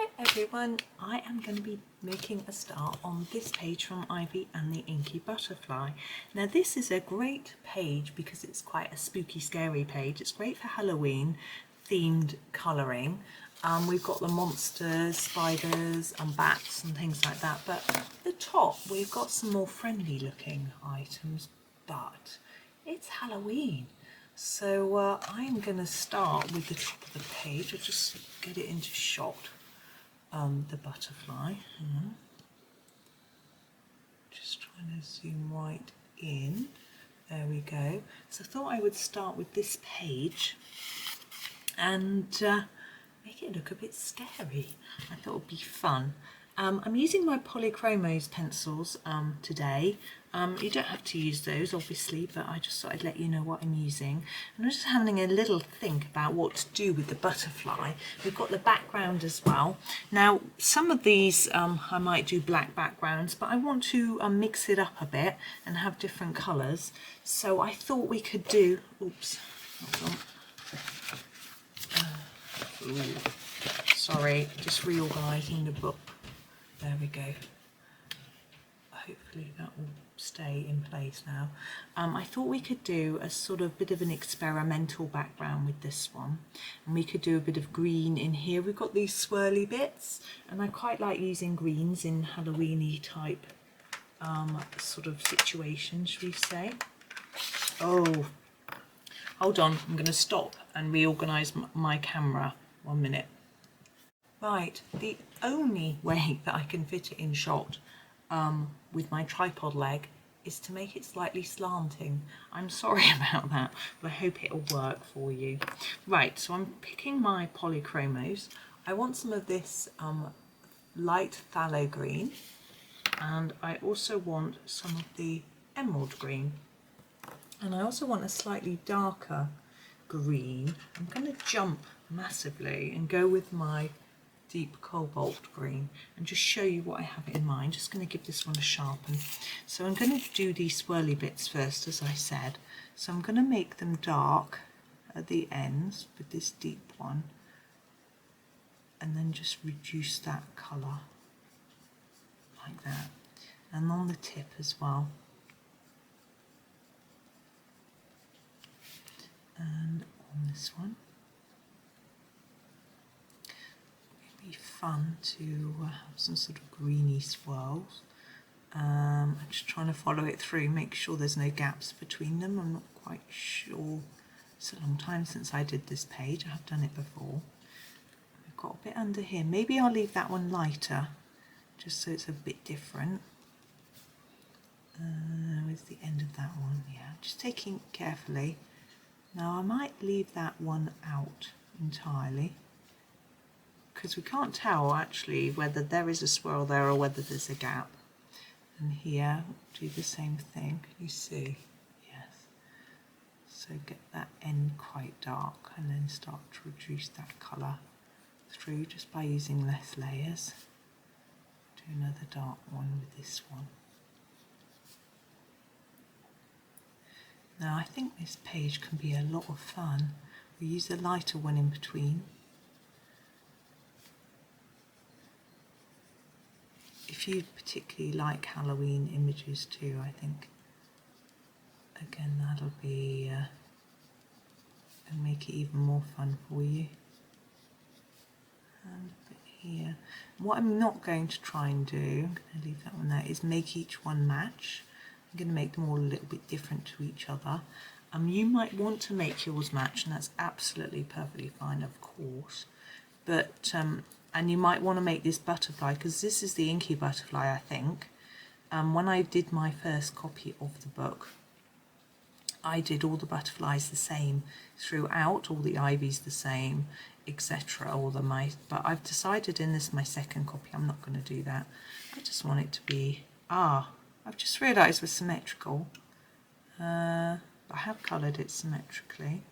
Hi everyone, I am going to be making a star on this page from Ivy and the Inky Butterfly. Now this is a great page because it's quite a spooky, scary page. It's great for Halloween themed colouring. We've got the monsters, spiders and bats and things like that, but at the top we've got some more friendly looking items, but it's Halloween. So I'm going to start with the top of the page. I'll just get it into shot, the butterfly. Just trying to zoom right in. There we go. So I thought I would start with this page and make it look a bit scary. I thought it would be fun. I'm using my Polychromos pencils today. You don't have to use those obviously, but I just thought I'd let you know what I'm using. And I'm just having a little think about what to do with the butterfly. We've got the background as well. Now some of these I might do black backgrounds, but I want to mix it up a bit and have different colours. So I thought we could do, oops, hold on. Sorry, just reorganising the book. There we go. Hopefully that will stay in place now. I thought we could do a sort of bit of an experimental background with this one, and we could do a bit of green in here. We've got these swirly bits, and I quite like using greens in Halloween-y type sort of situation, should we say. Oh, hold on, I'm going to stop and reorganise my camera. 1 minute. Right, the only way that I can fit it in shot with my tripod leg is to make it slightly slanting. I'm sorry about that, but I hope it'll work for you. Right, so I'm picking my Polychromos. I want some of this light phthalo green, and I also want some of the emerald green, and I also want a slightly darker green. I'm going to jump massively and go with my deep cobalt green and just show you what I have in mind. Just going to give this one a sharpen. So I'm going to do these swirly bits first, as I said. So I'm going to make them dark at the ends with this deep one, and then just reduce that colour like that, and on the tip as well. And on this one. It'd be fun to have some sort of greeny swirls. I'm just trying to follow it through, make sure there's no gaps between them. I'm not quite sure. It's a long time since I did this page. I have done it before. We've got a bit under here. Maybe I'll leave that one lighter, just so it's a bit different. Where's the end of that one? Yeah, just taking it carefully. Now I might leave that one out entirely, because we can't tell actually whether there is a swirl there or whether there's a gap. And here, do the same thing. Can you see? Yes. So get that end quite dark and then start to reduce that colour through just by using less layers. Do another dark one with this one. Now I think this page can be a lot of fun. We use a lighter one in between. If you particularly like Halloween images too, I think, again, that'll be and make it even more fun for you. And a bit here. What I'm not going to try and do, I'm going to leave that one there, is make each one match. I'm going to make them all a little bit different to each other. You might want to make yours match, and that's absolutely perfectly fine, of course. But and you might want to make this butterfly, because this is the Inky butterfly, I think. When I did my first copy of the book, I did all the butterflies the same throughout, all the ivies the same, etc. All the mice. But I've decided in this, my second copy, I'm not going to do that. I just want it to be I've just realised we're symmetrical. I have coloured it symmetrically,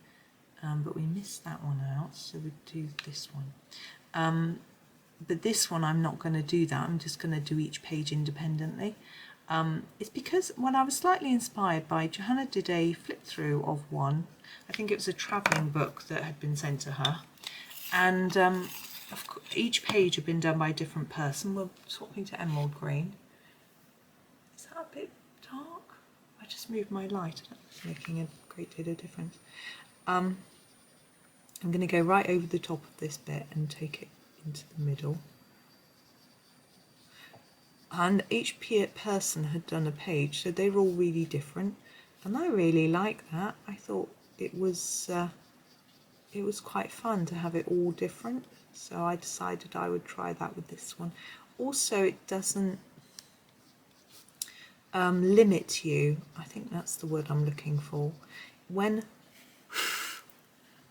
but we missed that one out, so we do this one. But this one I'm not going to do that, I'm just going to do each page independently. It's because when I was slightly inspired by, Johanna did a flip through of one, I think it was a travelling book that had been sent to her, and each page had been done by a different person. We're swapping to emerald green. Is that a bit dark? I just moved my light. That's making a great deal of difference. I'm going to go right over the top of this bit and take it into the middle. And each person had done a page, so they were all really different. And I really like that. I thought it was quite fun to have it all different. So I decided I would try that with this one. Also, it doesn't limit you. I think that's the word I'm looking for. When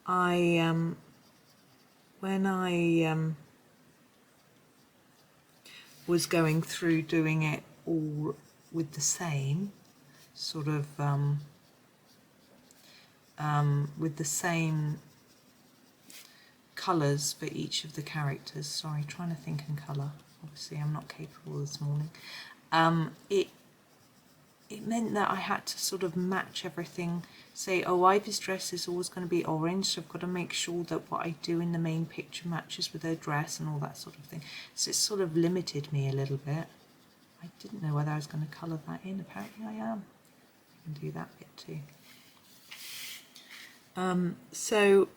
I was going through doing it all with the same sort of with the same colours for each of the characters. Sorry, trying to think in colour. Obviously, I'm not capable this morning. It meant that I had to sort of match everything. Say, oh, Ivy's dress is always going to be orange, so I've got to make sure that what I do in the main picture matches with her dress and all that sort of thing. So it sort of limited me a little bit. I didn't know whether I was going to colour that in. Apparently I am. I can do that bit too. So,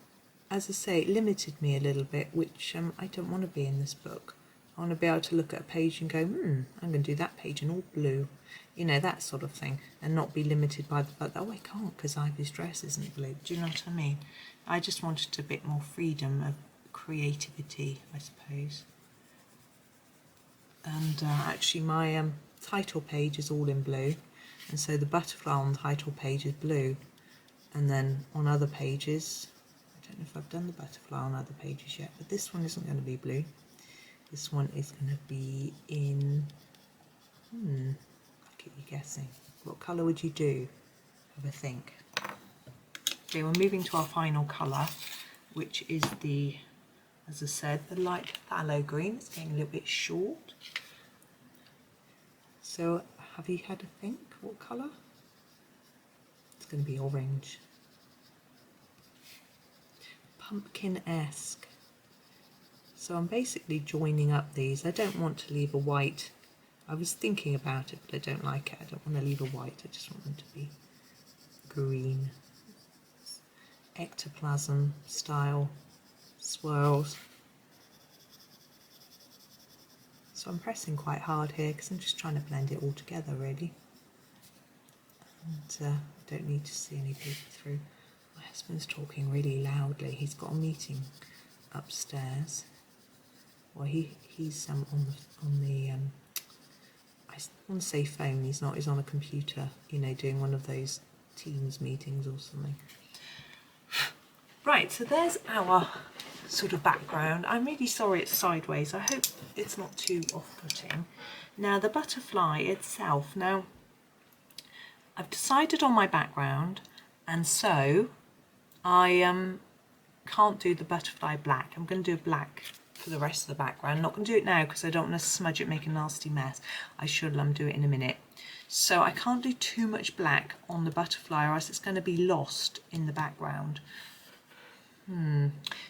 as I say, it limited me a little bit, which I don't want to be in this book. I want to be able to look at a page and go, I'm going to do that page in all blue. You know, that sort of thing, and not be limited by the fact that, oh, I can't because Ivy's dress isn't blue. Do you know what I mean? I just wanted a bit more freedom of creativity, I suppose. And actually my title page is all in blue, and so the butterfly on the title page is blue. And then on other pages, I don't know if I've done the butterfly on other pages yet, but this one isn't going to be blue. This one is going to be in, I'll keep you guessing. What colour would you do? Have a think. Okay, we're moving to our final colour, which is the, as I said, the light phthalo green. It's getting a little bit short. So have you had a think? What colour? It's going to be orange. Pumpkin-esque. So I'm basically joining up these. I don't want to leave a white. I was thinking about it, but I don't like it. I don't want to leave a white. I just want them to be green. Ectoplasm style swirls. So I'm pressing quite hard here because I'm just trying to blend it all together, really. And I don't need to see any paper through. My husband's talking really loudly. He's got a meeting upstairs. Well, he's on the I want to say phone. He's not. He's on a computer. You know, doing one of those Teams meetings or something. Right. So there's our sort of background. I'm really sorry it's sideways. I hope it's not too off-putting. Now the butterfly itself. Now I've decided on my background, and so I can't do the butterfly black. I'm going to do a black for the rest of the background. I'm not going to do it now because I don't want to smudge it, make a nasty mess. I should do it in a minute. So I can't do too much black on the butterfly or else it's going to be lost in the background.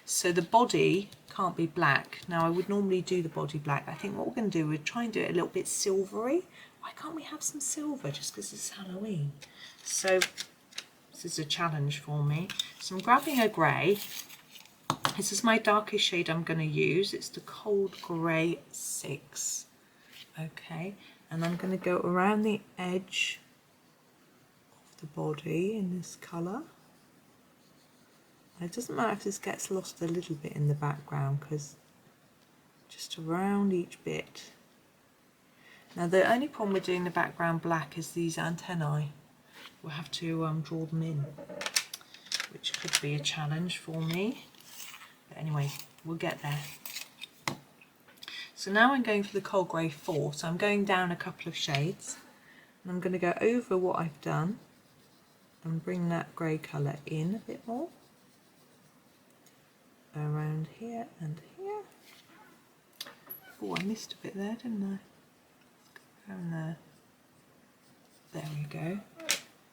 So the body can't be black. Now I would normally do the body black. I think what we're going to do, we're trying to do it a little bit silvery. Why can't we have some silver just because it's Halloween? So this is a challenge for me. So I'm grabbing a grey. This is my darkest shade I'm going to use. It's the Cold Grey 6. Okay, and I'm going to go around the edge of the body in this colour. It doesn't matter if this gets lost a little bit in the background because just around each bit. Now the only problem with doing the background black is these antennae. We'll have to draw them in, which could be a challenge for me. But anyway, we'll get there. So now I'm going for the Cold Grey 4. So I'm going down a couple of shades. And I'm going to go over what I've done and bring that grey colour in a bit more. Around here and here. Oh, I missed a bit there, didn't I? Down there. There we go.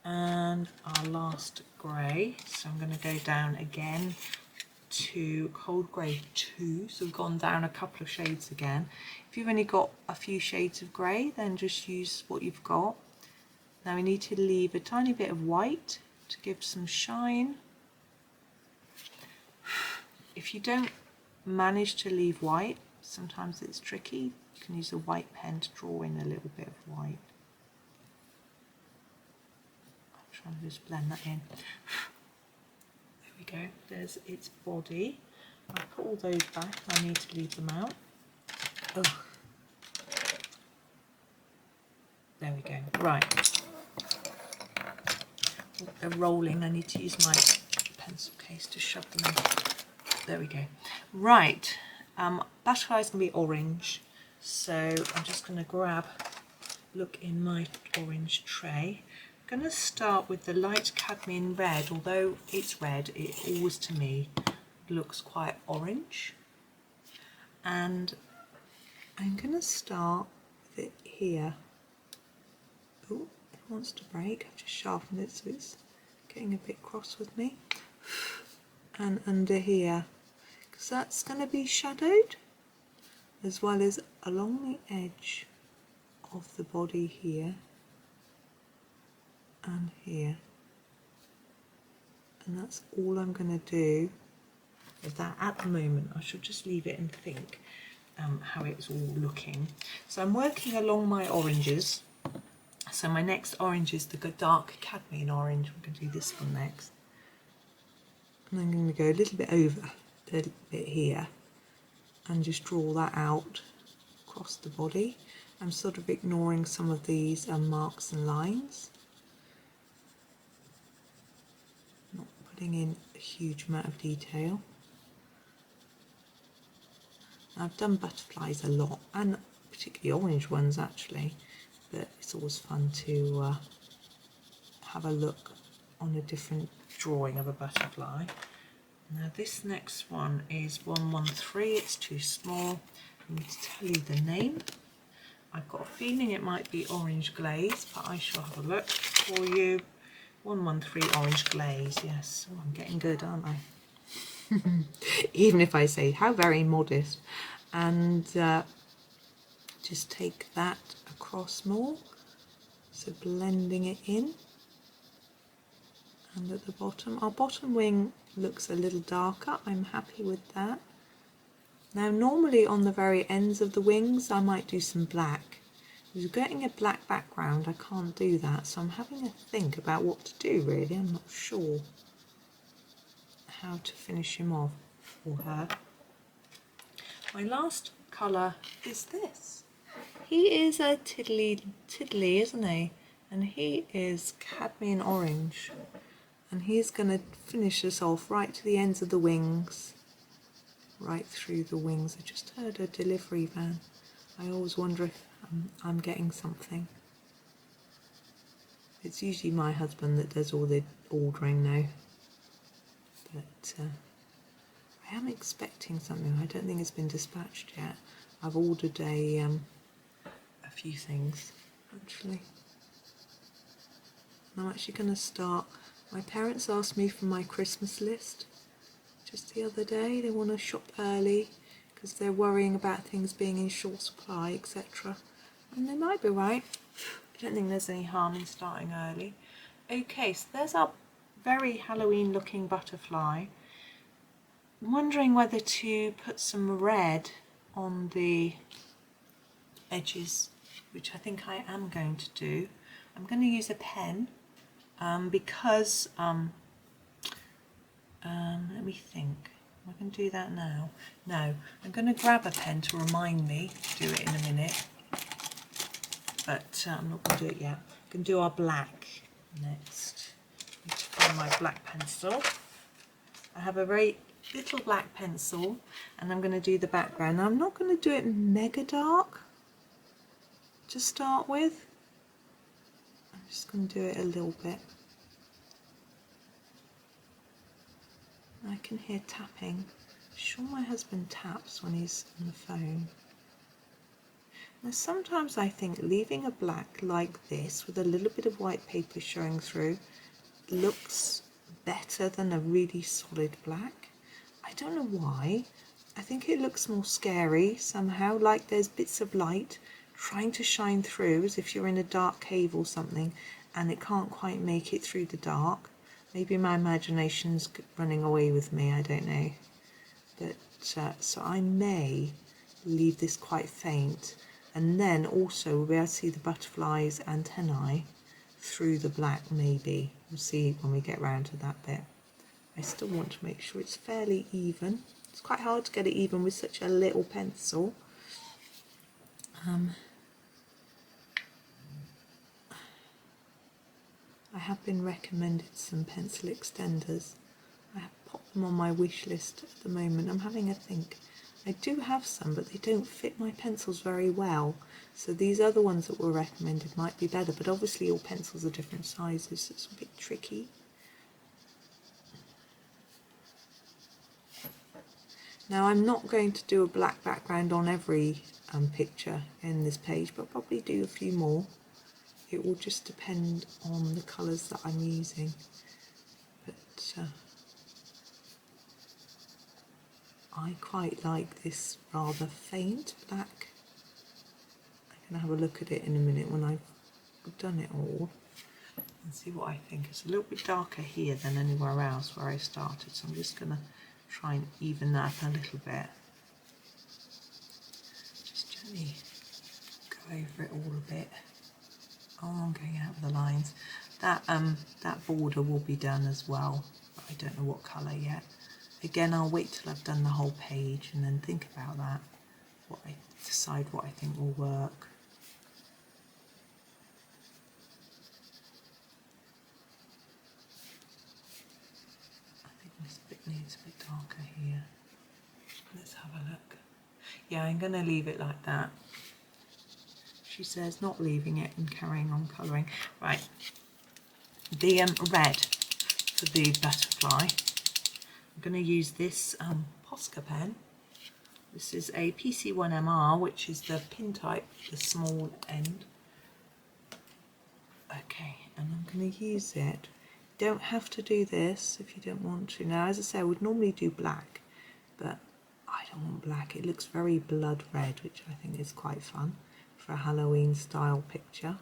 And our last grey. So I'm going to go down again to cold grey 2, so we've gone down a couple of shades again. If you've only got a few shades of grey, then just use what you've got. Now we need to leave a tiny bit of white to give some shine. If you don't manage to leave white, sometimes it's tricky. You can use a white pen to draw in a little bit of white. I'm trying to just blend that in. There we go, there's its body. I'll put all those back, I need to leave them out. Oh. There we go, right. They're rolling, I need to use my pencil case to shove them in. There we go. Right, butterfly is going to be orange, so I'm just going to look in my orange tray. I'm going to start with the light cadmium red, although it's red, it always to me looks quite orange. And I'm going to start with it here. Oh, it wants to break, I've just sharpened it so it's getting a bit cross with me. And under here, because that's going to be shadowed, as well as along the edge of the body here and here. And that's all I'm going to do with that at the moment. I should just leave it and think how it's all looking. So I'm working along my oranges. So my next orange is the dark cadmium orange. We're going to do this one next. And I'm going to go a little bit over, a little bit here, and just draw that out across the body. I'm sort of ignoring some of these marks and lines. Not putting in a huge amount of detail. I've done butterflies a lot, and particularly orange ones actually, but it's always fun to have a look on a different drawing of a butterfly. Now this next one is 113, it's too small. I need to tell you the name. I've got a feeling it might be orange glaze, but I shall have a look for you. 113 orange glaze, yes. Oh, I'm getting good, aren't I? Even if I say how very modest. And just take that across more, so blending it in. And at the bottom, our bottom wing looks a little darker. I'm happy with that. Now normally on the very ends of the wings I might do some black. If you're getting a black background I can't do that, so I'm having a think about what to do really. I'm not sure how to finish him off or her. My last colour is this. He is a tiddly, isn't he? And he is cadmium orange. And he's going to finish us off right to the ends of the wings, right through the wings. I just heard a delivery van. I always wonder if I'm getting something. It's usually my husband that does all the ordering now. But I am expecting something. I don't think it's been dispatched yet. I've ordered a few things, actually. And I'm actually going to start. My parents asked me for my Christmas list just the other day. They want to shop early because they're worrying about things being in short supply, etc. And they might be right. I don't think there's any harm in starting early. Okay, so there's our very Halloween looking butterfly. I'm wondering whether to put some red on the edges, which I think I am going to do. I'm going to use a pen. Because, let me think, am I going to do that now? No, I'm going to grab a pen to remind me to do it in a minute, but I'm not going to do it yet. I'm going to do our black next. I need to find my black pencil. I have a very little black pencil and I'm going to do the background. Now, I'm not going to do it mega dark to start with. I'm just going to do it a little bit. I can hear tapping. I'm sure my husband taps when he's on the phone. Now sometimes I think leaving a black like this with a little bit of white paper showing through looks better than a really solid black. I I don't know why. I think it looks more scary somehow, like there's bits of light trying to shine through, as if you're in a dark cave or something, and it can't quite make it through the dark. Maybe my imagination's running away with me, I don't know. But so I may leave this quite faint, and then also we'll be able to see the butterfly's antennae through the black, maybe. We'll see when we get round to that bit. I still want to make sure it's fairly even. It's quite hard to get it even with such a little pencil. I have been recommended some pencil extenders. I have popped them on my wish list at the moment. I'm having a think. I do have some, but they don't fit my pencils very well. So these other ones that were recommended might be better, but obviously all pencils are different sizes, so it's a bit tricky. Now I'm not going to do a black background on every picture in this page, but probably do a few more. It will just depend on the colours that I'm using. But I quite like this rather faint black. I'm going to have a look at it in a minute when I've done it all and see what I think. It's a little bit darker here than anywhere else where I started, so I'm just going to try and even that up a little bit. Just gently go over it all a bit. Oh, I'm going out with the lines. That border will be done as well, but I don't know what colour yet. Again, I'll wait till I've done the whole page and then think about that. Decide what I think will work. I think this bit needs a bit darker here. Let's have a look. Yeah, I'm going to leave it like that. She says not leaving it and carrying on colouring. Right, the red for the butterfly, I'm going to use this Posca pen. This is a PC1MR, which is the pin type, the small end. Okay, and I'm going to use it. Don't have to do this if you don't want to. Now, as I say, I would normally do black, but I don't want black. It looks very blood red, which I think is quite fun for a Halloween style picture.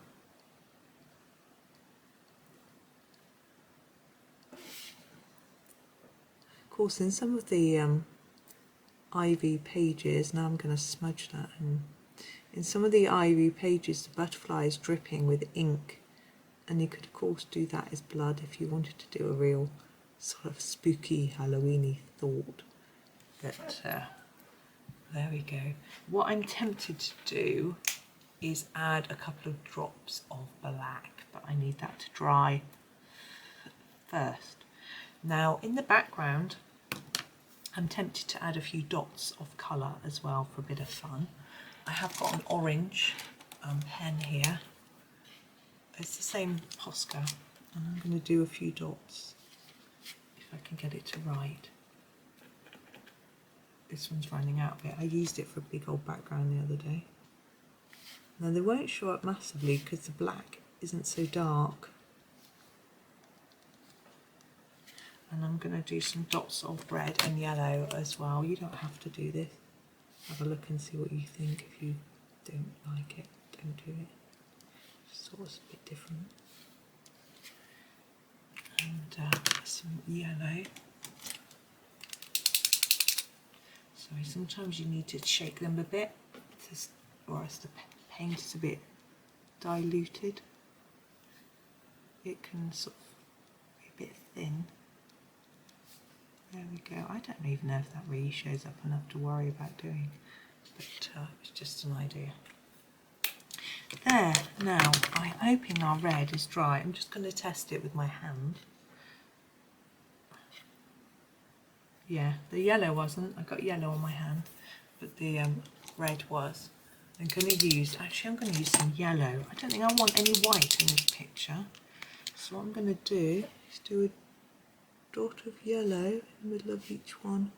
Of course, in some of the Ivy pages, now I'm going to smudge that, and in some of the Ivy pages the butterfly is dripping with ink, and you could of course do that as blood if you wanted to do a real sort of spooky Halloweeny thought. But there we go. What I'm tempted to do is add a couple of drops of black, but I need that to dry first. Now in the background I'm tempted to add a few dots of colour as well for a bit of fun. I have got an orange pen here. It's the same Posca, and I'm going to do a few dots if I can get it to write. This one's running out a bit. I used it for a big old background the other day. Now they won't show up massively because the black isn't so dark. And I'm going to do some dots of red and yellow as well. You don't have to do this. Have a look and see what you think. If you don't like it, don't do it. Just sort of a bit different. And some yellow. Sorry, sometimes you need to shake them a bit, or else the paint is a bit diluted. It can sort of be a bit thin. There we go. I don't even know if that really shows up enough to worry about doing, but it's just an idea. There, now I'm hoping our red is dry. I'm just going to test it with my hand. Yeah, the yellow wasn't. I got yellow on my hand, but the red was. I'm going to use some yellow. I don't think I want any white in this picture. So what I'm going to do is do a dot of yellow in the middle of each one.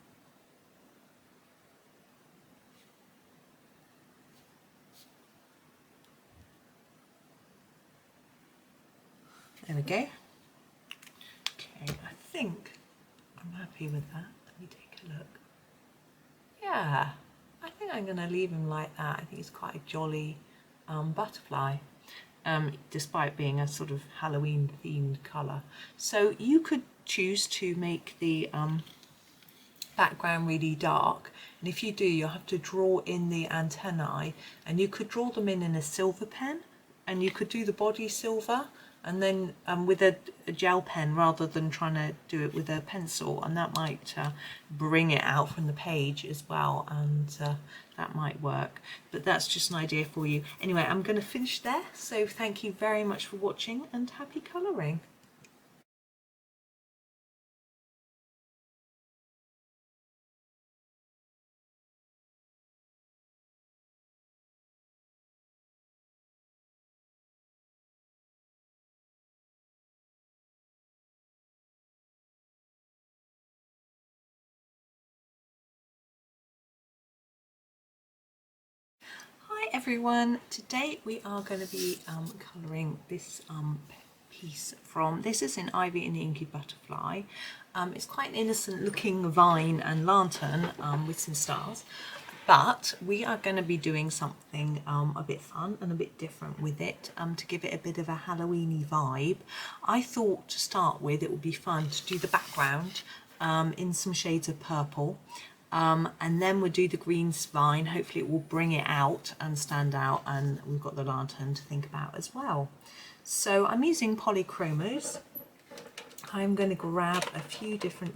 There we go. Okay, I think I'm happy with that. Let me take look. Yeah, I think I'm going to leave him like that. I think he's quite a jolly butterfly, despite being a sort of Halloween themed colour. So you could choose to make the background really dark, and if you do, you'll have to draw in the antennae, and you could draw them in a silver pen, and you could do the body silver, and then with a gel pen rather than trying to do it with a pencil, and that might bring it out from the page as well, and that might work. But that's just an idea for you. Anyway, I'm going to finish there, so thank you very much for watching and happy colouring. Hi everyone, today we are going to be colouring this piece from, this is in Ivy and the Inky Butterfly. It's quite an innocent looking vine and lantern with some stars, but we are going to be doing something a bit fun and a bit different with it to give it a bit of a Halloweeny vibe. I thought to start with it would be fun to do the background in some shades of purple. And then we'll do the green spine. Hopefully it will bring it out and stand out, and we've got the lantern to think about as well. So I'm using Polychromos. I'm going to grab a few different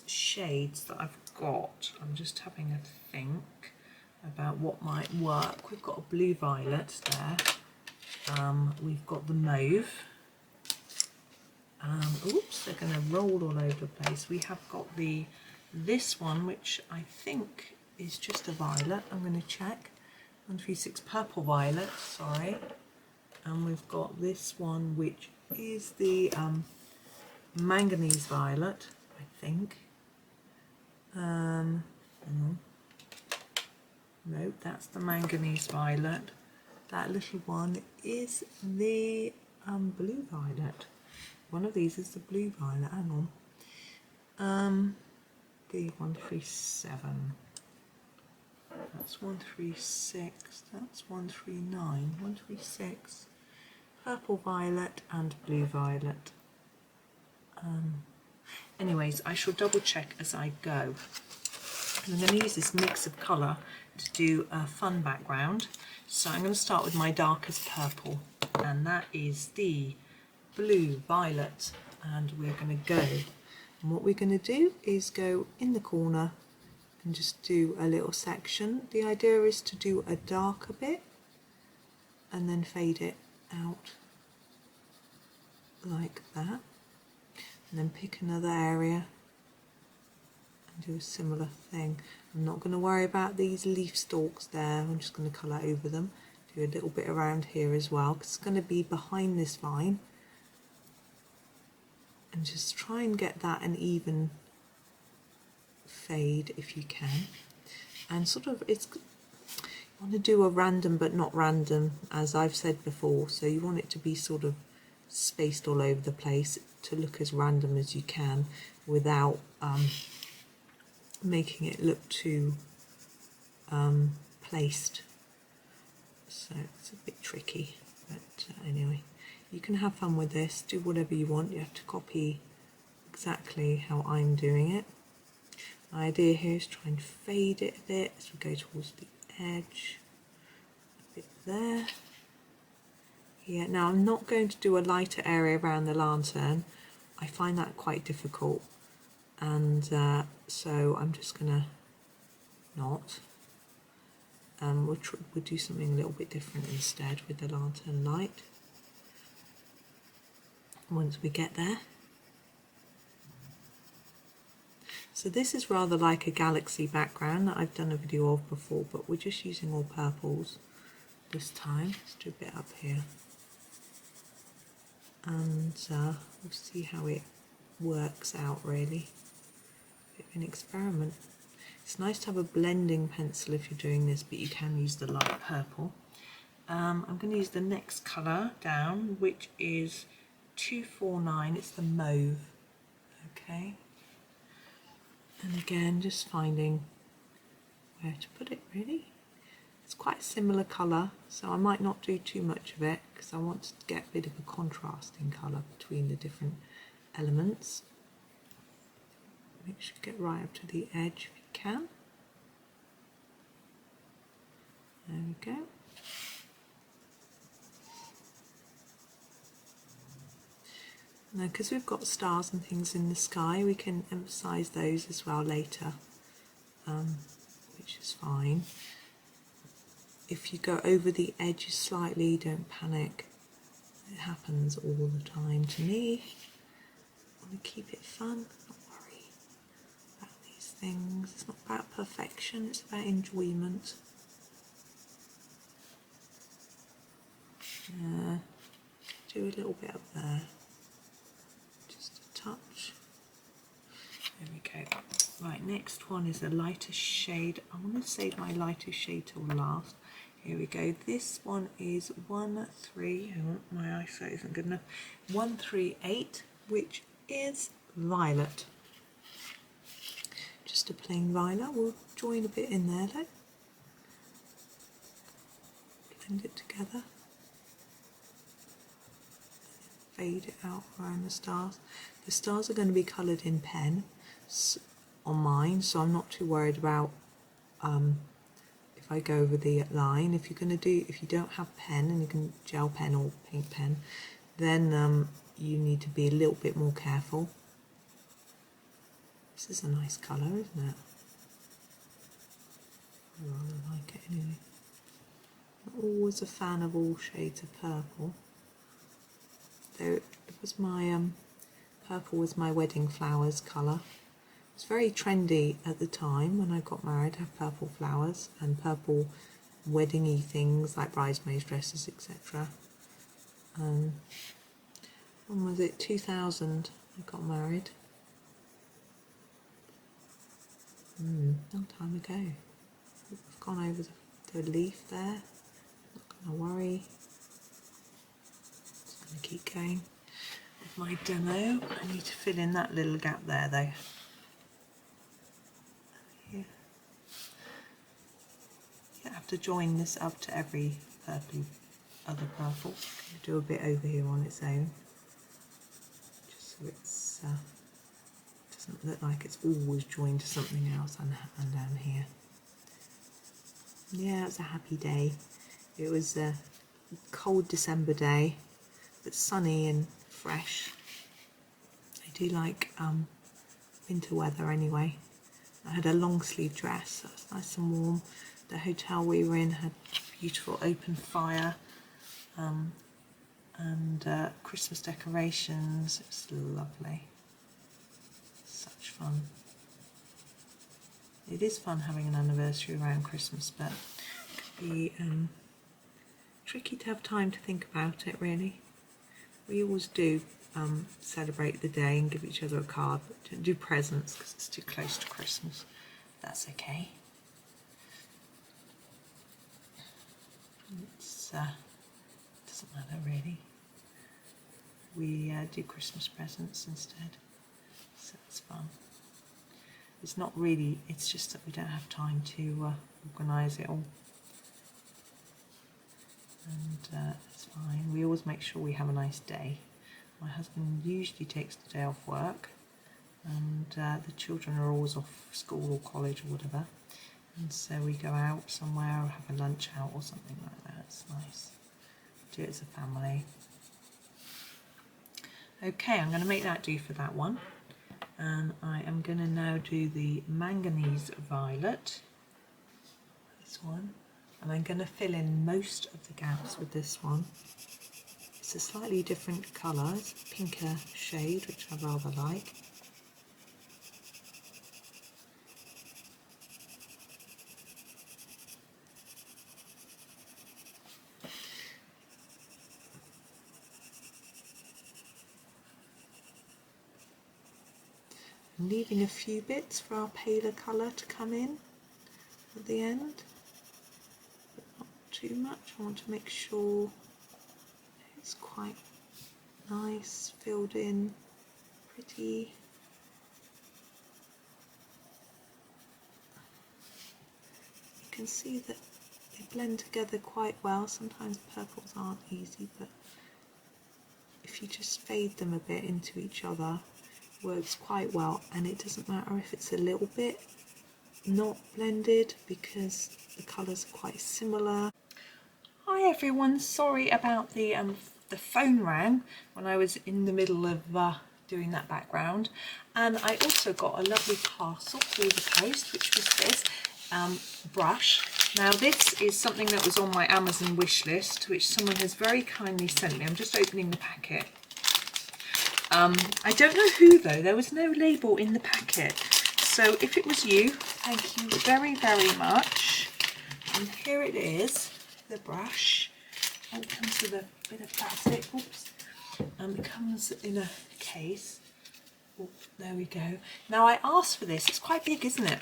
shades that I've got. I'm just having a think about what might work. We've got a blue violet there. We've got the mauve. They're going to roll all over the place. We have got this one, which I think is just a violet. I'm going to check. 136 purple violet, sorry. And we've got this one, which is the manganese violet, I think. No, that's the manganese violet. That little one is the blue violet. One of these is the blue violet. Hang on. B137. That's 136. That's 139. 136. Purple violet and blue violet. Anyways, I shall double check as I go. And I'm going to use this mix of colour to do a fun background. So I'm going to start with my darkest purple, and that is the blue violet, and we're going to go. And what we're going to do is go in the corner and just do a little section. The idea is to do a darker bit and then fade it out like that, and then pick another area and do a similar thing. I'm not going to worry about these leaf stalks there, I'm just going to colour over them. Do a little bit around here as well, because it's going to be behind this vine. And just try and get that an even fade if you can. And sort of, you want to do a random but not random, as I've said before. So you want it to be sort of spaced all over the place to look as random as you can without making it look too placed. So it's a bit tricky, but anyway. You can have fun with this, do whatever you want. You have to copy exactly how I'm doing it. My idea here is try and fade it a bit as we go towards the edge. A bit there. Yeah, now I'm not going to do a lighter area around the lantern. I find that quite difficult. And so I'm just going to not. We'll do something a little bit different instead with the lantern light. Once we get there. So this is rather like a galaxy background that I've done a video of before, but we're just using all purples this time. Let's do a bit up here. And we'll see how it works out really. A bit of an experiment. It's nice to have a blending pencil if you're doing this, but you can use the light purple. I'm going to use the next colour down, which is 249, it's the mauve, okay. And again, just finding where to put it really. It's quite a similar colour, so I might not do too much of it because I want to get a bit of a contrasting colour between the different elements. Make sure you get right up to the edge if you can. There we go. Now, because we've got stars and things in the sky, we can emphasise those as well later, which is fine. If you go over the edges slightly, don't panic. It happens all the time to me. I want to keep it fun, not worry about these things. It's not about perfection, it's about enjoyment. Do a little bit up there, just a touch. There we go. Right, next one is a lighter shade. I want to save my lighter shade till last. Here we go. This one is 138. My eyesight isn't good enough. 138, which is violet. Just a plain violet. We'll join a bit in there though. Blend it together. Fade it out around the stars. The stars are going to be coloured in pen on mine, so I'm not too worried about if I go over the line. If you're going to do, if you don't have pen and you can gel pen or paint pen, then you need to be a little bit more careful. This is a nice colour, isn't it? I rather like it anyway. I'm always a fan of all shades of purple. Though it was my purple was my wedding flowers colour. It's very trendy at the time when I got married to have purple flowers and purple wedding-y things like bridesmaids dresses, etc. When was it? 2000 I got married. Long time ago. I've gone over the leaf there. Not going to worry. Just going to keep going with my demo. I need to fill in that little gap there though. Here. You have to join this up to every other purple. Do a bit over here on its own, just so it's doesn't look like it's always joined to something else. And down here. Yeah, it was a happy day. It was a cold December day, but sunny and fresh. I do like winter weather anyway. I had a long sleeve dress, so it was nice and warm. The hotel we were in had beautiful open fire and Christmas decorations. It's lovely. Such fun. It is fun having an anniversary around Christmas, but it can be tricky to have time to think about it really. We always do celebrate the day and give each other a card, but don't do presents because it's too close to Christmas. That's okay. It's doesn't matter really. We do Christmas presents instead, so it's fun. It's not really, it's just that we don't have time to organise it all. And it's fine. We always make sure we have a nice day. My husband usually takes the day off work, and the children are always off school or college or whatever. And so we go out somewhere or have a lunch out or something like that. It's nice. Do it as a family. Okay, I'm going to make that do for that one. And I am going to now do the manganese violet, this one, and I'm going to fill in most of the gaps with this one. It's a slightly different colour, it's a pinker shade, which I rather like. I'm leaving a few bits for our paler colour to come in at the end, but not too much. I want to make sure it's quite nice, filled in, pretty. can see that they blend together quite well. Sometimes purples aren't easy, but if you just fade them a bit into each other, it works quite well. And it doesn't matter if it's a little bit not blended because the colours are quite similar. Hi everyone, sorry about the phone rang when I was in the middle of doing that background. And I also got a lovely parcel through the post, which was this brush. Now this is something that was on my Amazon wish list, which someone has very kindly sent me. I'm just opening the packet. I don't know who though, there was no label in the packet. So if it was you, thank you very, very much. And here it is, the brush. Oh, it comes with a bit of plastic. Oops. It comes in a case. Oh, there we go. Now I asked for this. It's quite big, isn't it?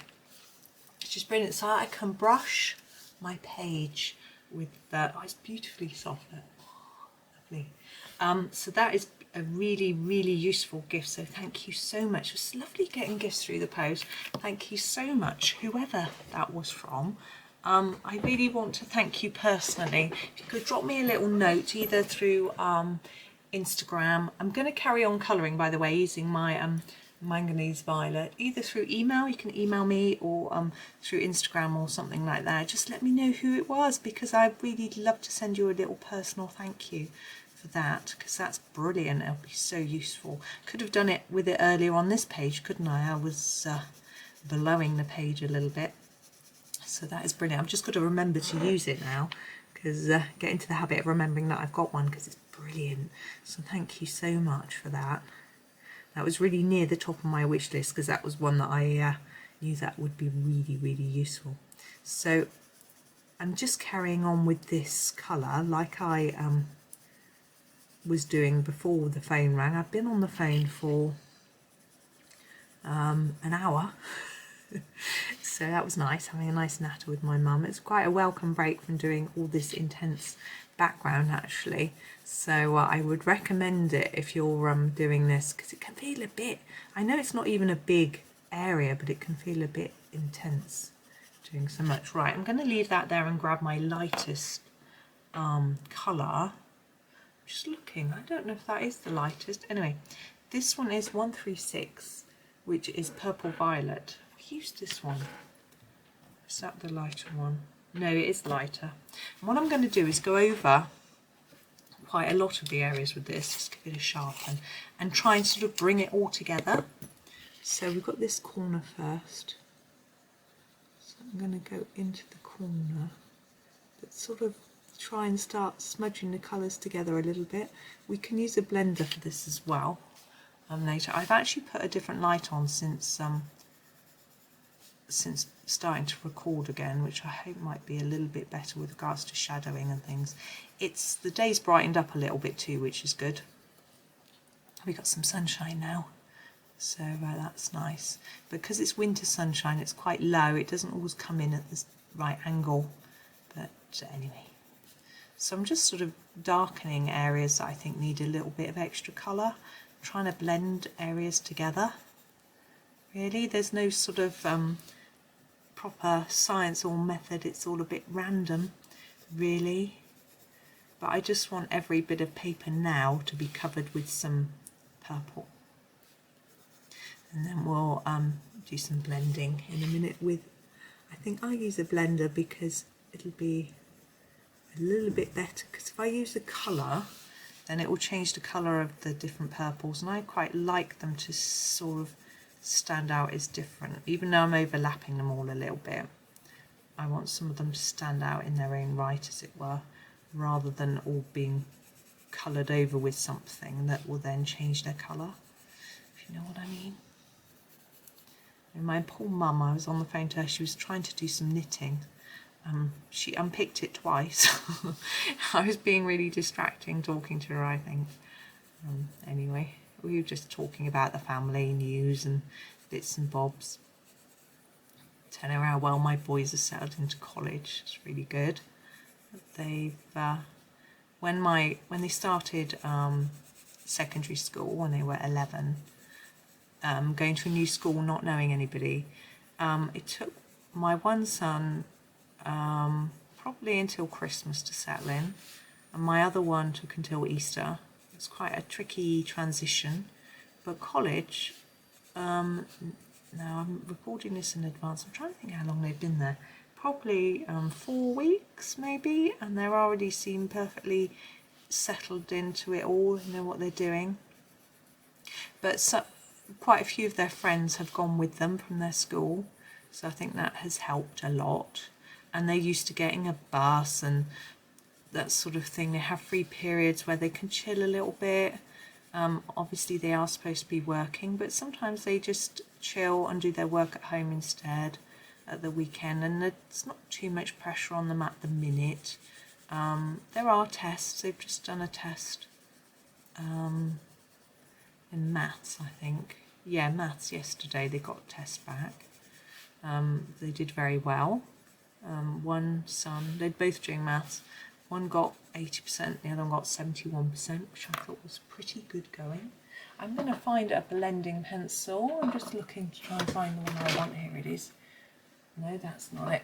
It's just brilliant. So I can brush my page with that. Oh, it's beautifully soft. Oh, lovely. So that is a really, really useful gift. So thank you so much. It's lovely getting gifts through the post. Thank you so much, whoever that was from. I really want to thank you personally. If you could drop me a little note either through Instagram. I'm going to carry on colouring, by the way, using my manganese violet, either through email. You can email me, or through Instagram or something like that. Just let me know who it was, because I'd really love to send you a little personal thank you for that, because that's brilliant. It'll be so useful. Could have done it with it earlier on this page, couldn't I? I was blowing the page a little bit. So that is brilliant. I've just got to remember to use it now, because get into the habit of remembering that I've got one, because it's brilliant. So thank you so much for that. That was really near the top of my wish list, because that was one that I knew that would be really, really useful. So I'm just carrying on with this colour like I was doing before the phone rang. I've been on the phone for an hour. So that was nice, having a nice natter with my mum. It's quite a welcome break from doing all this intense background actually. So I would recommend it if you're doing this, because it can feel a bit, I know it's not even a big area, but it can feel a bit intense doing so much. Right, I'm going to leave that there and grab my lightest colour. Just looking, I don't know if that is the lightest. Anyway, this one is 136, which is purple violet. I've used this one. Is that the lighter one? No, it is lighter. And what I'm going to do is go over quite a lot of the areas with this, just give it a sharpen and try and sort of bring it all together. So we've got this corner first. So I'm going to go into the corner, but sort of try and start smudging the colours together a little bit. We can use a blender for this as well later. I've actually put a different light on since starting to record again, which I hope might be a little bit better with regards to shadowing and things. It's the day's brightened up a little bit too, which is good. We got some sunshine now, so that's nice. Because it's winter sunshine, it's quite low. It doesn't always come in at the right angle, but anyway. So I'm just sort of darkening areas that I think need a little bit of extra colour, trying to blend areas together. Really, there's no sort of proper science or method. It's all a bit random, really. But I just want every bit of paper now to be covered with some purple. And then we'll do some blending in a minute with, I think I'll use a blender because it'll be a little bit better, because if I use the colour, then it will change the colour of the different purples, and I quite like them to sort of stand out as different, even though I'm overlapping them all a little bit. I want some of them to stand out in their own right, as it were, rather than all being coloured over with something that will then change their colour, if you know what I mean. And my poor mum, I was on the phone to her, she was trying to do some knitting. She unpicked it twice. I was being really distracting talking to her, I think. Anyway, we were just talking about the family news and bits and bobs. Telling her how well my boys are settled into college. It's really good. They've when they started secondary school when they were 11, going to a new school, not knowing anybody, it took my one son probably until Christmas to settle in, and my other one took until Easter. It's quite a tricky transition, but college, now I'm recording this in advance, I'm trying to think how long they've been there, probably 4 weeks maybe, and they already seem perfectly settled into it all, you know what they're doing. But quite a few of their friends have gone with them from their school, so I think that has helped a lot. And they're used to getting a bus and that sort of thing. They have free periods where they can chill a little bit. Obviously they are supposed to be working, but sometimes they just chill and do their work at home instead at the weekend, and there's not too much pressure on them at the minute. There are tests. They've just done a test in maths, I think. Yeah, maths yesterday. They got a test back. They did very well. One son, they're both doing maths. One got 80%, the other one got 71%, which I thought was pretty good going. I'm going to find a blending pencil. I'm just looking to try and find the one I want. Here it is. No, that's not it.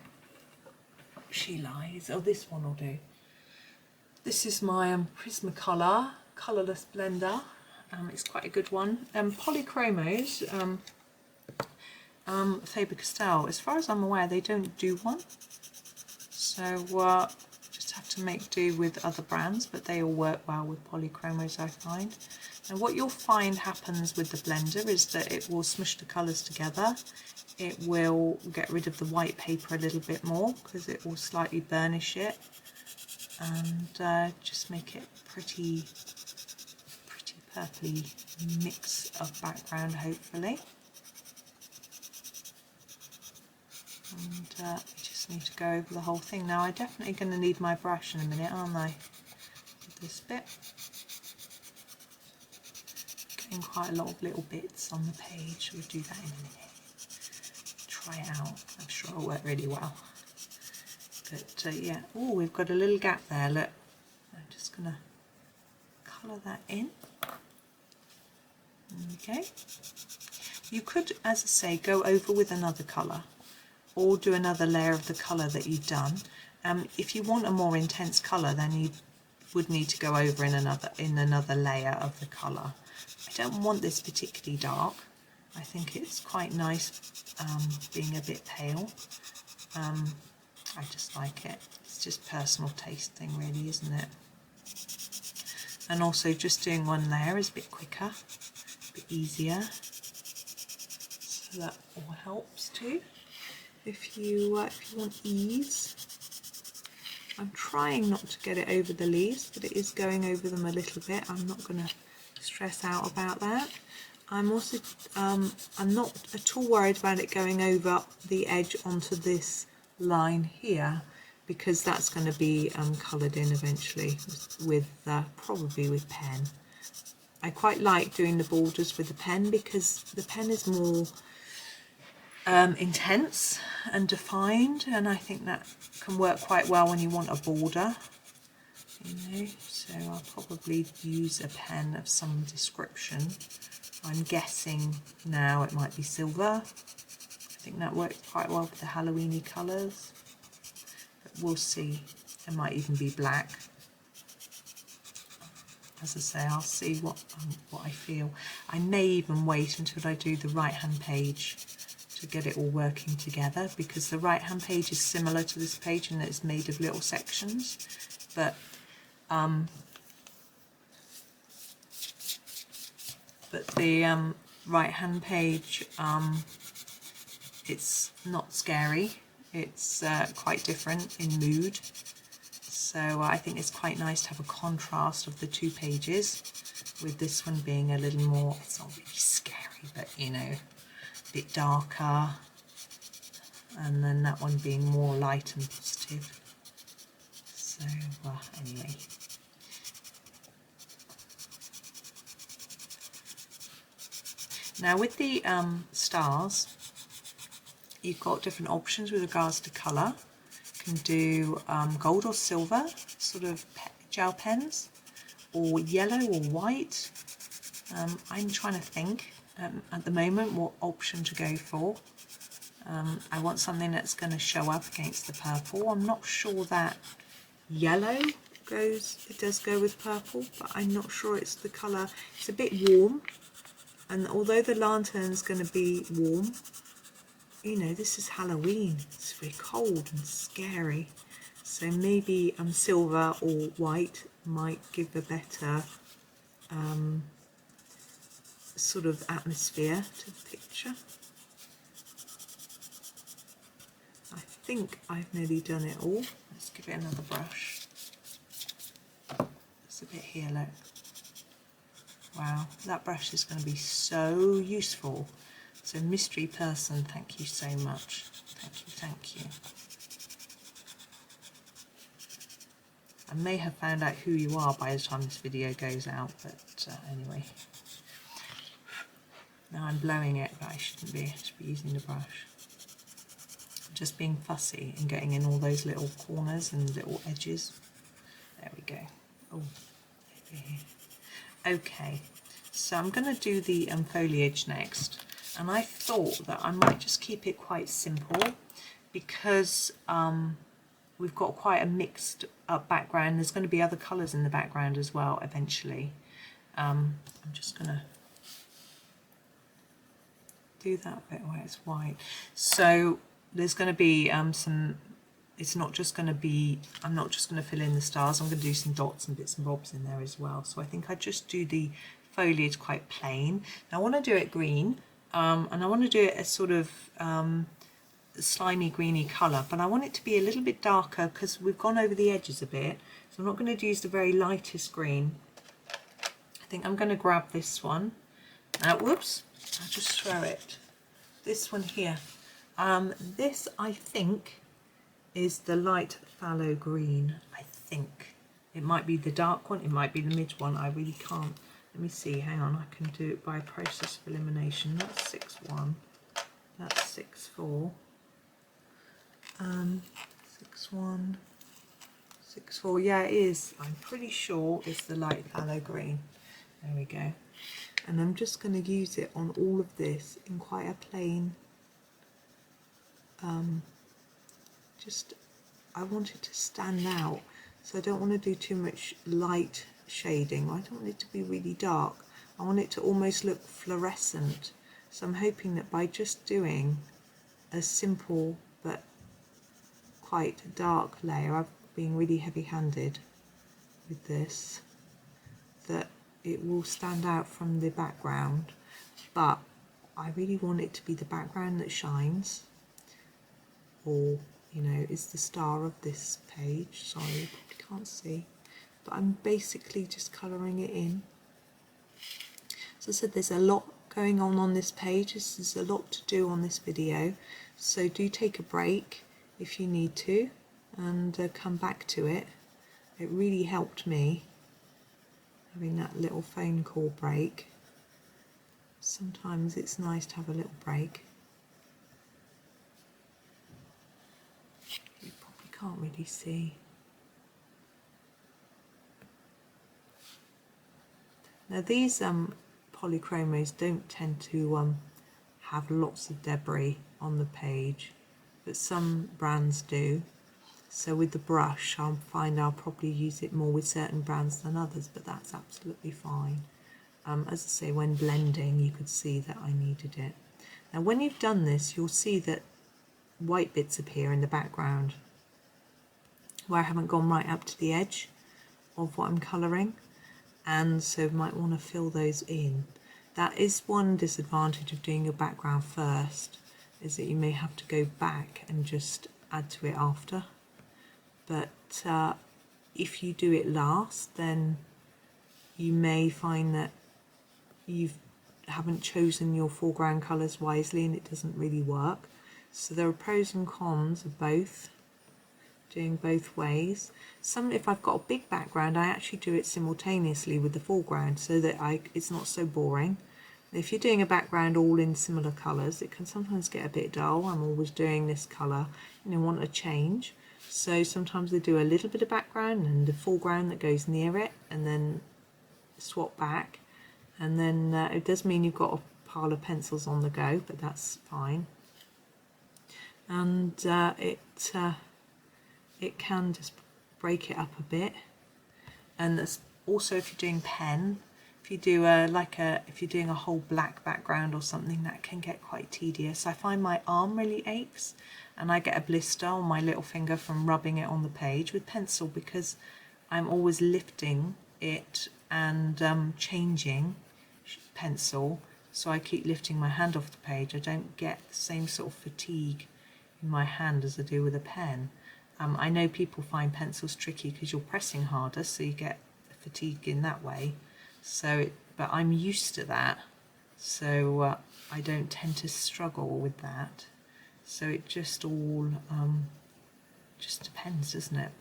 She lies. Oh, this one will do. This is my Prismacolor colourless blender. It's quite a good one. Polychromos, Faber Castell. As far as I'm aware, they don't do one. So just have to make do with other brands, but they all work well with Polychromos, I find. And what you'll find happens with the blender is that it will smush the colours together. It will get rid of the white paper a little bit more because it will slightly burnish it, and just make it pretty purpley mix of background, hopefully. And you just need to go over the whole thing. Now I'm definitely going to need my brush in a minute, aren't I? With this bit. Getting quite a lot of little bits on the page. We'll do that in a minute. Try it out. I'm sure it'll work really well. But yeah, oh, we've got a little gap there. Look, I'm just going to colour that in. Okay. You could, as I say, go over with another colour, or do another layer of the colour that you've done. If you want a more intense colour, then you would need to go over in another layer of the colour. I don't want this particularly dark. I think it's quite nice being a bit pale. I just like it. It's just personal taste thing really, isn't it? And also just doing one layer is a bit quicker, a bit easier. So that all helps too. If you want ease. I'm trying not to get it over the leaves, but it is going over them a little bit. I'm not going to stress out about that. I'm also I'm not at all worried about it going over the edge onto this line here, because that's going to be coloured in eventually with probably with pen. I quite like doing the borders with the pen because the pen is more intense and defined, and I think that can work quite well when you want a border, you know. So I'll probably use a pen of some description. I'm guessing now it might be silver. I think that works quite well with the Halloweeny colours, but we'll see. It might even be black. As I say, I'll see what I feel. I may even wait until I do the right hand page to get it all working together, because the right hand page is similar to this page and it's made of little sections, but the right hand page, it's not scary, it's quite different in mood, so I think it's quite nice to have a contrast of the two pages, with this one being a little more, it's not really scary, but you know, a bit darker, and then that one being more light and positive. So anyway. Now with the stars, you've got different options with regards to colour. You can do gold or silver, sort of gel pens, or yellow or white. I'm trying to think at the moment what option to go for. I want something that's going to show up against the purple. I'm not sure that yellow it does go with purple, but I'm not sure it's the colour. It's a bit warm, and although the lantern's going to be warm, you know, this is Halloween, it's very cold and scary, so maybe silver or white might give a better sort of atmosphere to the picture. I think I've nearly done it all. Let's give it another brush. There's a bit here, look. Wow, that brush is going to be so useful. So mystery person, thank you so much. Thank you, thank you. I may have found out who you are by the time this video goes out, but anyway. Now I'm blowing it, but I shouldn't be. I should be using the brush. Just being fussy and getting in all those little corners and little edges. There we go. Oh, over here. Okay, so I'm going to do the foliage next, and I thought that I might just keep it quite simple because we've got quite a mixed up background. There's going to be other colours in the background as well eventually. I'm just going to do that bit where it's white. So there's going to be some, it's not just going to be, I'm not just going to fill in the stars, I'm going to do some dots and bits and bobs in there as well. So I think I just do the foliage quite plain. Now I want to do it green, and I want to do it a sort of slimy greeny colour, but I want it to be a little bit darker because we've gone over the edges a bit. So I'm not going to use the very lightest green. I think I'm going to grab this one. Whoops, I'll just throw it. This one here. This I think is the light phthalo green. I think it might be the dark one, it might be the mid one. I really can't. Let me see, hang on, I can do it by a process of elimination. That's 6-1, that's 6-4, 6-1, 6-4. Yeah, it is. I'm pretty sure it's the light phthalo green. There we go. And I'm just going to use it on all of this in quite a plain, I want it to stand out, so I don't want to do too much light shading. I don't want it to be really dark. I want it to almost look fluorescent. So I'm hoping that by just doing a simple but quite dark layer, I'm being really heavy-handed with this, that it will stand out from the background, but I really want it to be the background that shines, or you know, is the star of this page. Sorry, you probably can't see, but I'm basically just colouring it in. So I said there's a lot going on this page. This is a lot to do on this video, so do take a break if you need to and come back to it. It really helped me having that little phone call break. Sometimes it's nice to have a little break. You probably can't really see. Now these Polychromos don't tend to have lots of debris on the page, but some brands do. So with the brush, I'll find I'll probably use it more with certain brands than others, but that's absolutely fine. As I say, when blending, you could see that I needed it. Now when you've done this, you'll see that white bits appear in the background where I haven't gone right up to the edge of what I'm colouring, and so might want to fill those in. That is one disadvantage of doing your background first, is that you may have to go back and just add to it after. But if you do it last, then you may find that you haven't chosen your foreground colours wisely and it doesn't really work. So there are pros and cons of both, doing both ways. If I've got a big background, I actually do it simultaneously with the foreground so that it's not so boring. If you're doing a background all in similar colours, it can sometimes get a bit dull. I'm always doing this colour, want a change. So sometimes I do a little bit of background and the foreground that goes near it, and then swap back. And then it does mean you've got a pile of pencils on the go, but that's fine. and it can just break it up a bit. And there's also, if you're doing pen, if you do if you're doing a whole black background or something, that can get quite tedious. I find my arm really aches and I get a blister on my little finger from rubbing it on the page with pencil, because I'm always lifting it and changing pencil, so I keep lifting my hand off the page. I don't get the same sort of fatigue in my hand as I do with a pen. I know people find pencils tricky because you're pressing harder, so you get fatigue in that way. But I'm used to that, so I don't tend to struggle with that. So it just all just depends, doesn't it,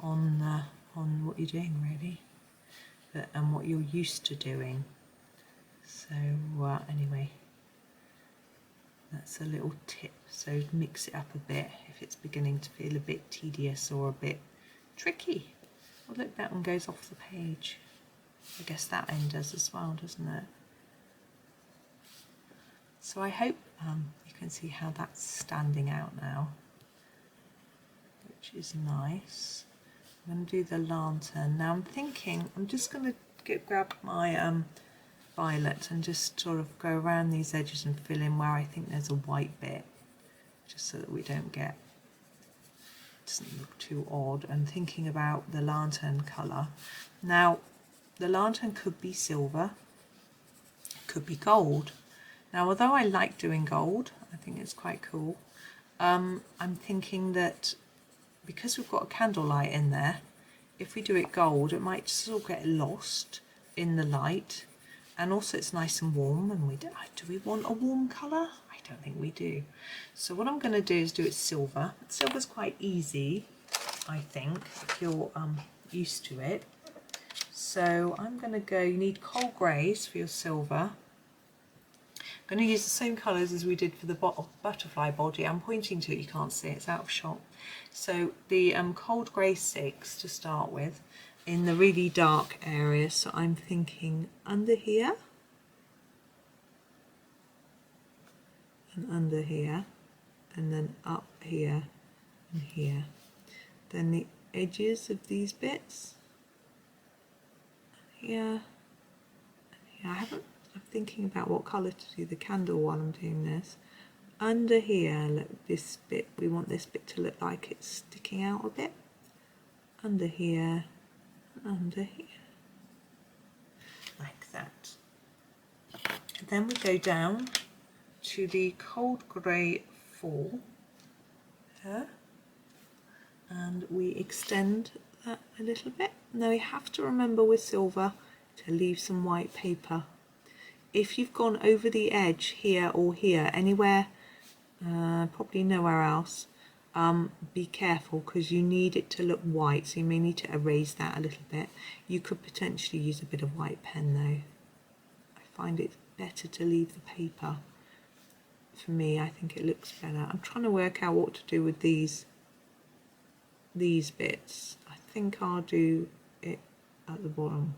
on what you're doing really, and what you're used to doing. So anyway, that's a little tip. So mix it up a bit if it's beginning to feel a bit tedious or a bit tricky. Oh look, that one goes off the page. I guess that end does as well, doesn't it? So I hope you can see how that's standing out now, which is nice. I'm going to do the lantern. Now I'm thinking, I'm just going to grab my violet and just sort of go around these edges and fill in where I think there's a white bit, just so that we don't get, it doesn't look too odd. And thinking about the lantern colour. Now the lantern could be silver, it could be gold. Now although I like doing gold, I think it's quite cool, I'm thinking that because we've got a candlelight in there, if we do it gold, it might sort of get lost in the light. And also it's nice and warm, and do we want a warm colour? I don't think we do. So what I'm going to do is do it silver. Silver's quite easy, I think, if you're used to it. So I'm going to go, you need coal greys for your silver. I'm going to use the same colours as we did for the butterfly body. I'm pointing to it, you can't see it, it's out of shot. So the cold grey 6 to start with, in the really dark area. So I'm thinking under here and under here, and then up here and here. Then the edges of these bits here and here. I'm thinking about what colour to do the candle while I'm doing this. Under here, look, this bit, we want this bit to look like it's sticking out a bit. Under here, under here, like that. And then we go down to the cold grey 4 here, and we extend that a little bit. Now we have to remember with silver to leave some white paper. If you've gone over the edge here or here, anywhere, probably nowhere else, be careful, because you need it to look white, so you may need to erase that a little bit. You could potentially use a bit of white pen though. I find it better to leave the paper. For me, I think it looks better. I'm trying to work out what to do with these bits. I think I'll do it at the bottom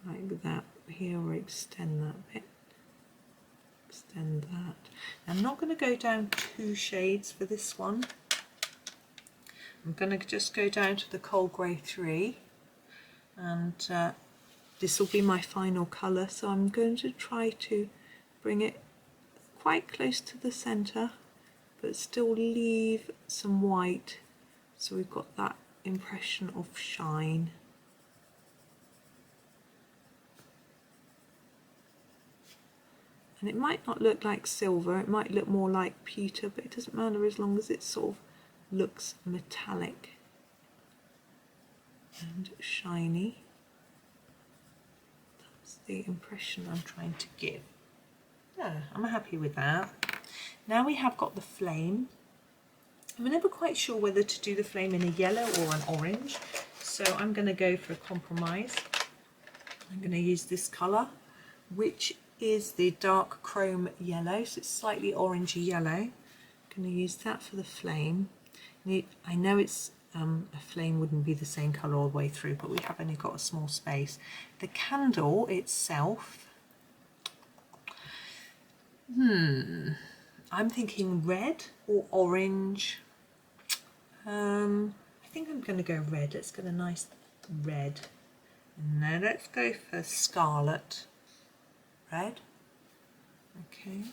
like that here, or extend that bit. Extend that. I'm not going to go down 2 shades for this one. I'm going to just go down to the cold grey 3, and this will be my final colour. So I'm going to try to bring it quite close to the centre, but still leave some white, so we've got that impression of shine. And it might not look like silver, it might look more like pewter, but it doesn't matter as long as it sort of looks metallic and shiny. That's the impression I'm trying to give. Yeah, I'm happy with that. Now we have got the flame. I'm never quite sure whether to do the flame in a yellow or an orange, so I'm going to go for a compromise. I'm going to use this colour, which is the dark chrome yellow, so it's slightly orangey yellow. I'm going to use that for the flame. I know it's a flame wouldn't be the same colour all the way through, but we have only got a small space. The candle itself, I'm thinking red or orange. I think I'm going to go red. Let's get a nice red. And now let's go for scarlet red. Okay.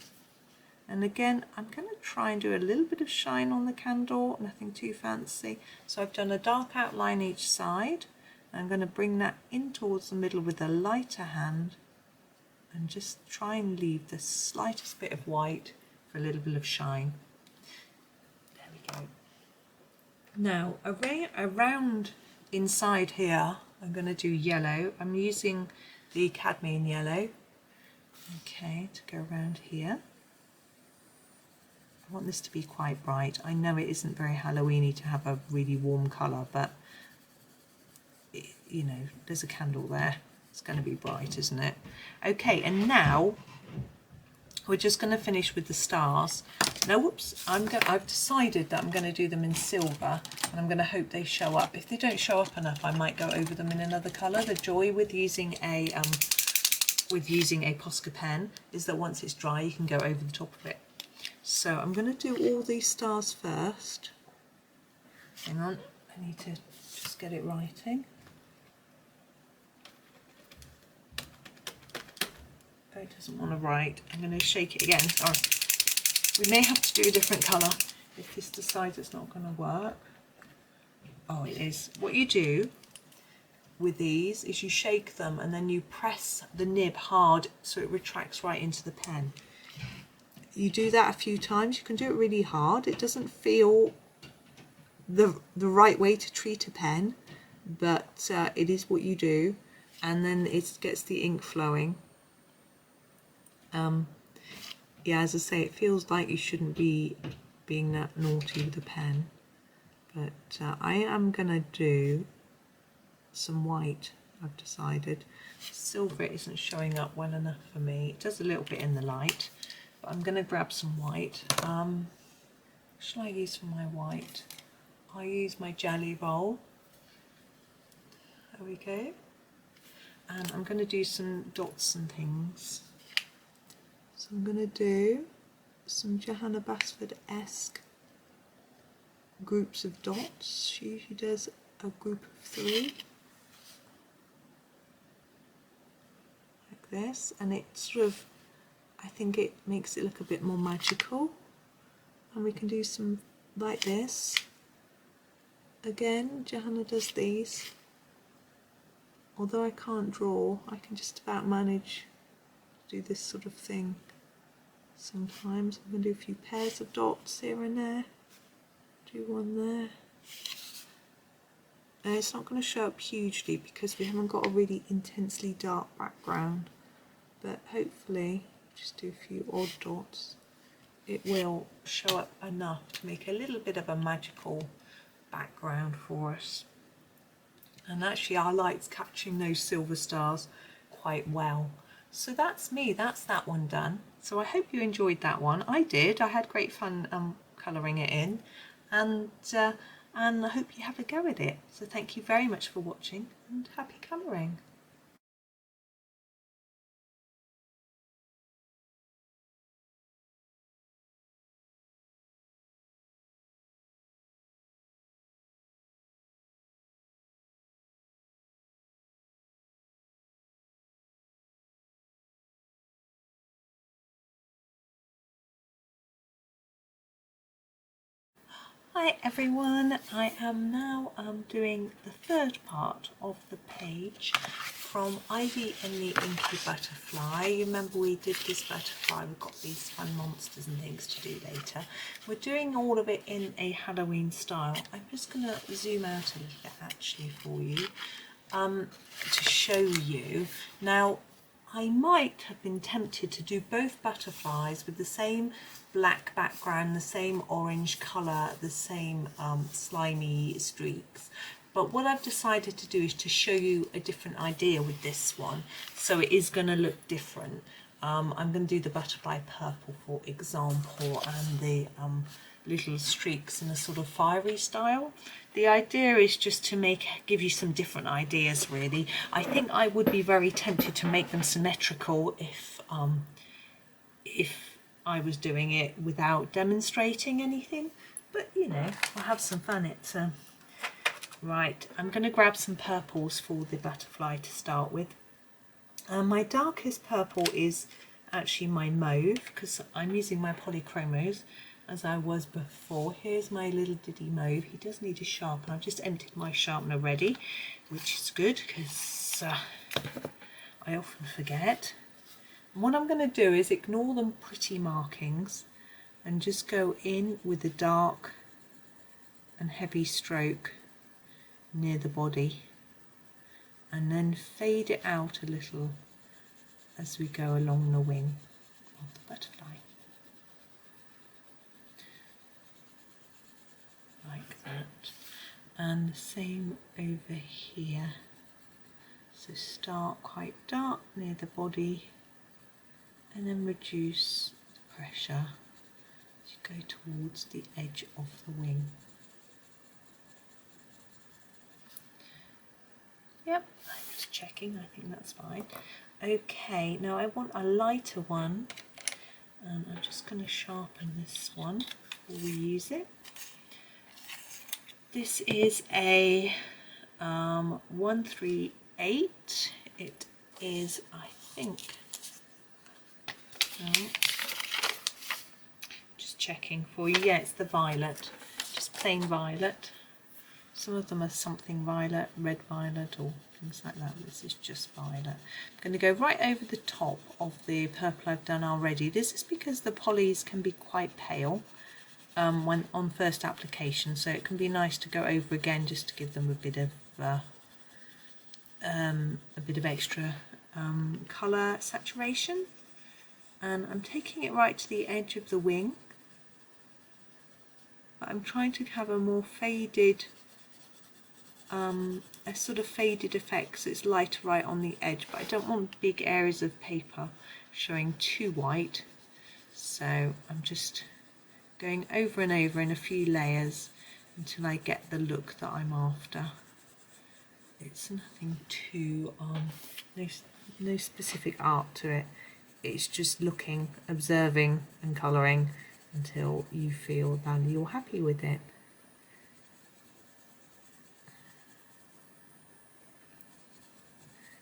And again, I'm going to try and do a little bit of shine on the candle, nothing too fancy. So I've done a dark outline each side. I'm going to bring that in towards the middle with a lighter hand and just try and leave the slightest bit of white for a little bit of shine. There we go. Now, around inside here, I'm going to do yellow. I'm using the cadmium yellow, okay, to go around here. I want this to be quite bright. I know it isn't very Halloweeny to have a really warm colour, but you know, there's a candle there. It's going to be bright, isn't it? Okay, and now we're just going to finish with the stars. Now, whoops, I've decided that I'm going to do them in silver, and I'm going to hope they show up. If they don't show up enough, I might go over them in another colour. The joy with using a Posca pen is that once it's dry, you can go over the top of it. So I'm going to do all these stars first. Hang on, I need to just get it writing. It doesn't want to write. I'm going to shake it again. Sorry. We may have to do a different colour if this decides it's not going to work. Oh, it is. What you do with these is you shake them and then you press the nib hard so it retracts right into the pen. You do that a few times. You can do it really hard. It doesn't feel the right way to treat a pen, but it is what you do, and then it gets the ink flowing. Yeah, as I say, it feels like you shouldn't be being that naughty with a pen, but I am gonna do some white. I've decided silver isn't showing up well enough for me. It does a little bit in the light, but I'm gonna grab some white. What shall I use for my white? I'll use my jelly roll. There we go. And I'm gonna do some dots and things. So I'm going to do some Johanna Basford-esque groups of dots. She usually does a group of 3. Like this. And it sort of, I think it makes it look a bit more magical. And we can do some like this. Again, Johanna does these. Although I can't draw, I can just about manage to do this sort of thing. Sometimes I'm going to do a few pairs of dots here and there. Do one there. Now it's not going to show up hugely because we haven't got a really intensely dark background, but hopefully just do a few odd dots. It will show up enough to make a little bit of a magical background for us. And actually our light's catching those silver stars quite well. So that's me, that's that one done. So I hope you enjoyed that one. I did. I had great fun colouring it in, and I hope you have a go at it. So thank you very much for watching, and happy colouring. Hi everyone, I am now doing the third part of the page from Ivy and the Inky butterfly. You remember we did this butterfly, we've got these fun monsters and things to do later. We're doing all of it in a Halloween style. I'm just going to zoom out a little bit actually for you to show you. Now I might have been tempted to do both butterflies with the same black background, the same orange colour, the same slimy streaks. But what I've decided to do is to show you a different idea with this one. So it is going to look different. I'm going to do the butterfly purple, for example, and the little streaks in a sort of fiery style. The idea is just to give you some different ideas really. I think I would be very tempted to make them symmetrical if I was doing it without demonstrating anything, but you know, I'll have some fun. It's right, I'm going to grab some purples for the butterfly to start with. My darkest purple is actually my mauve, because I'm using my Polychromos as I was before. Here's my little Diddy mauve. He does need a sharpener. I've just emptied my sharpener ready, which is good because I often forget. And what I'm going to do is ignore the pretty markings and just go in with a dark and heavy stroke near the body, and then fade it out a little as we go along the wing of the butterfly, like that. And the same over here, so start quite dark near the body and then reduce the pressure as you go towards the edge of the wing. Yep, I'm just checking, I think that's fine. Okay, now I want a lighter one, and I'm just going to sharpen this one before we use it. This is a 138. It is, I think, just checking for you. Yeah, it's the violet, just plain violet. Some of them are something violet, red violet, or things like that. This is just violet. I'm going to go right over the top of the purple I've done already. This is because the polys can be quite pale when on first application, so it can be nice to go over again just to give them a bit of extra colour saturation. And I'm taking it right to the edge of the wing, but I'm trying to have a more faded, a sort of faded effect, so it's lighter right on the edge, but I don't want big areas of paper showing too white, so I'm just going over and over in a few layers until I get the look that I'm after. It's nothing too no specific art to it, it's just looking, observing and colouring until you feel that you're happy with it.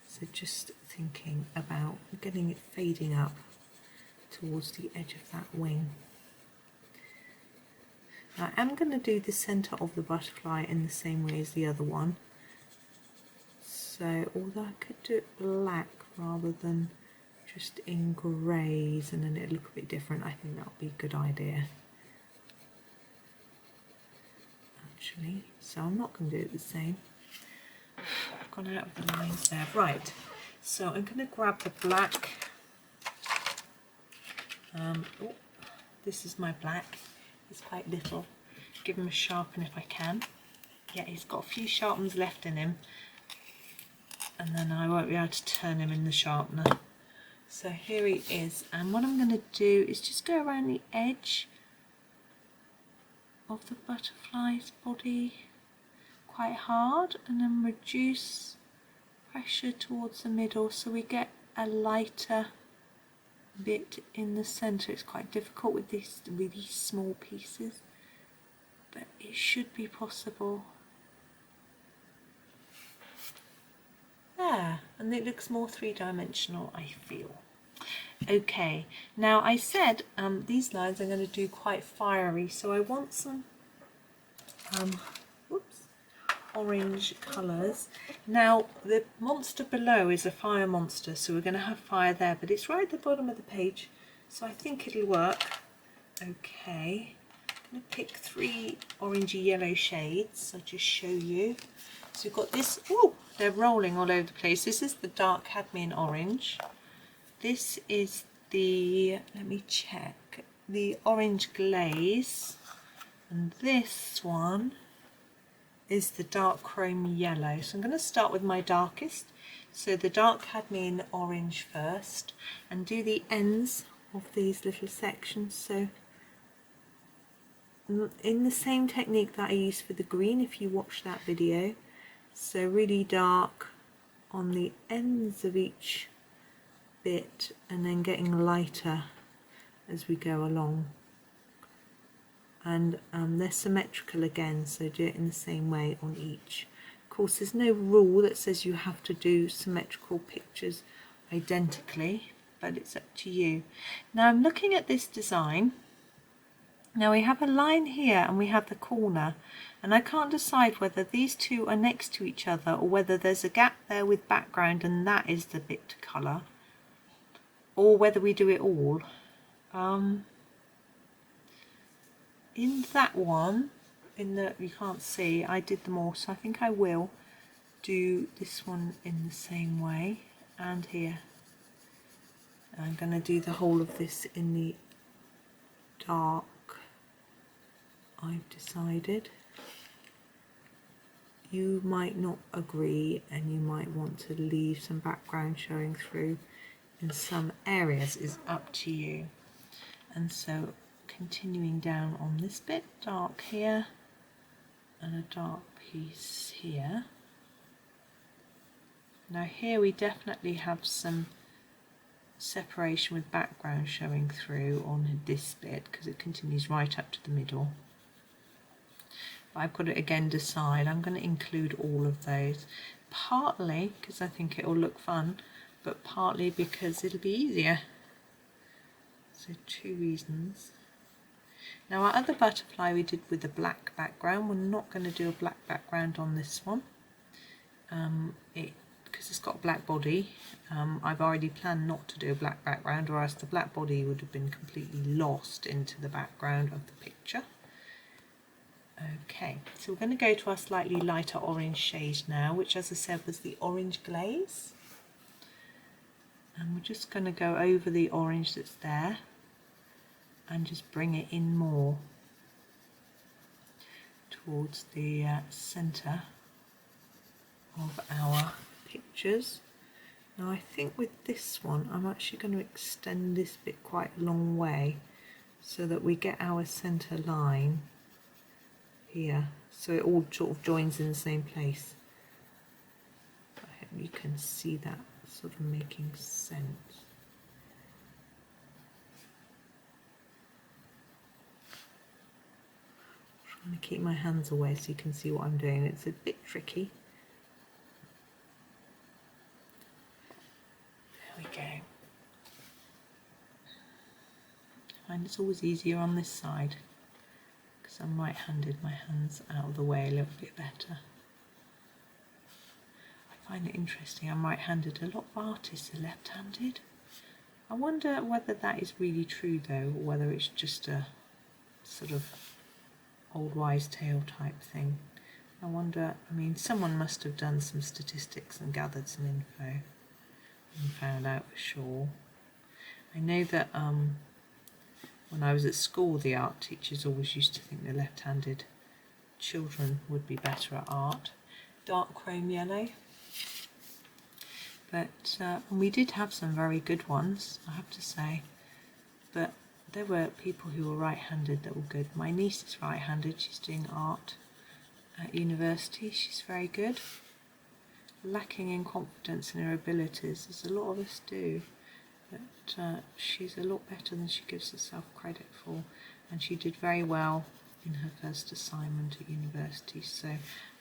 So just thinking about getting it fading up towards the edge of that wing. Now, I am going to do the centre of the butterfly in the same way as the other one. So although I could do it black rather than just in greys and then it'll look a bit different, I think that would be a good idea. Actually, so I'm not going to do it the same. I've gone out of the lines there. Right, so I'm going to grab the black. Oh, this is my black. It's quite little. Give him a sharpen if I can. Yeah, he's got a few sharpens left in him, and then I won't be able to turn him in the sharpener. So here he is, and what I'm going to do is just go around the edge of the butterfly's body quite hard, and then reduce pressure towards the middle so we get a lighter bit in the centre. It's quite difficult with these really small pieces, but it should be possible. There, and it looks more three-dimensional, I feel. Okay, now I said these lines I'm going to do quite fiery, so I want some orange colours. Now the monster below is a fire monster, so we're going to have fire there, but it's right at the bottom of the page, so I think it'll work. Okay, I'm going to pick 3 orangey yellow shades. I'll just show you. So we've got this, oh, they're rolling all over the place. This is the dark cadmium orange. This is the, let me check, the orange glaze, and this one is the dark chrome yellow. So I'm going to start with my darkest, so the dark cadmium orange first, and do the ends of these little sections. So in the same technique that I used for the green, if you watch that video, so really dark on the ends of each bit and then getting lighter as we go along. And they're symmetrical again, so do it in the same way on each. Of course, there's no rule that says you have to do symmetrical pictures identically, but it's up to you. Now I'm looking at this design. Now we have a line here and we have the corner, and I can't decide whether these two are next to each other or whether there's a gap there with background and that is the bit to colour, or whether we do it all. In that one, you can't see, I did them all, so I think I will do this one in the same way, and here. I'm going to do the whole of this in the dark, I've decided. You might not agree and you might want to leave some background showing through in some areas, is up to you. And so continuing down on this bit, dark here and a dark piece here. Now here we definitely have some separation with background showing through on this bit because it continues right up to the middle. But I've got to again decide, I'm going to include all of those, partly because I think it will look fun, but partly because it'll be easier. So two reasons. Now our other butterfly we did with a black background. We're not going to do a black background on this one because it's got a black body. I've already planned not to do a black background, or else the black body would have been completely lost into the background of the picture. Okay, so we're going to go to our slightly lighter orange shade now, which as I said was the orange glaze. And we're just going to go over the orange that's there and just bring it in more towards the centre of our pictures. Now I think with this one I'm actually going to extend this bit quite a long way so that we get our centre line here, so it all sort of joins in the same place. I hope you can see that sort of making sense. I'm trying to keep my hands away so you can see what I'm doing. It's a bit tricky. There we go. I find it's always easier on this side because I'm right-handed, my hands out of the way a little bit better. I find it interesting, I'm right-handed, a lot of artists are left-handed. I wonder whether that is really true though, or whether it's just a sort of old wives' tale type thing. I wonder, I mean, someone must have done some statistics and gathered some info and found out for sure. I know that when I was at school, the art teachers always used to think the left-handed children would be better at art. Dark chrome yellow. But we did have some very good ones, I have to say. But there were people who were right-handed that were good. My niece is right-handed, she's doing art at university, she's very good. Lacking in confidence in her abilities, as a lot of us do. But she's a lot better than she gives herself credit for, and she did very well in her first assignment at university, so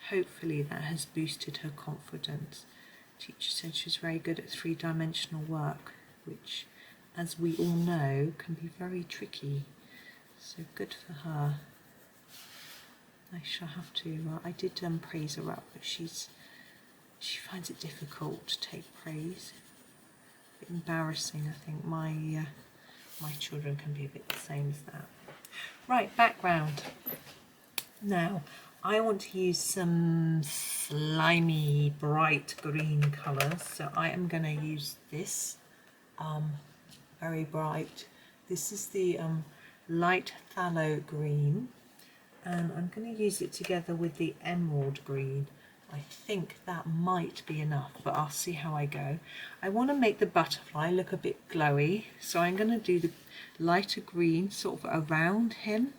hopefully that has boosted her confidence. Teacher said she was very good at three-dimensional work, which, as we all know, can be very tricky, so good for her. I shall have to, I did praise her up, but she finds it difficult to take praise. A bit embarrassing, I think. My children can be a bit the same as that. Right, background. Now, I want to use some slimy, bright green colours, so I am going to use this, very bright. This is the light phthalo green, and I'm going to use it together with the emerald green. I think that might be enough, but I'll see how I go. I want to make the butterfly look a bit glowy, so I'm going to do the lighter green sort of around him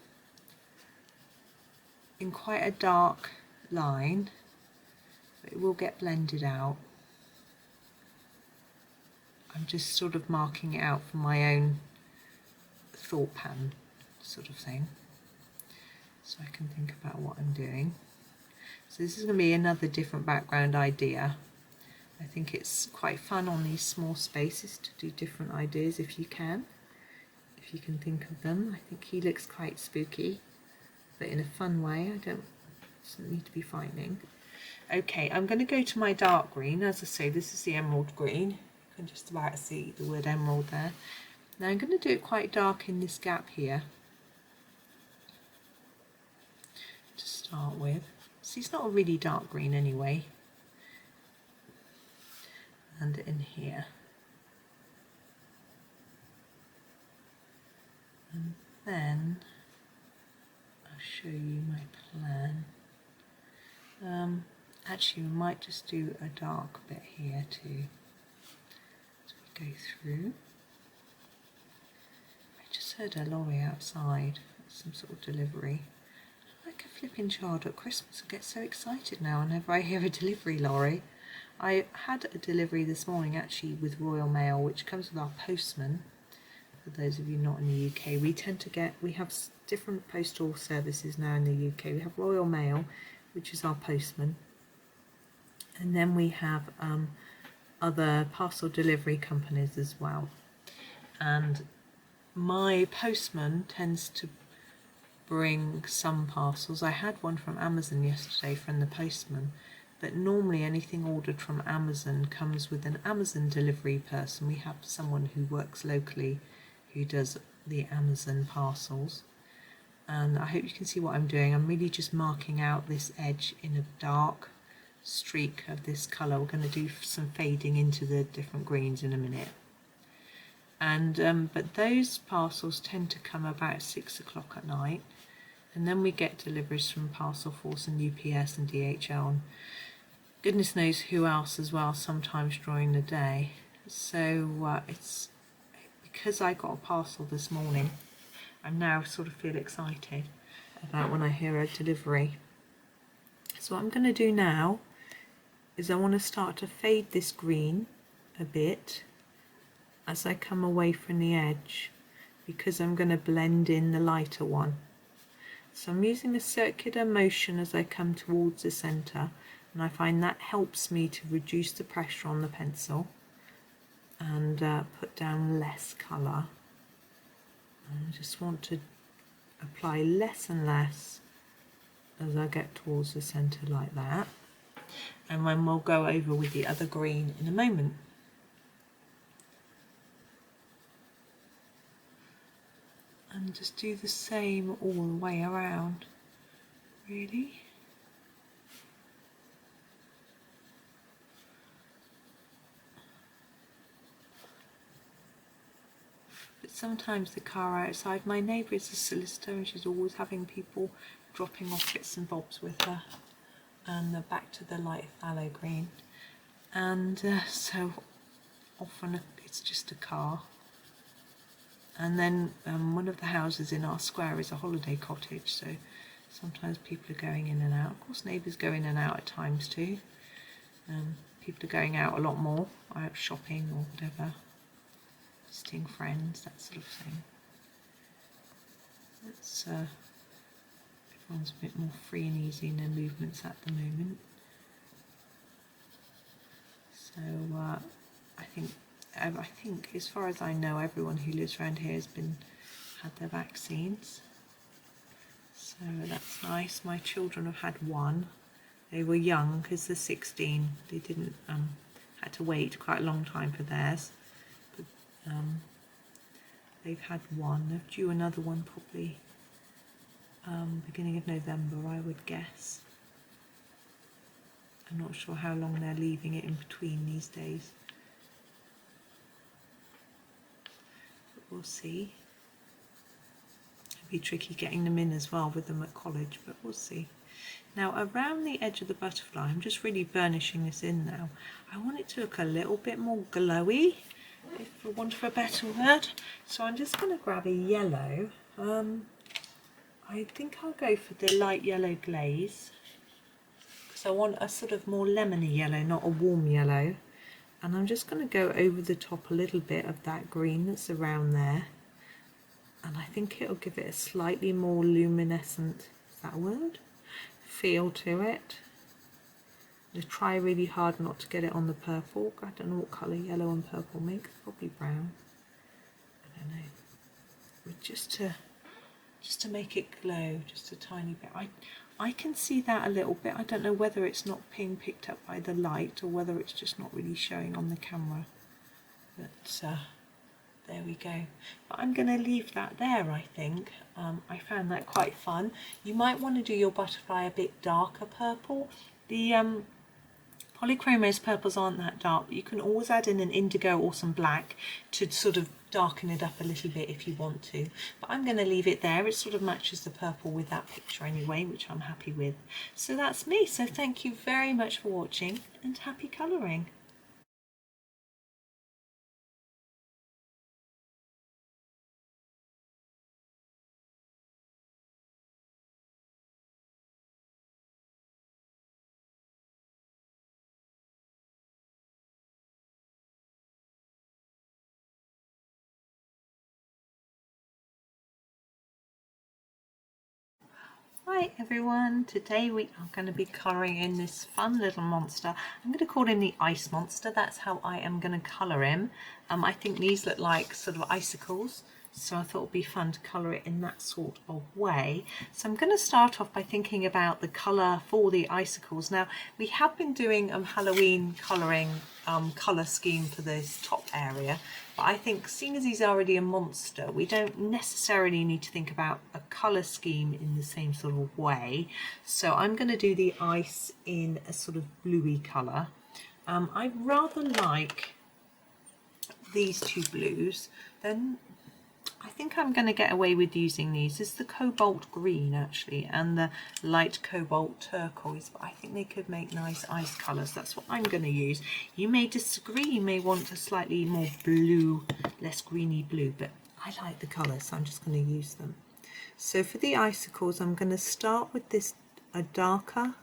in quite a dark line, but it will get blended out. I'm just sort of marking it out for my own thought pattern sort of thing, so I can think about what I'm doing. So this is going to be another different background idea. I think it's quite fun on these small spaces to do different ideas if you can think of them. I think he looks quite spooky, but in a fun way. Doesn't need to be frightening. Okay, I'm going to go to my dark green. As I say, this is the emerald green. You can just about see the word emerald there. Now I'm going to do it quite dark in this gap here to start with. See, it's not a really dark green anyway. And in here. And then I'll show you my plan. Actually, we might just do a dark bit here too as we go through. I just heard a lorry outside, some sort of delivery. Like a flipping child at Christmas. I get so excited now whenever I hear a delivery lorry. I had a delivery this morning actually with Royal Mail, which comes with our postman. For those of you not in the UK, we have different postal services now in the UK. We have Royal Mail, which is our postman, and then we have other parcel delivery companies as well. And my postman tends to bring some parcels. I had one from Amazon yesterday from the postman, but normally anything ordered from Amazon comes with an Amazon delivery person. We have someone who works locally who does the Amazon parcels. And I hope you can see what I'm doing. I'm really just marking out this edge in a dark streak of this colour. We're going to do some fading into the different greens in a minute. And but those parcels tend to come about 6 o'clock at night, and then we get deliveries from Parcel Force and UPS and DHL and goodness knows who else as well, sometimes during the day. So it's because I got a parcel this morning, I now sort of feel excited about when I hear a delivery. So what I'm going to do now is I want to start to fade this green a bit as I come away from the edge, because I'm going to blend in the lighter one. So I'm using a circular motion as I come towards the centre, and I find that helps me to reduce the pressure on the pencil and put down less colour. I just want to apply less and less as I get towards the centre like that, and then we'll go over with the other green in a moment. And just do the same all the way around, really. But sometimes the car outside, my neighbour is a solicitor and she's always having people dropping off bits and bobs with her. And back to the light phthalo green. And so often it's just a car. And then one of the houses in our square is a holiday cottage, so sometimes people are going in and out. Of course, neighbours go in and out at times too. People are going out a lot more, out shopping or whatever, visiting friends, that sort of thing. Everyone's a bit more free and easy in their movements at the moment. So I think, as far as I know, everyone who lives around here has had their vaccines. So that's nice. My children have had one. They were young because they're 16. They didn't had to wait quite a long time for theirs. But they've had one. They're due another one probably beginning of November, I would guess. I'm not sure how long they're leaving it in between these days. We'll see. It'll be tricky getting them in as well with them at college, but we'll see. Now around the edge of the butterfly, I'm just really burnishing this in now. I want it to look a little bit more glowy, if for want of a better word. So I'm just going to grab a yellow. I think I'll go for the light yellow glaze, because I want a sort of more lemony yellow, not a warm yellow. And I'm just going to go over the top a little bit of that green that's around there, and I think it'll give it a slightly more luminescent, is that a word? Feel to it. I'm going to try really hard not to get it on the purple. I don't know what colour yellow and purple makes, probably brown. I don't know. But just to make it glow just a tiny bit. I can see that a little bit. I don't know whether it's not being picked up by the light or whether it's just not really showing on the camera. But there we go. But I'm going to leave that there, I think. I found that quite fun. You might want to do your butterfly a bit darker purple. The Polychromos purples aren't that dark, but you can always add in an indigo or some black to sort of darken it up a little bit if you want to. But I'm going to leave it there. It sort of matches the purple with that picture anyway, which I'm happy with. So that's me. So thank you very much for watching and happy colouring. Hi everyone, today we are going to be colouring in this fun little monster. I'm going to call him the Ice Monster, that's how I am going to colour him. I think these look like sort of icicles, so I thought it would be fun to colour it in that sort of way. So I'm going to start off by thinking about the colour for the icicles. Now we have been doing Halloween colouring colour scheme for this top area, but I think seeing as he's already a monster, we don't necessarily need to think about a colour scheme in the same sort of way. So I'm going to do the ice in a sort of bluey colour. I rather like these two blues. Then I think I'm going to get away with using these. This is the cobalt green actually and the light cobalt turquoise, but I think they could make nice ice colours. That's what I'm going to use. You may disagree, you may want a slightly more blue, less greeny blue, but I like the colours, so I'm just going to use them. So for the icicles, I'm going to start with this, a darker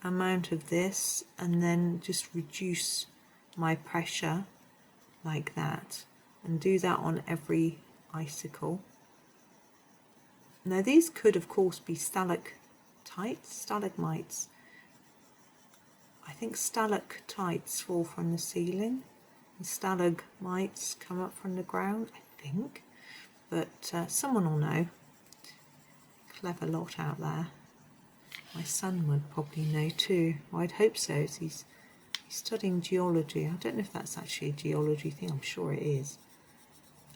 amount of this, and then just reduce my pressure like that, and do that on every icicle. Now these could of course be stalagmites. I think stalactites fall from the ceiling and stalagmites come up from the ground, I think, but someone will know. Clever lot out there. My son would probably know too. Well, I'd hope so, as he's studying geology. I don't know if that's actually a geology thing, I'm sure it is.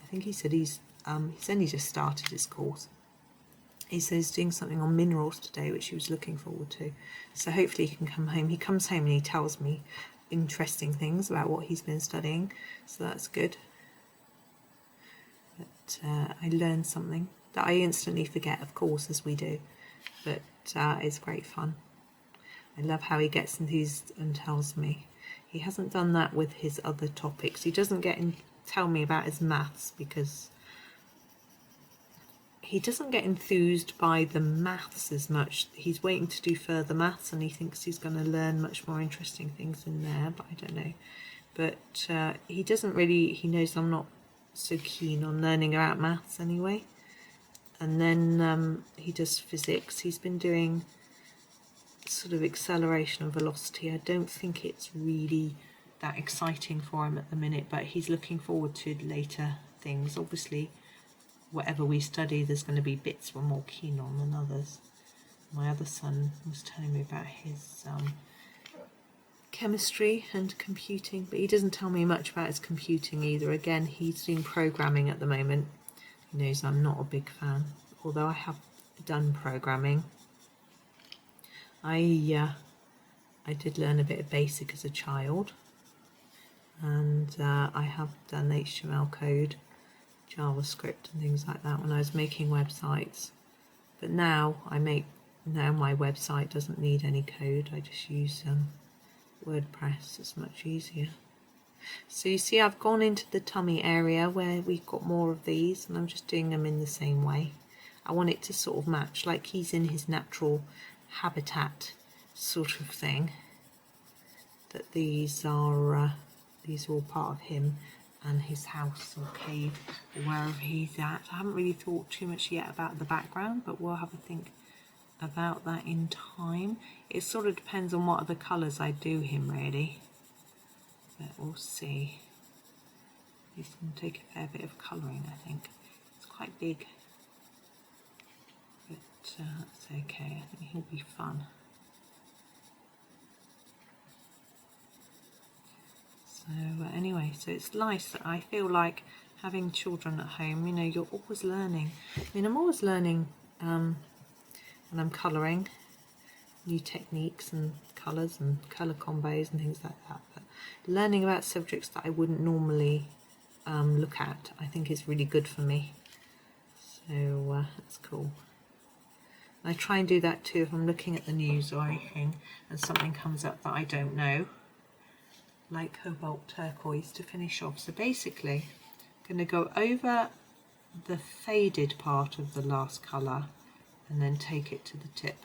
I think he said he's only just started his course. He says he's doing something on minerals today, which he was looking forward to. So hopefully he can come home. He comes home and he tells me interesting things about what he's been studying. So that's good. But I learned something that I instantly forget, of course, as we do. But it's great fun. I love how he gets enthused and tells me. He hasn't done that with his other topics. He doesn't tell me about his maths because he doesn't get enthused by the maths as much. He's waiting to do further maths and he thinks he's going to learn much more interesting things in there, but I don't know. But he doesn't really, he knows I'm not so keen on learning about maths anyway. And then he does physics. He's been doing sort of acceleration and velocity. I don't think it's really that exciting for him at the minute, but he's looking forward to later things. Obviously, whatever we study, there's going to be bits we're more keen on than others. My other son was telling me about his chemistry and computing, but he doesn't tell me much about his computing either. Again, he's doing programming at the moment. He knows I'm not a big fan, although I have done programming. I did learn a bit of BASIC as a child, and I have done HTML code, JavaScript and things like that when I was making websites. But now my website doesn't need any code. I just use WordPress. It's much easier. So you see, I've gone into the tummy area where we've got more of these, and I'm just doing them in the same way. I want it to sort of match, like he's in his natural habitat sort of thing, that these are all part of him. and his house or cave or wherever he's at. I haven't really thought too much yet about the background, but we'll have a think about that in time. It sort of depends on what other colours I do him really, but we'll see. He's going to take a fair bit of colouring, I think. It's quite big, but that's okay. I think he'll be fun. So anyway, so it's nice that I feel like having children at home, you know, you're always learning. I mean, I'm always learning when I'm colouring, new techniques and colours and colour combos and things like that. But learning about subjects that I wouldn't normally look at, I think is really good for me. So that's cool. I try and do that too if I'm looking at the news or anything and something comes up that I don't know, like cobalt turquoise to finish off. So basically I'm going to go over the faded part of the last colour and then take it to the tip.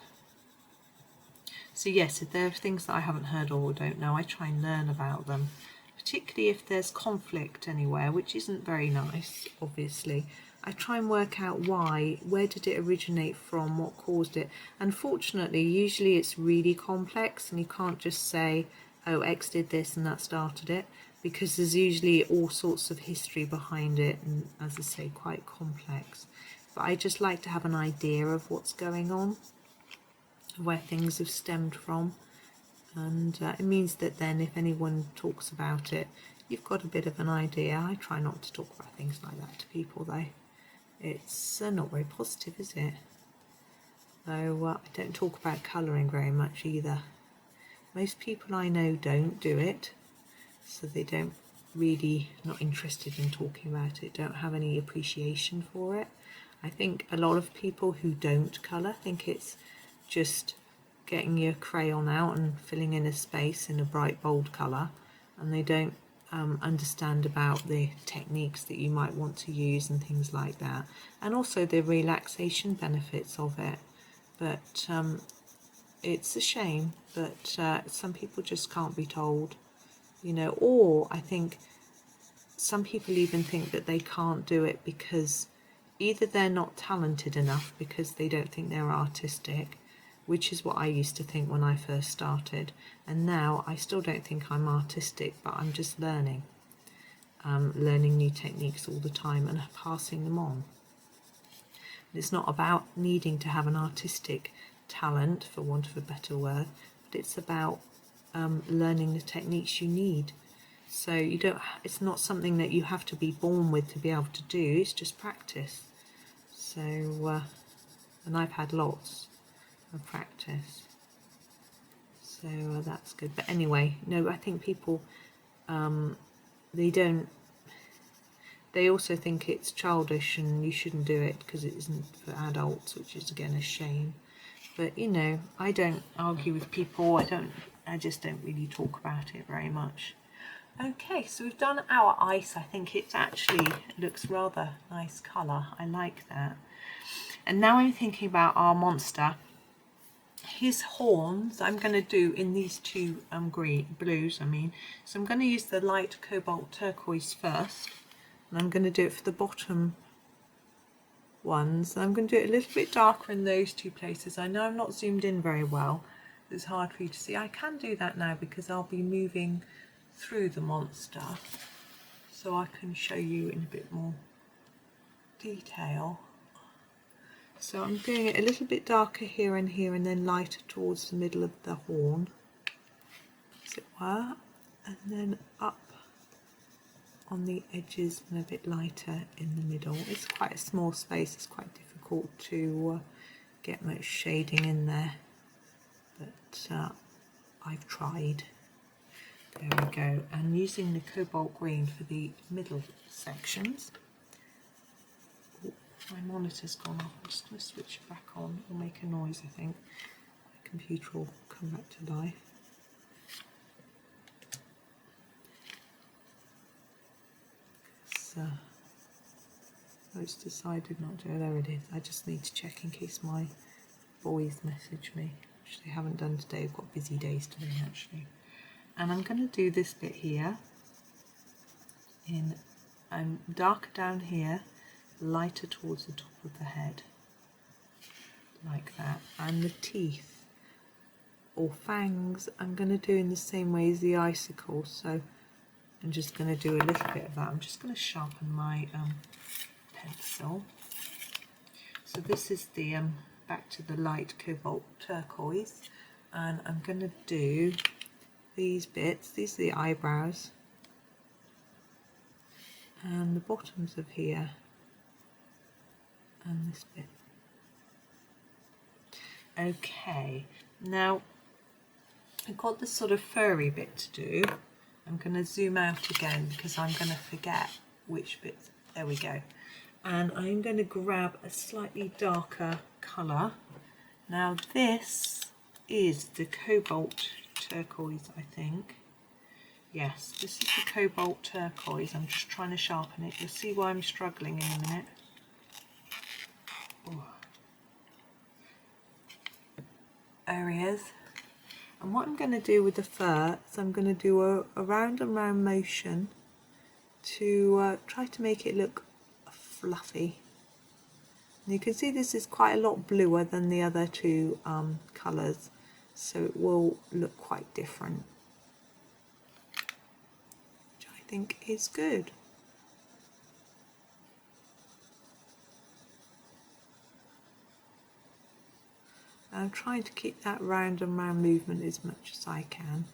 So yes, if there are things that I haven't heard or don't know, I try and learn about them, particularly if there's conflict anywhere, which isn't very nice, obviously. I try and work out why, where did it originate from, what caused it. Unfortunately, usually it's really complex and you can't just say, oh, X did this and that started it, because there's usually all sorts of history behind it and, as I say, quite complex. But I just like to have an idea of what's going on, where things have stemmed from, and it means that then if anyone talks about it, you've got a bit of an idea. I try not to talk about things like that to people though. It's not very positive, is it? Though I don't talk about colouring very much either. Most people I know don't do it, so they don't really, not interested in talking about it, don't have any appreciation for it. I think a lot of people who don't colour think it's just getting your crayon out and filling in a space in a bright bold colour, and they don't understand about the techniques that you might want to use and things like that, and also the relaxation benefits of it. But it's a shame, but some people just can't be told, you know, or I think some people even think that they can't do it because either they're not talented enough because they don't think they're artistic, which is what I used to think when I first started, and now I still don't think I'm artistic, but I'm just learning, learning new techniques all the time and passing them on. It's not about needing to have an artistic talent, for want of a better word, but it's about learning the techniques you need. So you don't, it's not something that you have to be born with to be able to do, it's just practice. So and I've had lots of practice, so that's good. But anyway, no, I think people they also think it's childish and you shouldn't do it because it isn't for adults, which is again a shame. But you know, I don't argue with people, I just don't really talk about it very much. Okay, so we've done our ice. I think it actually looks rather nice colour, I like that. And now I'm thinking about our monster. His horns I'm going to do in these two blues. So I'm going to use the light cobalt turquoise first, and I'm going to do it for the bottom ones. And I'm going to do it a little bit darker in those two places. I know I'm not zoomed in very well, it's hard for you to see. I can do that now because I'll be moving through the monster, so I can show you in a bit more detail. So I'm doing it a little bit darker here and here, and then lighter towards the middle of the horn, as it were, and then up on the edges and a bit lighter in the middle. It's quite a small space, it's quite difficult to get much shading in there, but I've tried. There we go, and using the cobalt green for the middle sections. My monitor's gone off. I'm just going to switch it back on. It'll make a noise, I think. The computer will come back to life. So, it's decided not to. Oh, there it is. I just need to check in case my boys message me, which they haven't done today. We've got busy days today, actually. And I'm going to do this bit here. in, I'm darker down here, lighter towards the top of the head, like that. And the teeth or fangs I'm going to do in the same way as the icicle, so I'm just going to do a little bit of that. I'm just going to sharpen my pencil. So this is the back to the light cobalt turquoise, and I'm going to do these bits. These are the eyebrows and the bottoms of here and this bit. Okay, now I've got this sort of furry bit to do. I'm going to zoom out again because I'm going to forget which bits. There we go. And I'm going to grab a slightly darker colour. Now this is the cobalt turquoise, I think. Yes, this is the cobalt turquoise. I'm just trying to sharpen it. You'll see why I'm struggling in a minute. Oh. There he is. And what I'm going to do with the fur is I'm going to do a round and round motion to try to make it look fluffy. And you can see this is quite a lot bluer than the other two colours, so it will look quite different, which I think is good. I'm trying to keep that round and round movement as much as I can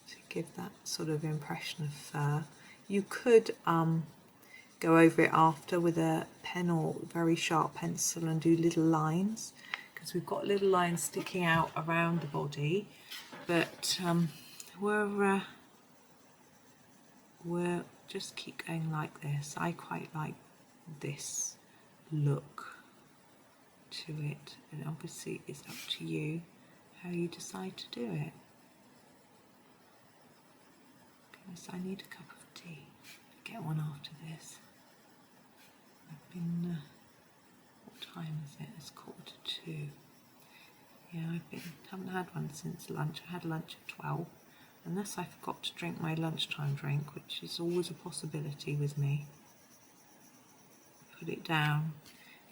to give that sort of impression of fur. You could go over it after with a pen or very sharp pencil and do little lines, because we've got little lines sticking out around the body, but we'll just keep going like this. I quite like this look to it, and obviously it's up to you how you decide to do it. Goodness, I need a cup of tea. I'll get one after this. I've been, what time is it? It's 1:45. Yeah, haven't had one since lunch. I had lunch at 12, unless I forgot to drink my lunchtime drink, which is always a possibility with me. Put it down,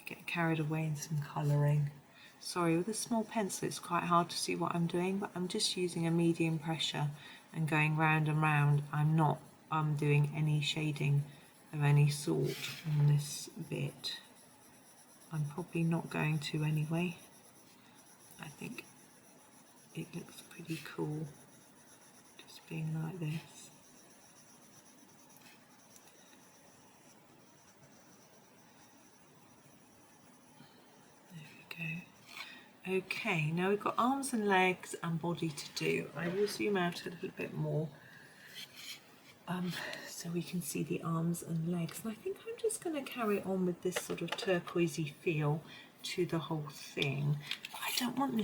get carried away in some colouring. Sorry, with a small pencil it's quite hard to see what I'm doing, but I'm just using a medium pressure and going round and round. I'm not doing any shading of any sort on this bit. I'm probably not going to anyway. I think it looks pretty cool just being like this. There we go. Okay, now we've got arms and legs and body to do. I will zoom out a little bit more so we can see the arms and legs. And I think I'm just going to carry on with this sort of turquoisey feel to the whole thing. But I don't want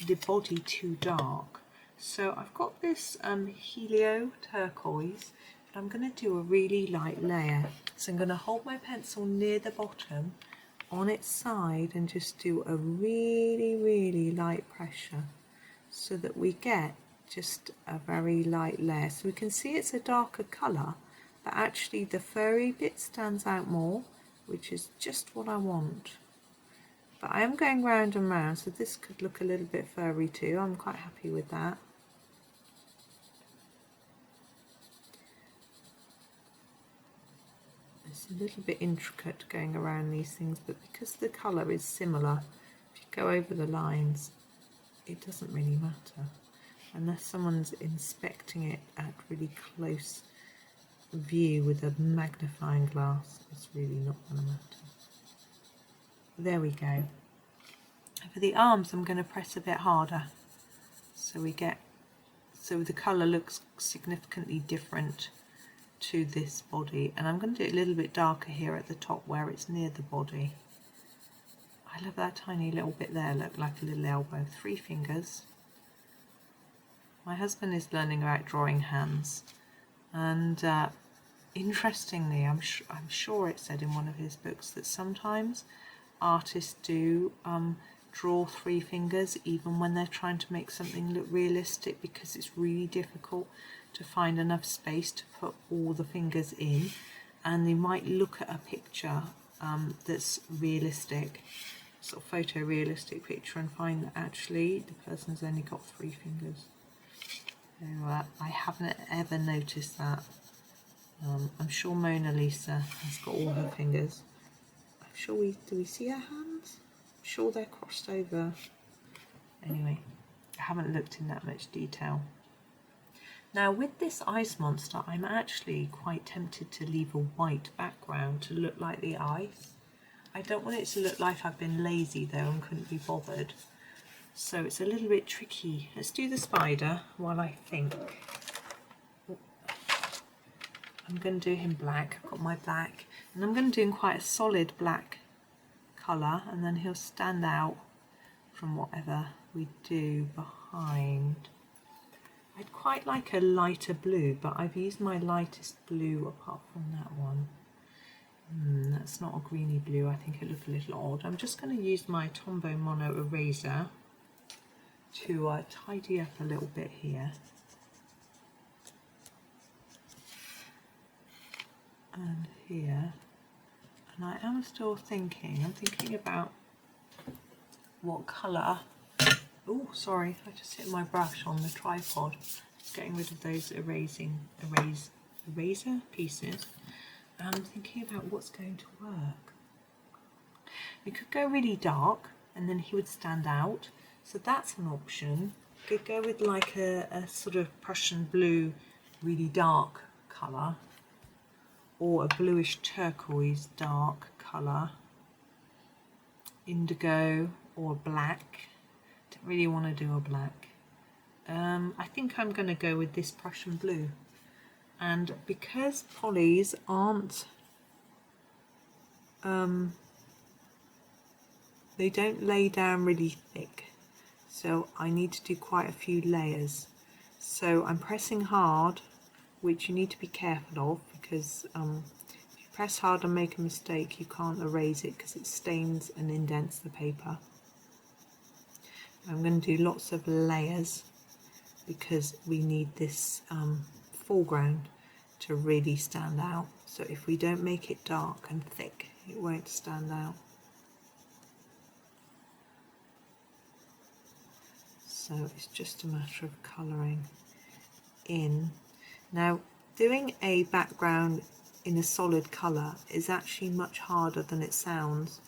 the body too dark. So I've got this helio turquoise, but I'm going to do a really light layer. So I'm going to hold my pencil near the bottom on its side and just do a really, really light pressure so that we get just a very light layer. So we can see it's a darker colour, but actually the furry bit stands out more, which is just what I want. But I am going round and round, so this could look a little bit furry too. I'm quite happy with that. It's a little bit intricate going around these things, but because the colour is similar, if you go over the lines, it doesn't really matter. Unless someone's inspecting it at really close view with a magnifying glass, it's really not going to matter. There we go. For the arms, I'm going to press a bit harder so the colour looks significantly different to this body, and I'm going to do it a little bit darker here at the top where it's near the body. I love that tiny little bit there, look like a little elbow. 3 fingers. My husband is learning about drawing hands, and interestingly, I'm sure it said in one of his books that sometimes artists do draw 3 fingers even when they're trying to make something look realistic, because it's really difficult to find enough space to put all the fingers in, and they might look at a picture that's realistic, sort of photorealistic picture, and find that actually the person's only got 3 fingers. So I haven't ever noticed that. I'm sure Mona Lisa has got all her fingers. I'm sure do we see her hands? I'm sure they're crossed over. Anyway, I haven't looked in that much detail. Now with this ice monster, I'm actually quite tempted to leave a white background to look like the ice. I don't want it to look like I've been lazy though and couldn't be bothered. So it's a little bit tricky. Let's do the spider while I think. I'm going to do him black. I've got my black, and I'm going to do him quite a solid black colour, and then he'll stand out from whatever we do behind. I'd quite like a lighter blue, but I've used my lightest blue apart from that one. That's not a greeny blue. I think it looked a little odd. I'm just going to use my Tombow Mono eraser to tidy up a little bit here. And here, and I am still thinking, I'm thinking about what colour. Oh, sorry, I just hit my brush on the tripod, getting rid of those eraser pieces. And I'm thinking about what's going to work. We could go really dark and then he would stand out, so that's an option. We could go with like a sort of Prussian blue, really dark colour, or a bluish turquoise dark colour, indigo or black. Don't really want to do a black. I think I'm going to go with this Prussian blue, and because polys aren't they don't lay down really thick, so I need to do quite a few layers. So I'm pressing hard, which you need to be careful of, because if you press hard and make a mistake, you can't erase it because it stains and indents the paper. I'm going to do lots of layers because we need this foreground to really stand out. So if we don't make it dark and thick, it won't stand out. So it's just a matter of colouring in. Now, doing a background in a solid colour is actually much harder than it sounds,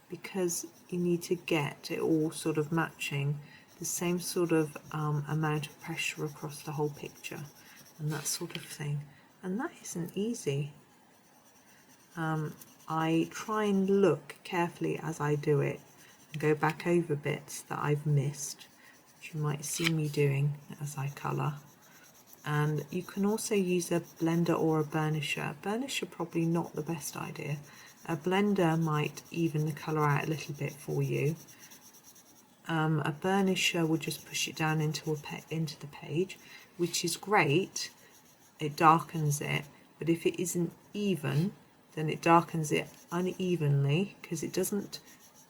because you need to get it all sort of matching the same sort of amount of pressure across the whole picture and that sort of thing, and that isn't easy. I try and look carefully as I do it and go back over bits that I've missed, which you might see me doing as I colour. And you can also use a blender or a burnisher. Burnisher probably not the best idea. A blender might even the colour out a little bit for you. A burnisher will just push it down into the page, which is great. It darkens it, but if it isn't even, then it darkens it unevenly, because it doesn't.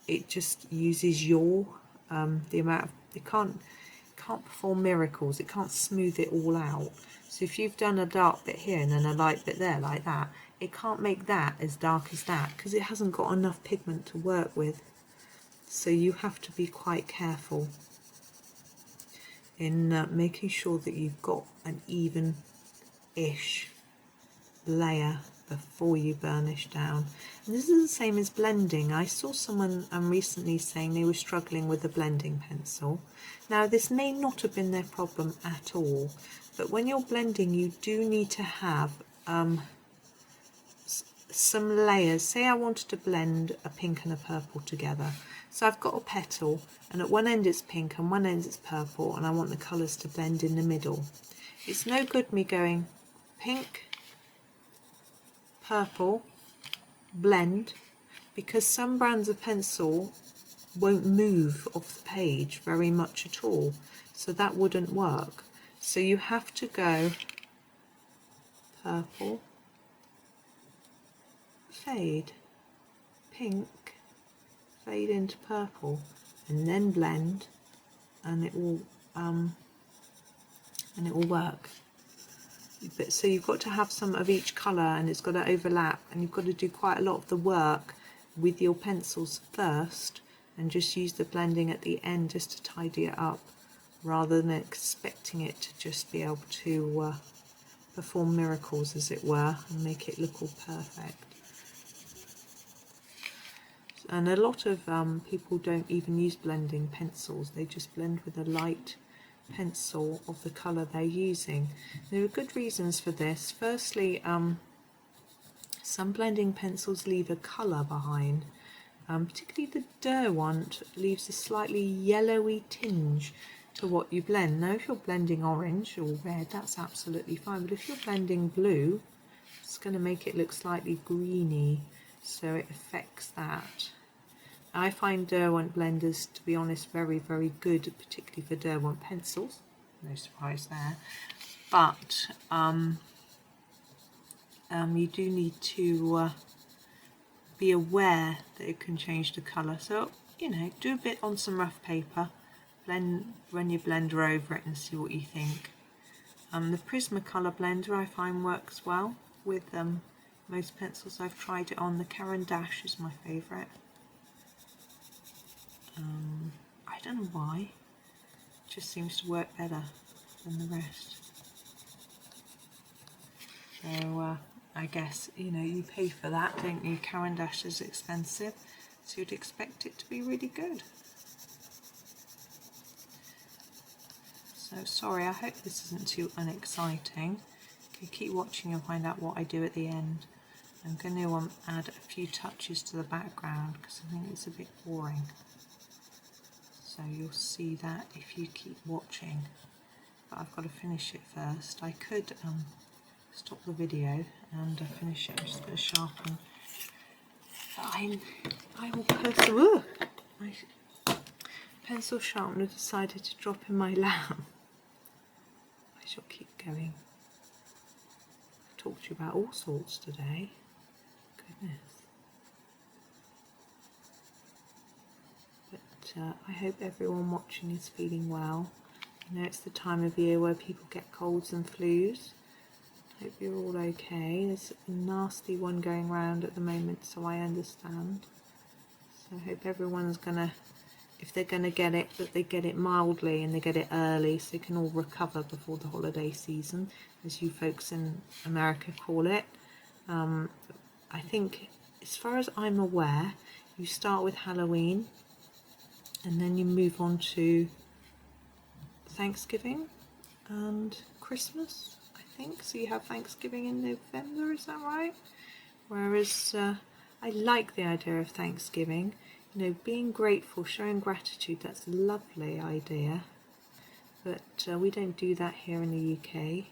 It just uses your the amount of, it can't perform miracles. It can't smooth it all out. So if you've done a dark bit here and then a light bit there like that, it can't make that as dark as that because it hasn't got enough pigment to work with. So you have to be quite careful in making sure that you've got an even-ish layer before you burnish down. And this is the same as blending. I saw someone recently saying they were struggling with a blending pencil. Now this may not have been their problem at all, but when you're blending you do need to have some layers. Say I wanted to blend a pink and a purple together. So I've got a petal, and at one end it's pink and one end it's purple, and I want the colours to blend in the middle. It's no good me going pink, purple, blend, because some brands of pencil won't move off the page very much at all, so that wouldn't work. So you have to go purple, fade, pink, fade into purple, and then blend, and it will work. But so you've got to have some of each colour, and it's got to overlap, and you've got to do quite a lot of the work with your pencils first, and just use the blending at the end just to tidy it up, rather than expecting it to just be able to perform miracles, as it were, and make it look all perfect. And a lot of people don't even use blending pencils, they just blend with a light pencil of the colour they're using. There are good reasons for this. Firstly, some blending pencils leave a colour behind, particularly the Derwent leaves a slightly yellowy tinge to what you blend. Now if you're blending orange or red, that's absolutely fine, but if you're blending blue, it's going to make it look slightly greeny, so it affects that. I find Derwent blenders, to be honest, very, very good, particularly for Derwent pencils. No surprise there. But you do need to be aware that it can change the colour. So, you know, do a bit on some rough paper, run your blender over it and see what you think. The Prismacolor blender I find works well with most pencils I've tried it on. The Caran d'Ache is my favourite. I don't know why, it just seems to work better than the rest. So I guess, you know, you pay for that, don't you? Caran d'Ache is expensive, so you'd expect it to be really good. So sorry, I hope this isn't too unexciting. Okay, keep watching and find out what I do at the end. I'm going to add a few touches to the background because I think it's a bit boring. So you'll see that if you keep watching, but I've got to finish it first. I could stop the video and finish it. I'm just going to sharpen. I will persevere. My pencil sharpener decided to drop in my lap. I shall keep going. I've talked to you about all sorts today. Goodness. I hope everyone watching is feeling well. I know it's the time of year where people get colds and flus. I hope you're all okay. There's a nasty one going around at the moment, so I understand. So I hope everyone's gonna, if they're gonna get it, that they get it mildly and they get it early so they can all recover before the holiday season, as you folks in America call it. I think, as far as I'm aware, you start with Halloween, and then you move on to Thanksgiving and Christmas, I think. So you have Thanksgiving in November, is that right? Whereas I like the idea of Thanksgiving. You know, being grateful, showing gratitude, that's a lovely idea. But we don't do that here in the UK.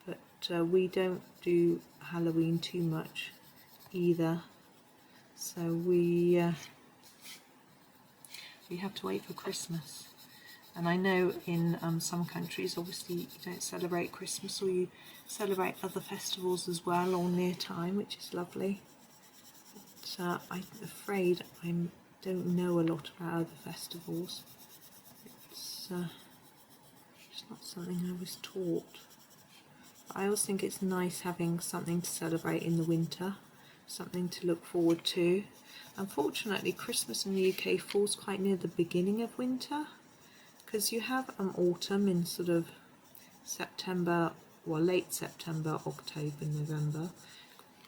But we don't do Halloween too much either. So we have to wait for Christmas. And I know in some countries, obviously, you don't celebrate Christmas, or you celebrate other festivals as well, or near time, which is lovely. But I'm afraid I don't know a lot about other festivals. It's not something I was taught. But I always think it's nice having something to celebrate in the winter, something to look forward to. Unfortunately, Christmas in the UK falls quite near the beginning of winter, because you have autumn in sort of September, well, late September, October, November.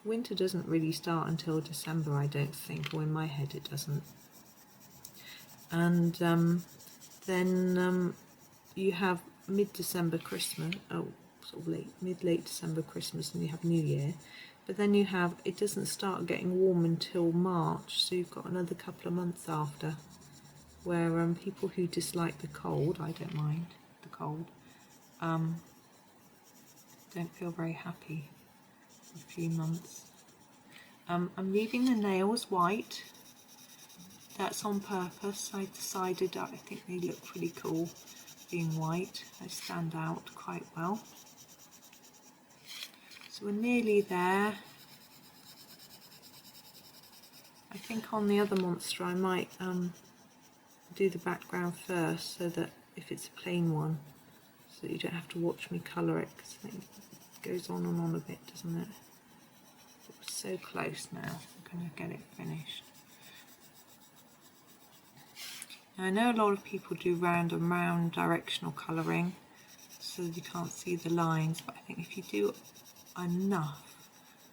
Winter doesn't really start until December, I don't think, or in my head it doesn't. And then you have mid-December Christmas, sort of late December Christmas, and you have New Year. But then you have, it doesn't start getting warm until March, so you've got another couple of months after, where people who dislike the cold, I don't mind the cold, don't feel very happy for a few months. I'm leaving the nails white. That's on purpose. I decided I think they look pretty cool being white. They stand out quite well. So we're nearly there. I think on the other monster I might do the background first, so that if it's a plain one, so that you don't have to watch me colour it, because I think it goes on and on a bit, doesn't it? It's so close now. I'm going to get it finished. Now, I know a lot of people do round and round directional colouring, so that you can't see the lines, but I think if you do enough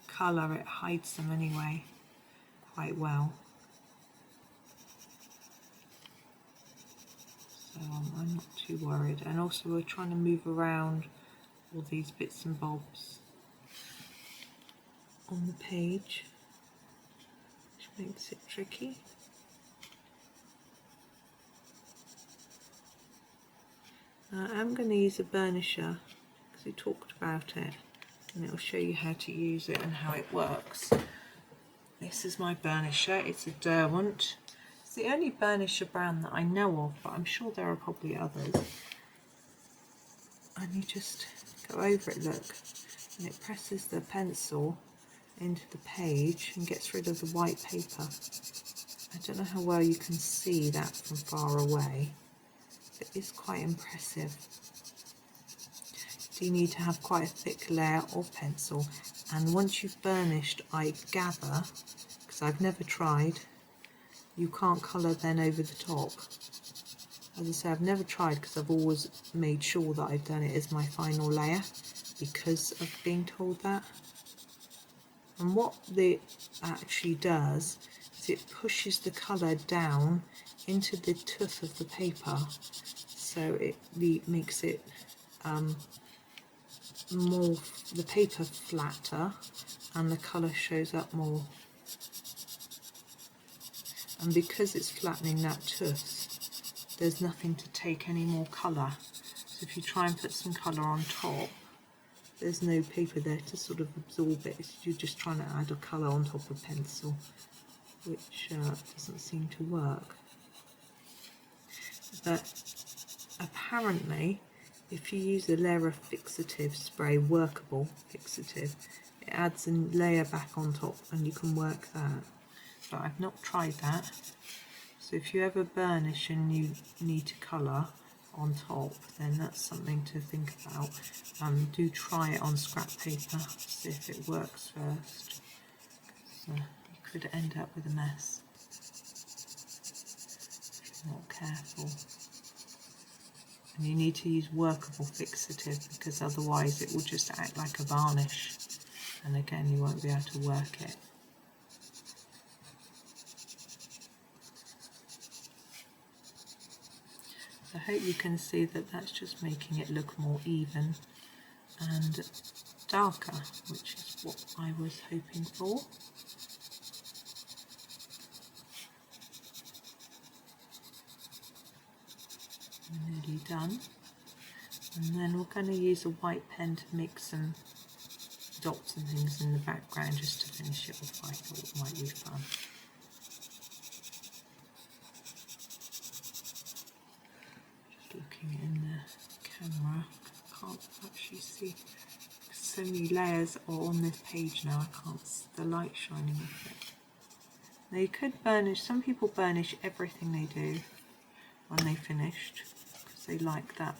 colour, it hides them anyway quite well. So I'm not too worried. And also we're trying to move around all these bits and bobs on the page, which makes it tricky. I'm going to use a burnisher because we talked about it, and it will show you how to use it and how it works. This is my burnisher. It's a Derwent. It's the only burnisher brand that I know of, but I'm sure there are probably others. And you just go over it, look, and it presses the pencil into the page and gets rid of the white paper. I don't know how well you can see that from far away, but it's quite impressive. So you need to have quite a thick layer of pencil, and once you've burnished, I gather, because I've never tried, you can't colour then over the top. As I say, I've never tried because I've always made sure that I've done it as my final layer because of being told that. And what it actually does is it pushes the colour down into the tooth of the paper, so it makes it more, the paper flatter, and the colour shows up more. And because it's flattening that tooth, there's nothing to take any more colour. So if you try and put some colour on top, there's no paper there to sort of absorb it. You're just trying to add a colour on top of pencil, which doesn't seem to work. But apparently, if you use a layer of fixative spray, workable fixative, it adds a layer back on top and you can work that. But I've not tried that. So if you ever burnish and you need to colour on top, then that's something to think about. Do try it on scrap paper, see if it works first. So you could end up with a mess if you're not careful. And you need to use workable fixative, because otherwise it will just act like a varnish, and again you won't be able to work it. I hope you can see that that's just making it look more even and darker, which is what I was hoping for. We're nearly done. And then we're going to use a white pen to make some dots and things in the background just to finish it off. I thought it might be fun. Looking in the camera, I can't actually see. So many layers are on this page now, I can't see the light shining off it. Now you could burnish, some people burnish everything they do when they finished because they like that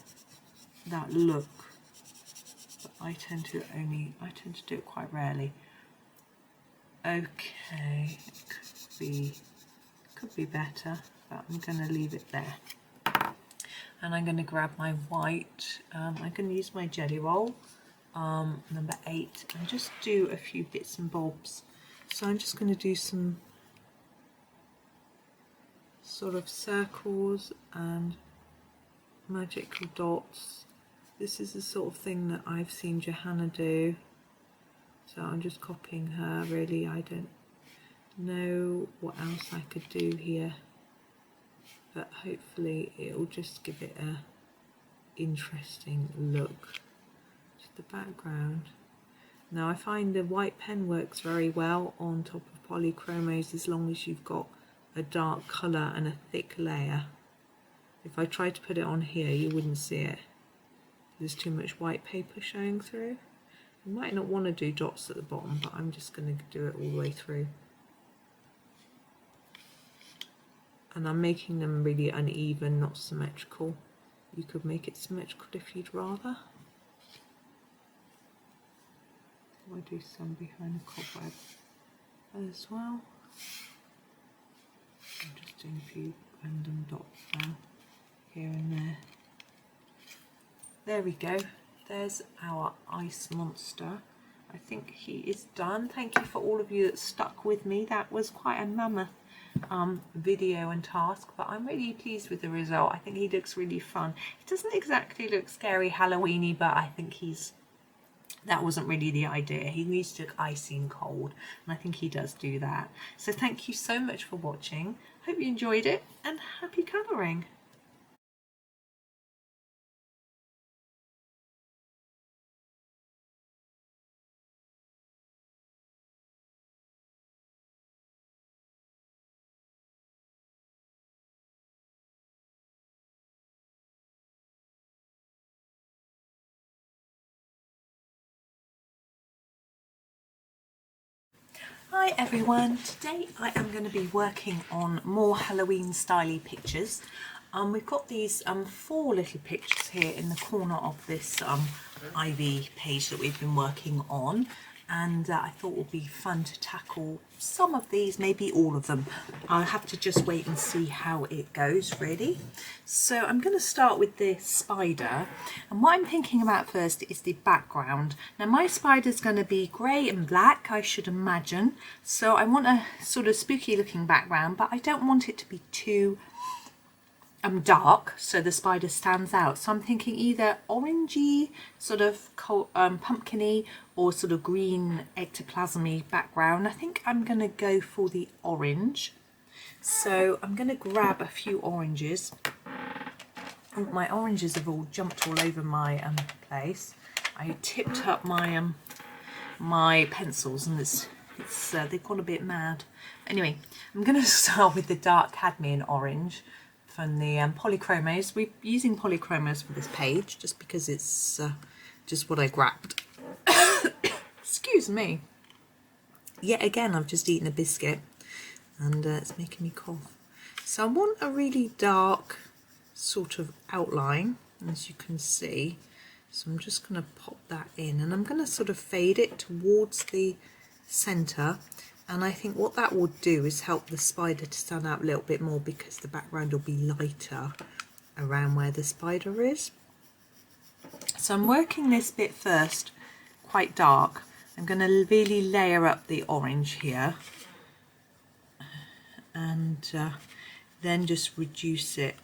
look, but I tend to do it quite rarely. Okay, it could be better, but I'm going to leave it there. And I'm going to grab my white, I'm going to use my jelly roll, number 8, and just do a few bits and bobs. So I'm just going to do some sort of circles and magical dots. This is the sort of thing that I've seen Johanna do, so I'm just copying her really. I don't know what else I could do here, but hopefully it'll just give it a interesting look to the background. Now I find the white pen works very well on top of Polychromos as long as you've got a dark colour and a thick layer. If I tried to put it on here, you wouldn't see it. There's too much white paper showing through. You might not want to do dots at the bottom, but I'm just going to do it all the way through. and I'm making them really uneven, not symmetrical. You could make it symmetrical if you'd rather. I'll do some behind the cobweb as well. I'm just doing a few random dots now, here and there. There we go. There's our ice monster. I think he is done. Thank you for all of you that stuck with me. That was quite a mammoth video and task, but I'm really pleased with the result. I think he looks really fun. It doesn't exactly look scary Halloweeny, but I think that wasn't really the idea. He needs to look icy and cold, and I think he does do that. So thank you so much for watching. Hope you enjoyed it, and happy colouring. Hi everyone, today I am going to be working on more Halloween styly pictures. We've got these 4 little pictures here in the corner of this Ivy page that we've been working on, and I thought it would be fun to tackle some of these, maybe all of them. I'll have to just wait and see how it goes really. So I'm going to start with the spider, and what I'm thinking about first is the background. Now my spider's going to be grey and black, I should imagine, so I want a sort of spooky looking background, but I don't want it to be too dark so the spider stands out. So I'm thinking either orangey, sort of pumpkiny, or sort of green ectoplasmy background. I think I'm going to go for the orange. So I'm going to grab a few oranges. Oh, my oranges have all jumped all over my place. I tipped up my my pencils, and they've gone a bit mad. Anyway, I'm going to start with the dark cadmium orange from the Polychromos. We're using Polychromos for this page just because it's just what I grabbed. Excuse me. Yet again, I've just eaten a biscuit and it's making me cough. So I want a really dark sort of outline, as you can see. So I'm just going to pop that in, and I'm going to sort of fade it towards the centre. And I think what that will do is help the spider to stand out a little bit more, because the background will be lighter around where the spider is. So I'm working this bit first quite dark. I'm going to really layer up the orange here, and then just reduce it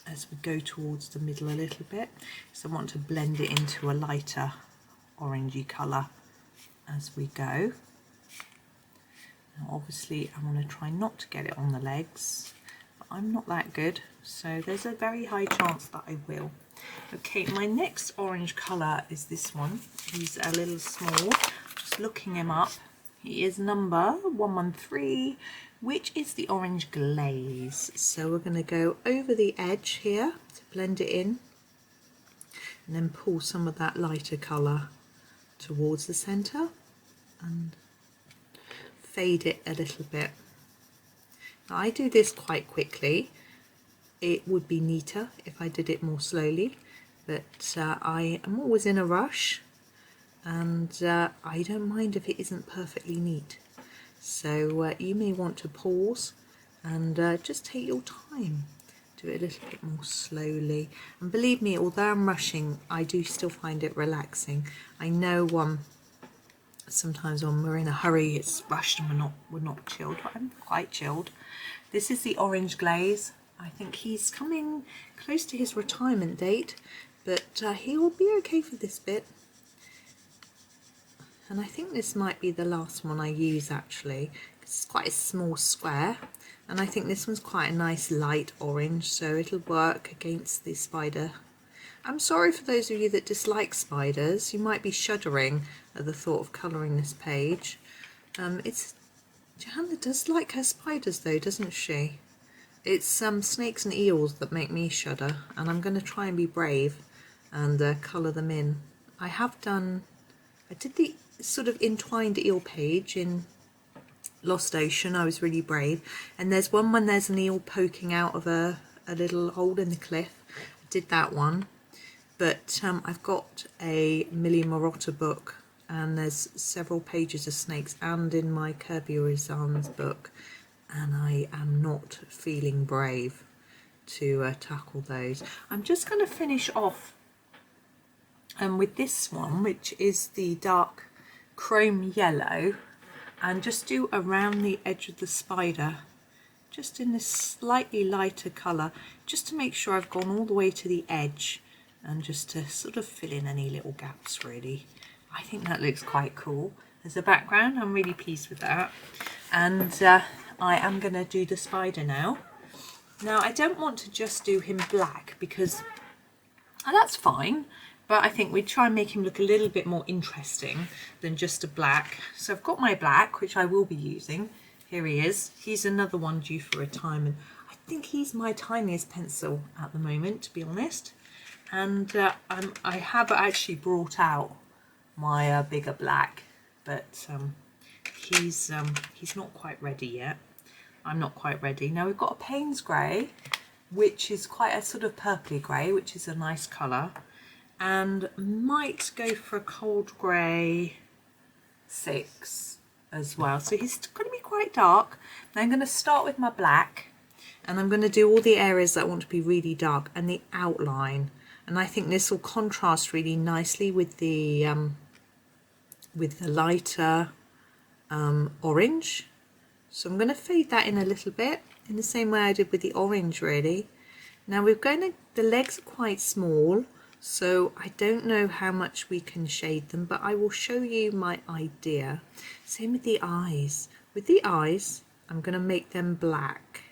as we go towards the middle a little bit. So I want to blend it into a lighter orangey colour as we go. Now obviously I want to try not to get it on the legs, but I'm not that good, so there's a very high chance that I will. Okay, my next orange colour is this one. He's a little small. Just looking him up, he is number 113, which is the orange glaze. So we're going to go over the edge here to blend it in, and then pull some of that lighter colour towards the centre and fade it a little bit. Now I do this quite quickly. It would be neater if I did it more slowly, but I am always in a rush, and I don't mind if it isn't perfectly neat. So you may want to pause and just take your time. Do it a little bit more slowly. And believe me, although I'm rushing, I do still find it relaxing. I know sometimes when we're in a hurry, it's rushed and we're not chilled, but I'm quite chilled. This is the orange glaze. I think he's coming close to his retirement date, but he will be okay for this bit. And I think this might be the last one I use actually, because it's quite a small square, and I think this one's quite a nice light orange, so it'll work against the spider. I'm sorry for those of you that dislike spiders. You might be shuddering at the thought of colouring this page. Johanna does like her spiders though, doesn't she? It's snakes and eels that make me shudder, and I'm going to try and be brave and colour them in. I did the sort of entwined eel page in Lost Ocean. I was really brave. And there's one when there's an eel poking out of a little hole in the cliff. I did that one. But I've got a Millie Marotta book, and there's several pages of snakes, and in my Kirby Orizan's book, and I am not feeling brave to tackle those. I'm just going to finish off with this one, which is the dark chrome yellow, and just do around the edge of the spider, just in this slightly lighter colour, just to make sure I've gone all the way to the edge, and just to sort of fill in any little gaps really. I think that looks quite cool as a background. I'm really pleased with that. And I am going to do the spider now. Now I don't want to just do him black because that's fine, but I think we'd try and make him look a little bit more interesting than just a black. So I've got my black, which I will be using. Here he is. He's another one due for retirement. I think he's my tiniest pencil at the moment, to be honest. And I have actually brought out my bigger black, but he's not quite ready yet. I'm not quite ready. Now we've got a Payne's grey, which is quite a sort of purpley grey, which is a nice colour, and might go for a cold grey 6 as well. So he's going to be quite dark. Now I'm going to start with my black, and I'm going to do all the areas that I want to be really dark and the outline. And I think this will contrast really nicely with the lighter orange. So I'm going to fade that in a little bit, in the same way I did with the orange really. Now the legs are quite small, so I don't know how much we can shade them, but I will show you my idea. Same with the eyes. With the eyes, I'm going to make them black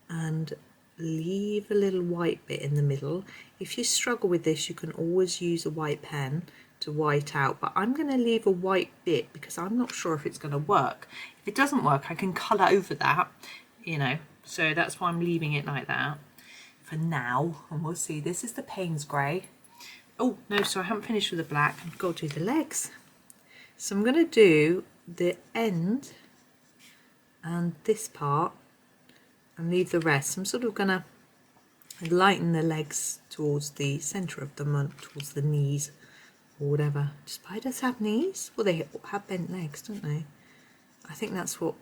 and leave a little white bit in the middle. If you struggle with this, you can always use a white pen to white out, but I'm going to leave a white bit because I'm not sure if it's going to work. If it doesn't work, I can colour over that, you know, so that's why I'm leaving it like that for now, and we'll see. This is the Payne's grey. Oh no, so I haven't finished with the black. I've got to do the legs. So I'm going to do the end and this part and leave the rest. I'm sort of going to lighten the legs towards the centre of them and towards the knees or whatever. Do spiders have knees? Well, they have bent legs, don't they? I think that's what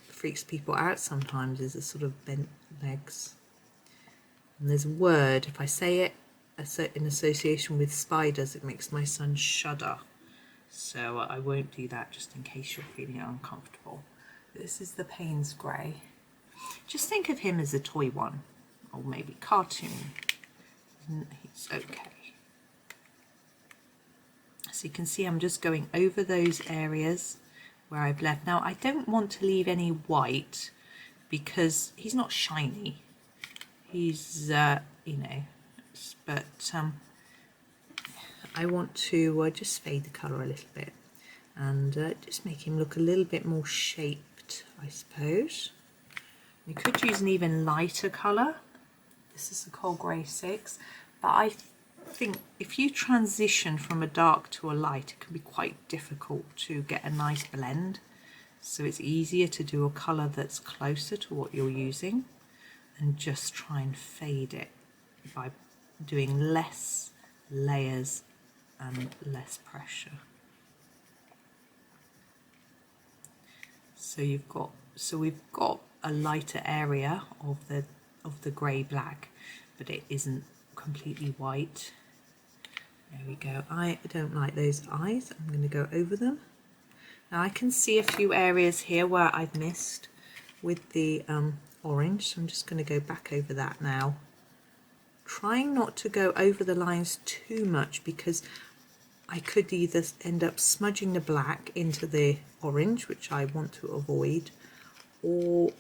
freaks people out sometimes, is the sort of bent legs. And there's a word, if I say it in association with spiders, it makes my son shudder. So I won't do that, just in case you're feeling uncomfortable. This is the Payne's grey. Just think of him as a toy one, or maybe cartoon. He's okay. So you can see I'm just going over those areas where I've left. Now I don't want to leave any white because he's not shiny. He's, you know, but I want to just fade the colour a little bit and just make him look a little bit more shaped, I suppose. You could use an even lighter colour. This is the cold grey 6, but I think if you transition from a dark to a light, it can be quite difficult to get a nice blend. So it's easier to do a colour that's closer to what you're using and just try and fade it by doing less layers and less pressure. So we've got a lighter area of the grey black, but it isn't completely white. There we go. I don't like those eyes. I'm going to go over them. Now I can see a few areas here where I've missed with the orange, so I'm just going to go back over that now. Trying not to go over the lines too much because I could either end up smudging the black into the orange, which I want to avoid, or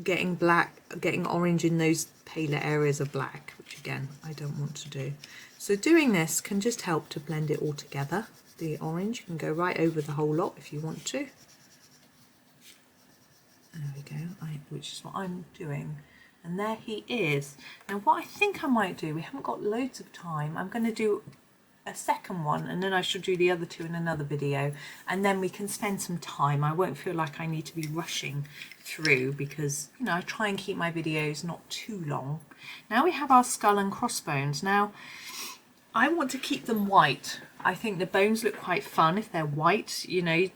getting orange in those paler areas of black, which again I don't want to do. So doing this can just help to blend it all together. The orange can go right over the whole lot if you want to. There we go, which is what I'm doing. And there he is. Now what I think I might do, we haven't got loads of time, I'm going to do a second one, and then I shall do the other two in another video, and then we can spend some time. I won't feel like I need to be rushing through, because you know, I try and keep my videos not too long. Now we have our skull and crossbones. Now I want to keep them white. I think the bones look quite fun if they're white. You know, you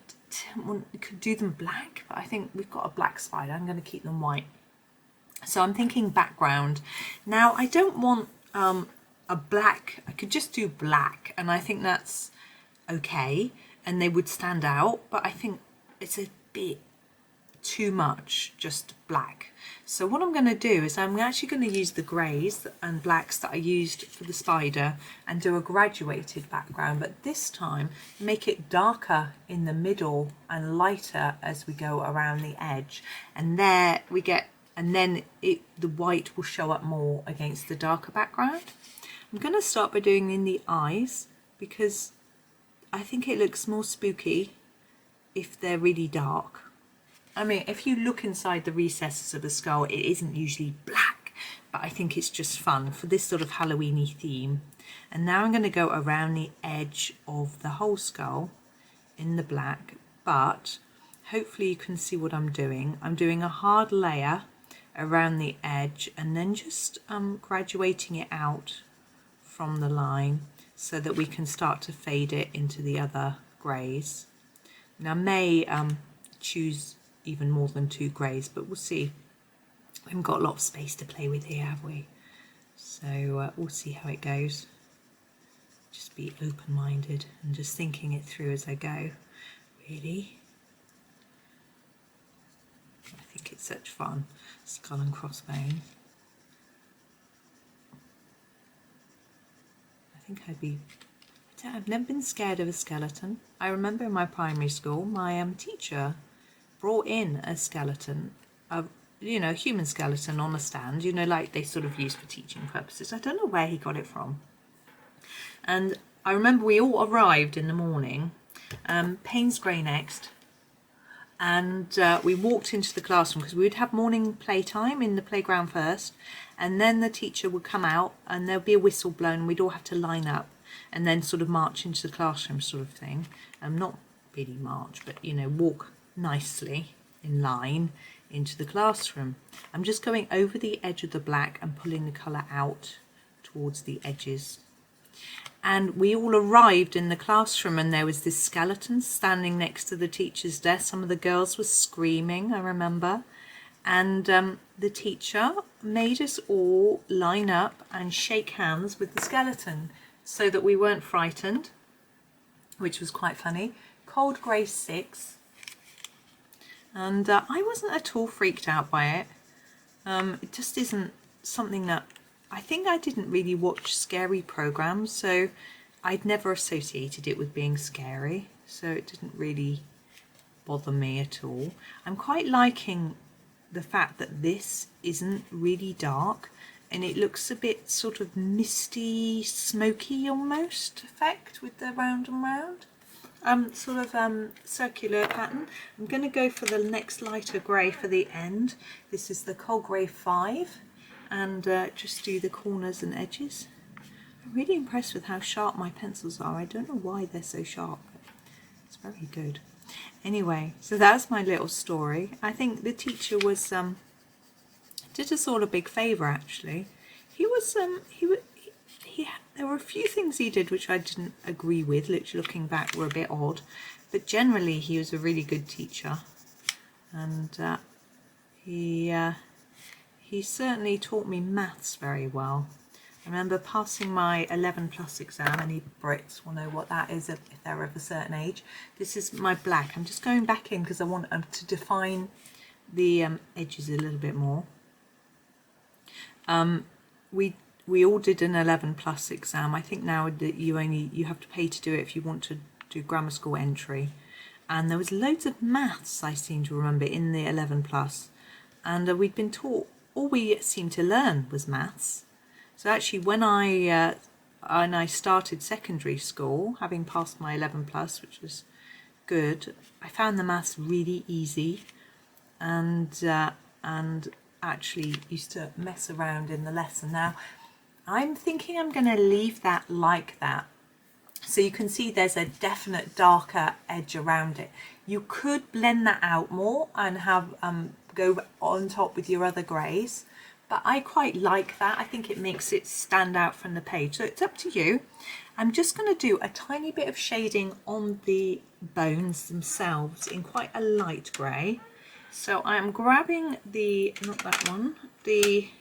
could do them black, but I think we've got a black spider. I'm going to keep them white. So I'm thinking background. Now I don't want a black, I could just do black, and I think that's okay, and they would stand out, but I think it's a bit too much just black. So what I'm going to do is I'm actually going to use the greys and blacks that I used for the spider and do a graduated background, but this time make it darker in the middle and lighter as we go around the edge, and there we get, and then the white will show up more against the darker background. I'm going to start by doing in the eyes, because I think it looks more spooky if they're really dark. I mean, if you look inside the recesses of a skull, it isn't usually black, but I think it's just fun for this sort of Halloween-y theme. And now I'm going to go around the edge of the whole skull in the black, but hopefully you can see what I'm doing. I'm doing a hard layer around the edge and then just graduating it out from the line so that we can start to fade it into the other greys. Now I may choose even more than 2 greys, but we'll see. We haven't got a lot of space to play with here, have we? So we'll see how it goes. Just be open-minded and just thinking it through as I go, really. I think it's such fun. Skull and crossbones. I think I've never been scared of a skeleton. I remember in my primary school, my teacher brought in a skeleton, you know, a human skeleton on a stand, you know, like they sort of use for teaching purposes. I don't know where he got it from. And I remember we all arrived in the morning, Payne's Grey next, and we walked into the classroom because we would have morning playtime in the playground first, and then the teacher would come out and there'll be a whistle blown and we'd all have to line up and then sort of march into the classroom sort of thing. Not really march, but you know, walk nicely in line into the classroom. I'm just going over the edge of the black and pulling the colour out towards the edges. And we all arrived in the classroom and there was this skeleton standing next to the teacher's desk. Some of the girls were screaming, I remember. And the teacher made us all line up and shake hands with the skeleton so that we weren't frightened, which was quite funny. Cold Grey 6. And I wasn't at all freaked out by it. It just isn't something that, I think I didn't really watch scary programs, so I'd never associated it with being scary, so it didn't really bother me at all. I'm quite liking the fact that this isn't really dark and it looks a bit sort of misty, smoky almost effect with the round and round. Sort of circular pattern. I'm going to go for the next lighter grey for the end. This is the Cold Grey 5, and just do the corners and edges. I'm really impressed with how sharp my pencils are. I don't know why they're so sharp, but it's very good. Anyway, so that's my little story. I think the teacher was did us all a big favour actually. There were a few things he did which I didn't agree with, which looking back were a bit odd, but generally he was a really good teacher, and he certainly taught me maths very well. I remember passing my 11+ exam. Any Brits will know what that is if they're of a certain age. This is my black. I'm just going back in because I want to define the edges a little bit more. We all did an 11+ exam. I think now that you have to pay to do it if you want to do grammar school entry. And there was loads of maths, I seem to remember, in the 11+. And we'd been taught, all we seemed to learn was maths. So actually when I started secondary school, having passed my 11+, which was good, I found the maths really easy, and actually used to mess around in the lesson. Now I'm thinking I'm going to leave that like that So you can see there's a definite darker edge around it. You could blend that out more and have go on top with your other greys, but I quite like that. I think it makes it stand out from the page. So it's up to you. I'm just going to do a tiny bit of shading on the bones themselves in quite a light grey. So I'm grabbing the, not that one,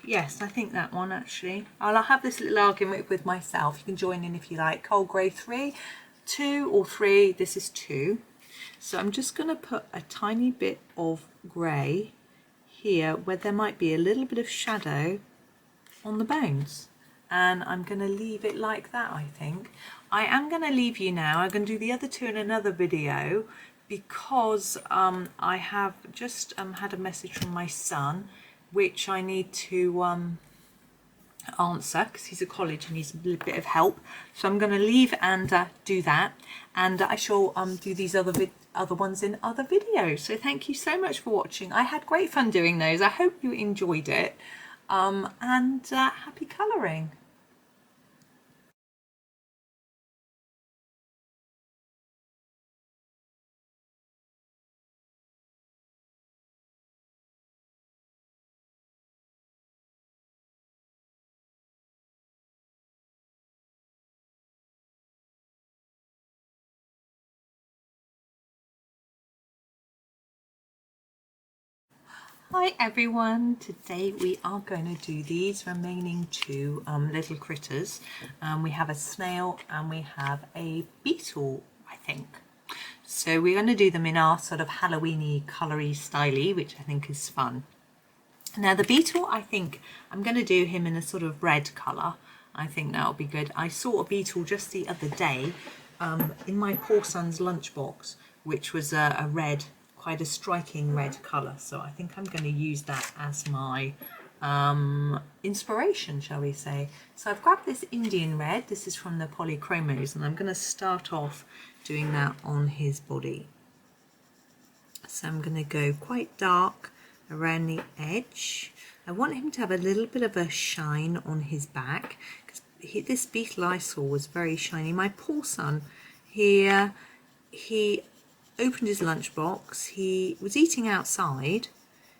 yes, I think that one actually. I'll have this little argument with myself. You can join in if you like. Cold grey 3, 2 or 3, this is 2. So I'm just going to put a tiny bit of grey here where there might be a little bit of shadow on the bones. And I'm going to leave it like that, I think. I am going to leave you now. I'm going to do the other two in another video because I have just had a message from my son which I need to answer because he's at college and needs a little bit of help. So I'm going to leave and do that, and I shall do these other ones in other videos. So thank you so much for watching. I had great fun doing those. I hope you enjoyed it, and happy colouring. Hi everyone, today we are going to do these remaining two little critters. We have a snail and we have a beetle, I think. So we're going to do them in our sort of Halloweeny colory styly, which I think is fun. Now the beetle, I think I'm going to do him in a sort of red colour. I think that'll be good. I saw a beetle just the other day in my poor son's lunchbox, which was a red, quite a striking red colour. So I think I'm going to use that as my inspiration, shall we say. So I've grabbed this Indian red. This is from the Polychromos, and I'm going to start off doing that on his body. So I'm going to go quite dark around the edge. I want him to have a little bit of a shine on his back because this beetle I saw was very shiny. My poor son, he opened his lunchbox. He was eating outside.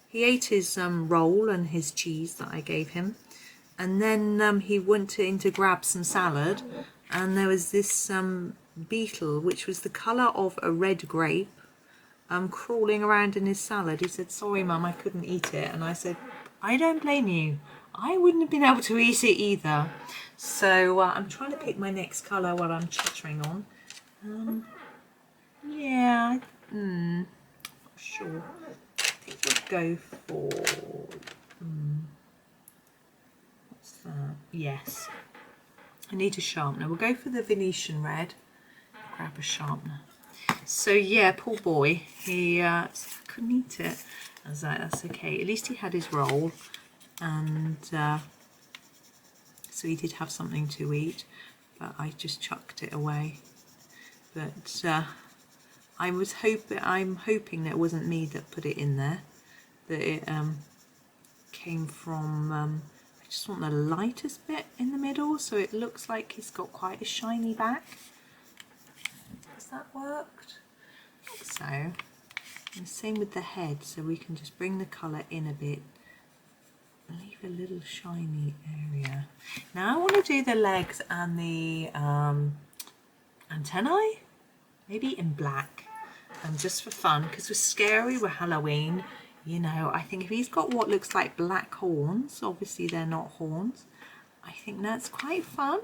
He ate his roll and his cheese that I gave him, and then he went in to grab some salad, and there was this beetle which was the colour of a red grape crawling around in his salad. He said, "Sorry mum, I couldn't eat it." And I said, "I don't blame you. I wouldn't have been able to eat it either." So I'm trying to pick my next colour while I'm chattering on. Yeah, not sure. I think I'll go for, what's that? Yes. I need a sharpener. We'll go for the Venetian red. Grab a sharpener. So yeah, poor boy, he couldn't eat it. I was like, that's okay. At least he had his roll, and so he did have something to eat, but I just chucked it away. But I'm hoping that it wasn't me that put it in there, that it came from, I just want the lightest bit in the middle so it looks like he's got quite a shiny back. Has that worked? I think so. And same with the head, so we can just bring the colour in a bit, leave a little shiny area. Now I want to do the legs and the antennae, maybe in black, just for fun, because we're scary, we're Halloween, you know. I think if he's got what looks like black horns, obviously they're not horns, I think that's quite fun.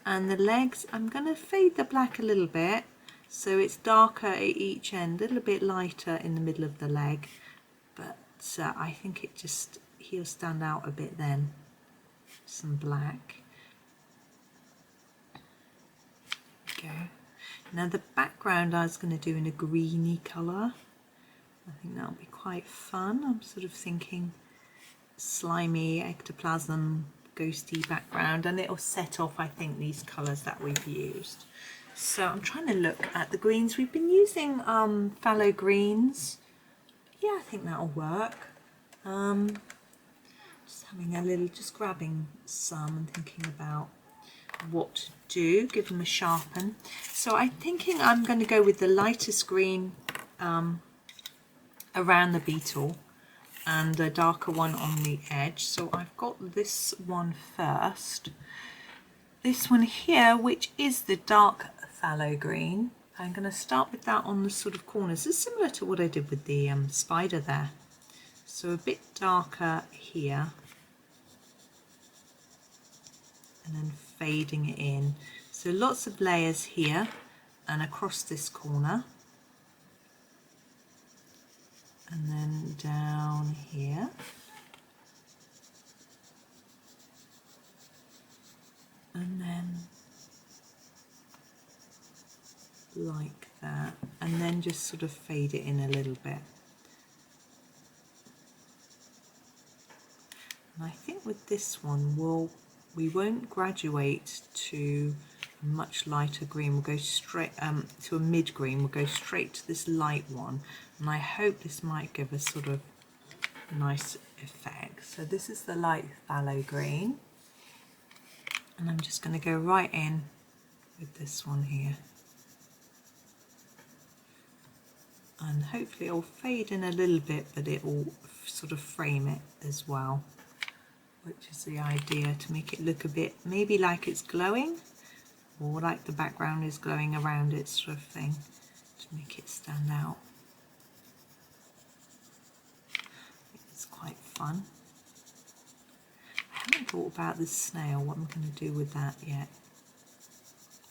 And the legs, I'm going to fade the black a little bit so it's darker at each end, a little bit lighter in the middle of the leg, but I think it just, he'll stand out a bit then. Some black. There we go. Now the background I was going to do in a greeny colour. I think that'll be quite fun. I'm sort of thinking slimy ectoplasm, ghosty background, and it'll set off, I think, these colours that we've used. So I'm trying to look at the greens. We've been using phthalo greens. Yeah, I think that'll work. Just having a little, just grabbing some and thinking about what to do, give them a sharpen. So I'm thinking I'm going to go with the lightest green around the beetle and a darker one on the edge. So I've got this one first. This one here, which is the dark phthalo green. I'm going to start with that on the sort of corners. It's similar to what I did with the spider there. So a bit darker here. And then fading it in. So lots of layers here and across this corner. And then down here. And then like that, and then just sort of fade it in a little bit. And I think with this one we won't graduate to a much lighter green. We'll go straight to a mid green. We'll go straight to this light one, and I hope this might give us sort of a nice effect. So this is the light phthalo green, and I'm just going to go right in with this one here. And hopefully it'll fade in a little bit, but it will sort of frame it as well, which is the idea, to make it look a bit maybe like it's glowing, or like the background is glowing around it, sort of thing, to make it stand out. I think it's quite fun. I haven't thought about this snail, what I'm going to do with that yet,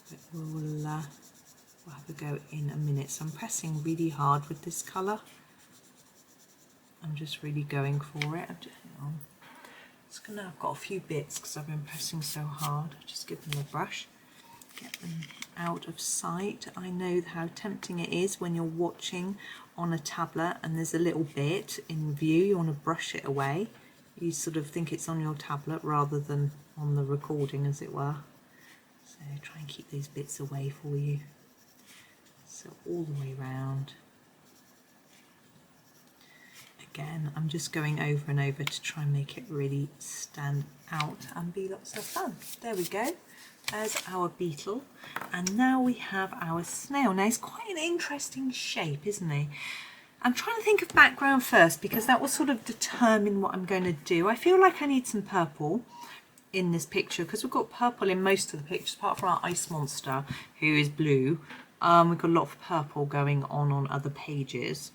but we'll have a go in a minute. So I'm pressing really hard with this colour. I'm just really going for it. I've got a few bits because I've been pressing so hard. Just give them a brush, get them out of sight. I know how tempting it is when you're watching on a tablet and there's a little bit in view, you want to brush it away. You sort of think it's on your tablet rather than on the recording, as it were. So try and keep these bits away for you. So all the way round. Again, I'm just going over and over to try and make it really stand out and be lots of fun. There we go. There's our beetle. And now we have our snail. Now he's quite an interesting shape, isn't he? I'm trying to think of background first because that will sort of determine what I'm going to do. I feel like I need some purple in this picture because we've got purple in most of the pictures apart from our ice monster who is blue. We've got a lot of purple going on other pages.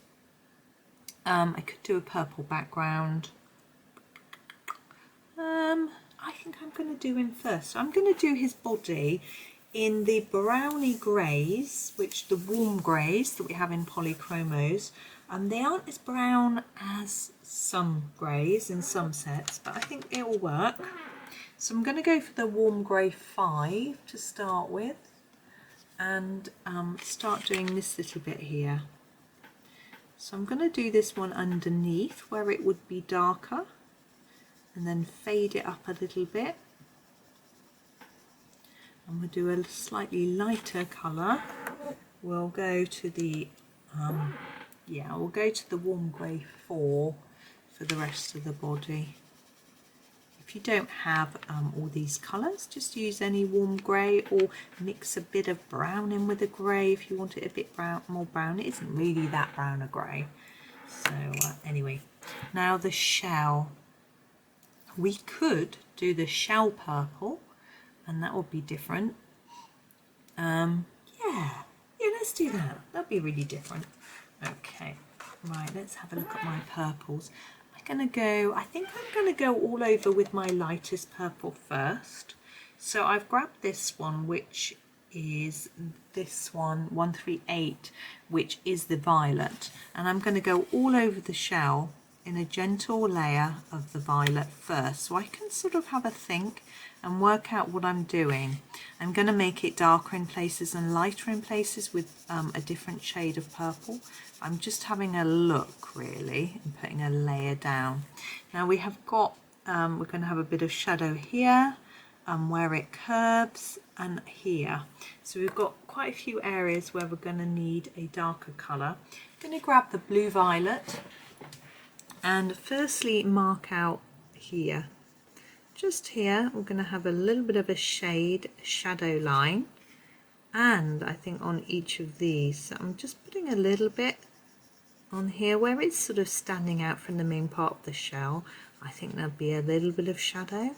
I could do a purple background. I think I'm going to do him first. So I'm going to do his body in the browny greys, which the warm greys that we have in Polychromos. They aren't as brown as some greys in some sets, but I think it will work. So I'm going to go for the warm grey 5 to start with. And start doing this little bit here. So I'm going to do this one underneath where it would be darker and then fade it up a little bit. And we'll do a slightly lighter colour. We'll go to the we'll go to the warm grey 4 for the rest of the body. If you don't have all these colours, just use any warm grey or mix a bit of brown in with the grey if you want it a bit more brown. It isn't really that brown a grey. So anyway, now the shell. We could do the shell purple and that would be different. Yeah, let's do that. That'd be really different. Okay, right, let's have a look at my purples. I think I'm going to go all over with my lightest purple first. So I've grabbed this one, which is this one, 138, which is the violet. And I'm going to go all over the shell in a gentle layer of the violet first. So I can sort of have a think and work out what I'm doing. I'm going to make it darker in places and lighter in places with a different shade of purple. I'm just having a look really and putting a layer down. Now we have got, we're going to have a bit of shadow here where it curves and here. So we've got quite a few areas where we're going to need a darker colour. I'm going to grab the blue violet and firstly mark out here just here we're going to have a little bit of a shadow line, and I think on each of these, so I'm just putting a little bit on here where it's sort of standing out from the main part of the shell. I think there'll be a little bit of shadow,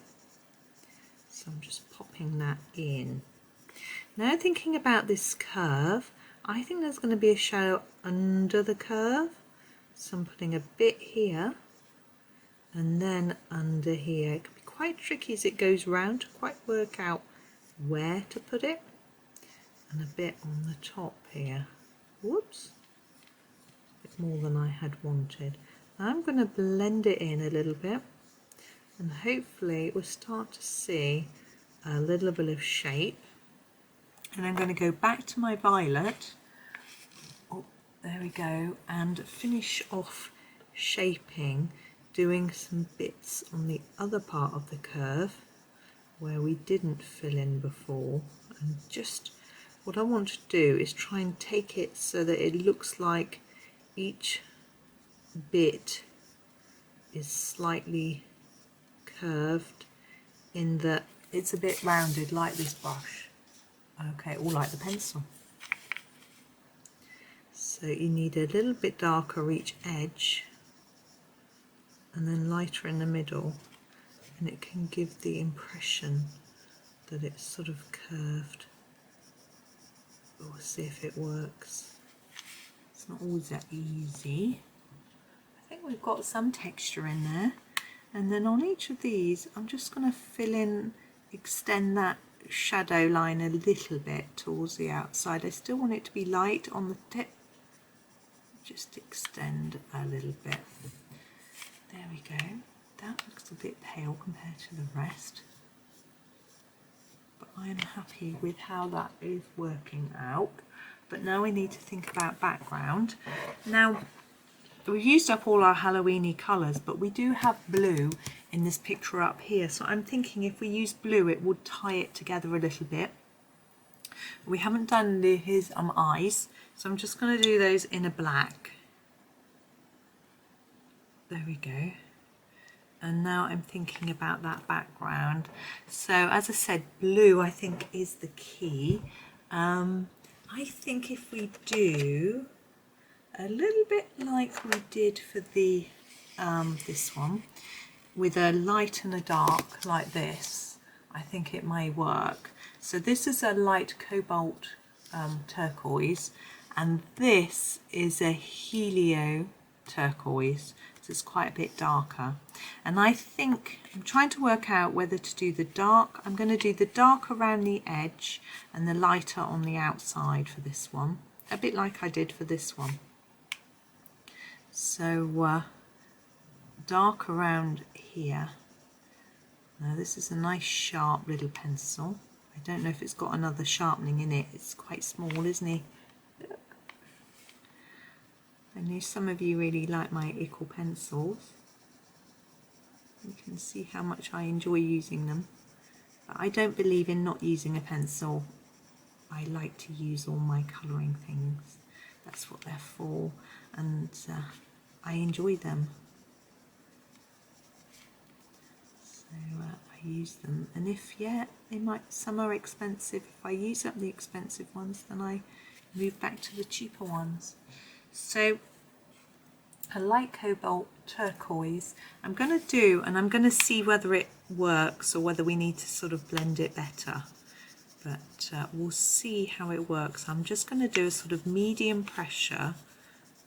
so I'm just popping that in. Now thinking about this curve, I think there's going to be a shadow under the curve, so I'm putting a bit here and then under here. It can be quite tricky as it goes round to quite work out where to put it, and a bit on the top here. Whoops, a bit more than I had wanted. Now I'm going to blend it in a little bit, and hopefully we'll start to see a little bit of shape. And I'm going to go back to my violet, oh there we go, and finish off shaping, doing some bits on the other part of the curve where we didn't fill in before. And just what I want to do is try and take it so that it looks like each bit is slightly curved, in that it's a bit rounded like this brush. Okay, or like the pencil. So you need a little bit darker each edge and then lighter in the middle, and it can give the impression that it's sort of curved. We'll see if it works. It's not always that easy. I think we've got some texture in there, and then on each of these I'm just going to fill in, extend that shadow line a little bit towards the outside. I still want it to be light on the tip. Just extend a little bit. There we go. That looks a bit pale compared to the rest, but I'm happy with how that is working out. But now we need to think about background. Now we've used up all our Halloweeny colours, but we do have blue in this picture up here, so I'm thinking if we use blue it would tie it together a little bit. We haven't done his eyes, so I'm just going to do those in a black. There we go. And now I'm thinking about that background. So as I said, blue I think is the key. I think if we do a little bit like we did for the this one, with a light and a dark like this, I think it may work. So this is a light cobalt turquoise, and this is a helio turquoise, so it's quite a bit darker. And I think I'm trying to work out whether to do the dark. I'm going to do the dark around the edge and the lighter on the outside for this one, a bit like I did for this one. So dark around here. Now this is a nice sharp little pencil. I don't know if it's got another sharpening in it. It's quite small, isn't it? Look. I know some of you really like my Ickle pencils. You can see how much I enjoy using them. But I don't believe in not using a pencil. I like to use all my colouring things. That's what they're for, and I enjoy them. So I use them, and if they might, some are expensive. If I use up the expensive ones, then I move back to the cheaper ones. So a light cobalt turquoise I'm going to do, and I'm going to see whether it works or whether we need to sort of blend it better, but we'll see how it works. I'm just going to do a sort of medium pressure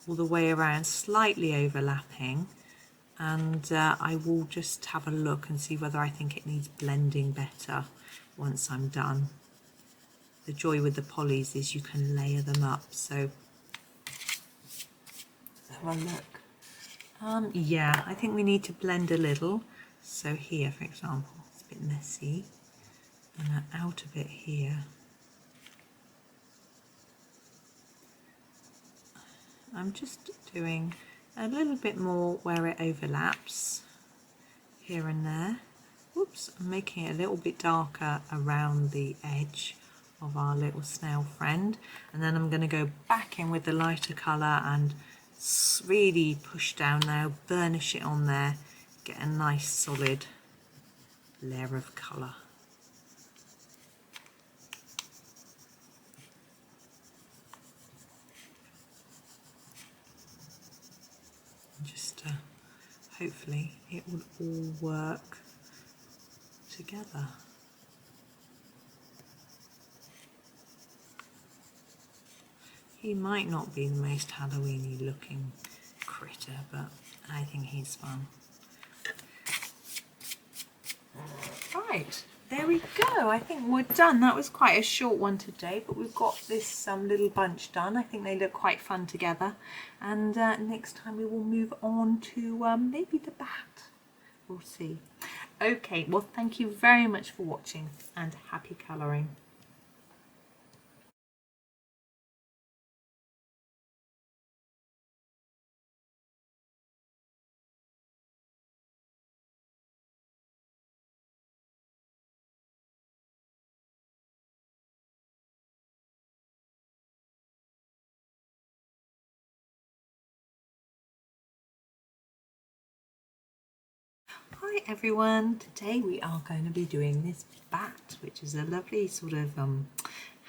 all the way around, slightly overlapping, and I will just have a look and see whether I think it needs blending better once I'm done. The joy with the polys is you can layer them up, so let's have a look. Yeah, I think we need to blend a little. So here, for example, it's a bit messy, and out a bit here. I'm just doing a little bit more where it overlaps here and there. Whoops, I'm making it a little bit darker around the edge of our little snail friend, and then I'm going to go back in with the lighter colour and really push down now, burnish it on there, get a nice solid layer of colour. Just hopefully it will all work together. He might not be the most Halloweeny looking critter, but I think he's fun. Right, there we go. I think we're done. That was quite a short one today, but we've got this little bunch done. I think they look quite fun together. And next time we will move on to maybe the bat. We'll see. Okay, well, thank you very much for watching and happy colouring. Hi everyone, today we are going to be doing this bat, which is a lovely sort of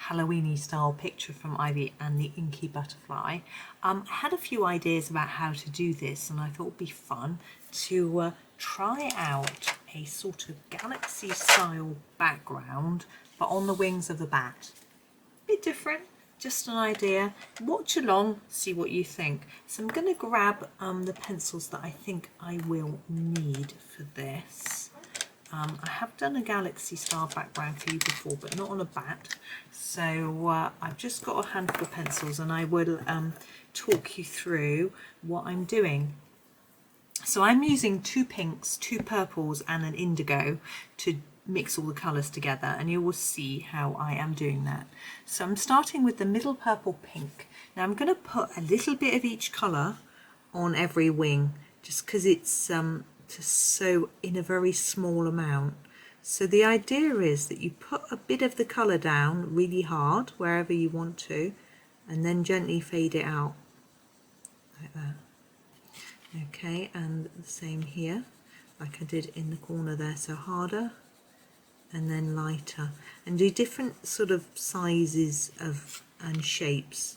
Halloweeny style picture from Ivy and the Inky butterfly. I had a few ideas about how to do this, and I thought it would be fun to try out a sort of galaxy style background but on the wings of the bat. A bit different. Just an idea. Watch along, see what you think. So I'm going to grab the pencils that I think I will need for this. I have done a galaxy style background for you before, but not on a bat. So I've just got a handful of pencils, and I will talk you through what I'm doing. So I'm using 2 pinks, 2 purples and an indigo to mix all the colours together, and you will see how I am doing that. So I'm starting with the middle purple pink. Now I'm going to put a little bit of each colour on every wing, just because it's just so in a very small amount. So the idea is that you put a bit of the colour down really hard wherever you want to, and then gently fade it out like that. Okay, and the same here, like I did in the corner there, so harder and then lighter, and do different sort of sizes of and shapes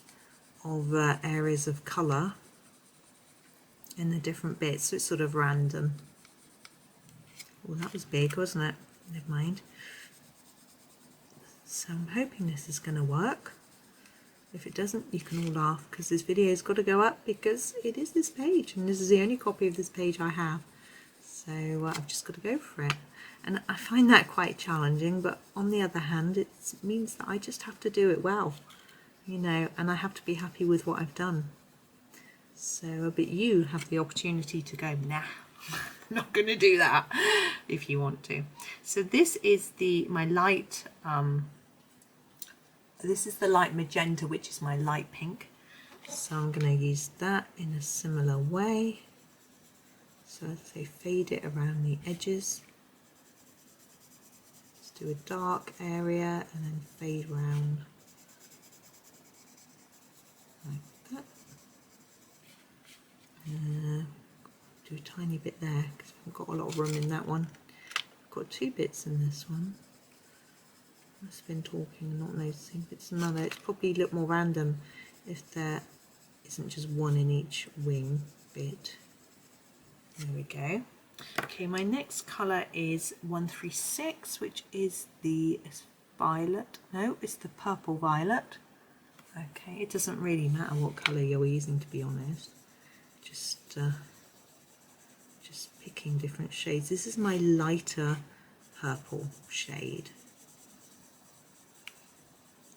of areas of colour in the different bits, so it's sort of random. Well, that was big, wasn't it? Never mind. So I'm hoping this is going to work. If it doesn't, you can all laugh, because this video's got to go up because it is this page, and this is the only copy of this page I have. So I've just got to go for it. And I find that quite challenging, but on the other hand, it means that I just have to do it well, you know, and I have to be happy with what I've done. So, but you have the opportunity to go, nah, I'm not going to do that, if you want to. So this is my light, this is the light magenta, which is my light pink. So I'm going to use that in a similar way. So let's say fade it around the edges. Let's do a dark area and then fade round like that. Do a tiny bit there because I've got a lot of room in that one. I've got 2 bits in this one. I've been talking and not noticing. It's another. It's probably a little more random if there isn't just one in each wing bit. There we go. Okay, my next colour is 136, which is the violet. No, it's the purple violet. Okay, it doesn't really matter what colour you're using, to be honest. Just picking different shades. This is my lighter purple shade.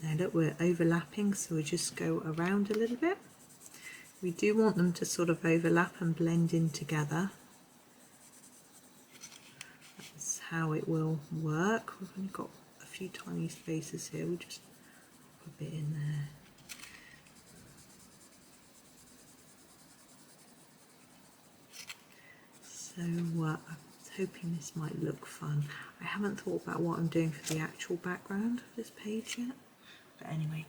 Now look, we're overlapping, so we just go around a little bit. We do want them to sort of overlap and blend in together. That's how it will work. We've only got a few tiny spaces here. We'll just put a bit in there. So I was hoping this might look fun. I haven't thought about what I'm doing for the actual background of this page yet. But anyway,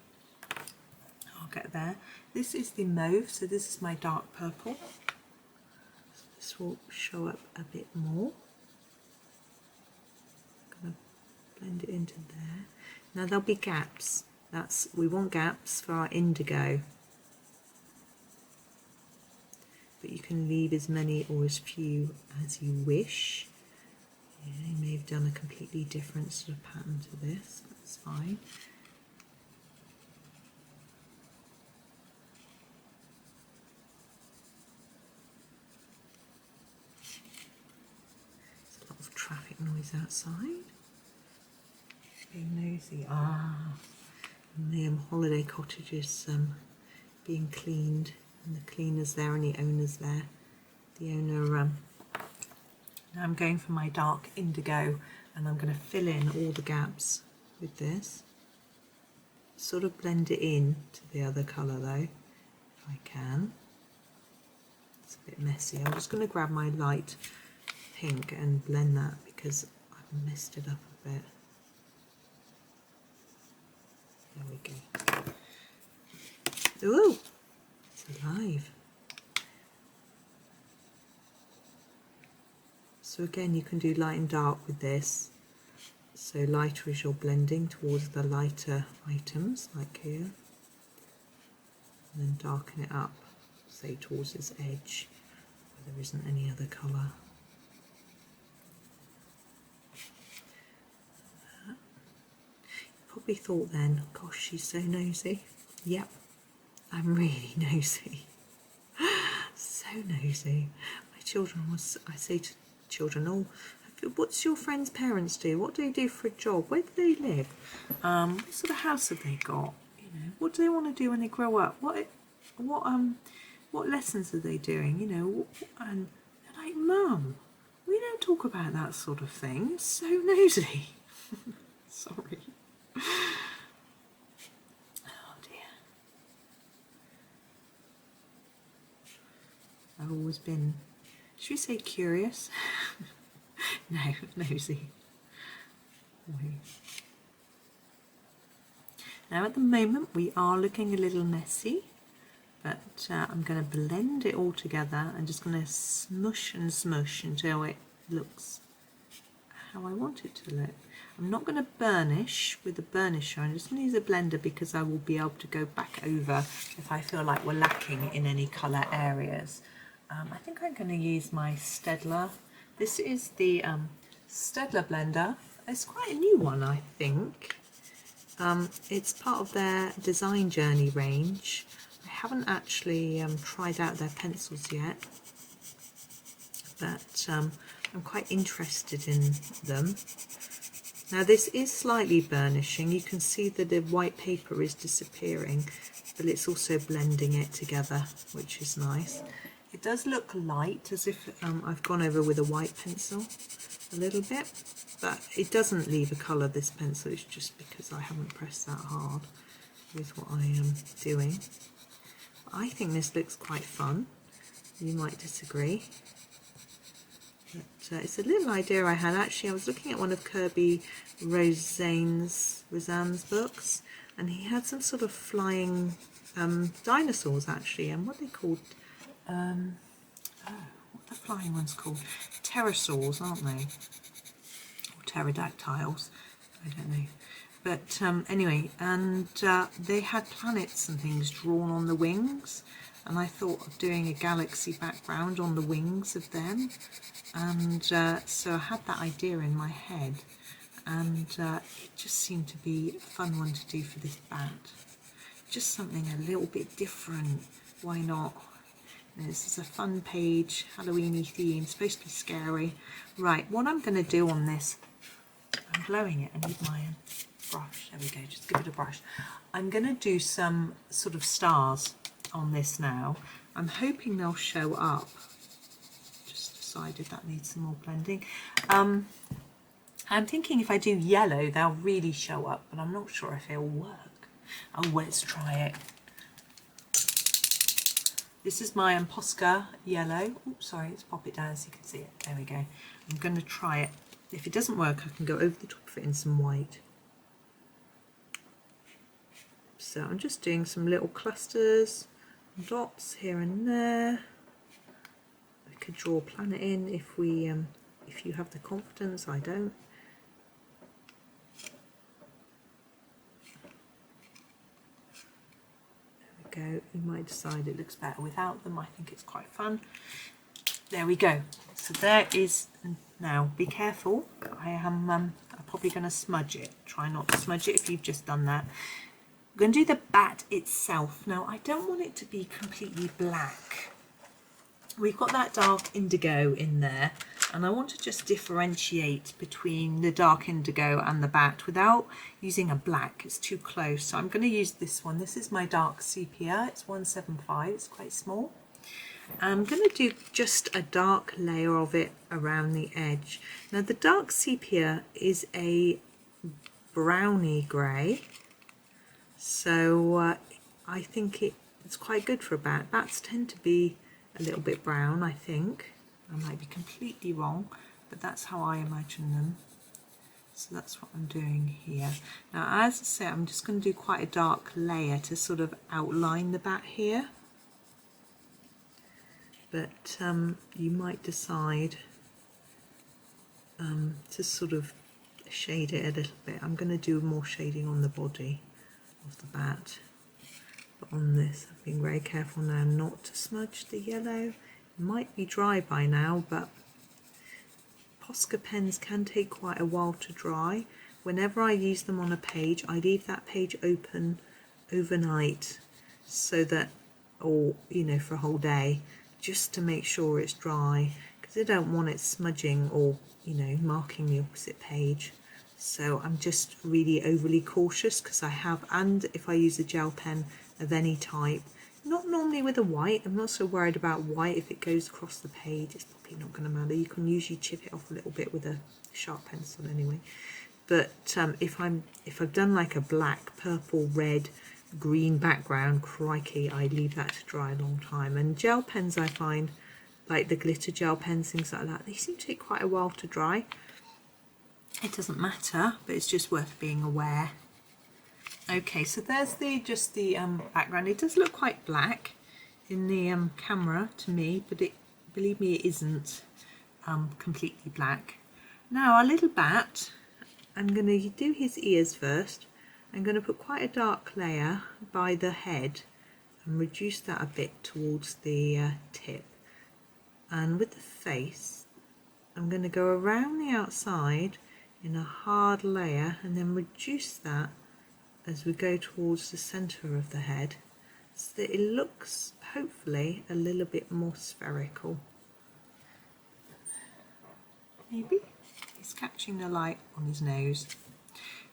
I'll get there. This is the mauve, so this is my dark purple. So this will show up a bit more. blend it into there. Now there'll be gaps. We want gaps for our indigo. But you can leave as many or as few as you wish. Yeah, you may have done a completely different sort of pattern to this. That's fine. There's a lot of traffic noise outside. Being nosy. And the holiday cottage is being cleaned, and the cleaner's there and the owner's there. The owner. Now I'm going for my dark indigo, and I'm going to fill in all the gaps with this. Sort of blend it in to the other colour though, if I can. It's a bit messy. I'm just going to grab my light pink and blend that because I've messed it up a bit. There we go. Ooh, it's alive. So again, you can do light and dark with this. So lighter as you're blending towards the lighter items, like here. And then darken it up, say towards this edge, where there isn't any other colour. You probably thought then, gosh, she's so nosy. Yep, I'm really nosy. So nosy. My children I say to children, oh, what's your friend's parents do? What do they do for a job? Where do they live? What sort of house have they got? You know, what do they want to do when they grow up? What lessons are they doing? You know, and they're like, Mum, we don't talk about that sort of thing. It's so nosy. Sorry. Oh dear. I've always been, should we say curious? No, nosy. Now at the moment we are looking a little messy, but I'm going to blend it all together. I'm just going to smush and smush until it looks how I want it to look. I'm not going to burnish with a burnisher. I'm just going to use a blender because I will be able to go back over if I feel like we're lacking in any colour areas. I think I'm going to use my Stedler. This is the Stedler blender. It's quite a new one, I think. It's part of their Design Journey range. I haven't actually tried out their pencils yet, but I'm quite interested in them. Now this is slightly burnishing. You can see that the white paper is disappearing, but it's also blending it together, which is nice. It does look light, as if I've gone over with a white pencil a little bit, but it doesn't leave a colour, this pencil. It's just because I haven't pressed that hard with what I am doing. I think this looks quite fun. You might disagree. But it's a little idea I had. Actually, I was looking at one of Kirby Roseanne's books, and he had some sort of flying dinosaurs, actually, and what are they called? What are the flying ones called? Pterosaurs, aren't they? Or pterodactyls, I don't know. But anyway, and they had planets and things drawn on the wings, and I thought of doing a galaxy background on the wings of them, and so I had that idea in my head, and it just seemed to be a fun one to do for this bat. Just something a little bit different, why not? This is a fun page, Halloween-y theme, supposed to be scary. Right, what I'm going to do on this, I'm blowing it, I need my brush, there we go, just give it a brush. I'm going to do some sort of stars on this now. I'm hoping they'll show up. Just decided that needs some more blending. I'm thinking if I do yellow, they'll really show up, but I'm not sure if it'll work. Oh, let's try it. This is my Posca yellow. Oops, sorry, let's pop it down so you can see it. There we go. I'm going to try it. If it doesn't work, I can go over the top of it in some white. So I'm just doing some little clusters, dots here and there. I could draw a planet in if you have the confidence. I don't. go. You might decide it looks better without them. I think it's quite fun. There we go. So there is, now be careful. I'm probably going to smudge it. Try not to smudge it if you've just done that. I'm going to do the bat itself. Now I don't want it to be completely black. We've got that dark indigo in there, and I want to just differentiate between the dark indigo and the bat without using a black. It's too close. So I'm going to use this one. This is my dark sepia. It's 175. It's quite small. I'm going to do just a dark layer of it around the edge. Now the dark sepia is a browny grey, so I think it's quite good for a bat. Bats tend to be a little bit brown, I think. I might be completely wrong, but that's how I imagine them. So that's what I'm doing here. Now, as I say, I'm just going to do quite a dark layer to sort of outline the bat here. But you might decide to sort of shade it a little bit. I'm going to do more shading on the body of the bat. But on this, I'm being very careful now not to smudge the yellow. It might be dry by now, but Posca pens can take quite a while to dry. Whenever I use them on a page, I leave that page open overnight, so that, or you know, for a whole day, just to make sure it's dry, because I don't want it smudging or, you know, marking the opposite page. So I'm just really overly cautious, because I have, and if I use a gel pen of any type, not normally with a white, I'm not so worried about white. If it goes across the page, it's probably not going to matter. You can usually chip it off a little bit with a sharp pencil anyway. But if I've done like a black, purple, red, green background, crikey, I leave that to dry a long time. And gel pens, I find, like the glitter gel pens, things like that, they seem to take quite a while to dry. It doesn't matter, but it's just worth being aware. Okay, so there's just the background. It does look quite black in the camera to me, but believe me, it isn't completely black. Now our little bat, I'm going to do his ears first. I'm going to put quite a dark layer by the head and reduce that a bit towards the tip. And with the face, I'm going to go around the outside in a hard layer and then reduce that as we go towards the centre of the head, so that it looks hopefully a little bit more spherical. Maybe he's catching the light on his nose.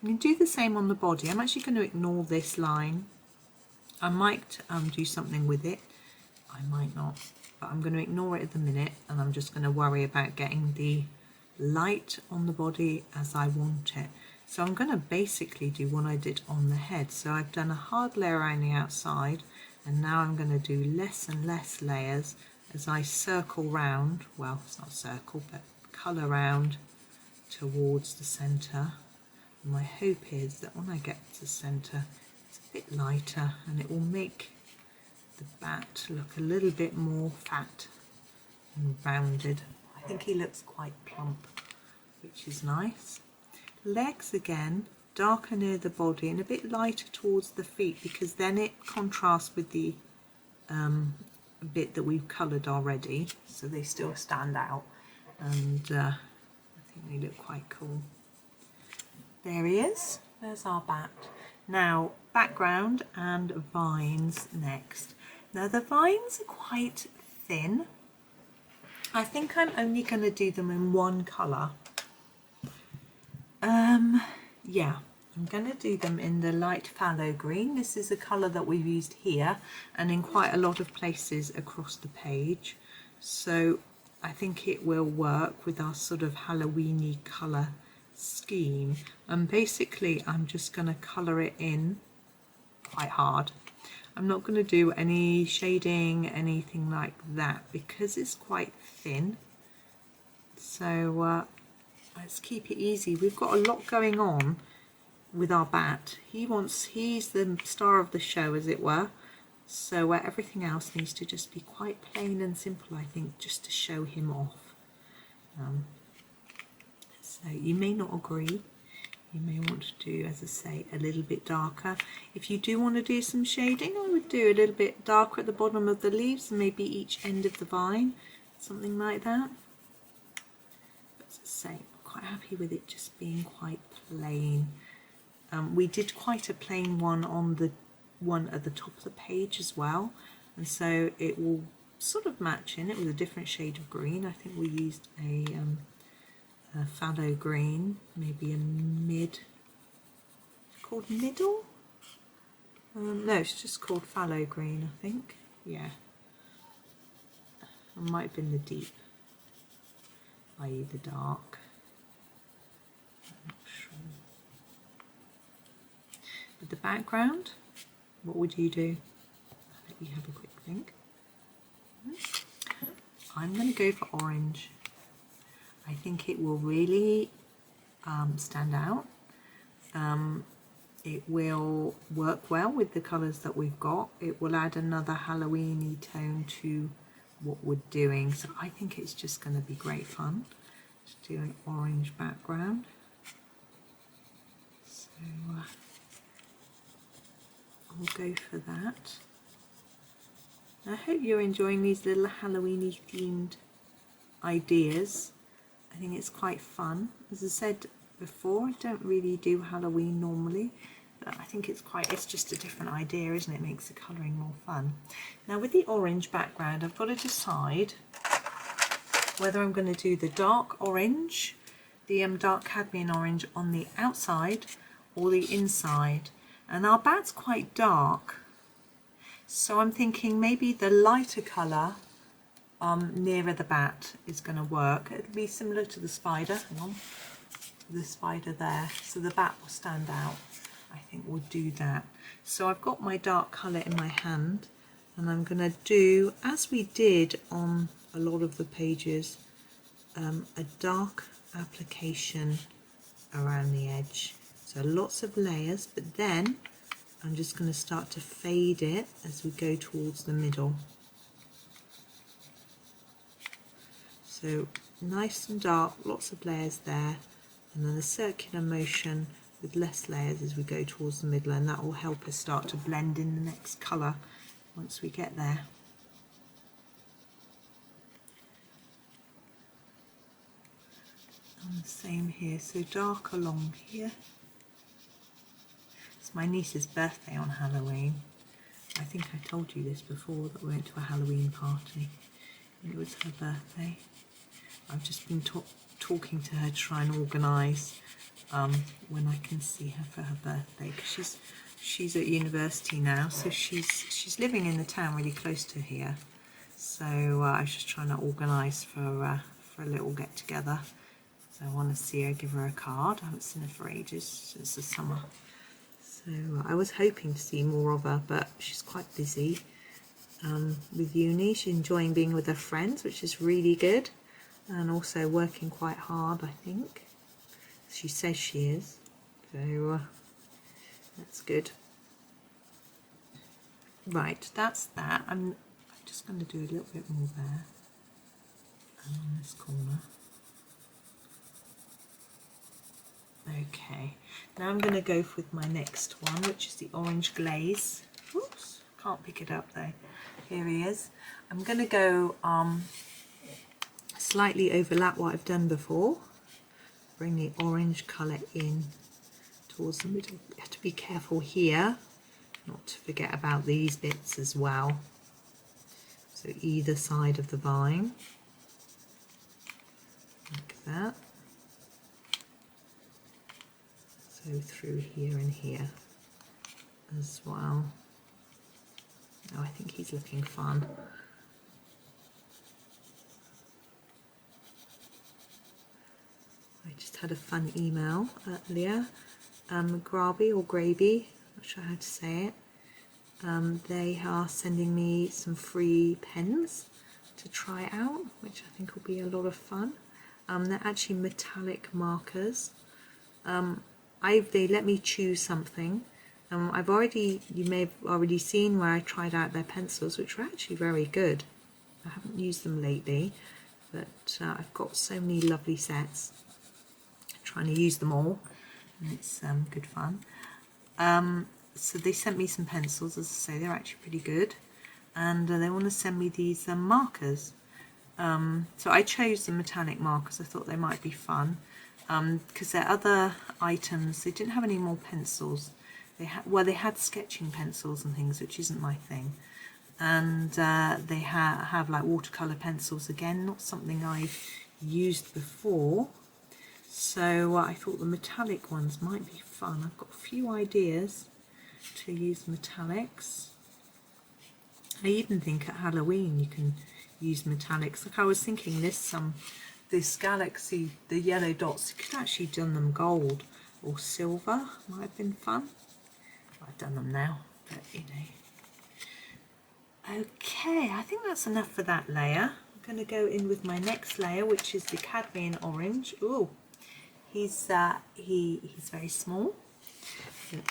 You can do the same on the body. I'm actually going to ignore this line. I might do something with it, I might not, but I'm going to ignore it at the minute, and I'm just going to worry about getting the light on the body as I want it. So I'm going to basically do what I did on the head. So I've done a hard layer around the outside, and now I'm going to do less and less layers as I circle round, well, it's not circle, but colour round towards the centre. And my hope is that when I get to the centre, it's a bit lighter, and it will make the bat look a little bit more fat and rounded. I think he looks quite plump, which is nice. Legs again, darker near the body and a bit lighter towards the feet, because then it contrasts with the bit that we've coloured already, so they still stand out, and I think they look quite cool. There he is, there's our bat. Now background and vines next. Now the vines are quite thin. I think I'm only going to do them in one colour. Yeah, I'm going to do them in the light phthalo green. This is a colour that we've used here and in quite a lot of places across the page. So I think it will work with our sort of Halloween-y colour scheme. And basically I'm just going to colour it in quite hard. I'm not going to do any shading, anything like that, because it's quite thin. So let's keep it easy. We've got a lot going on with our bat. He's the star of the show, as it were. So everything else needs to just be quite plain and simple, I think, just to show him off. So you may not agree, You may want to do, as I say, a little bit darker. If you do want to do some shading, I would do a little bit darker at the bottom of the leaves and maybe each end of the vine, something like that. But as I say, I'm quite happy with it just being quite plain. We did quite a plain one on the one at the top of the page as well, and so it will sort of match in. It was a different shade of green. I think we used a fallow green, maybe a called middle? No, it's just called fallow green, I think. Yeah. It might have been the deep, i.e. the dark. I'm not sure. But the background, what would you do? I'll let you have a quick think. I'm going to go for orange. I think it will really stand out. It will work well with the colours that we've got. It will add another Halloween-y tone to what we're doing. So I think it's just going to be great fun to do an orange background. So I'll go for that. I hope you're enjoying these little Halloween-y themed ideas. I think it's quite fun. As I said before, I don't really do Halloween normally, but I think it's just a different idea, isn't it? It makes the colouring more fun. Now with the orange background, I've got to decide whether I'm going to do the dark orange, the dark cadmium orange on the outside or the inside. And our bat's quite dark, so I'm thinking maybe the lighter colour nearer the bat is going to work. It'll be similar to the spider. Hang on, the spider there. So the bat will stand out. I think we'll do that. So I've got my dark colour in my hand, and I'm going to do, as we did on a lot of the pages, a dark application around the edge. So lots of layers, but then I'm just going to start to fade it as we go towards the middle. So nice and dark, lots of layers there, and then a circular motion with less layers as we go towards the middle, and that will help us start to blend in the next colour once we get there. And the same here, so dark along here. It's my niece's birthday on Halloween. I think I told you this before, that we went to a Halloween party. It was her birthday. I've just been talking to her to try and organise when I can see her for her birthday, because she's at university now, so she's living in the town really close to here. So I was just trying to organise for a little get together. So I want to see her, give her a card. I haven't seen her for ages, since the summer. So I was hoping to see more of her, but she's quite busy with uni. She's enjoying being with her friends, which is really good. And also working quite hard, I think. She says she is, so that's good. Right, that's that. I'm just going to do a little bit more there, and on this corner. Okay, now I'm going to go with my next one, which is the orange glaze. Oops, can't pick it up though. Here he is. I'm going to go slightly overlap what I've done before. Bring the orange colour in towards the middle. You have to be careful here not to forget about these bits as well. So either side of the vine, like that. So through here and here as well. Oh, I think he's looking fun. I just had a fun email earlier. Graby or Graby, not sure how to say it. They are sending me some free pens to try out, which I think will be a lot of fun. They're actually metallic markers. They let me choose something. You may have already seen where I tried out their pencils, which were actually very good. I haven't used them lately, but I've got so many lovely sets. I'm trying to use them all. and it's good fun. So they sent me some pencils, as I say, they're actually pretty good, and they want to send me these markers. So I chose the metallic markers. I thought they might be fun, because their other items, they didn't have any more pencils. They had sketching pencils and things, which isn't my thing, and they have like watercolor pencils, again not something I've used before. So I thought the metallic ones might be fun. I've got a few ideas to use metallics. I even think at Halloween you can use metallics. Like I was thinking this galaxy, the yellow dots, you could actually done them gold or silver. Might have been fun. I've done them now, but you know. Okay, I think that's enough for that layer. I'm going to go in with my next layer, which is the cadmium orange. Ooh, he's very small, but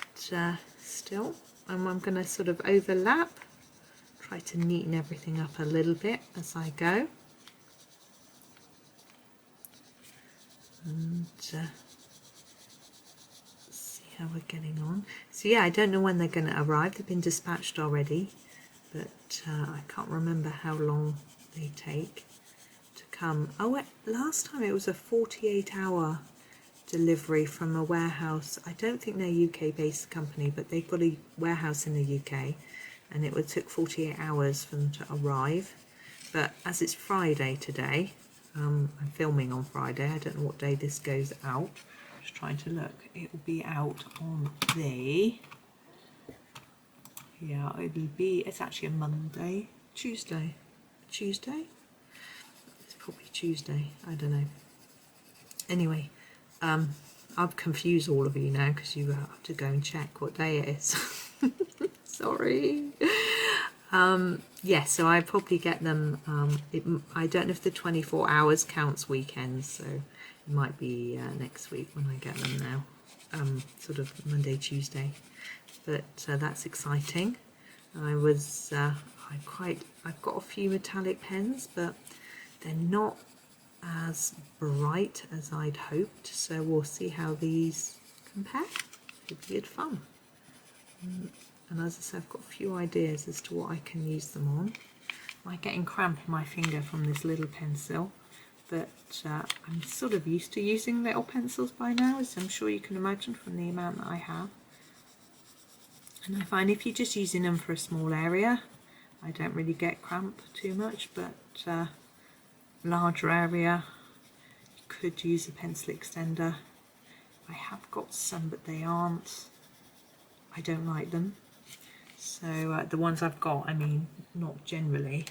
still. And I'm going to sort of overlap. Try to neaten everything up a little bit as I go. And see how we're getting on. So yeah, I don't know when they're going to arrive. They've been dispatched already, but I can't remember how long they take to come. Oh, last time it was a 48-hour delivery from a warehouse. I don't think they're UK-based company, but they've got a warehouse in the UK, and it took 48 hours for them to arrive. But as it's Friday today, I'm filming on Friday. I don't know what day this goes out. Just trying to look. It will be out on the... Yeah, it's actually a Monday. Tuesday? It's probably Tuesday. I don't know. Anyway, I've confused all of you now because you have to go and check what day it is. Sorry. Yeah, so I probably get them, I don't know if the 24 hours counts weekends, so it might be next week when I get them now, sort of Monday, Tuesday, but that's exciting. I've got a few metallic pens, but they're not as bright as I'd hoped, so we'll see how these compare. It'll be good fun. And as I said, I've got a few ideas as to what I can use them on. I'm getting cramp in my finger from this little pencil, but I'm sort of used to using little pencils by now, as I'm sure you can imagine from the amount that I have. And I find if you're just using them for a small area, I don't really get cramp too much, but larger area, you could use a pencil extender. I have got some, but I don't like them. So the ones I've got, I mean, not generally,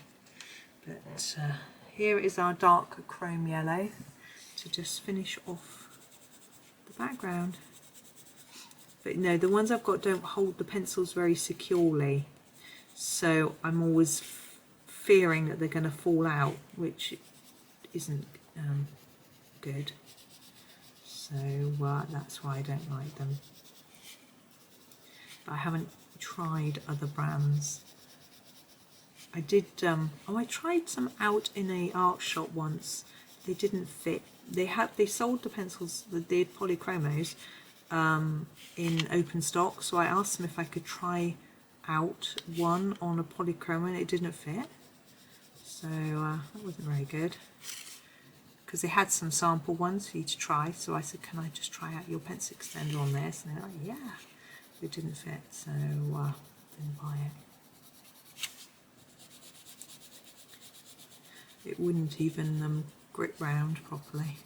but here is our dark chrome yellow to just finish off the background. But no, the ones I've got don't hold the pencils very securely, so I'm always fearing that they're going to fall out, which isn't good. So that's why I don't like them. But I haven't tried other brands. I did I tried some out in a art shop once. They didn't fit. They sold the pencils, the Polychromos, in open stock, so I asked them if I could try out one on a Polychromo, and it didn't fit, so that wasn't very good, because they had some sample ones for you to try. So I said, can I just try out your pencil extender on this? And they're like, yeah. It didn't fit, so didn't buy it. It wouldn't even grip round properly.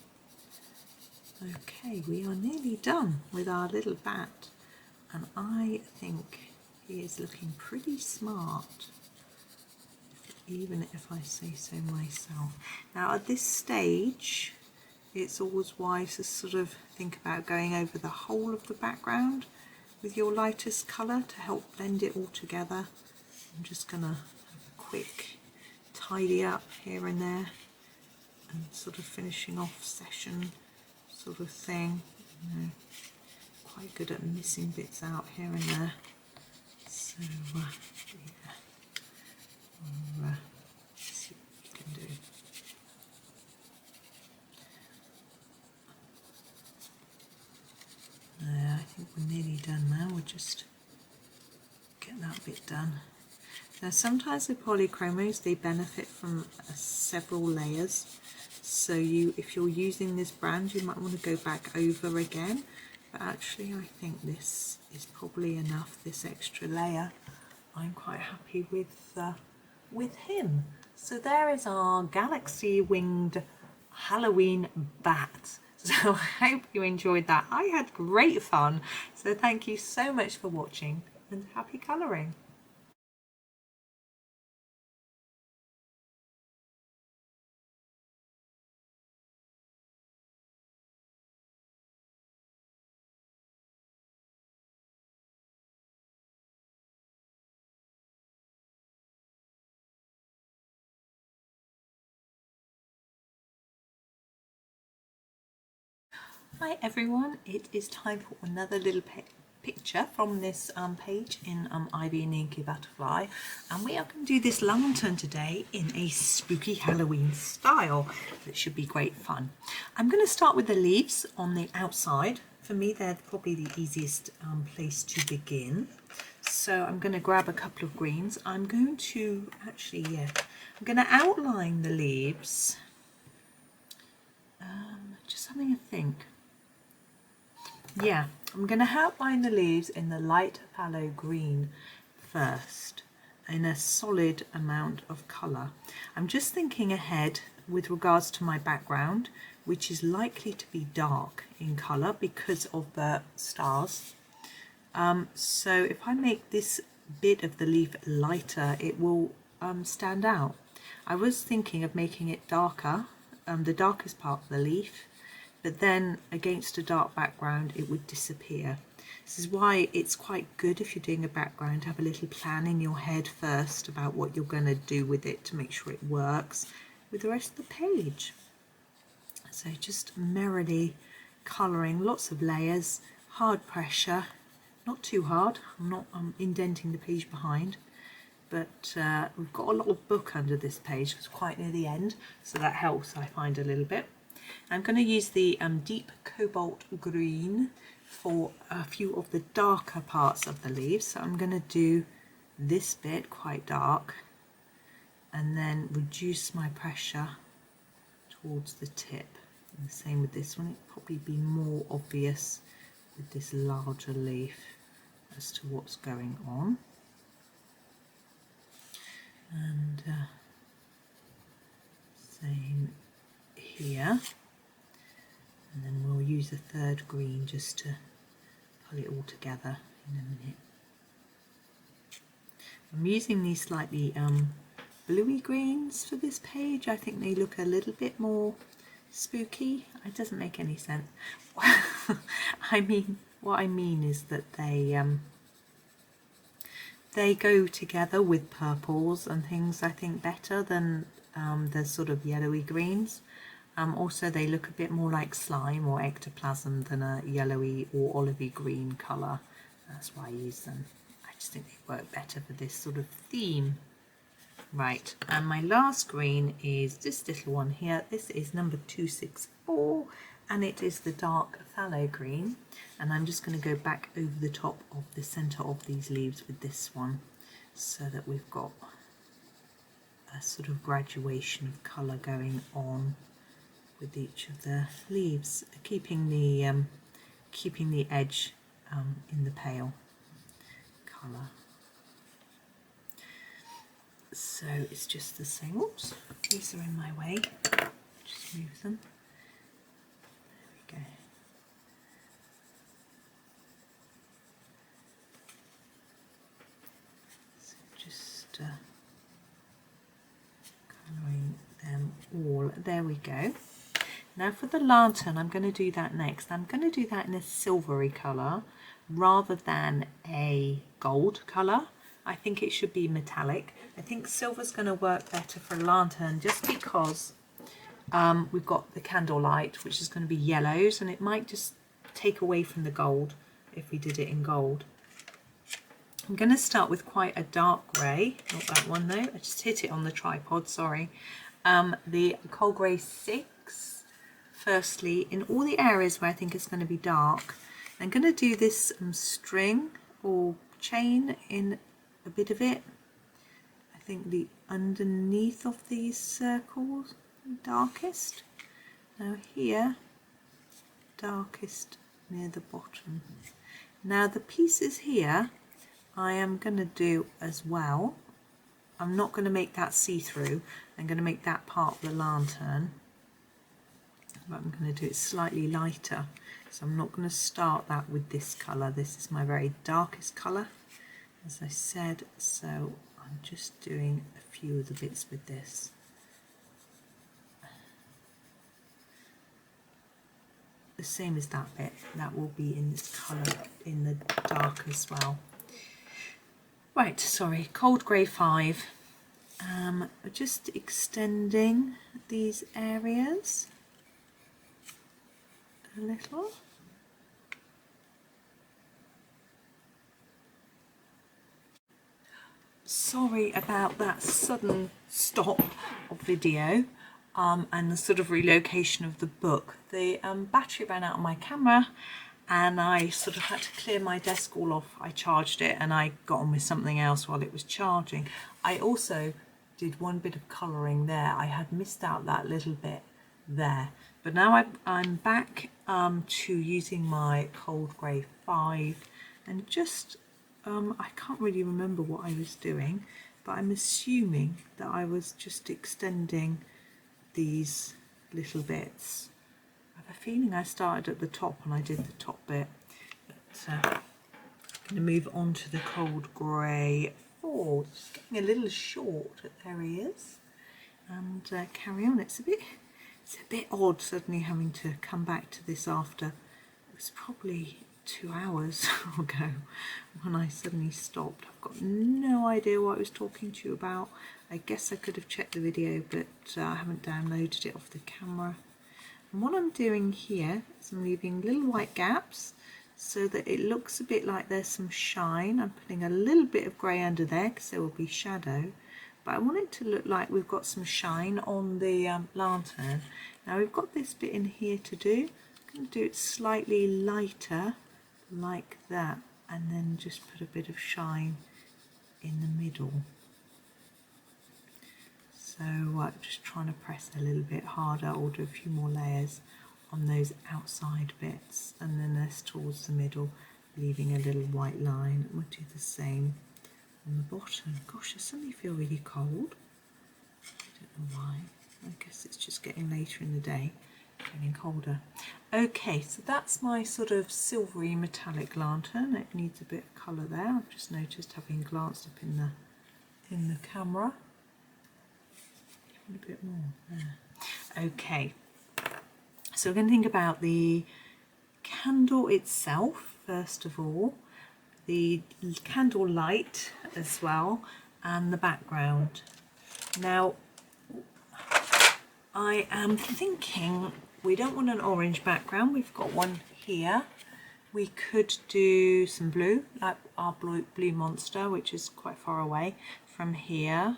Okay, we are nearly done with our little bat, and I think he is looking pretty smart, even if I say so myself. Now at this stage, it's always wise to sort of think about going over the whole of the background with your lightest colour to help blend it all together. I'm just going to have a quick tidy up here and there and sort of finishing off session sort of thing. You know, quite good at missing bits out here and there. So yeah, we'll see what we can do. just get that bit done. Now sometimes with Polychromos they benefit from several layers, so if you're using this brand you might want to go back over again, but actually I think this is probably enough, this extra layer. I'm quite happy with him. So there is our galaxy winged Halloween bat. So I hope you enjoyed that. I had great fun. So thank you so much for watching and happy colouring. Hi everyone, it is time for another little picture from this page in Ivy and Inky Butterfly, and we are going to do this lantern today in a spooky Halloween style. It should be great fun. I'm going to start with the leaves on the outside. For me they're probably the easiest place to begin. So I'm going to grab a couple of greens. I'm going to I'm going to outline the leaves. Just having a think. Yeah, I'm going to outline the leaves in the light phthalo green first, in a solid amount of colour. I'm just thinking ahead with regards to my background, which is likely to be dark in colour because of the stars. So if I make this bit of the leaf lighter, it will stand out. I was thinking of making it darker, the darkest part of the leaf, but then against a dark background it would disappear. This is why it's quite good if you're doing a background to have a little plan in your head first about what you're going to do with it to make sure it works with the rest of the page. So just merrily colouring, lots of layers, hard pressure, not too hard. I'm not indenting the page behind, but we've got a lot of book under this page, it's quite near the end, so that helps I find a little bit. I'm going to use the deep cobalt green for a few of the darker parts of the leaves. So I'm going to do this bit quite dark and then reduce my pressure towards the tip. And the same with this one, it'll probably be more obvious with this larger leaf as to what's going on. And same here. And then we'll use a third green just to pull it all together in a minute. I'm using these slightly bluey greens for this page. I think they look a little bit more spooky. It doesn't make any sense. What I mean is that they go together with purples and things, I think, better than the sort of yellowy greens. Also they look a bit more like slime or ectoplasm than a yellowy or olivey green colour. That's why I use them. I just think they work better for this sort of theme. Right, and my last green is this little one here. This is number 264 and it is the dark phthalo green, and I'm just going to go back over the top of the centre of these leaves with this one so that we've got a sort of graduation of colour going on with each of the leaves, keeping the edge in the pale colour. So it's just the same. Oops, these are in my way. Just move them. There we go. So just colouring them all. There we go. Now for the lantern, I'm going to do that next. I'm going to do that in a silvery colour rather than a gold colour. I think it should be metallic. I think silver's going to work better for a lantern just because we've got the candlelight, which is going to be yellows, and it might just take away from the gold if we did it in gold. I'm going to start with quite a dark grey, not that one though, I just hit it on the tripod, sorry. The Coal Grey 6, firstly, in all the areas where I think it's going to be dark. I'm going to do this string purple chain in a bit of it. I think the underneath of these circles, darkest. Now here, darkest near the bottom. Now the pieces here, I am going to do as well. I'm not going to make that see-through. I'm going to make that part of the lantern. But I'm going to do it slightly lighter. So I'm not going to start that with this colour. This is my very darkest colour, as I said. So I'm just doing a few of the bits with this. The same as that bit. That will be in this colour in the dark as well. Right, sorry, cold grey 5. Just extending these areas a little. Sorry about that sudden stop of video and the sort of relocation of the book. The battery ran out on my camera and I sort of had to clear my desk all off. I charged it and I got on with something else while it was charging. I also did one bit of colouring there. I had missed out that little bit there. But now I'm back to using my cold grey 5 and just, I can't really remember what I was doing, but I'm assuming that I was just extending these little bits. I have a feeling I started at the top and I did the top bit. But I'm going to move on to the cold grey 4. It's getting a little short. There he is. And carry on. It's a bit odd suddenly having to come back to this after it was probably 2 hours ago when I suddenly stopped. I've got no idea what I was talking to you about. I guess I could have checked the video, but I haven't downloaded it off the camera. And what I'm doing here is I'm leaving little white gaps so that it looks a bit like there's some shine. I'm putting a little bit of grey under there because there will be shadow, but I want it to look like we've got some shine on the lantern. Now we've got this bit in here to do. I'm going to do it slightly lighter like that, and then just put a bit of shine in the middle. So just trying to press a little bit harder or do a few more layers on those outside bits, and then this towards the middle, leaving a little white line. We'll do the same on the bottom. Gosh, I suddenly feel really cold. I don't know why. I guess it's just getting later in the day, getting colder. Okay, so that's my sort of silvery metallic lantern. It needs a bit of colour there. I've just noticed, having glanced up in the camera. A bit more there. Okay, so we're going to think about the candle itself first of all, the candle light as well, and the background. Now I am thinking we don't want an orange background. We've got one here. We could do some blue, like our blue monster, which is quite far away from here.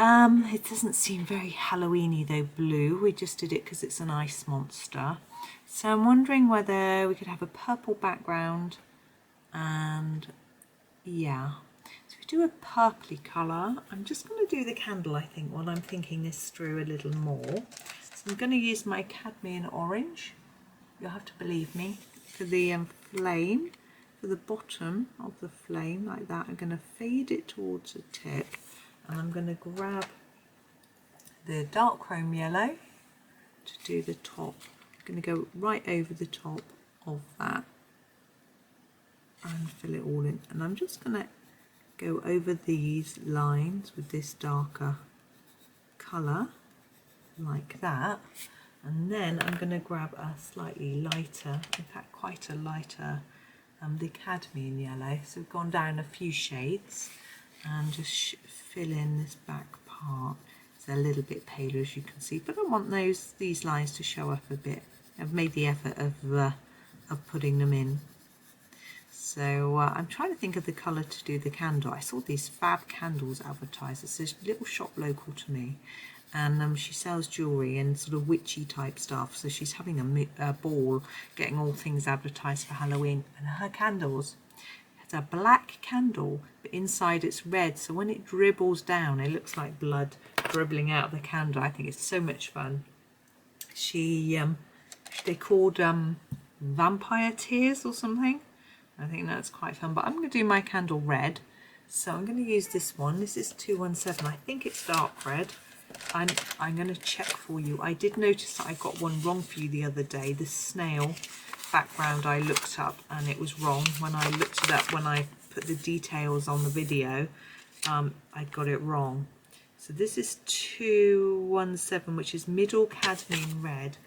It doesn't seem very Halloweeny though, blue. We just did it because it's an ice monster. So I'm wondering whether we could have a purple background, and yeah. So we do a purpley colour. I'm just going to do the candle, I think, while I'm thinking this through a little more. So I'm going to use my cadmium orange. You'll have to believe me. For the flame, for the bottom of the flame, like that, I'm going to fade it towards the tip. And I'm going to grab the dark chrome yellow to do the top. I'm going to go right over the top of that and fill it all in. And I'm just going to go over these lines with this darker colour like that. And then I'm going to grab a slightly lighter, in fact quite a lighter, the cadmium yellow. So we've gone down a few shades. And just fill in this back part. It's a little bit paler, as you can see, but I want these lines to show up a bit. I've made the effort of putting them in. So I'm trying to think of the colour to do the candle. I saw these fab candles advertised. It's a little shop local to me, and she sells jewellery and sort of witchy type stuff. So she's having a ball, getting all things advertised for Halloween, and her candles, It's a black candle, but inside it's red. So when it dribbles down, it looks like blood dribbling out of the candle. I think it's so much fun. They called vampire tears or something. I think that's quite fun, but I'm going to do my candle red. So I'm going to use this one. This is 217. I think it's dark red. I'm going to check for you. I did notice that I got one wrong for you the other day. The snail background I looked up and it was wrong. When I looked it up, when I put the details on the video, I got it wrong. So this is 217, which is middle cadmium red.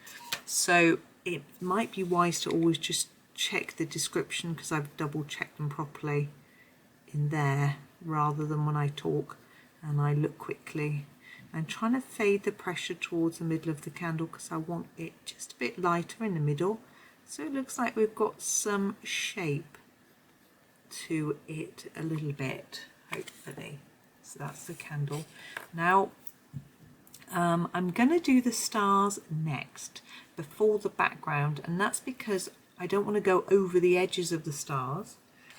So it might be wise to always just check the description, because I've double checked them properly in there rather than when I talk and I look quickly. I'm trying to fade the pressure towards the middle of the candle because I want it just a bit lighter in the middle, so it looks like we've got some shape to it a little bit, hopefully. So that's the candle. Now I'm going to do the stars next before the background, and that's because I don't want to go over the edges of the stars.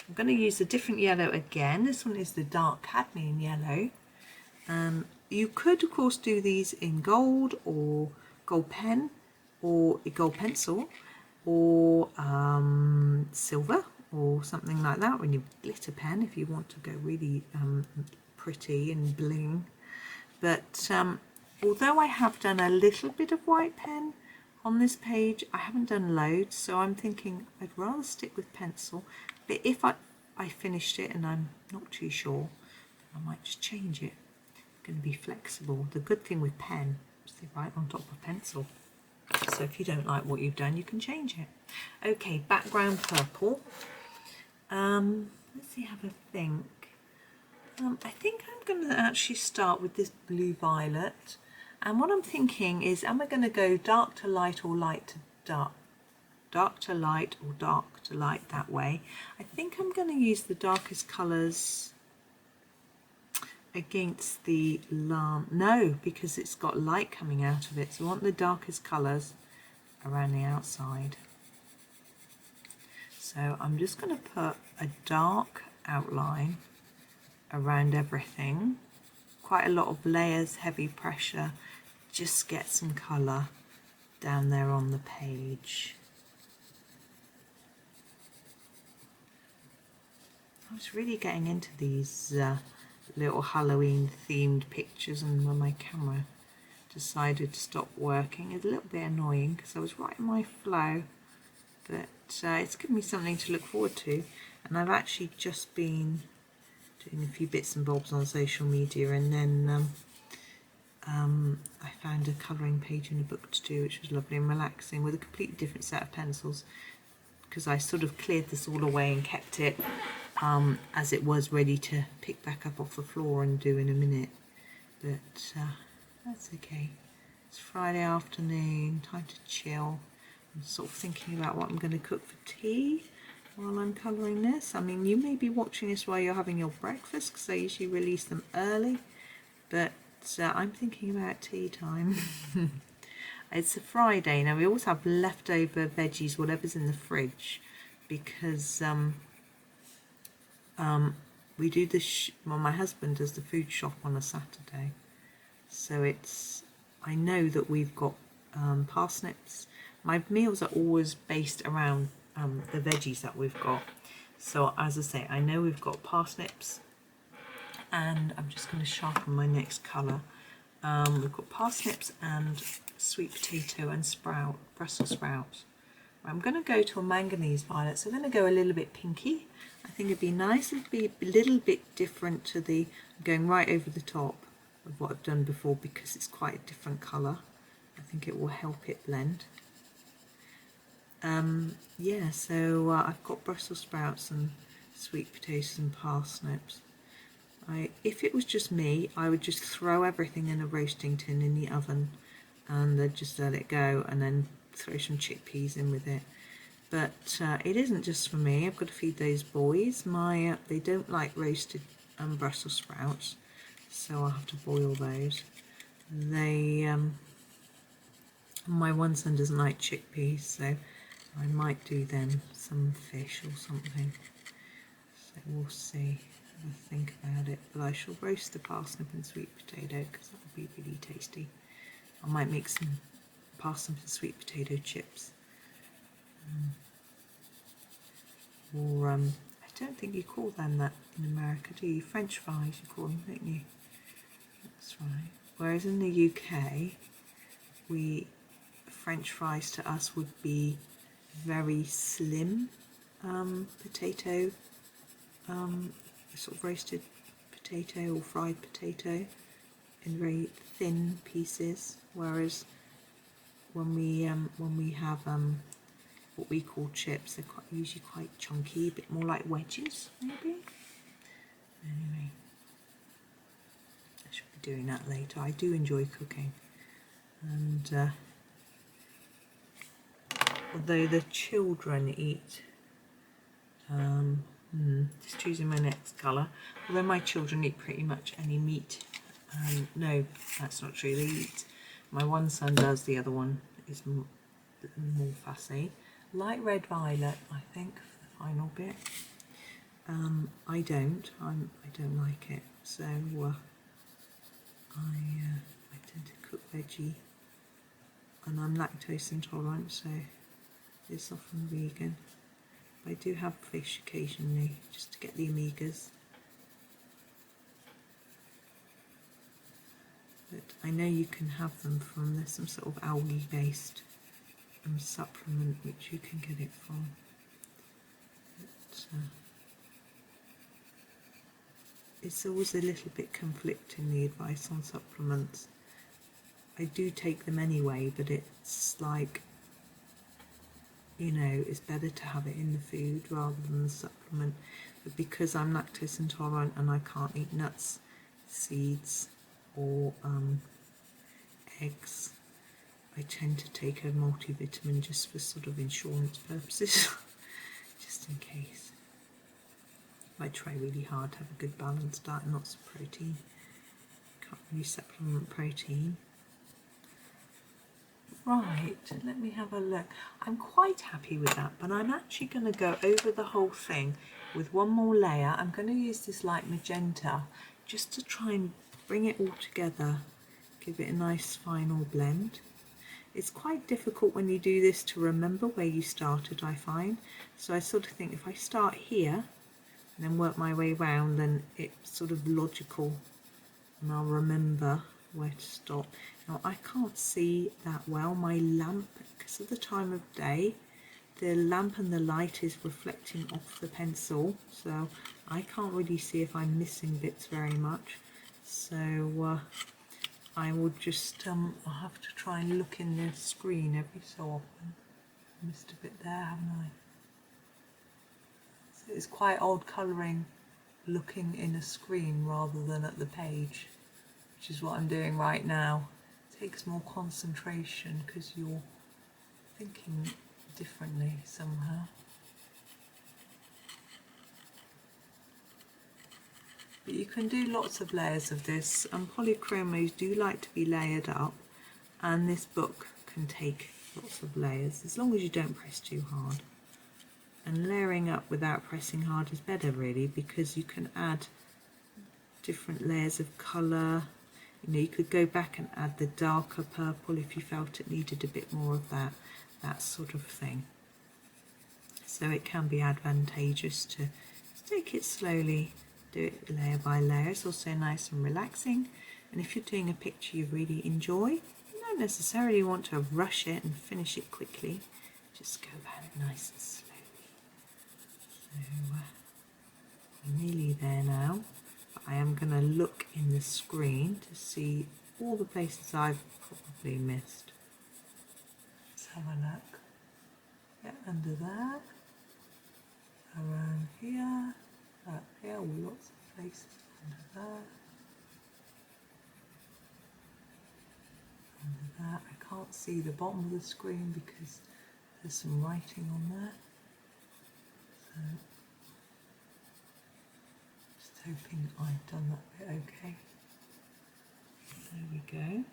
I'm going to use a different yellow again. This one is the dark cadmium yellow. You could of course do these in gold or gold pen or a gold pencil or silver or something like that, when you glitter pen if you want to go really pretty and bling. But although I have done a little bit of white pen on this page, I haven't done loads, so I'm thinking I'd rather stick with pencil. But if I finished it and I'm not too sure, I might just change it. Going to be flexible. The good thing with pen is they're right on top of pencil, so if you don't like what you've done, you can change it. Okay, background purple. Let's see, have a think. I think I'm going to actually start with this blue violet, and what I'm thinking is, am I going to go dark to light or light to dark? Dark to light or dark to light, that way. I think I'm going to use the darkest colours against the lamp. No, because it's got light coming out of it, so I want the darkest colours around the outside. So I'm just going to put a dark outline around everything, quite a lot of layers, heavy pressure, just get some colour down there on the page. I was really getting into these little Halloween themed pictures, and when my camera decided to stop working, it's a little bit annoying because I was right in my flow, but it's given me something to look forward to. And I've actually just been doing a few bits and bobs on social media, and then I found a colouring page in a book to do, which was lovely and relaxing, with a completely different set of pencils, because I sort of cleared this all away and kept it as it was, ready to pick back up off the floor and do in a minute. But that's okay. It's Friday afternoon, time to chill. I'm sort of thinking about what I'm going to cook for tea while I'm colouring this. I mean, you may be watching this while you're having your breakfast, because I usually release them early, but I'm thinking about tea time. It's a Friday. Now we always have leftover veggies, whatever's in the fridge, because we do this, well, my husband does the food shop on a Saturday, so I know that we've got parsnips. My meals are always based around the veggies that we've got. So as I say, I know we've got parsnips, and I'm just going to sharpen my next colour. We've got parsnips and sweet potato and Brussels sprouts. I'm going to go to a manganese violet, so I'm going to go a little bit pinky. I think it'd be nice, it'd be a little bit different to the, I'm going right over the top of what I've done before because it's quite a different colour. I think it will help it blend. Yeah, so I've got Brussels sprouts and sweet potatoes and parsnips. If it was just me, I would just throw everything in a roasting tin in the oven and then just let it go, and then throw some chickpeas in with it. But it isn't just for me. I've got to feed those boys. They don't like roasted Brussels sprouts, so I'll have to boil those. My one son doesn't like chickpeas, so I might do them some fish or something. So we'll see. Have a think about it. But I shall roast the parsnip and sweet potato because that will be really tasty. I might make some parsnip and sweet potato chips. Or I don't think you call them that in America, do you? French fries you call them, don't you? That's right. Whereas in the UK, French fries to us would be very slim potato, sort of roasted potato or fried potato in very thin pieces. Whereas when we have what we call chips, they're usually quite chunky, a bit more like wedges, maybe. Anyway, I should be doing that later. I do enjoy cooking, and although the children eat, just choosing my next colour, although my children eat pretty much any meat, no, that's not true, they eat, my one son does, the other one is more fussy. Light red violet, I think, for the final bit. I don't like it, so I tend to cook veggie, and I'm lactose intolerant, so it's often vegan. I do have fish occasionally, just to get the omegas. But I know you can have them from, there's some sort of algae based supplement which you can get it from. But, it's always a little bit conflicting, the advice on supplements. I do take them anyway, but it's like, you know, it's better to have it in the food rather than the supplement. But because I'm lactose intolerant and I can't eat nuts, seeds or eggs, I tend to take a multivitamin just for sort of insurance purposes, just in case. I try really hard to have a good balanced diet and lots of protein. Can't really supplement protein. Right, let me have a look. I'm quite happy with that, but I'm actually going to go over the whole thing with one more layer. I'm going to use this light magenta just to try and bring it all together, give it a nice final blend. It's quite difficult when you do this to remember where you started, I find. So I sort of think if I start here and then work my way round, then it's sort of logical and I'll remember where to stop. Now I can't see that well. My lamp, because of the time of day, the lamp and the light is reflecting off the pencil, so I can't really see if I'm missing bits very much. So I will just, I'll have to try and look in the screen every so often. I missed a bit there, haven't I? So it's quite odd colouring looking in a screen rather than at the page, which is what I'm doing right now. It takes more concentration because you're thinking differently somehow. But you can do lots of layers of this, and Polychromos do like to be layered up, and this book can take lots of layers as long as you don't press too hard. And layering up without pressing hard is better really, because you can add different layers of colour. You know, you could go back and add the darker purple if you felt it needed a bit more of that sort of thing. So it can be advantageous to take it slowly, do it layer by layer. It's also nice and relaxing, and if you're doing a picture you really enjoy, you don't necessarily want to rush it and finish it quickly. Just go about it nice and slowly. So I'm nearly there now, but I am going to look in the screen to see all the places I've probably missed. Let's have a look. Yeah, under there, around here, up here, lots of places under there. Under that, I can't see the bottom of the screen because there's some writing on there. So, just hoping I've done that bit okay. There we go.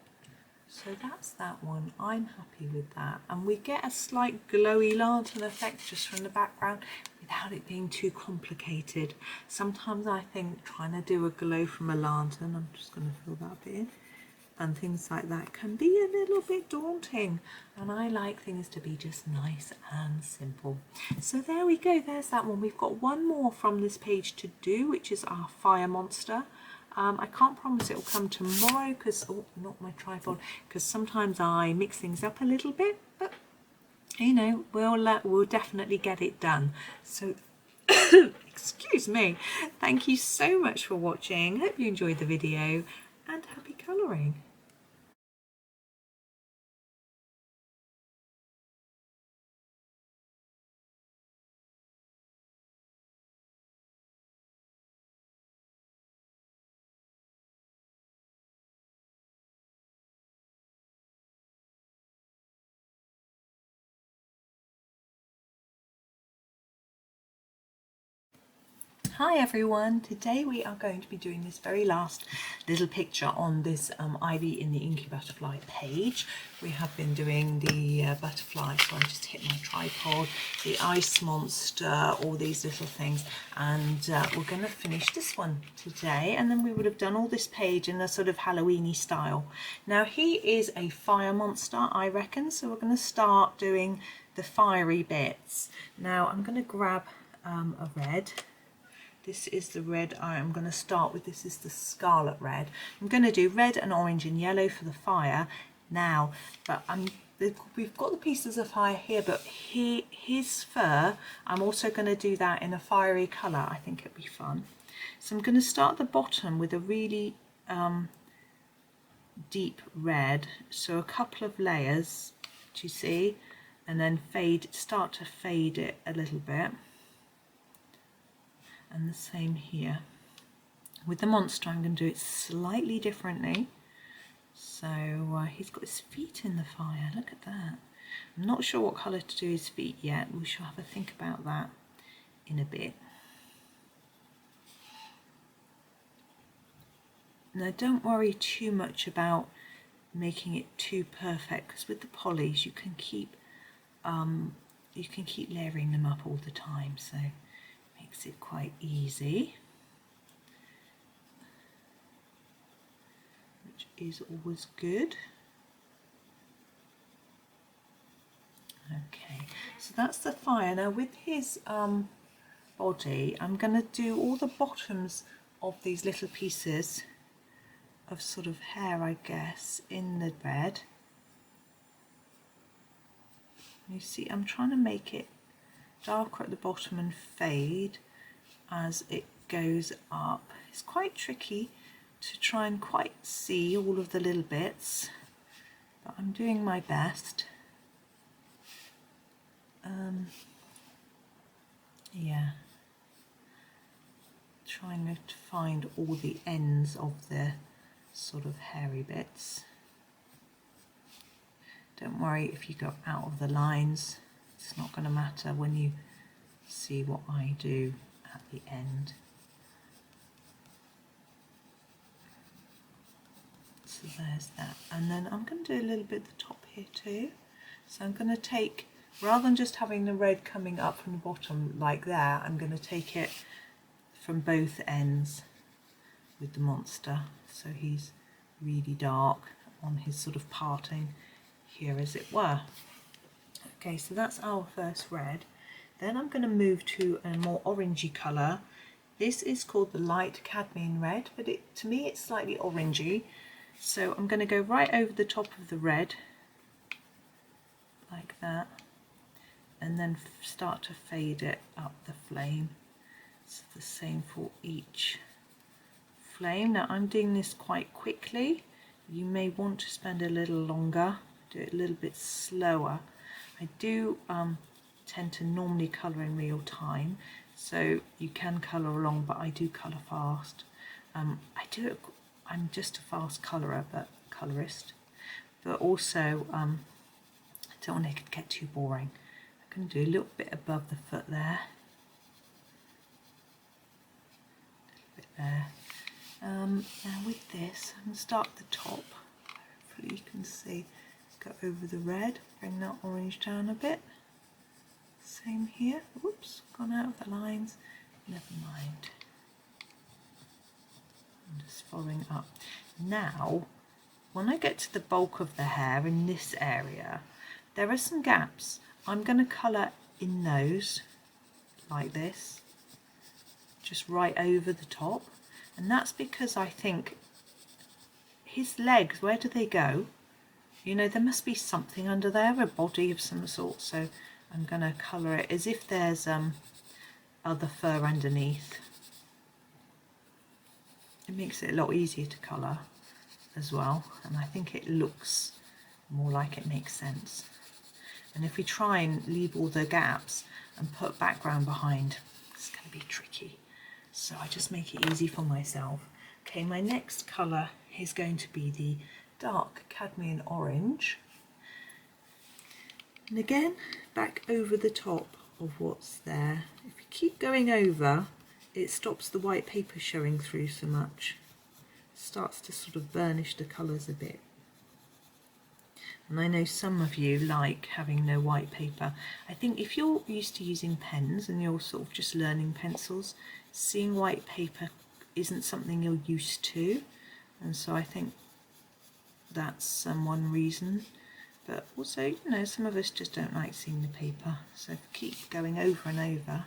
So that's that one. I'm happy with that. And we get a slight glowy lantern effect just from the background. We without it being too complicated. Sometimes I think trying to do a glow from a lantern, I'm just going to fill that bit in, and things like that can be a little bit daunting, and I like things to be just nice and simple. So there we go, there's that one. We've got one more from this page to do, which is our fire monster. I can't promise it will come tomorrow because, oh, not my tripod, because sometimes I mix things up a little bit, but you know, we'll definitely get it done. So excuse me, thank you so much for watching. Hope you enjoyed the video, and happy colouring. Hi everyone, today we are going to be doing this very last little picture on this Ivy in the Inky butterfly page. We have been doing the butterfly, so I just hit my tripod, the ice monster, all these little things, and we're going to finish this one today, and then we would have done all this page in a sort of Halloweeny style. Now he is a fire monster, I reckon, so we're going to start doing the fiery bits. Now I'm going to grab a red. This is the red I'm going to start with. This is the scarlet red. I'm going to do red and orange and yellow for the fire now, but we've got the pieces of fire here, but his fur, I'm also going to do that in a fiery colour. I think it'll be fun. So I'm going to start at the bottom with a really deep red, so a couple of layers, do you see, and then start to fade it a little bit. And the same here. With the monster, I'm going to do it slightly differently. So he's got his feet in the fire, look at that. I'm not sure what colour to do his feet yet. We shall have a think about that in a bit. Now don't worry too much about making it too perfect, because with the polys you can keep layering them up all the time, so makes it quite easy, which is always good. Okay, so that's the fire. Now with his body, I'm going to do all the bottoms of these little pieces of sort of hair, I guess, in the red. You see, I'm trying to make it darker at the bottom and fade as it goes up. It's quite tricky to try and quite see all of the little bits, but I'm doing my best. Yeah, trying to find all the ends of the sort of hairy bits. Don't worry if you go out of the lines, it's not going to matter when you see what I do at the end. So there's that, and then I'm going to do a little bit at the top here too. So I'm going to take, rather than just having the red coming up from the bottom like that, I'm going to take it from both ends with the monster, so he's really dark on his sort of parting here, as it were. Okay, so that's our first red. Then I'm going to move to a more orangey colour. This is called the light cadmium red, but to me it's slightly orangey. So I'm going to go right over the top of the red, like that, and then start to fade it up the flame. It's the same for each flame. Now I'm doing this quite quickly. You may want to spend a little longer, do it a little bit slower. I do tend to normally colour in real time, so you can colour along, but I do colour fast. I'm just a fast colourer, but colorist, but also I don't want it to get too boring. I'm going to do a little bit above the foot there, a little bit there. Now with this, I'm going to start at the top. Hopefully you can see. Go over the red, bring that orange down a bit. Same here. Whoops, gone out of the lines. Never mind. I'm just following up. Now, when I get to the bulk of the hair in this area, there are some gaps. I'm going to colour in those like this, just right over the top. And that's because I think his legs, where do they go? You know, there must be something under there, a body of some sort. So I'm going to colour it as if there's other fur underneath. It makes it a lot easier to colour as well, and I think it looks more like it makes sense. And if we try and leave all the gaps and put background behind, it's going to be tricky. So I just make it easy for myself. Okay, my next colour is going to be the dark cadmium orange. And again, back over the top of what's there. If you keep going over, it stops the white paper showing through so much. It starts to sort of burnish the colours a bit. And I know some of you like having no white paper. I think if you're used to using pens and you're sort of just learning pencils, seeing white paper isn't something you're used to. And so I think that's one reason. But also, you know, some of us just don't like seeing the paper. So if you keep going over and over,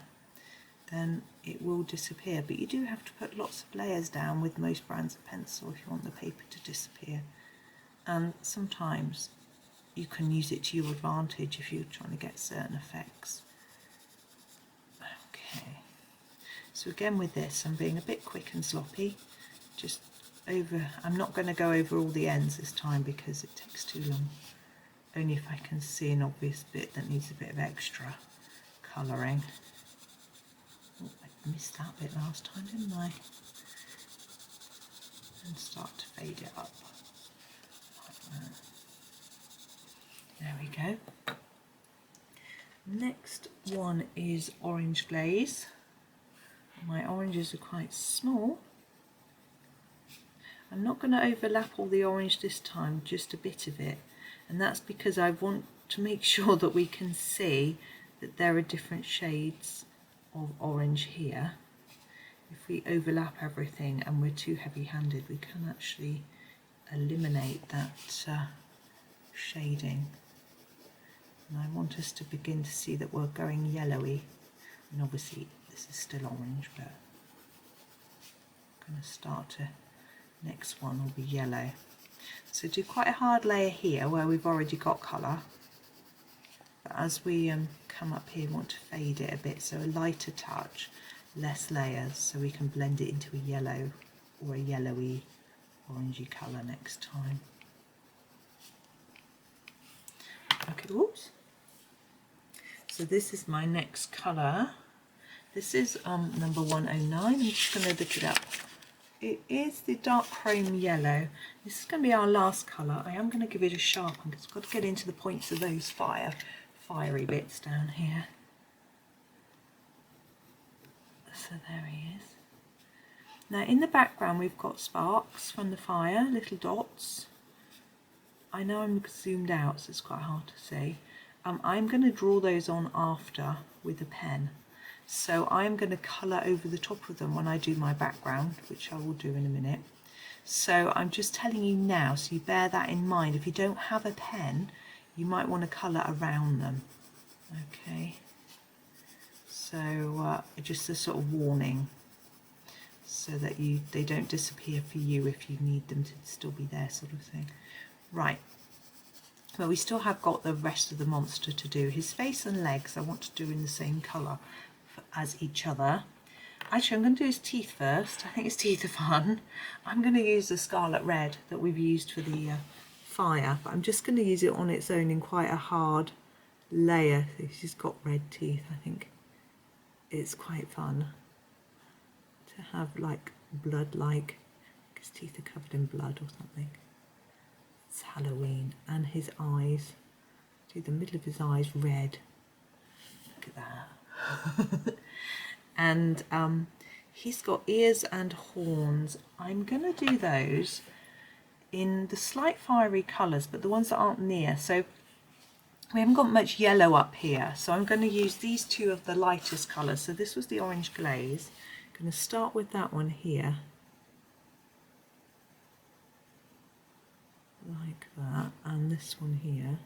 then it will disappear. But you do have to put lots of layers down with most brands of pencil if you want the paper to disappear. And sometimes you can use it to your advantage if you're trying to get certain effects. Okay, so again with this, I'm being a bit quick and sloppy. Just over, I'm not going to go over all the ends this time because it takes too long. Only if I can see an obvious bit that needs a bit of extra colouring. Oh, I missed that bit last time, didn't I? And start to fade it up like that. There we go. Next one is orange glaze. My oranges are quite small. I'm not going to overlap all the orange this time, just a bit of it. And that's because I want to make sure that we can see that there are different shades of orange here. If we overlap everything and we're too heavy-handed, we can actually eliminate that shading. And I want us to begin to see that we're going yellowy. And obviously this is still orange, but I'm going to start to, next one will be yellow. So do quite a hard layer here where we've already got colour. But as we come up here, we want to fade it a bit, so a lighter touch, less layers, so we can blend it into a yellow or a yellowy orangey colour next time. Okay, oops. So this is my next colour. This is number 109. I'm just going to look it up. It is the dark chrome yellow. This is going to be our last colour. I am going to give it a sharpen because I've got to get into the points of those fiery bits down here. So there he is. Now in the background we've got sparks from the fire, little dots. I know I'm zoomed out, so it's quite hard to see. I'm going to draw those on after with a pen. So I'm going to colour over the top of them when I do my background, which I will do in a minute. So I'm just telling you now, so you bear that in mind. If you don't have a pen, you might want to colour around them. Okay. So just a sort of warning, so that they don't disappear for you if you need them to still be there, sort of thing. Right. Well, we still have got the rest of the monster to do. His face and legs I want to do in the same colour as each other. Actually, I'm going to do his teeth first. I think his teeth are fun. I'm going to use the scarlet red that we've used for the fire, but I'm just going to use it on its own in quite a hard layer. He's got red teeth. I think it's quite fun to have like blood, like his teeth are covered in blood or something. It's Halloween. And his eyes, do the middle of his eyes red. Look at that. And he's got ears and horns. I'm going to do those in the slight fiery colours, but the ones that aren't near. So we haven't got much yellow up here, so I'm going to use these two of the lightest colours. So this was the orange glaze. I'm going to start with that one here, like that, and this one here,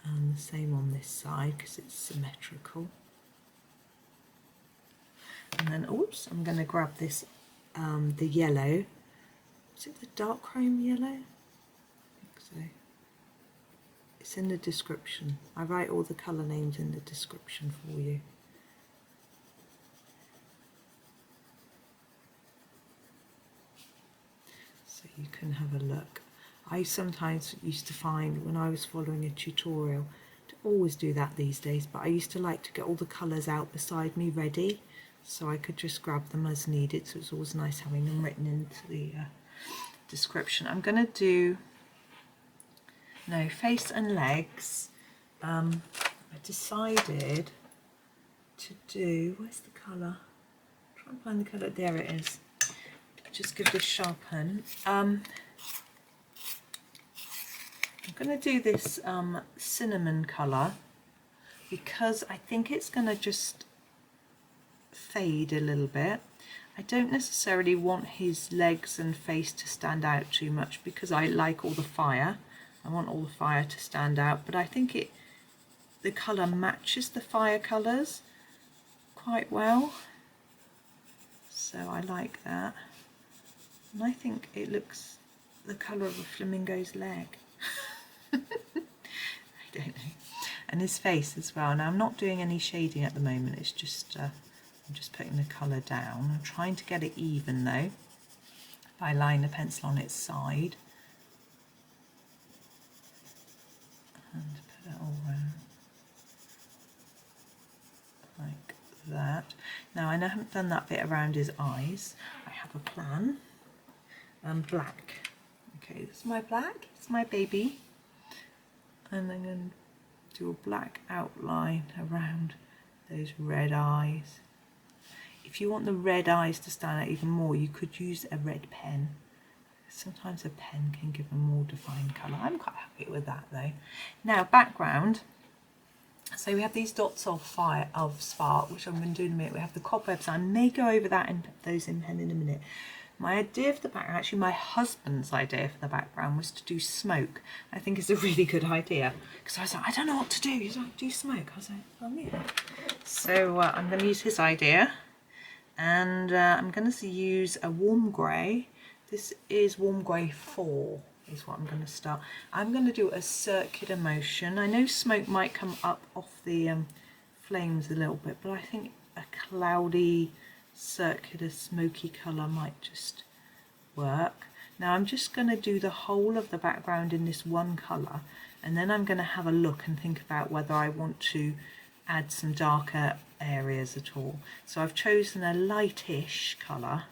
and the same on this side because it's symmetrical. And then, oops, I'm going to grab this, the yellow. Is it the dark chrome yellow? I think so. It's in the description. I write all the colour names in the description for you. So you can have a look. I sometimes used to find when I was following a tutorial, to always do that these days, but I used to like to get all the colours out beside me ready, so I could just grab them as needed. So it's always nice having them written into the description. I'm going to do face and legs. I decided to do, where's the colour? Try and find the colour. There it is. Just give this sharpen. I'm going to do this cinnamon colour because I think it's going to just fade a little bit. I don't necessarily want his legs and face to stand out too much because I like all the fire. I want all the fire to stand out, but I think the colour matches the fire colours quite well. So I like that. And I think it looks the colour of a flamingo's leg. I don't know. And his face as well. Now I'm not doing any shading at the moment, it's just I'm just putting the colour down. I'm trying to get it even though by laying the pencil on its side and put it all around like that. Now I haven't done that bit around his eyes. I have a plan. Black. Okay, this is my black. It's my baby, and I'm going to do a black outline around those red eyes. If you want the red eyes to stand out even more, you could use a red pen. Sometimes a pen can give a more defined colour. I'm quite happy with that though. Now background. So we have these dots of spark, which I'm going to do in a minute. We have the cobwebs. I may go over that and those in pen in a minute. My idea for the background, actually my husband's idea for the background was to do smoke. I think it's a really good idea because I was like, I don't know what to do. He's like, do smoke. I was like, well, yeah. So I'm going to use his idea. And I'm going to use a warm grey. This is warm grey 4 is what I'm going to start. I'm going to do a circular motion. I know smoke might come up off the flames a little bit, but I think a cloudy circular smoky colour might just work. Now I'm just going to do the whole of the background in this one colour, and then I'm going to have a look and think about whether I want to add some darker areas at all. So I've chosen a lightish colour,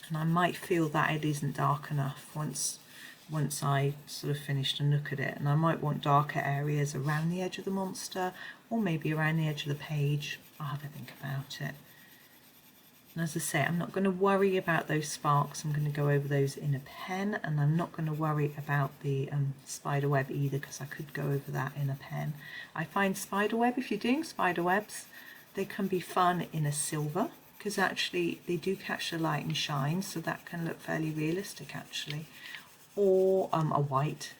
and I might feel that it isn't dark enough once I sort of finished and look at it, and I might want darker areas around the edge of the monster or maybe around the edge of the page. I'll have a think about it. And as I say, I'm not going to worry about those sparks. I'm going to go over those in a pen, and I'm not going to worry about the spider web either because I could go over that in a pen. I find spider web, if you're doing spider webs, they can be fun in a silver because actually they do catch the light and shine, so that can look fairly realistic actually. Or a white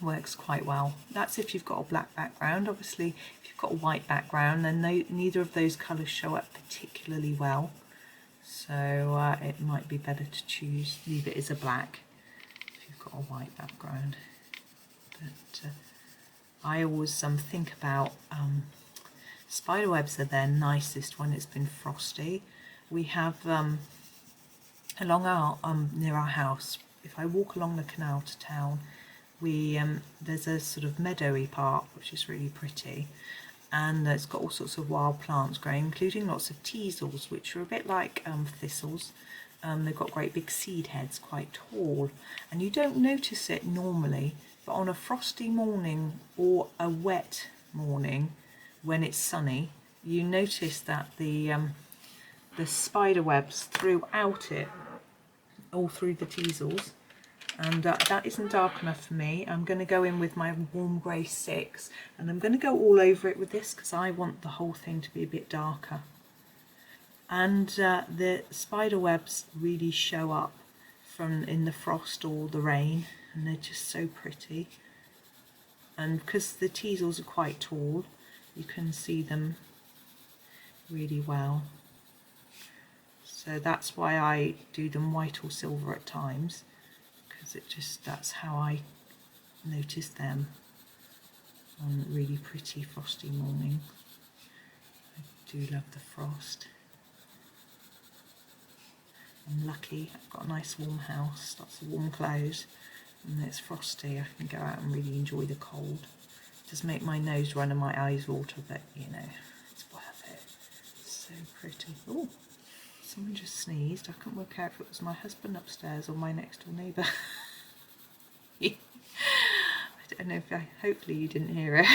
works quite well. That's if you've got a black background. Obviously if you've got a white background, then neither of those colours show up particularly well, so it might be better to leave it as a black if you've got a white background. But I always think about spider webs are their nicest when it's been frosty. We have along our near our house, if I walk along the canal to town, there's a sort of meadowy part which is really pretty, and it's got all sorts of wild plants growing, including lots of teasels, which are a bit like thistles. They've got great big seed heads, quite tall, and you don't notice it normally, but on a frosty morning or a wet morning when it's sunny, you notice that the spider webs throughout it, all through the teasels, and that isn't dark enough for me. I'm going to go in with my warm grey 6, and I'm going to go all over it with this because I want the whole thing to be a bit darker. And the spider webs really show up from in the frost or the rain, and they're just so pretty. And because the teasels are quite tall, you can see them really well. So that's why I do them white or silver at times, because that's how I notice them on really pretty frosty mornings. I do love the frost. I'm lucky, I've got a nice warm house, lots of warm clothes, and it's frosty. I can go out and really enjoy the cold. It does make my nose run and my eyes water, but you know, it's worth it. It's so pretty. Oh, someone just sneezed. I couldn't work out if it was my husband upstairs or my next door neighbour. I don't know if hopefully you didn't hear it.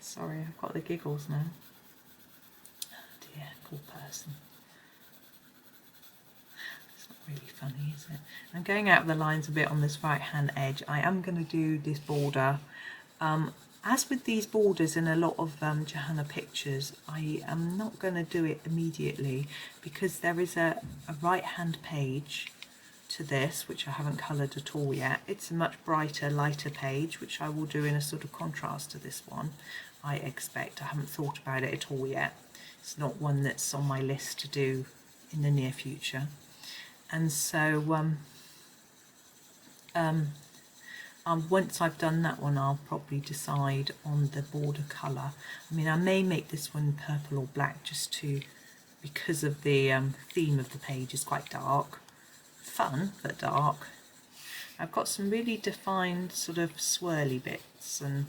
Sorry, I've got the giggles now. Oh dear, poor person. Really funny, is it? I'm going out of the lines a bit on this right hand edge. I am going to do this border. As with these borders in a lot of Johanna pictures, I am not going to do it immediately because there is a right hand page to this which I haven't coloured at all yet. It's a much brighter, lighter page which I will do in a sort of contrast to this one, I expect. I haven't thought about it at all yet. It's not one that's on my list to do in the near future. And so once I've done that one, I'll probably decide on the border colour. I mean, I may make this one purple or black because of the theme of the page is quite dark. Fun, but dark. I've got some really defined sort of swirly bits, and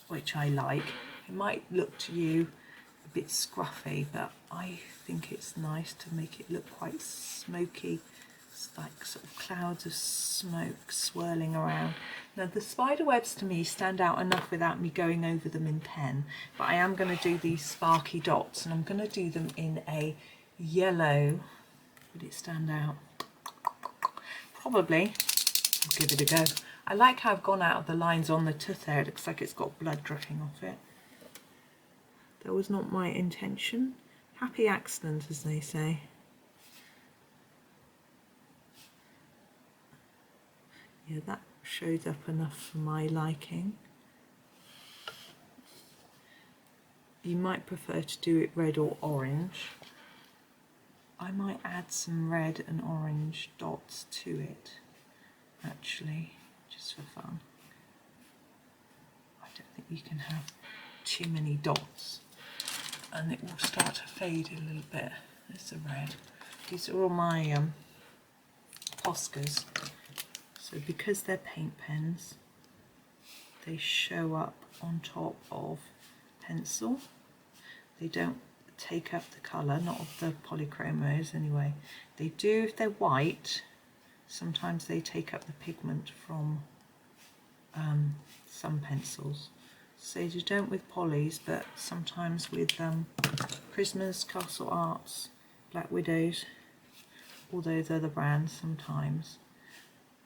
which I like. It might look to you a bit scruffy, but I think it's nice to make it look quite smoky. It's like sort of clouds of smoke swirling around. Now the spider webs to me stand out enough without me going over them in pen, but I am going to do these sparky dots, and I'm going to do them in a yellow. Would it stand out? Probably. I'll give it a go. I like how I've gone out of the lines on the tooth there. It looks like it's got blood dripping off it. That was not my intention. Happy accident, as they say. Yeah, that shows up enough for my liking. You might prefer to do it red or orange. I might add some red and orange dots to it, actually, just for fun. I don't think you can have too many dots, and it will start to fade a little bit. There's the red. These are all my Poscas. So because they're paint pens, they show up on top of pencil. They don't take up the colour, not of the Polychromos anyway. They do if they're white. Sometimes they take up the pigment from some pencils. So they don't with Polys, but sometimes with Prismas, Castle Arts, Black Widows, all those other brands sometimes.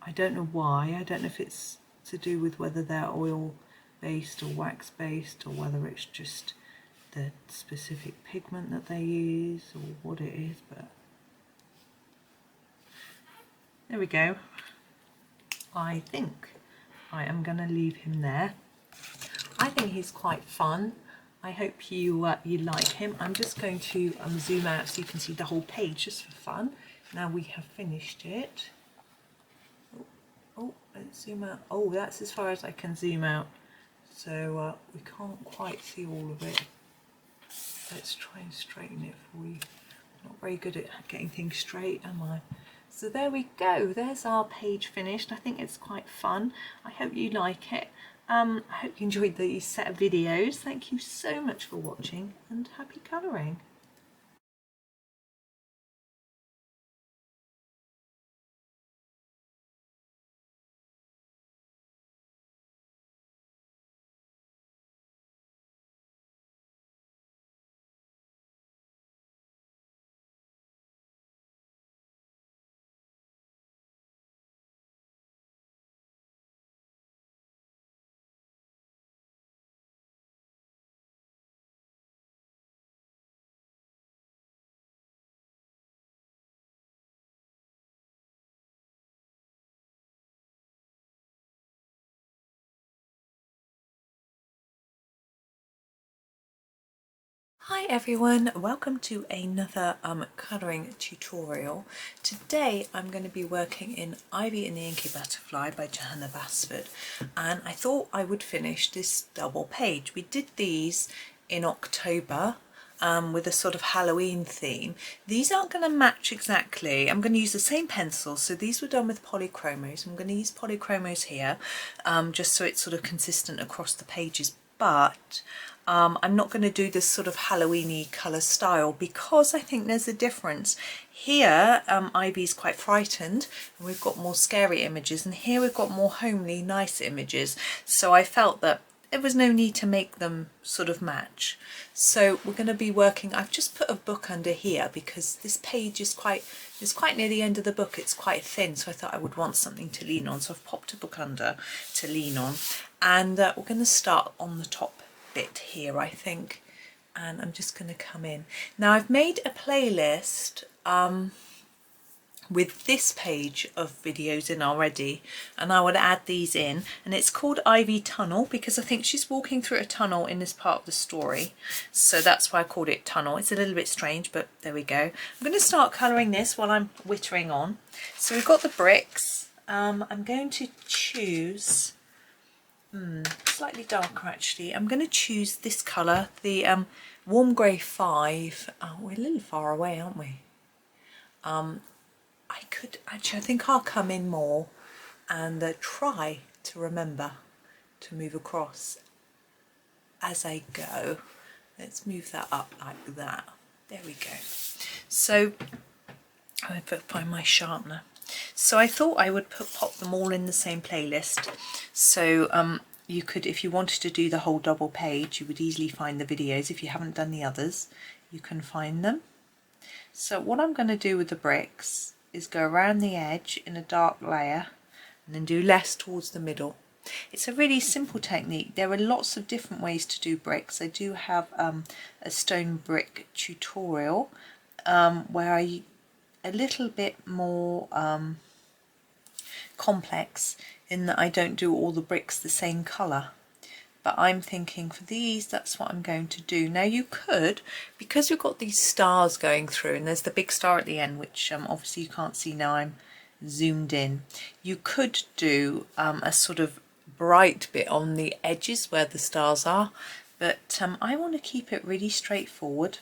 I don't know why. I don't know if it's to do with whether they're oil based or wax based, or whether it's just the specific pigment that they use or what it is, but there we go. I think I am going to leave him there. I think he's quite fun. I hope you like him. I'm just going to zoom out so you can see the whole page just for fun. Now we have finished it. Oh, let's zoom out. Oh, that's as far as I can zoom out. So we can't quite see all of it. Let's try and straighten it for you. Not very good at getting things straight, am I? So there we go. There's our page finished. I think it's quite fun. I hope you like it. I hope you enjoyed these set of videos. Thank you so much for watching, and happy colouring. Hi everyone, welcome to another colouring tutorial. Today I'm going to be working in Ivy and the Inky Butterfly by Johanna Basford, and I thought I would finish this double page. We did these in October with a sort of Halloween theme. These aren't going to match exactly. I'm going to use the same pencils, so these were done with Polychromos. I'm going to use Polychromos here just so it's sort of consistent across the pages, but I'm not going to do this sort of Halloween-y colour style because I think there's a difference. Here Ivy's quite frightened and we've got more scary images, and here we've got more homely, nice images. So I felt that there was no need to make them sort of match. So we're going to be working, I've just put a book under here because this page is quite near the end of the book. It's quite thin, so I thought I would want something to lean on. So I've popped a book under to lean on, and we're going to start on the top bit here, I think, and I'm just going to come in. Now I've made a playlist with this page of videos in already, and I would add these in, and it's called Ivy Tunnel because I think she's walking through a tunnel in this part of the story, so that's why I called it Tunnel. It's a little bit strange, but there we go. I'm going to start colouring this while I'm whittering on. So we've got the bricks. I'm going to choose slightly darker actually. I'm going to choose this colour, the warm grey 5. Oh, we're a little far away, aren't we? I could actually, I think I'll come in more and try to remember to move across as I go. Let's move that up like that. There we go. So I better find my sharpener. So I thought I would pop them all in the same playlist. So you could, if you wanted to do the whole double page, you would easily find the videos. If you haven't done the others, you can find them. So what I'm going to do with the bricks is go around the edge in a dark layer and then do less towards the middle. It's a really simple technique. There are lots of different ways to do bricks. I do have a stone brick tutorial where I a little bit more complex in that I don't do all the bricks the same colour. But I'm thinking for these, that's what I'm going to do. Now you could, because we've got these stars going through, and there's the big star at the end, which obviously you can't see now, I'm zoomed in. You could do a sort of bright bit on the edges where the stars are, but I want to keep it really straightforward.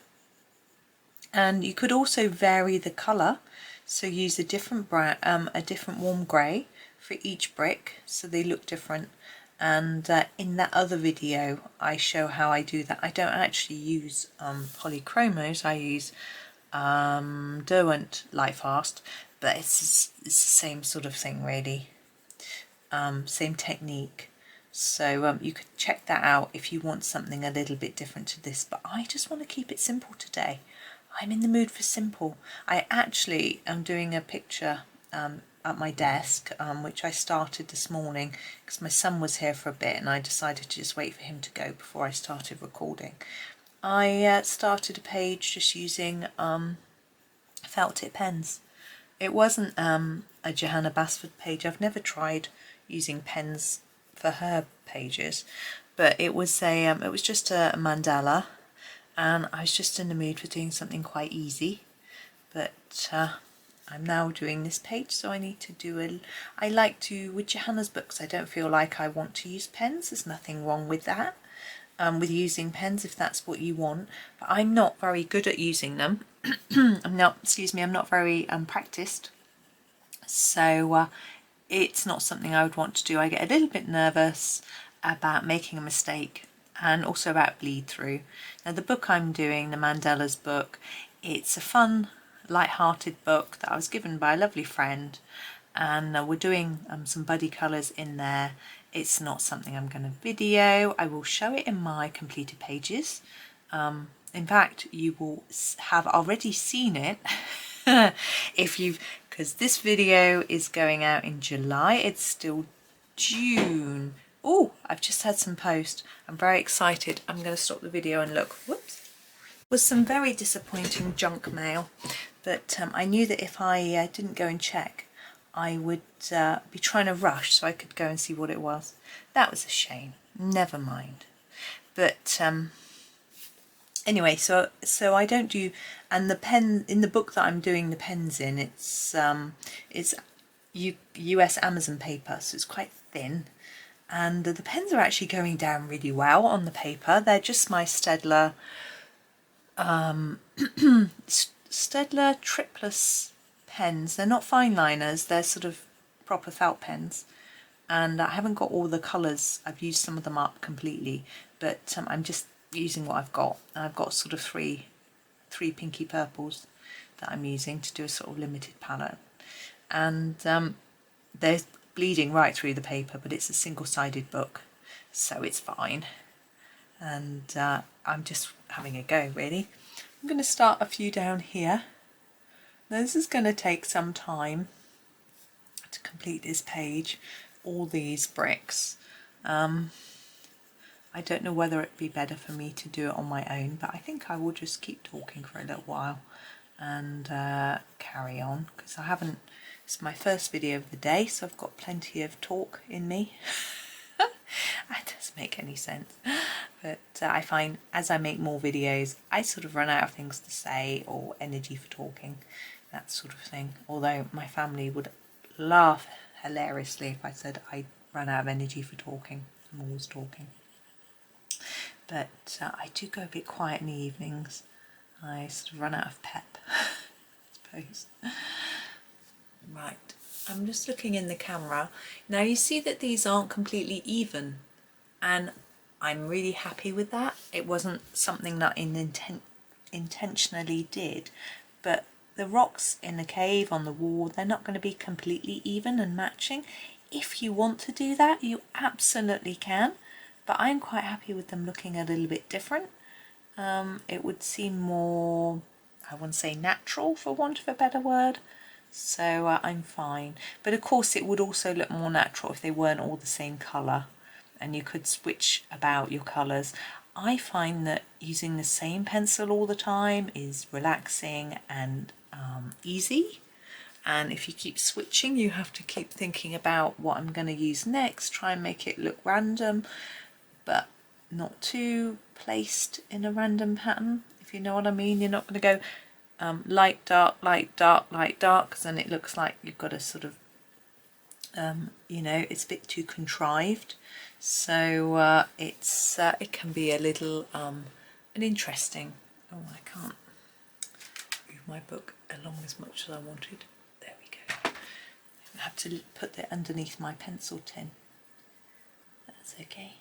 And you could also vary the colour, so use a different warm grey for each brick, so they look different. And in that other video I show how I do that. I don't actually use Polychromos, I use Derwent Lightfast, but it's the same sort of thing really, same technique. So you could check that out if you want something a little bit different to this, but I just want to keep it simple today. I'm in the mood for simple. I actually am doing a picture at my desk, which I started this morning because my son was here for a bit and I decided to just wait for him to go before I started recording. I started a page just using felt tip pens. It wasn't a Johanna Basford page. I've never tried using pens for her pages, but it was just a mandala, and I was just in the mood for doing something quite easy. But I'm now doing this page, so I need to do I like to, with Johanna's books, I don't feel like I want to use pens. There's nothing wrong with that, with using pens if that's what you want, but I'm not very good at using them. I'm not very practiced, so it's not something I would want to do. I get a little bit nervous about making a mistake and also about bleed through. Now the book I'm doing, the Mandalas book, it's a fun, light-hearted book that I was given by a lovely friend, and we're doing some buddy colours in there. It's not something I'm going to video. I will show it in my completed pages. In fact, you will have already seen it because this video is going out in July. It's still June. Oh, I've just had some post. I'm very excited. I'm going to stop the video and look. Whoops. Was some very disappointing junk mail, but I knew that if I didn't go and check, I would be trying to rush so I could go and see what it was. That was a shame. Never mind. But Anyway, so I don't do, and the pen in the book that I'm doing the pens in, it's US Amazon paper, so it's quite thin, and the pens are actually going down really well on the paper. They're just my Staedtler Staedtler Triplus pens. They're not fine liners, they're sort of proper felt pens, and I haven't got all the colours. I've used some of them up completely, but I'm just using what I've got. I've got sort of three pinky purples that I'm using to do a sort of limited palette, and they're bleeding right through the paper, but it's a single-sided book, so it's fine. And I'm just having a go, really. I'm going to start a few down here. Now, this is going to take some time to complete this page, all these bricks. I don't know whether it'd be better for me to do it on my own, but I think I will just keep talking for a little while and carry on, because I haven't, it's my first video of the day, so I've got plenty of talk in me. That doesn't make any sense, but I find as I make more videos I sort of run out of things to say or energy for talking, that sort of thing, although my family would laugh hilariously if I said I ran out of energy for talking. I'm always talking. But I do go a bit quiet in the evenings. I sort of run out of pep, I suppose. Right, I'm just looking in the camera. Now you see that these aren't completely even, and I'm really happy with that. It wasn't something that I intentionally did, but the rocks in the cave on the wall, they're not going to be completely even and matching. If you want to do that, you absolutely can. But I'm quite happy with them looking a little bit different. It would seem more, I wouldn't say natural for want of a better word, so I'm fine. But of course it would also look more natural if they weren't all the same colour, and you could switch about your colours. I find that using the same pencil all the time is relaxing and easy. And if you keep switching, you have to keep thinking about what I'm going to use next, try and make it look random, but not too placed in a random pattern, if you know what I mean. You're not going to go light, dark, light, dark, light, dark, because then it looks like you've got a sort of, you know, it's a bit too contrived. So it can be a little an interesting. Oh, I can't move my book along as much as I wanted. There we go. I have to put that underneath my pencil tin. That's okay.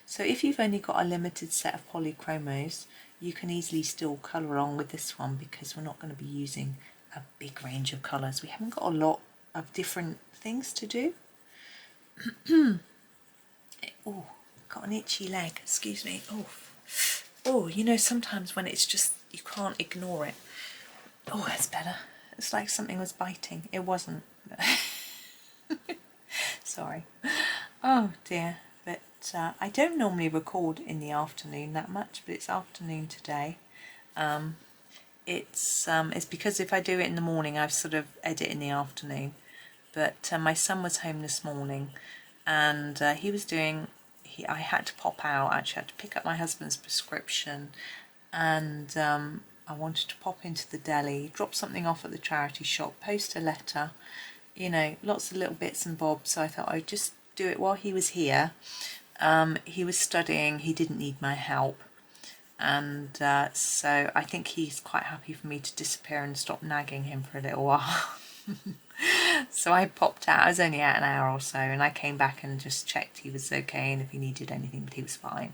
So if you've only got a limited set of Polychromos, you can easily still colour along with this one, because we're not going to be using a big range of colours. We haven't got a lot of different things to do. Oh, got an itchy leg, excuse me. Oh, you know, sometimes when it's just, you can't ignore it. Oh, that's better. It's like something was biting. It wasn't. Sorry. Oh dear. But I don't normally record in the afternoon that much, but it's afternoon today. It's because if I do it in the morning, I've sort of edit in the afternoon. But my son was home this morning, and he was doing. I had to pop out. Actually, I had to pick up my husband's prescription, and I wanted to pop into the deli, drop something off at the charity shop, post a letter. You know, lots of little bits and bobs. So I thought I'd just do it while he was here. He was studying. He didn't need my help. And so I think he's quite happy for me to disappear and stop nagging him for a little while. So I popped out. I was only out an hour or so, and I came back and just checked he was okay and if he needed anything, but he was fine.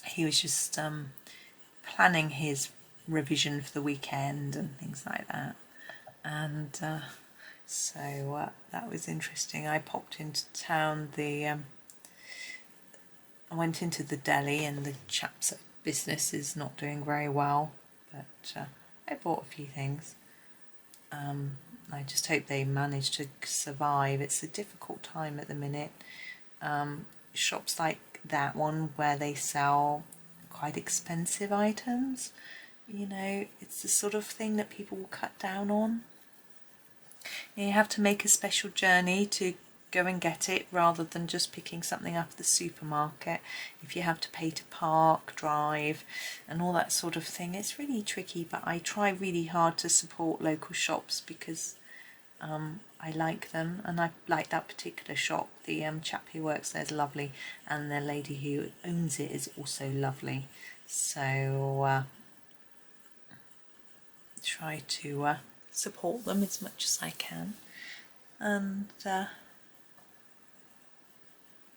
He was just planning his revision for the weekend and things like that. And so that was interesting. I popped into town. I went into the deli, and the chap's business is not doing very well, but I bought a few things. I just hope they manage to survive. It's a difficult time at the minute. Shops like that one where they sell quite expensive items, you know, it's the sort of thing that people will cut down on. You have to make a special journey to go and get it rather than just picking something up at the supermarket. If you have to pay to park, drive and all that sort of thing, it's really tricky, but I try really hard to support local shops because I like them, and I like that particular shop. The chap who works there is lovely, and the lady who owns it is also lovely. So try to support them as much as I can. And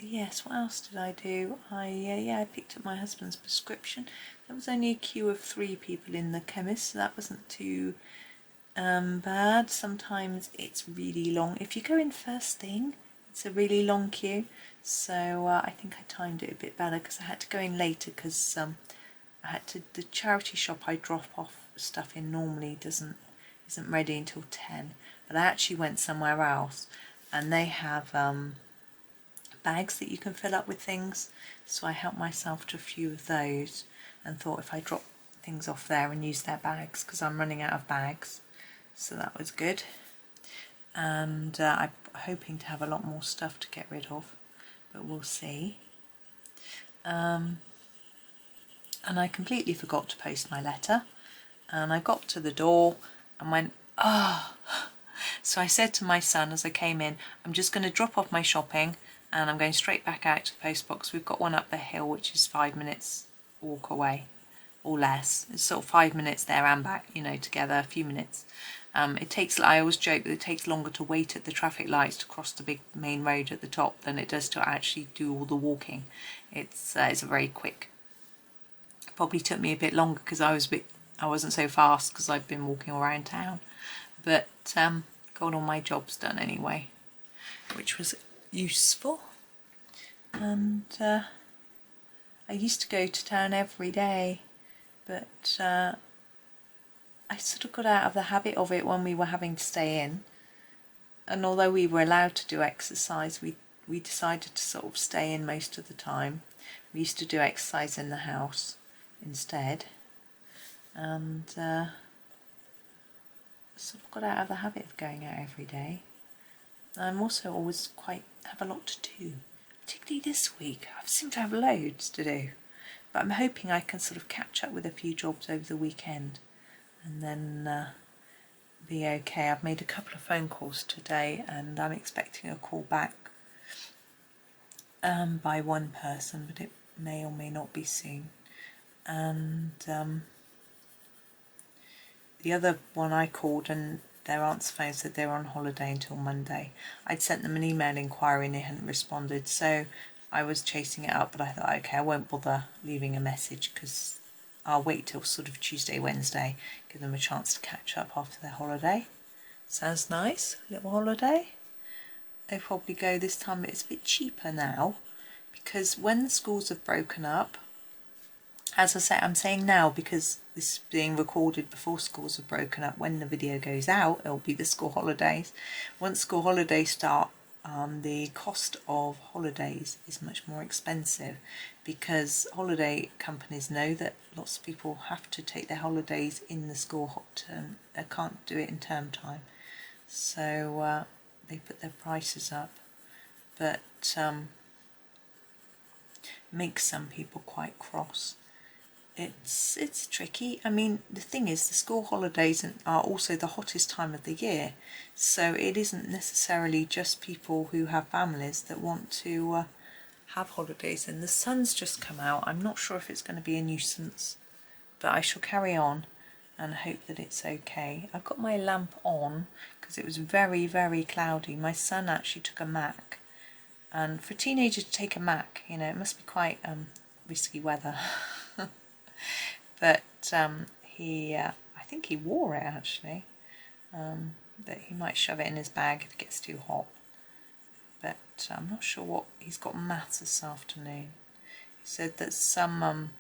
yes, what else did I do? I picked up my husband's prescription. There was only a queue of 3 people in the chemist, so that wasn't too bad. Sometimes it's really long. If you go in first thing, it's a really long queue. So I think I timed it a bit better because I had to go in later because I had to. The charity shop I drop off stuff in normally isn't ready until 10. But I actually went somewhere else, and they have bags that you can fill up with things. So I helped myself to a few of those, and thought if I drop things off there and use their bags, because I'm running out of bags. So that was good, and I'm hoping to have a lot more stuff to get rid of, but we'll see. And I completely forgot to post my letter, and I got to the door and went, oh. So I said to my son as I came in, I'm just going to drop off my shopping and I'm going straight back out to the post box. We've got one up the hill which is 5 minutes walk away or less. It's sort of 5 minutes there and back, you know, together, a few minutes. It takes, I always joke that it takes longer to wait at the traffic lights to cross the big main road at the top than it does to actually do all the walking. It's a very quick. Probably took me a bit longer because I wasn't so fast because I've been walking around town, but got all my jobs done anyway, which was useful. And I used to go to town every day, but I sort of got out of the habit of it when we were having to stay in, and although we were allowed to do exercise, we decided to sort of stay in most of the time. We used to do exercise in the house instead, and sort of got out of the habit of going out every day. I'm also always have a lot to do, particularly this week. I seem to have loads to do, but I'm hoping I can sort of catch up with a few jobs over the weekend and then be okay. I've made a couple of phone calls today and I'm expecting a call back by one person, but it may or may not be soon. And the other one I called and their answer phone said they were on holiday until Monday. I'd sent them an email inquiry and they hadn't responded, so I was chasing it up, but I thought, okay, I won't bother leaving a message because I'll wait till sort of Tuesday, Wednesday, give them a chance to catch up after their holiday. Sounds nice, little holiday. They probably go this time, but it's a bit cheaper now because when the schools have broken up, as I say, I'm saying now because this is being recorded before schools have broken up. When the video goes out, it'll be the school holidays. Once school holidays start, the cost of holidays is much more expensive because holiday companies know that lots of people have to take their holidays in the school hot term. They can't do it in term time. So they put their prices up. But makes some people quite cross. It's tricky. I mean, the thing is, the school holidays are also the hottest time of the year, so it isn't necessarily just people who have families that want to have holidays. And the sun's just come out. I'm not sure if it's going to be a nuisance, but I shall carry on and hope that it's okay. I've got my lamp on because it was very, very cloudy. My son actually took a Mac, and for a teenager to take a Mac, you know, it must be quite risky weather. But I think he wore it actually, but he might shove it in his bag if it gets too hot. But I'm not sure what, he's got maths this afternoon. He said that some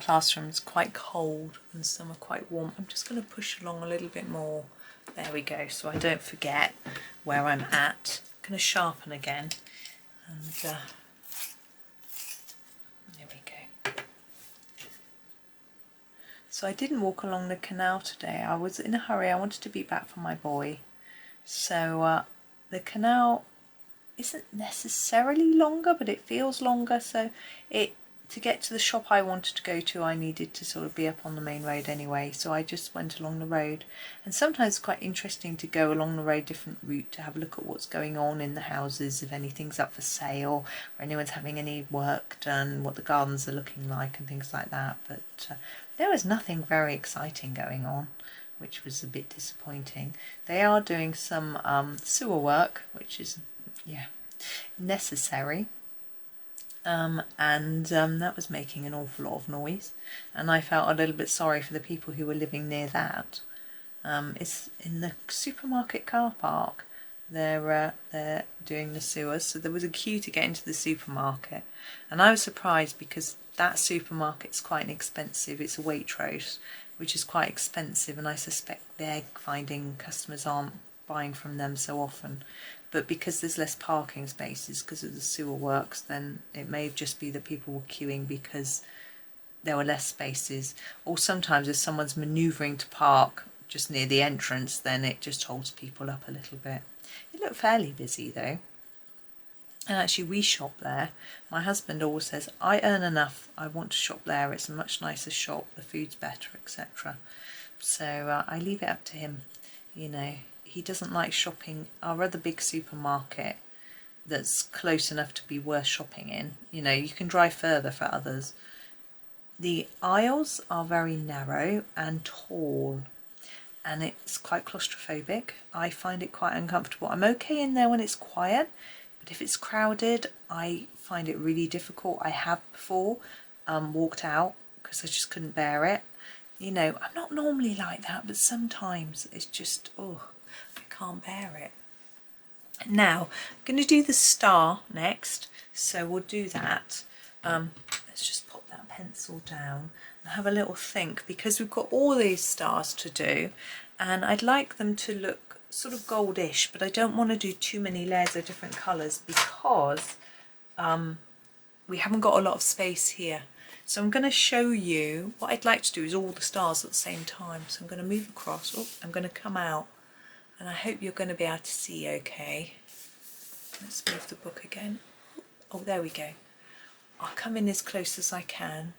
classrooms are quite cold and some are quite warm. I'm just going to push along a little bit more. There we go, so I don't forget where I'm at. I'm going to sharpen again, and there we go. So I didn't walk along the canal today. I was in a hurry. I wanted to be back for my boy. So the canal isn't necessarily longer, but it feels longer. So to get to the shop I wanted to go to, I needed to sort of be up on the main road anyway, so I just went along the road. And sometimes it's quite interesting to go along the road, different route, to have a look at what's going on in the houses, if anything's up for sale or anyone's having any work done, what the gardens are looking like and things like that. But there was nothing very exciting going on, which was a bit disappointing. They are doing some sewer work, which is, yeah, necessary. That was making an awful lot of noise, and I felt a little bit sorry for the people who were living near that. It's in the supermarket car park. They're doing the sewers, so there was a queue to get into the supermarket, and I was surprised because that supermarket's quite expensive. It's a Waitrose, which is quite expensive, and I suspect they're finding customers aren't buying from them so often. But because there's less parking spaces because of the sewer works, then it may just be that people were queuing because there were less spaces. Or sometimes if someone's manoeuvring to park just near the entrance, then it just holds people up a little bit. It looked fairly busy though. And actually we shop there. My husband always says, I earn enough, I want to shop there, it's a much nicer shop, the food's better, etc. So I leave it up to him, you know. He doesn't like shopping our other big supermarket that's close enough to be worth shopping in. You know, you can drive further for others. The aisles are very narrow and tall, and it's quite claustrophobic. I find it quite uncomfortable. I'm okay in there when it's quiet, but if it's crowded, I find it really difficult. I have before walked out because I just couldn't bear it. You know, I'm not normally like that, but sometimes it's just, oh, can't bear it. Now I'm going to do the star next, so we'll do that. Let's just pop that pencil down and have a little think, because we've got all these stars to do and I'd like them to look sort of goldish, but I don't want to do too many layers of different colours because we haven't got a lot of space here. So I'm going to show you what I'd like to do is all the stars at the same time. So I'm going to move across. Oh, I'm going to come out. And I hope you're going to be able to see okay. Let's move the book again. Oh, there we go. I'll come in as close as I can.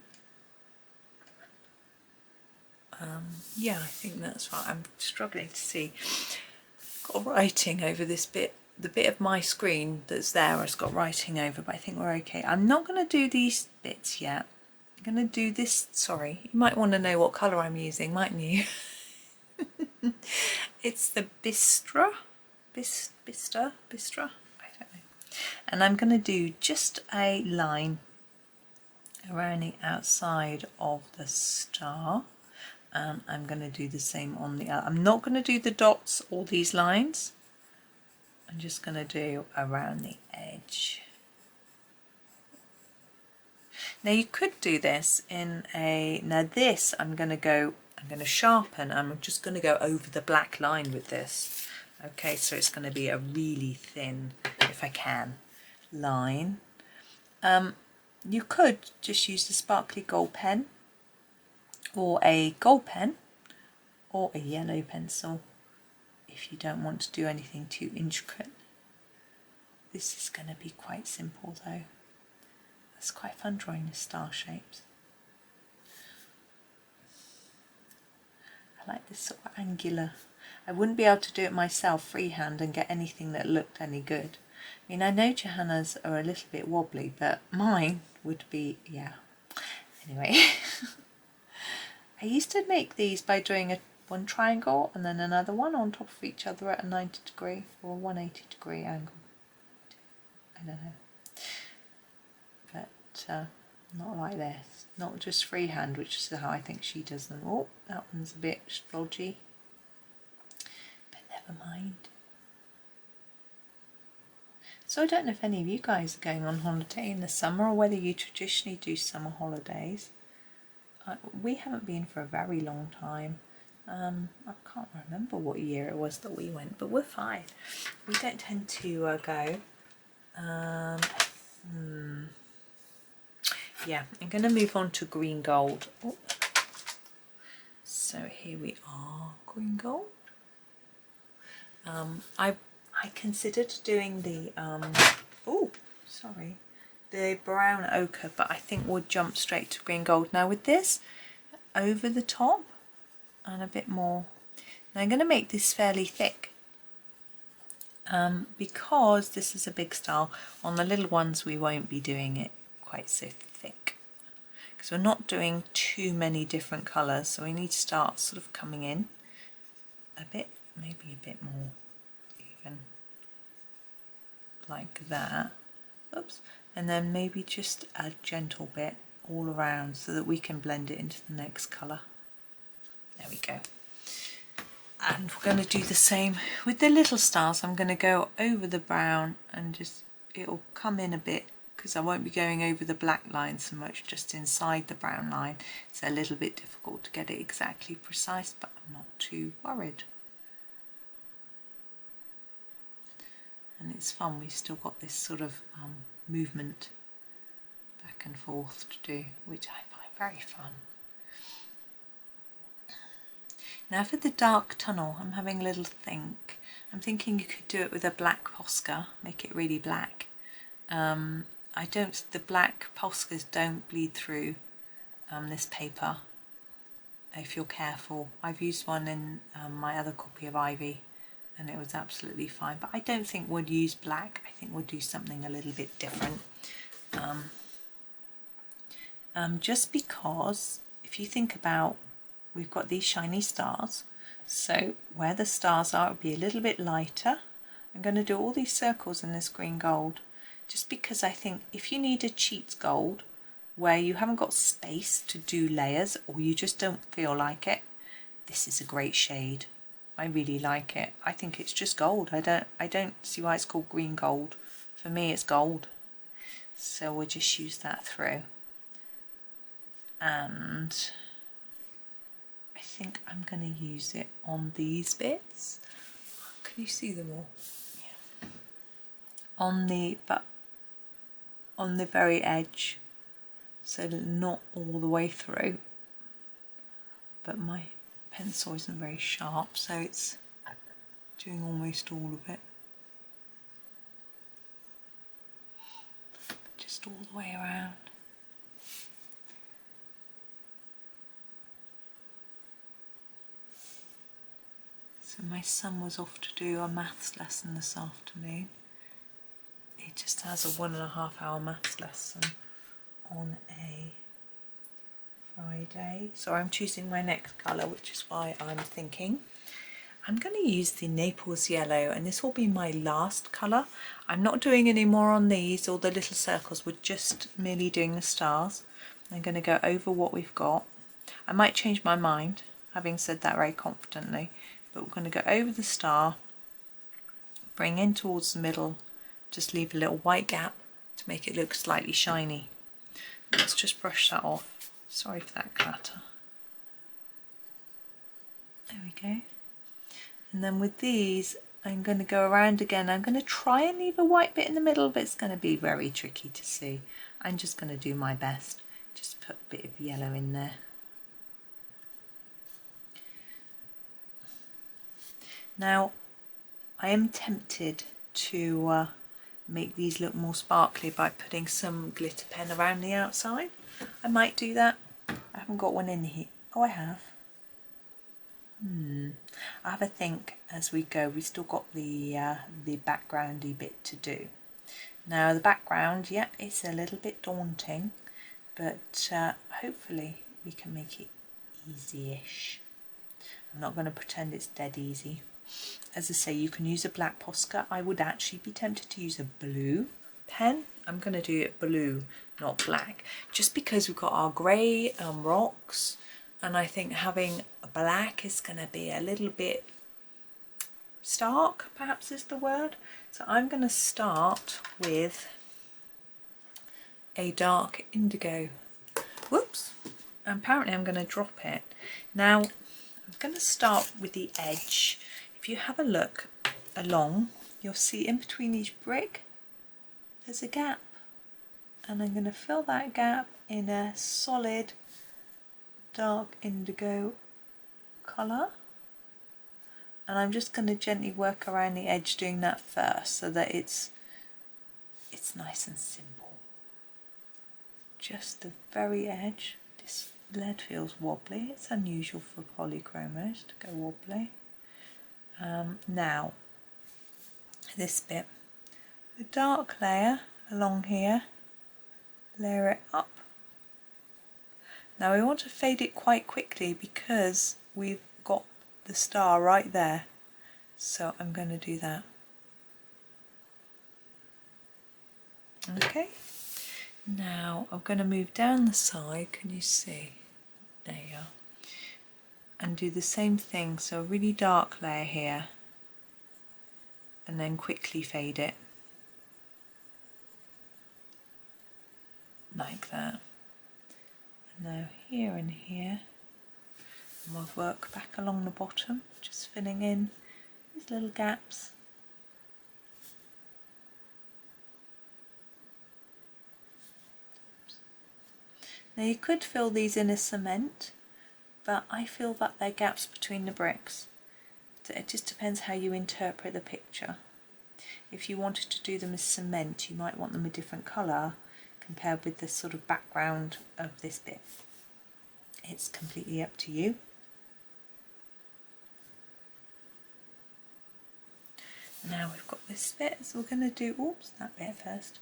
Yeah, I think that's right. I'm struggling to see. Got writing over this bit. The bit of my screen that's there has got writing over, but I think we're okay. I'm not going to do these bits yet. I'm going to do this. Sorry, you might want to know what colour I'm using, mightn't you? It's the Bistra, I don't know. And I'm going to do just a line around the outside of the star. I'm going to do the same on the other. I'm not going to do the dots or these lines. I'm just going to do around the edge. Now you could do this in a, now this I'm going to sharpen. I'm just going to go over the black line with this. Okay, so it's going to be a really thin, if I can, line. You could just use the sparkly gold pen, or a gold pen, or a yellow pencil if you don't want to do anything too intricate. This is going to be quite simple though. It's quite fun drawing the star shapes. I like this sort of angular. I wouldn't be able to do it myself freehand and get anything that looked any good. I mean, I know Johanna's are a little bit wobbly, but mine would be, yeah. Anyway, I used to make these by doing one triangle and then another one on top of each other at a 90 degree or a 180 degree angle. I don't know. But not like this. Not just freehand, which is how I think she does them. Oh, that one's a bit splodgy. But never mind. So I don't know if any of you guys are going on holiday in the summer or whether you traditionally do summer holidays. We haven't been for a very long time. I can't remember what year it was that we went, but we're fine. We don't tend to go. Yeah, I'm going to move on to green gold. Oh. So here we are, green gold. I I considered doing the the brown ochre, but I think we'll jump straight to green gold. Now with this over the top and a bit more, now I'm going to make this fairly thick because this is a big style. On the little ones we won't be doing it quite so thick because we're not doing too many different colours, so we need to start sort of coming in a bit, maybe a bit more even like that. Oops. And then maybe just a gentle bit all around so that we can blend it into the next colour. There we go. And we're going to do the same with the little stars. I'm going to go over the brown and just, it'll come in a bit because I won't be going over the black line so much, just inside the brown line. It's a little bit difficult to get it exactly precise, but I'm not too worried. And it's fun, we've still got this sort of movement back and forth to do, which I find very fun. Now for the dark tunnel, I'm having a little think. I'm thinking you could do it with a black Posca, make it really black. The black Poscas don't bleed through this paper if you're careful. I've used one in my other copy of Ivy and it was absolutely fine, but I don't think we'll use black. I think we'll do something a little bit different. Just because if you think about, we've got these shiny stars, so where the stars are, it'll be a little bit lighter. I'm going to do all these circles in this green gold, just because I think if you need a cheats gold where you haven't got space to do layers or you just don't feel like it, this is a great shade. I really like it. I think it's just gold. I don't see why it's called green gold. For me it's gold. So we'll just use that through. And I think I'm going to use it on these bits. Can you see them all? Yeah. On the very edge, so not all the way through. But my pencil isn't very sharp, so it's doing almost all of it. Just all the way around. So my son was off to do a maths lesson this afternoon. He just has a 1.5 hour maths lesson on a Friday. So I'm choosing my next colour, which is why I'm thinking I'm going to use the Naples yellow, and this will be my last colour. I'm not doing any more on these or the little circles, we're just merely doing the stars. I'm going to go over what we've got. I might change my mind, having said that very confidently, but we're going to go over the star, bring in towards the middle, just leave a little white gap to make it look slightly shiny. Let's just brush that off. Sorry for that clatter. There we go. And then with these, I'm going to go around again. I'm going to try and leave a white bit in the middle, but it's going to be very tricky to see. I'm just going to do my best. Just put a bit of yellow in there. Now, I am tempted to make these look more sparkly by putting some glitter pen around the outside. I might do that. I haven't got one in here. Oh, I have. I have a think as we go. We've still got the backgroundy bit to do. Now the background, yeah, it's a little bit daunting, but hopefully we can make it easy-ish. I'm not going to pretend it's dead easy. As I say, you can use a black Posca. I would actually be tempted to use a blue pen. I'm going to do it blue, not black, just because we've got our grey rocks, and I think having a black is going to be a little bit stark, perhaps is the word. So I'm going to start with a dark indigo. Whoops, apparently I'm going to drop it. Now I'm going to start with the edge. If you have a look along, you'll see in between each brick there's a gap, and I'm going to fill that gap in a solid dark indigo colour, and I'm just going to gently work around the edge doing that first so that it's nice and simple. Just the very edge. This lead feels wobbly. It's unusual for Polychromos to go wobbly. Now this bit, the dark layer along here, layer it up. Now we want to fade it quite quickly because we've got the star right there, so I'm going to do that. Okay, now I'm going to move down the side, can you see? There you are. And do the same thing, so a really dark layer here, and then quickly fade it. Like that. And now here and here, and we'll work back along the bottom, just filling in these little gaps. Now you could fill these in as cement, but I feel that they're gaps between the bricks. So it just depends how you interpret the picture. If you wanted to do them as cement, you might want them a different colour compared with the sort of background of this bit. It's completely up to you. Now we've got this bit, so we're going to do, oops, that bit first.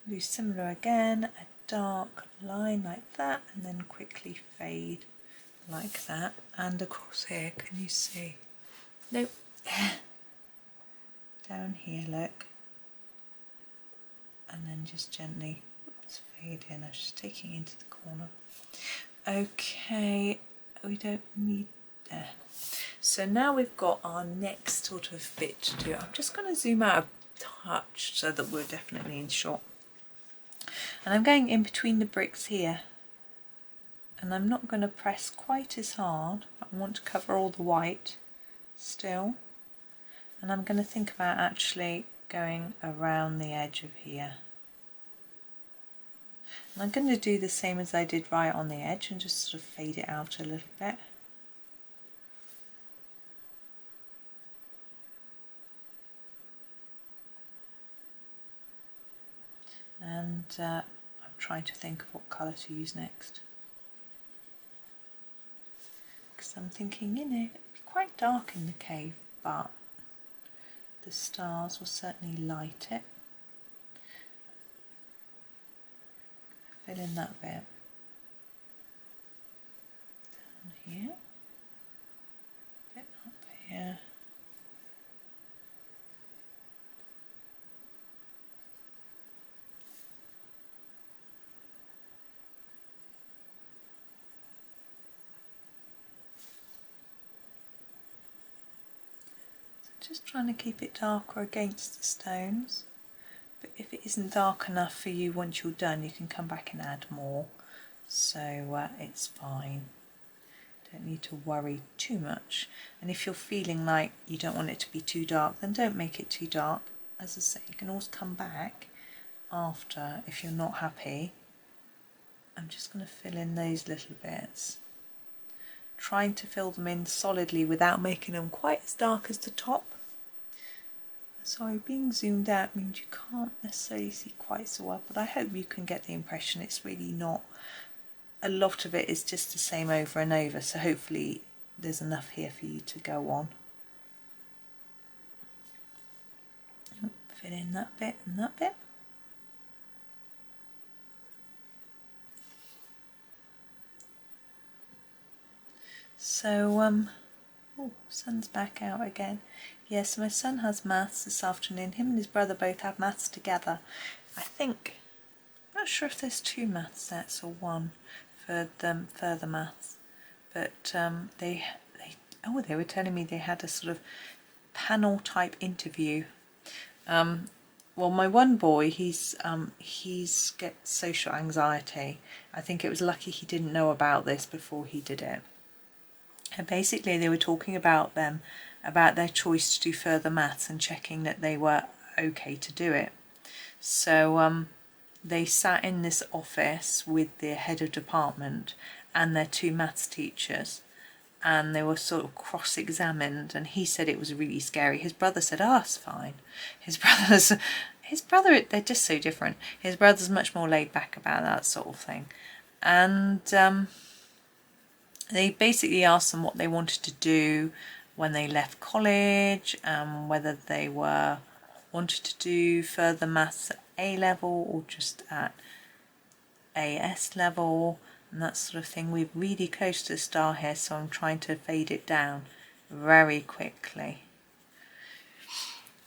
Do similar again, a dark line like that, and then quickly fade like that. And across here, can you see? Nope. Down here, look. And then just gently, oops, fade in. I was just taking into the corner. Okay, we don't need there. So now we've got our next sort of bit to do. I'm just going to zoom out a touch so that we're definitely in shot. And I'm going in between the bricks here. And I'm not going to press quite as hard, but I want to cover all the white still. And I'm going to think about actually going around the edge of here. And I'm going to do the same as I did right on the edge and just sort of fade it out a little bit. And I'm trying to think of what colour to use next. Because I'm thinking, you know, it'd be quite dark in the cave, but the stars will certainly light it. Fill in that bit. Down here. Bit up here. Just trying to keep it darker against the stones, but if it isn't dark enough for you once you're done, you can come back and add more, so it's fine. Don't need to worry too much. And if you're feeling like you don't want it to be too dark, then don't make it too dark. As I say, you can always come back after if you're not happy. I'm just going to fill in those little bits, trying to fill them in solidly without making them quite as dark as the top. Sorry, being zoomed out means you can't necessarily see quite so well, but I hope you can get the impression it's really not. A lot of it is just the same over and over, so hopefully there's enough here for you to go on. Fill in that bit and that bit. So, oh, sun's back out again. Yes, my son has maths this afternoon. Him and his brother both have maths together. I think, I'm not sure if there's 2 maths sets or 1 for them further maths, but they were telling me they had a sort of panel type interview. Well, my one boy, he's gets social anxiety. I think it was lucky he didn't know about this before he did it. And basically they were talking about their choice to do further maths and checking that they were okay to do it. So they sat in this office with their head of department and their 2 maths teachers, and they were sort of cross-examined, and he said it was really scary. His brother said, oh, it's fine. His brother, they're just so different. His brother's much more laid back about that sort of thing. And they basically asked them what they wanted to do when they left college, whether they wanted to do further maths at A level or just at AS level and that sort of thing. We're really close to the star here, so I'm trying to fade it down very quickly.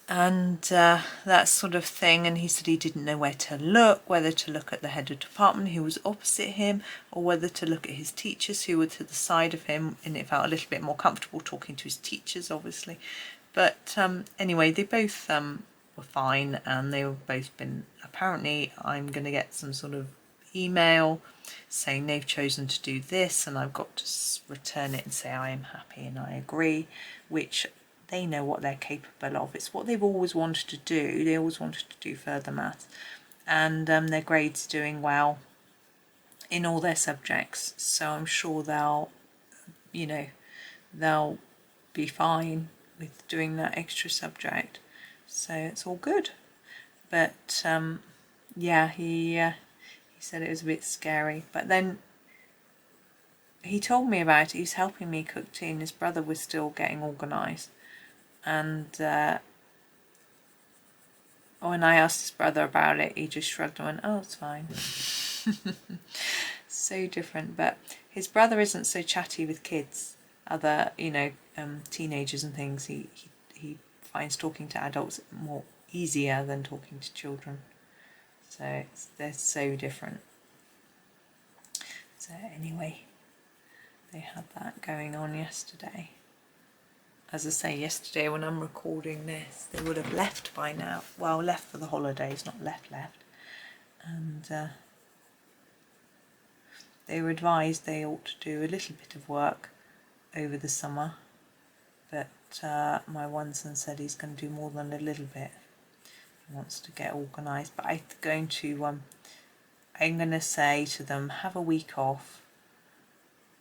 And that sort of thing. And he said he didn't know where to look, whether to look at the head of department who was opposite him, or whether to look at his teachers who were to the side of him, and it felt a little bit more comfortable talking to his teachers, obviously. But anyway, they both were fine, and they were both been, apparently I'm going to get some sort of email saying they've chosen to do this, and I've got to return it and say I am happy and I agree, which they know what they're capable of. It's what they've always wanted to do. They always wanted to do further maths, and their grades doing well in all their subjects, so I'm sure they'll be fine with doing that extra subject, so it's all good. But yeah, he said it was a bit scary, but then he told me about it. He was helping me cook tea, and his brother was still getting organised. And when I asked his brother about it, he just shrugged and went, oh, it's fine. So different. But his brother isn't so chatty with kids, other teenagers and things. He finds talking to adults more easier than talking to children. So they're so different. So anyway, they had that going on yesterday. As I say, yesterday when I'm recording this, they would have left by now. Well, left for the holidays, not left. And they were advised they ought to do a little bit of work over the summer. But my one son said he's going to do more than a little bit. He wants to get organised. But I'm going to say to them, have a week off,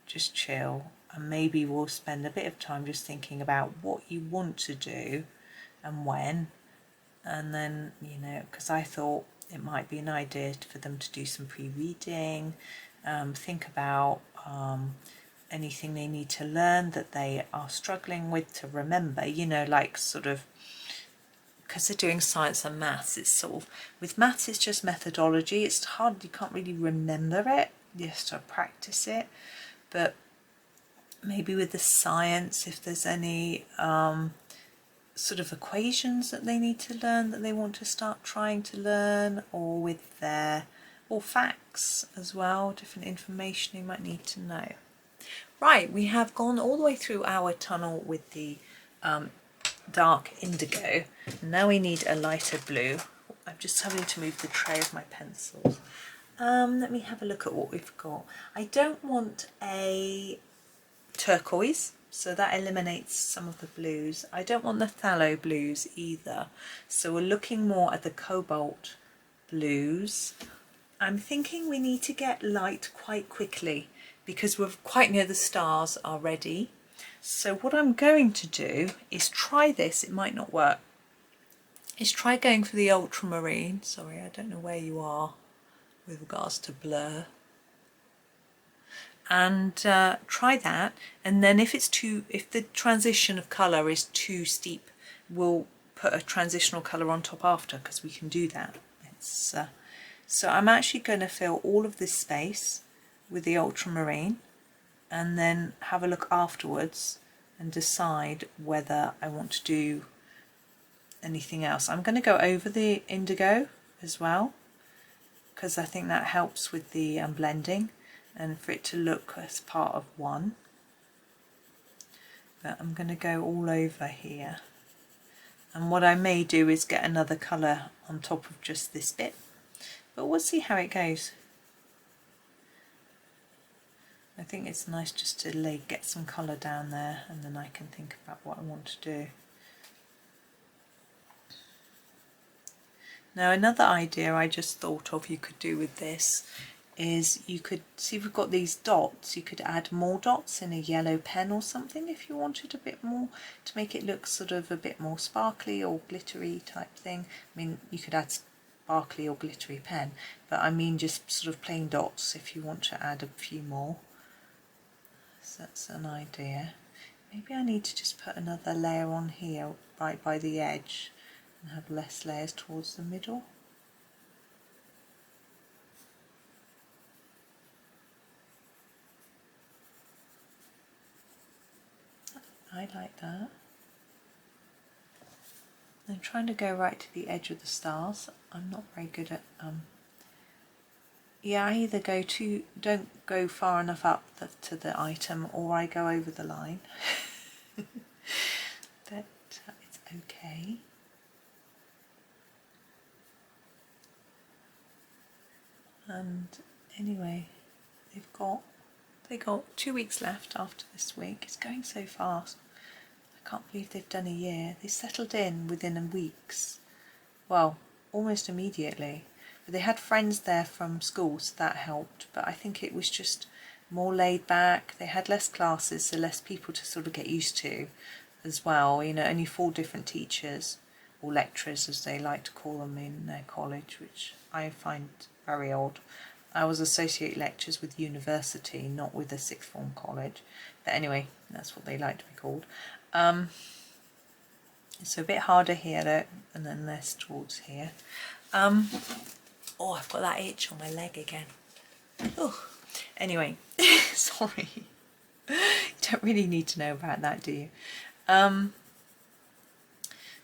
just chill. And maybe we'll spend a bit of time just thinking about what you want to do and when. And then, because I thought it might be an idea for them to do some pre-reading, think about anything they need to learn that they are struggling with to remember, like sort of, because they're doing science and maths, it's sort of, with maths it's just methodology, it's hard, you can't really remember it, you have to practice it. But maybe with the science, if there's any sort of equations that they need to learn that they want to start trying to learn, or with or facts as well, different information you might need to know. Right, we have gone all the way through our tunnel with the dark indigo. Now we need a lighter blue. I'm just having to move the tray of my pencils. Let me have a look at what we've got. I don't want a turquoise, so that eliminates some of the blues. I don't want the phthalo blues either, so we're looking more at the cobalt blues. I'm thinking we need to get light quite quickly because we're quite near the stars already. So what I'm going to do is try this, it might not work, is try going for the ultramarine. Sorry, I don't know where you are with regards to blur. And try that, and then if the transition of colour is too steep, we'll put a transitional colour on top after, because we can do that. So I'm actually going to fill all of this space with the ultramarine, and then have a look afterwards and decide whether I want to do anything else. I'm going to go over the indigo as well, because I think that helps with the blending, and for it to look as part of one. But I'm going to go all over here, and what I may do is get another colour on top of just this bit, but we'll see how it goes. I think it's nice just to get some colour down there, and then I can think about what I want to do. Now another idea I just thought of you could do with this is you could see we've got these dots, you could add more dots in a yellow pen or something if you wanted a bit more to make it look sort of a bit more sparkly or glittery type thing. I mean, you could add sparkly or glittery pen, but I mean just sort of plain dots if you want to add a few more. So that's an idea. Maybe I need to just put another layer on here right by the edge and have less layers towards the middle. I like that. I'm trying to go right to the edge of the stars. I'm not very good at yeah, I either don't go far enough up to the item, or I go over the line. But it's okay. And anyway, they got 2 weeks left after this week. It's going so fast. I can't believe they've done a year. They settled in within weeks. Well, almost immediately. But they had friends there from school, so that helped. But I think it was just more laid back. They had less classes, so less people to sort of get used to as well. You know, only 4 different teachers, or lecturers as they like to call them in their college, which I find very odd. I was associate lectures with university, not with a sixth form college. But anyway, that's what they like to be called. It's a bit harder here though, and then less towards here. Oh, I've got that itch on my leg again. Oh, anyway, sorry. You don't really need to know about that, do you?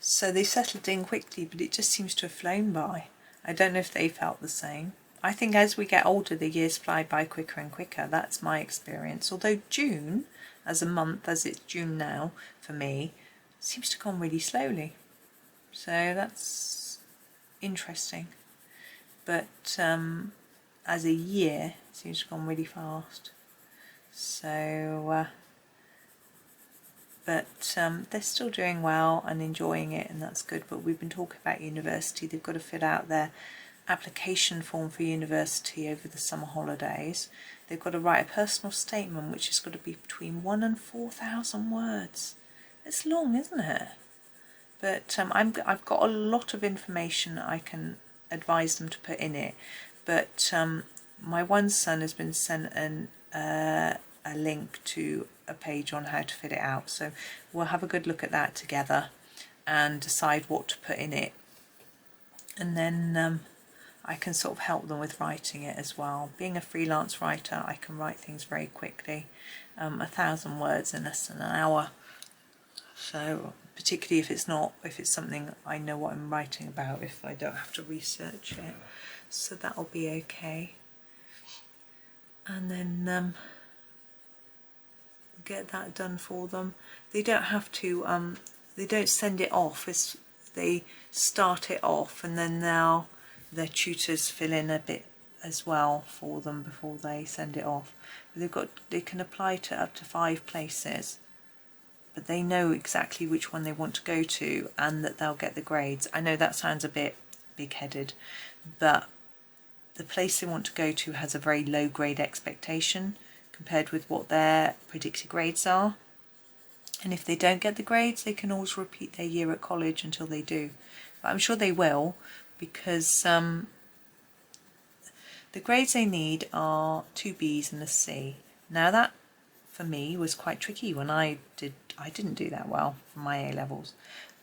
So they settled in quickly, but it just seems to have flown by. I don't know if they felt the same. I think as we get older, the years fly by quicker and quicker. That's my experience. Although June, as a month, as it's June now, for me, seems to go on really slowly. So that's interesting. But as a year, it seems to have gone really fast. So, but they're still doing well and enjoying it, and that's good. But we've been talking about university. They've got to fill out their application form for university over the summer holidays. They've got to write a personal statement, which has got to be between 1,000 and 4,000 words. It's long, isn't it? But I've got a lot of information I can advise them to put in it. But my one son has been sent a link to a page on how to fit it out. So we'll have a good look at that together and decide what to put in it. And then I can sort of help them with writing it as well. Being a freelance writer, I can write things very quickly. 1,000 words in less than an hour. So particularly if it's something I know what I'm writing about, if I don't have to research it. So that'll be okay. And then get that done for them. They don't have to, they don't send it off. They start it off, and then now their tutors fill in a bit as well for them before they send it off. They can apply to up to 5 places, but they know exactly which one they want to go to and that they'll get the grades. I know that sounds a bit big-headed, but the place they want to go to has a very low grade expectation compared with what their predicted grades are. And if they don't get the grades, they can always repeat their year at college until they do. But I'm sure they will, because the grades they need are 2 Bs and a C. Now that, for me, was quite tricky when I didn't do that well for my A-levels.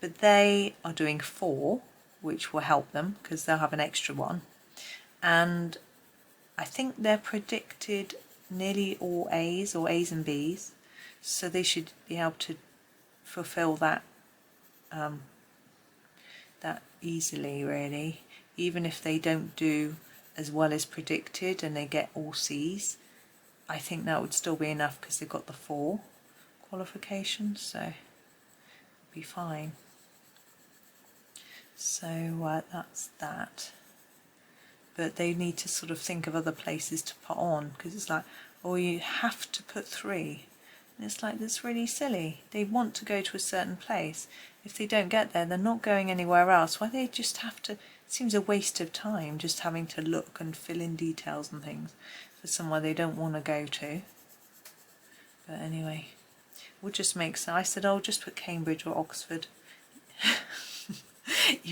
But they are doing 4, which will help them because they'll have an extra one. And I think they're predicted nearly all A's or A's and B's. So they should be able to fulfill that that easily, really. Even if they don't do as well as predicted and they get all C's, I think that would still be enough because they've got the 4 qualifications, so it'll be fine. So that's that. But they need to sort of think of other places to put on, because it's like, oh, you have to put 3. And it's like, that's really silly. They want to go to a certain place. if they don't get there, they're not going anywhere else. Why they just have to, it seems a waste of time just having to look and fill in details and things for somewhere they don't want to go to. But anyway, we'll just make some. I said, oh, just put Cambridge or Oxford.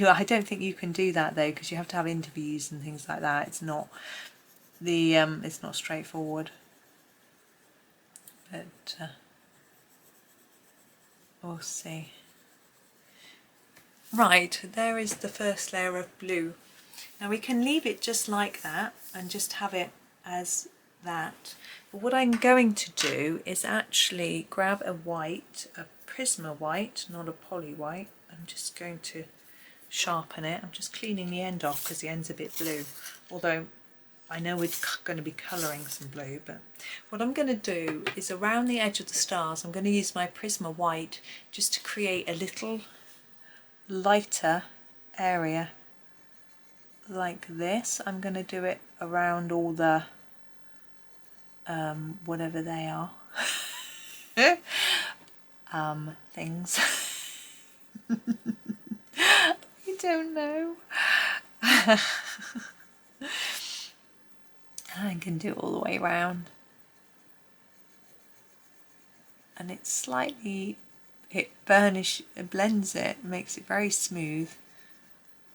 I don't think you can do that though, because you have to have interviews and things like that. It's not it's not straightforward. But we'll see. Right, there is the first layer of blue. Now we can leave it just like that and just have it as that. But what I'm going to do is actually grab a white, a Prisma white, not a poly white. I'm just going to sharpen it. I'm just cleaning the end off because the end's a bit blue, although I know we're going to be colouring some blue. But what I'm going to do is around the edge of the stars, I'm going to use my Prisma white just to create a little lighter area like this. I'm going to do it around all the whatever they are things. I don't know. I can do it all the way around, and it's slightly, it blends it, makes it very smooth,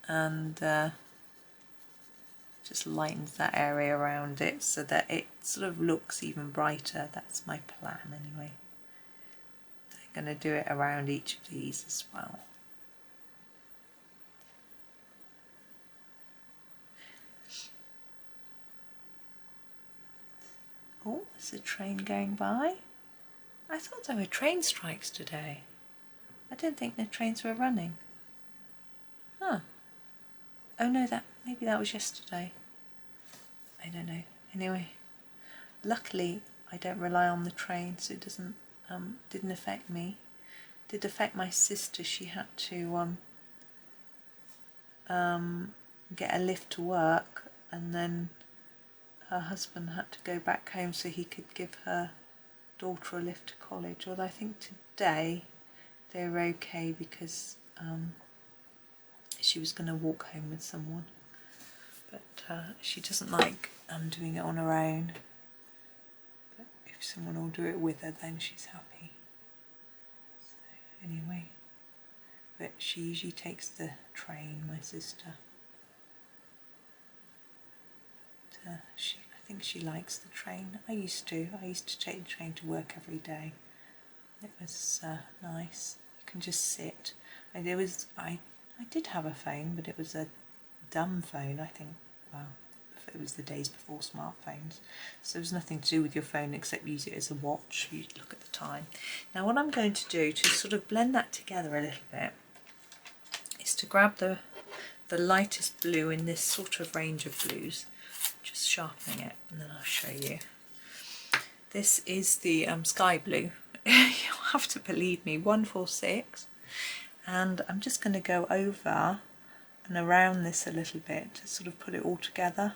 and just lightens that area around it so that it sort of looks even brighter. That's my plan anyway. I'm going to do it around each of these as well. Oh, there's a train going by. I thought there were train strikes today. I didn't think the trains were running. Huh. Oh no, maybe that was yesterday. I don't know. Anyway, luckily I don't rely on the train, so it didn't affect me. It did affect my sister. She had to get a lift to work, and then her husband had to go back home so he could give her daughter a lift to college. Although I think today they were okay because she was going to walk home with someone. But she doesn't like doing it on her own. But if someone will do it with her, then she's happy. So anyway, but she usually takes the train, my sister. I think she likes the train. I used to take the train to work every day. It was nice. You can just sit. I did have a phone, but it was a dumb phone, I think. Well, it was the days before smartphones, so there was nothing to do with your phone except use it as a watch. You look at the time. Now what I'm going to do to sort of blend that together a little bit is to grab the lightest blue in this sort of range of blues, just sharpening it, and then I'll show you. This is the sky blue. You'll have to believe me, 146, and I'm just going to go over and around this a little bit to sort of put it all together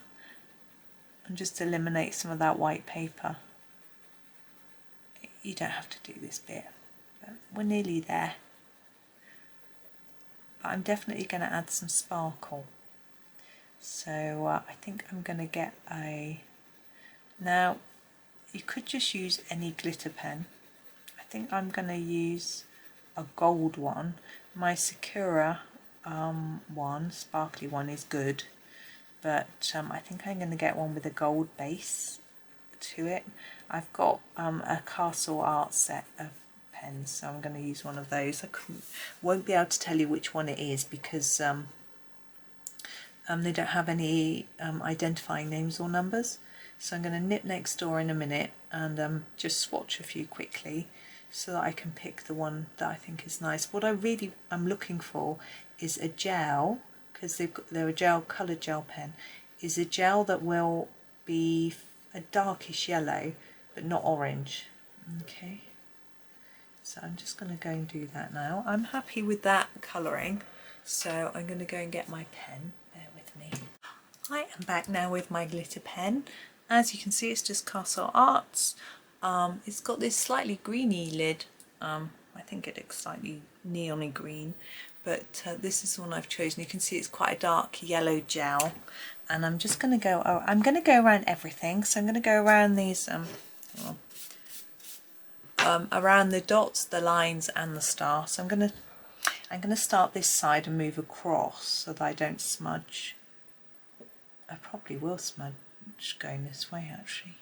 and just eliminate some of that white paper. You don't have to do this bit, but we're nearly there. But I'm definitely going to add some sparkle. So I think I'm going to get now you could just use any glitter pen. I think I'm going to use a gold one. My Sakura one, sparkly one, is good, but I think I'm going to get one with a gold base to it. I've got a Castle art set of pens, so I'm going to use one of those. Won't be able to tell you which one it is because they don't have any identifying names or numbers, so I'm going to nip next door in a minute and just swatch a few quickly so that I can pick the one that I think is nice. What I really am looking for is a gel, because they're a gel, coloured gel pen, is a gel that will be a darkish yellow but not orange. Okay, so I'm just going to go and do that now. I'm happy with that colouring, so I'm going to go and get my pen. Bear with me. I am back now with my glitter pen. As you can see, it's just Castle Arts. It's got this slightly greeny lid, I think it looks slightly neony green, but this is the one I've chosen. You can see it's quite a dark yellow gel, and I'm just going to go, I'm going to go around everything. So I'm going to go around these, around the dots, the lines and the star. So I'm going to start this side and move across so that I don't smudge. I probably will smudge going this way actually.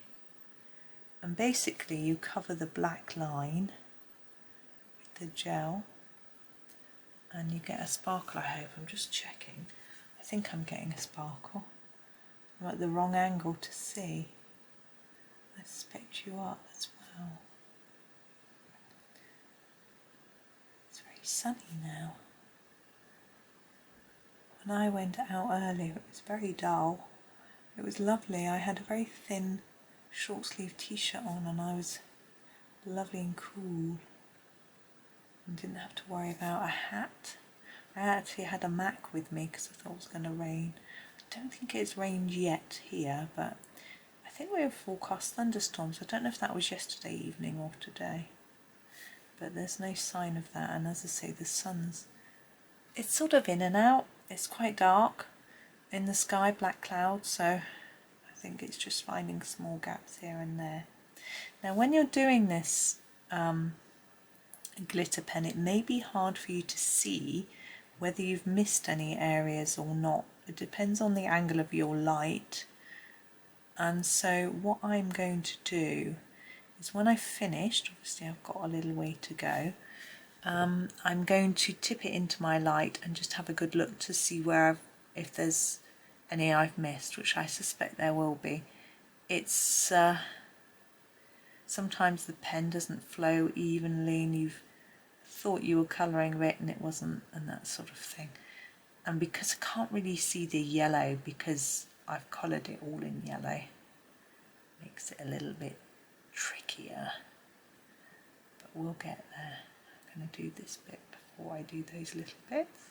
And basically you cover the black line with the gel and you get a sparkle, I hope. I'm just checking. I think I'm getting a sparkle. I'm at the wrong angle to see. I spec you up as well. It's very sunny now. When I went out earlier it was very dull. It was lovely. I had a very thin short sleeve t-shirt on and I was lovely and cool and didn't have to worry about a hat. I actually had a Mac with me because I thought it was going to rain. I don't think it's rained yet here, but I think we have forecast thunderstorms. I don't know if that was yesterday evening or today, but there's no sign of that. And as I say, the sun's, it's sort of in and out. It's quite dark in the sky, black clouds, so I think it's just finding small gaps here and there. Now when you're doing this glitter pen, it may be hard for you to see whether you've missed any areas or not. It depends on the angle of your light. And so what I'm going to do is when I've finished, obviously I've got a little way to go, I'm going to tip it into my light and just have a good look to see where if there's any I've missed, which I suspect there will be. It's sometimes the pen doesn't flow evenly and you've thought you were colouring it and it wasn't, and that sort of thing. And because I can't really see the yellow because I've coloured it all in yellow, makes it a little bit trickier, but we'll get there. I'm going to do this bit before I do those little bits,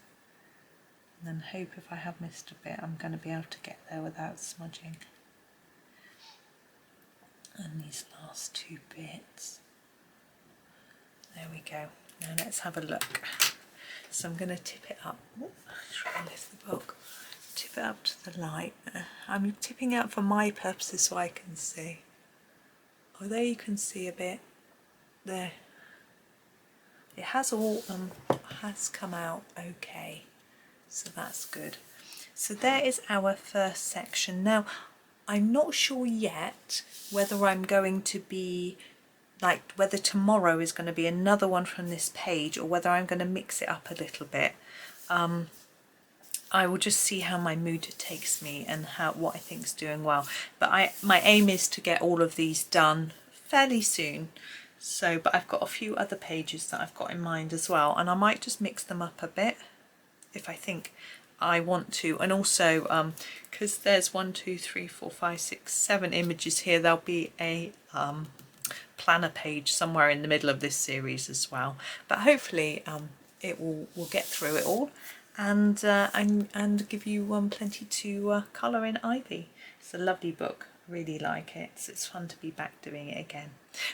and then hope if I have missed a bit I'm going to be able to get there without smudging. And these last two bits, there we go. Now let's have a look. So I'm going to tip it up. Try and lift the book. Tip it up to the light. I'm tipping it up for my purposes so I can see. Oh, there you can see a bit. There. It has all has come out okay, so that's good. So there is our first section. Now I'm not sure yet whether I'm going to be like whether tomorrow is going to be another one from this page or whether I'm going to mix it up a little bit. I will just see how my mood takes me and what I think is doing well. But my aim is to get all of these done fairly soon. So, but I've got a few other pages that I've got in mind as well, and I might just mix them up a bit if I think I want to. And also because there's 1, 2, 3, 4, 5, 6, 7 images here, there'll be a planner page somewhere in the middle of this series as well. But hopefully it will get through it all and give you plenty to colour in Ivy. It's a lovely book. Really like it. So it's fun to be back doing it again.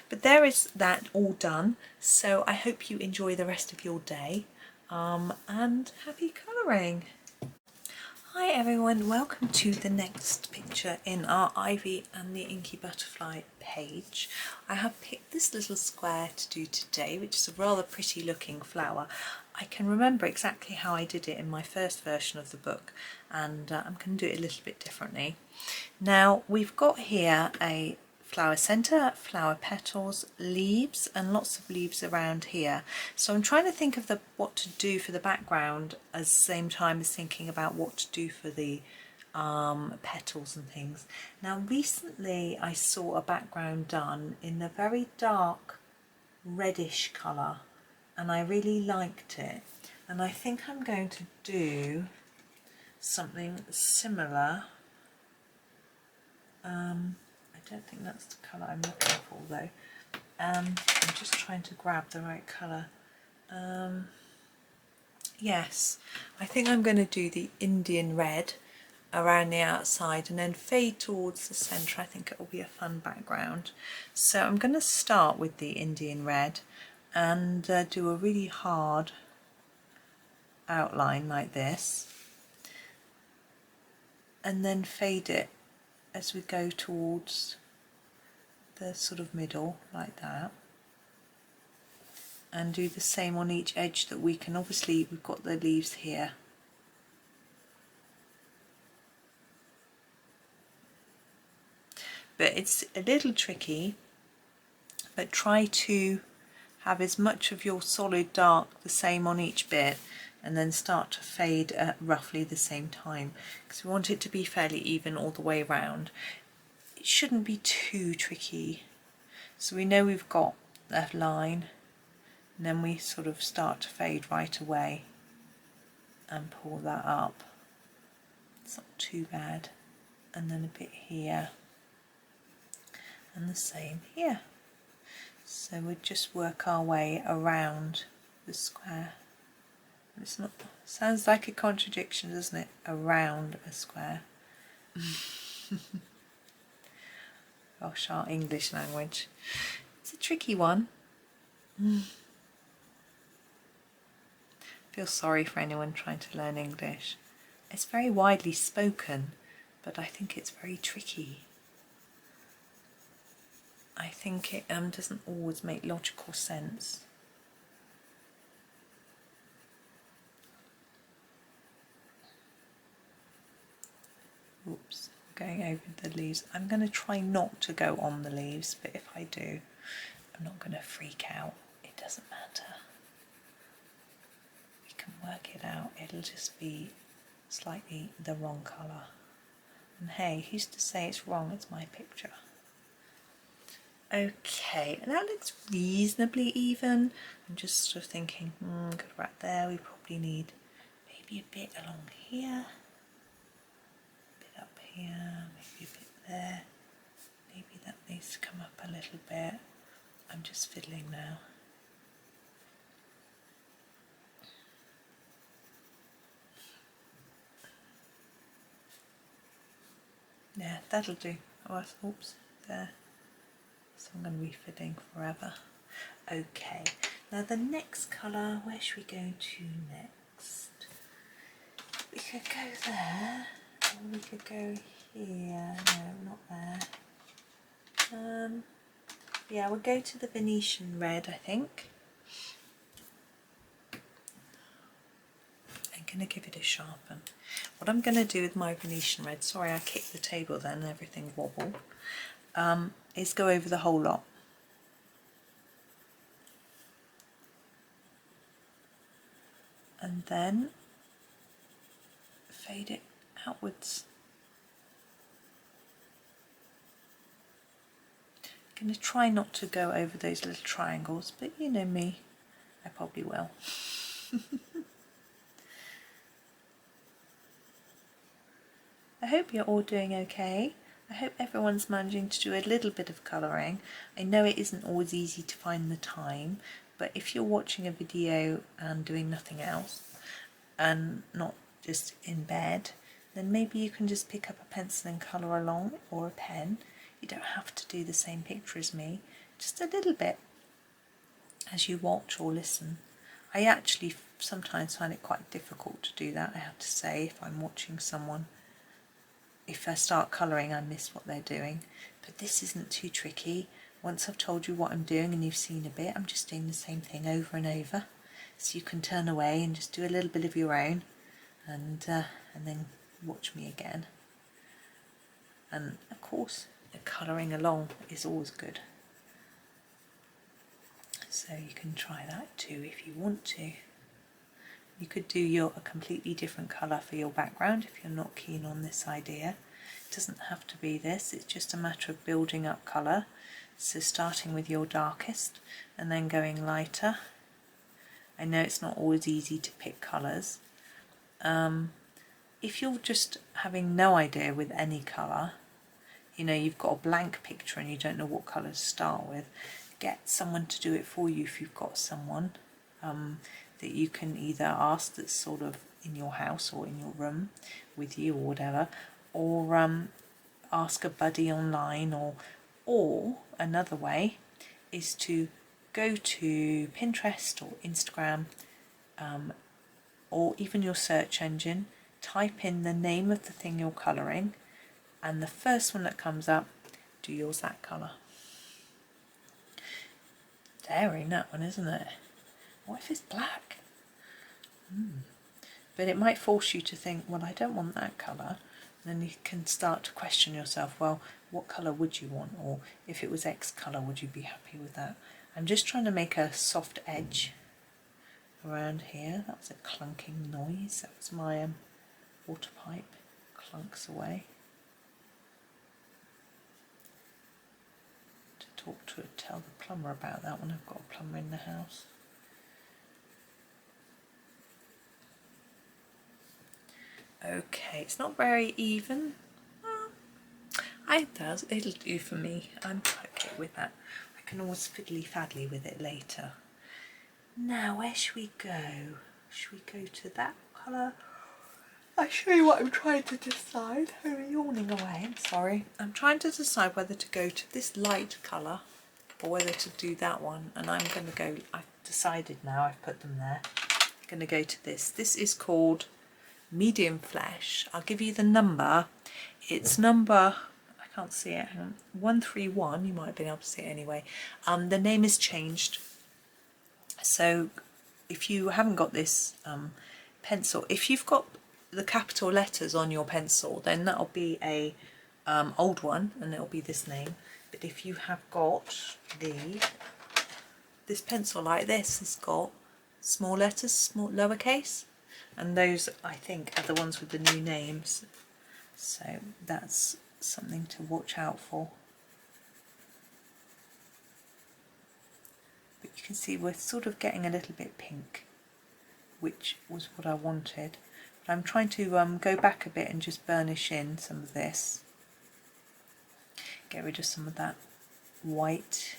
But there is that all done. So I hope you enjoy the rest of your day and happy colouring. Hi everyone, welcome to the next picture in our Ivy and the Inky Butterfly page. I have picked this little square to do today, which is a rather pretty looking flower. I can remember exactly how I did it in my first version of the book, and I'm going to do it a little bit differently. Now we've got here a flower centre, flower petals, leaves, and lots of leaves around here. So I'm trying to think of what to do for the background at the same time as thinking about what to do for the petals and things. Now recently I saw a background done in a very dark reddish colour and I really liked it, and I think I'm going to do something similar. I don't think that's the colour I'm looking for though. I'm just trying to grab the right colour. Yes, I think I'm going to do the Indian red around the outside and then fade towards the centre. I think it will be a fun background. So I'm going to start with the Indian red, and do a really hard outline like this, and then fade it as we go towards the sort of middle like that, and do the same on each edge that we can. Obviously we've got the leaves here, but it's a little tricky, but try to have as much of your solid dark the same on each bit, and then start to fade at roughly the same time, because we want it to be fairly even all the way around. It shouldn't be too tricky. So we know we've got that line, and then we sort of start to fade right away and pull that up. It's not too bad. And then a bit here, and the same here. So we just work our way around the square. It's not, sounds like a contradiction, doesn't it? Around a square. Gosh, our English language. It's a tricky one. Feel sorry for anyone trying to learn English. It's very widely spoken, but I think it's very tricky. I think it doesn't always make logical sense. Oops, going over the leaves. I'm going to try not to go on the leaves, but if I do, I'm not going to freak out. It doesn't matter. We can work it out. It'll just be slightly the wrong colour. And hey, who's to say it's wrong? It's my picture. Okay, and that looks reasonably even. I'm just sort of thinking, good, right there, we probably need maybe a bit along here, a bit up here, maybe a bit there. Maybe that needs to come up a little bit. I'm just fiddling now. Yeah, that'll do. Oh, oops, there. So I'm going to be fiddling forever. Okay, now the next colour, where should we go to next? We could go there, or we could go here. No, not there. Yeah, we'll go to the Venetian red, I think. I'm going to give it a sharpen. What I'm going to do with my Venetian red, sorry I kicked the table then and everything wobbled, is go over the whole lot. And then fade it outwards. I'm going to try not to go over those little triangles, but you know me, I probably will. I hope you're all doing okay. I hope everyone's managing to do a little bit of colouring. I know it isn't always easy to find the time, but if you're watching a video and doing nothing else, and not just in bed, then maybe you can just pick up a pencil and colour along, or a pen. You don't have to do the same picture as me, just a little bit as you watch or listen. I actually sometimes find it quite difficult to do that, I have to say, if I'm watching someone. If I start colouring, I miss what they're doing, but this isn't too tricky. Once I've told you what I'm doing and you've seen a bit, I'm just doing the same thing over and over, so you can turn away and just do a little bit of your own, and then watch me again. And of course, the colouring along is always good, so you can try that too if you want to. You could do a completely different colour for your background if you're not keen on this idea. It doesn't have to be this, it's just a matter of building up colour. So starting with your darkest and then going lighter. I know it's not always easy to pick colours. If you're just having no idea with any colour, you know, you've got a blank picture and you don't know what colour to start with, get someone to do it for you if you've got someone that you can either ask that's sort of in your house or in your room with you or whatever, or ask a buddy online, or another way is to go to Pinterest or Instagram, or even your search engine, type in the name of the thing you're colouring, and the first one that comes up, do yours that colour. Daring, that one, isn't it? What if it's black? But it might force you to think, well, I don't want that colour. And then you can start to question yourself, well, what colour would you want? Or if it was X colour, would you be happy with that? I'm just trying to make a soft edge around here. That was a clunking noise. That was my water pipe. Clunks away. Tell the plumber about that one. I've got a plumber in the house. Okay, it's not very even. It'll do for me. I'm okay with that. I can always fiddly-faddly with it later. Now, where should we go? Should we go to that colour? I'll show you what I'm trying to decide. I'm yawning away, I'm sorry. I'm trying to decide whether to go to this light colour or whether to do that one. And I'm going to go, I've decided now, I've put them there. I'm going to go to this. This is called Medium Flesh. I'll give you the number. It's number, I can't see it, hang on, 131. You might have been able to see it anyway. The name is changed. So if you haven't got this pencil, if you've got the capital letters on your pencil, then that'll be a old one and it'll be this name. But if you have got this pencil like this, it's got small letters, small lowercase, and those I think are the ones with the new names. So that's something to watch out for. But you can see we're sort of getting a little bit pink, which was what I wanted. But I'm trying to go back a bit and just burnish in some of this. Get rid of some of that white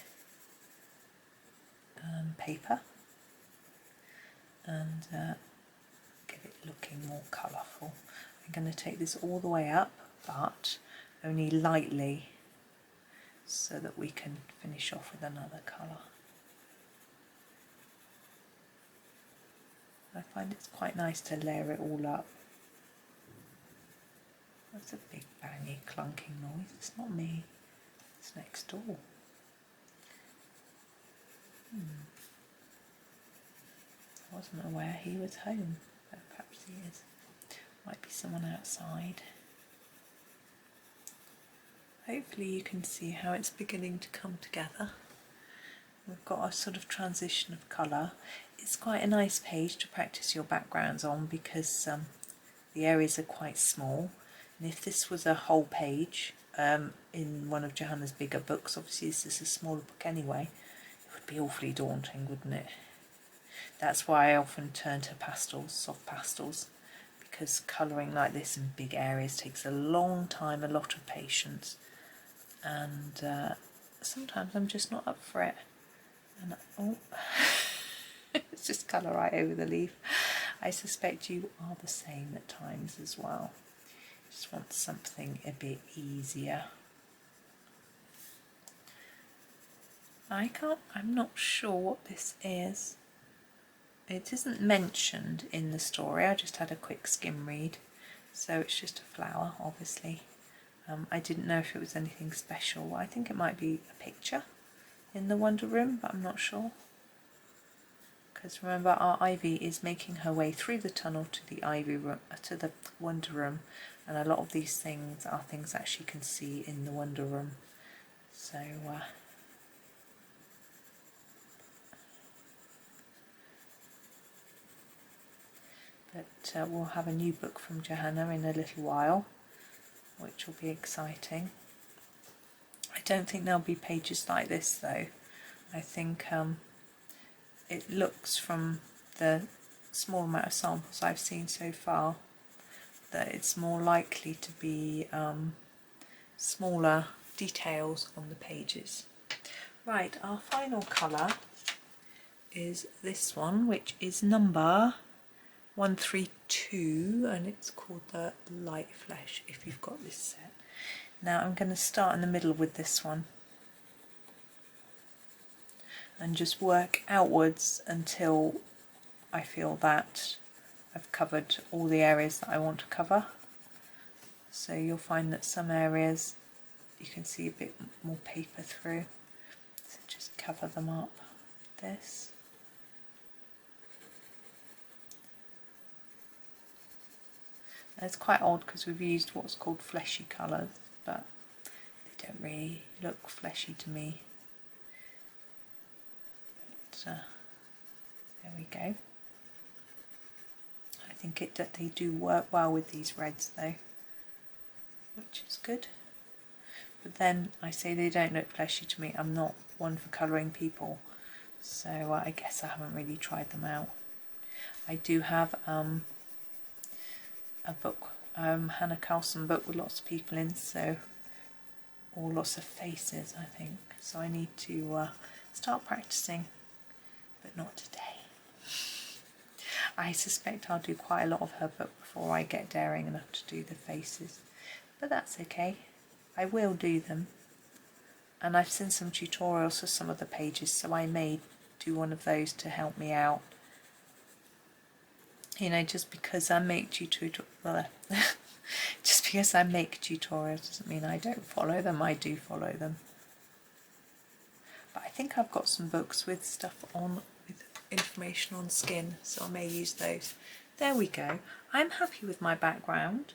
paper and get it looking more colourful. I'm going to take this all the way up, but only lightly, so that we can finish off with another colour. I find it's quite nice to layer it all up. That's a big bangy clunking noise. It's not me, it's next door. I wasn't aware he was home, but perhaps he is. Might be someone outside. Hopefully you can see how it's beginning to come together. We've got a sort of transition of colour. It's quite a nice page to practice your backgrounds on because the areas are quite small. And if this was a whole page in one of Johanna's bigger books, obviously this is a smaller book anyway, it would be awfully daunting, wouldn't it? That's why I often turn to pastels, soft pastels, because colouring like this in big areas takes a long time, a lot of patience, and sometimes I'm just not up for it. And oh, it's just colour right over the leaf. I suspect you are the same at times as well. Just want something a bit easier. I'm not sure what this is. It isn't mentioned in the story. I just had a quick skim read. So it's just a flower, obviously. I didn't know if it was anything special. I think it might be a picture in the Wonder Room, but I'm not sure. Because remember, our Ivy is making her way through the tunnel to the Ivy room, to the Wonder Room, and a lot of these things are things that she can see in the Wonder Room. So but we'll have a new book from Johanna in a little while, which will be exciting. I don't think there'll be pages like this though. I think it looks, from the small amount of samples I've seen so far, that it's more likely to be smaller details on the pages. Right, our final colour is this one, which is number 132, and it's called the Light Flesh, if you've got this set. Now I'm going to start in the middle with this one. and just work outwards until I feel that I've covered all the areas that I want to cover. So you'll find that some areas you can see a bit more paper through, so just cover them up with this. And it's quite odd because we've used what's called fleshy colours, but they don't really look fleshy to me. But, there we go. I think they do work well with these reds though, which is good. But then I say they don't look fleshy to me. I'm not one for colouring people, so I guess I haven't really tried them out. I do have a book, Hannah Carlson book with lots of people in, so, or lots of faces I think, so I need to start practicing, but not today. I suspect I'll do quite a lot of her book before I get daring enough to do the faces, but that's okay. I will do them, and I've seen some tutorials for some of the pages, so I may do one of those to help me out. You know, just because I make tutorials doesn't mean I don't follow them. I do follow them. But I think I've got some books with stuff on, with information on skin, so I may use those. There we go. I'm happy with my background.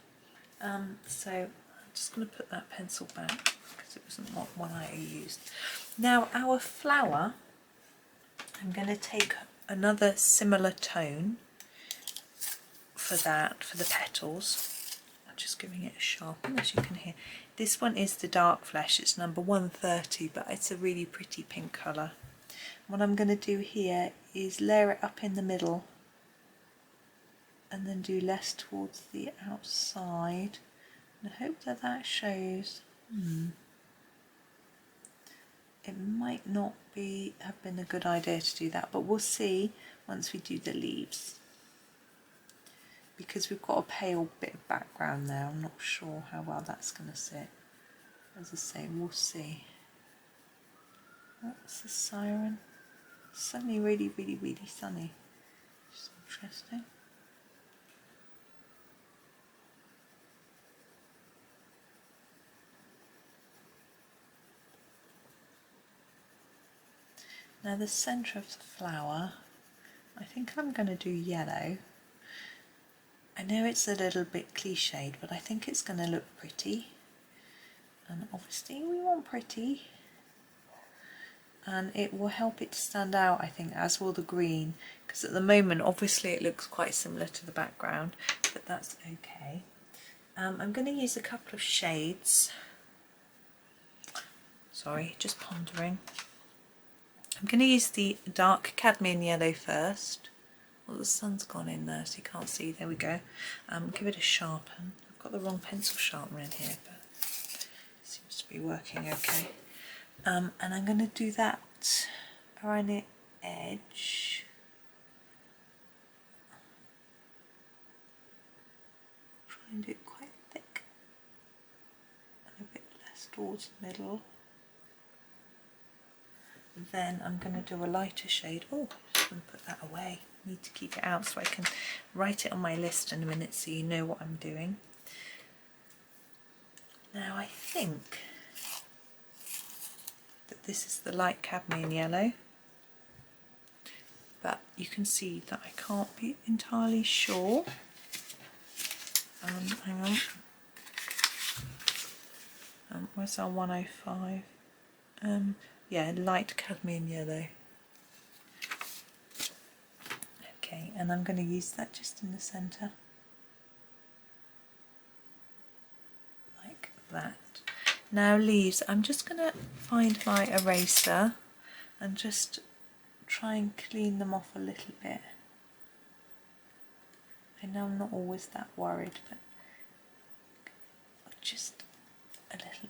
So I'm just going to put that pencil back because it wasn't one I used. Now our flower, I'm going to take another similar tone for that, for the petals. I'm just giving it a sharpen, as you can hear. This one is the dark flesh, it's number 130, but it's a really pretty pink colour. What I'm going to do here is layer it up in the middle and then do less towards the outside, and I hope that that shows. It might not have been a good idea to do that, but we'll see once we do the leaves. Because we've got a pale bit of background there, I'm not sure how well that's going to sit. As I say, we'll see. That's the siren. It's suddenly really, really, really sunny. It's interesting. Now the centre of the flower, I think I'm going to do yellow. I know it's a little bit cliched, but I think it's going to look pretty. And obviously we want pretty. And it will help it to stand out, I think, as will the green. Because at the moment, obviously it looks quite similar to the background, but that's okay. I'm going to use a couple of shades. Sorry, just pondering. I'm going to use the dark cadmium yellow first. Well, the sun's gone in there, so you can't see. There we go. Give it a sharpen. I've got the wrong pencil sharpener in here, but it seems to be working okay. And I'm going to do that around the edge. Try and do it quite thick and a bit less towards the middle. Then I'm going to do a lighter shade. Oh, I'm just going to put that away. I need to keep it out so I can write it on my list in a minute so you know what I'm doing. Now I think that this is the light cadmium yellow, but you can see that I can't be entirely sure. Hang on. Where's our 105? Yeah, light cadmium yellow. Okay, and I'm going to use that just in the centre, like that. Now leaves, I'm just going to find my eraser and just try and clean them off a little bit. I know I'm not always that worried, but just a little bit.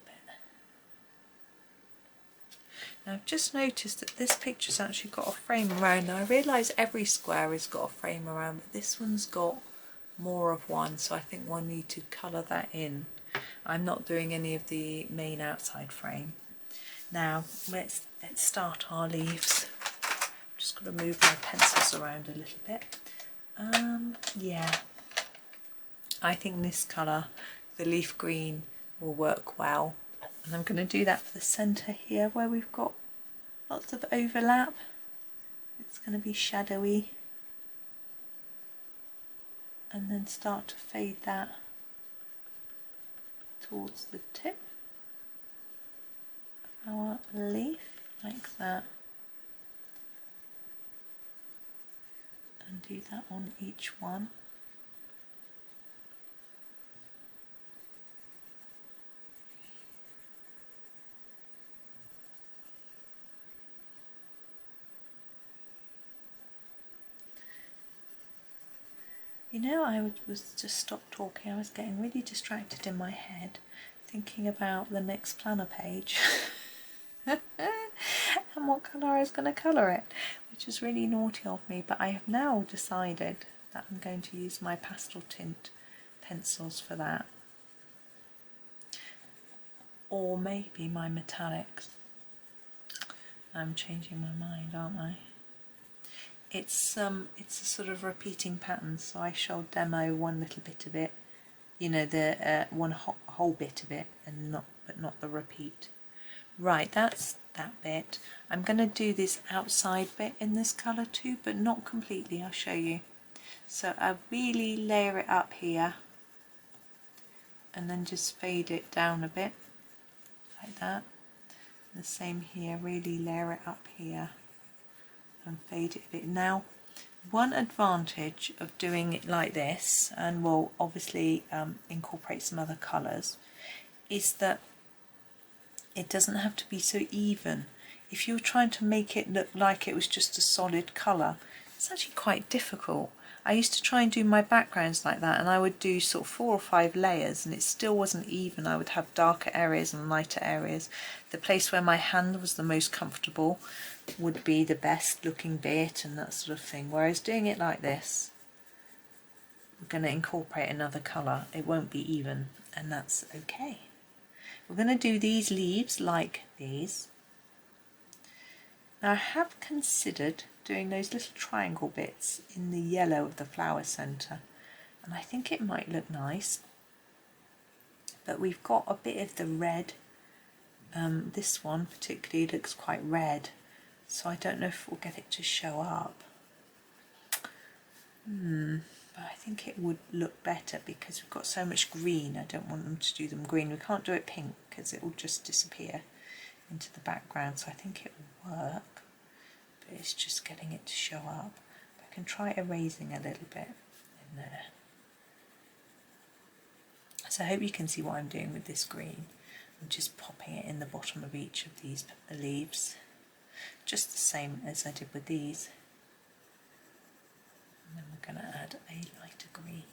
Now I've just noticed that this picture's actually got a frame around. Now I realise every square has got a frame around, but this one's got more of one, so I think we'll need to colour that in. I'm not doing any of the main outside frame. Now let's start our leaves. Just got to move my pencils around a little bit. Yeah, I think this colour, the leaf green, will work well. And I'm going to do that for the centre here where we've got lots of overlap. It's going to be shadowy. And then start to fade that towards the tip of our leaf, like that. And do that on each one. You know, I was just stopped talking. I was getting really distracted in my head, thinking about the next planner page and what colour I was going to colour it, which is really naughty of me. But I have now decided that I'm going to use my pastel tint pencils for that, or maybe my metallics. I'm changing my mind, aren't I? It's a sort of repeating pattern, so I shall demo one little bit of it, you know, the one whole bit of it, and not the repeat. Right, that's that bit. I'm going to do this outside bit in this colour too, but not completely. I'll show you. So I really layer it up here, and then just fade it down a bit, like that. The same here. Really layer it up here and fade it a bit. Now, one advantage of doing it like this, and we'll obviously incorporate some other colours, is that it doesn't have to be so even. If you're trying to make it look like it was just a solid colour, it's actually quite difficult. I used to try and do my backgrounds like that, and I would do sort of 4 or 5 layers, and it still wasn't even. I would have darker areas and lighter areas. The place where my hand was the most comfortable would be the best looking bit and that sort of thing. Whereas doing it like this, we're going to incorporate another colour. It won't be even, and that's okay. We're going to do these leaves like these. Now I have considered doing those little triangle bits in the yellow of the flower centre, and I think it might look nice, but we've got a bit of the red. This one particularly looks quite red, so I don't know if we'll get it to show up. But I think it would look better because we've got so much green. I don't want them to do them green. We can't do it pink because it will just disappear into the background, so I think it will work. It's just getting it to show up. I can try erasing a little bit in there. So I hope you can see what I'm doing with this green. I'm just popping it in the bottom of each of these leaves, just the same as I did with these. And then we're going to add a lighter green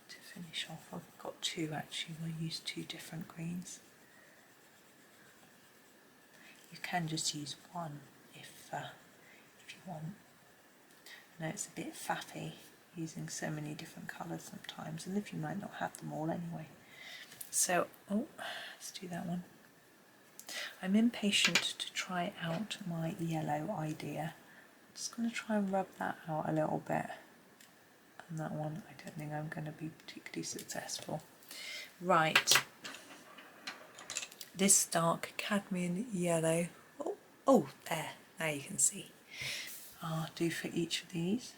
to finish off. I've got 2 actually, we'll use 2 different greens. You can just use one if you want. I know it's a bit faffy using so many different colours sometimes, and if you might not have them all anyway. So, let's do that one. I'm impatient to try out my yellow idea. I'm just going to try and rub that out a little bit. And that one, I don't think I'm going to be particularly successful. Right. This dark cadmium yellow. Oh, there. Now you can see. I'll do for each of these.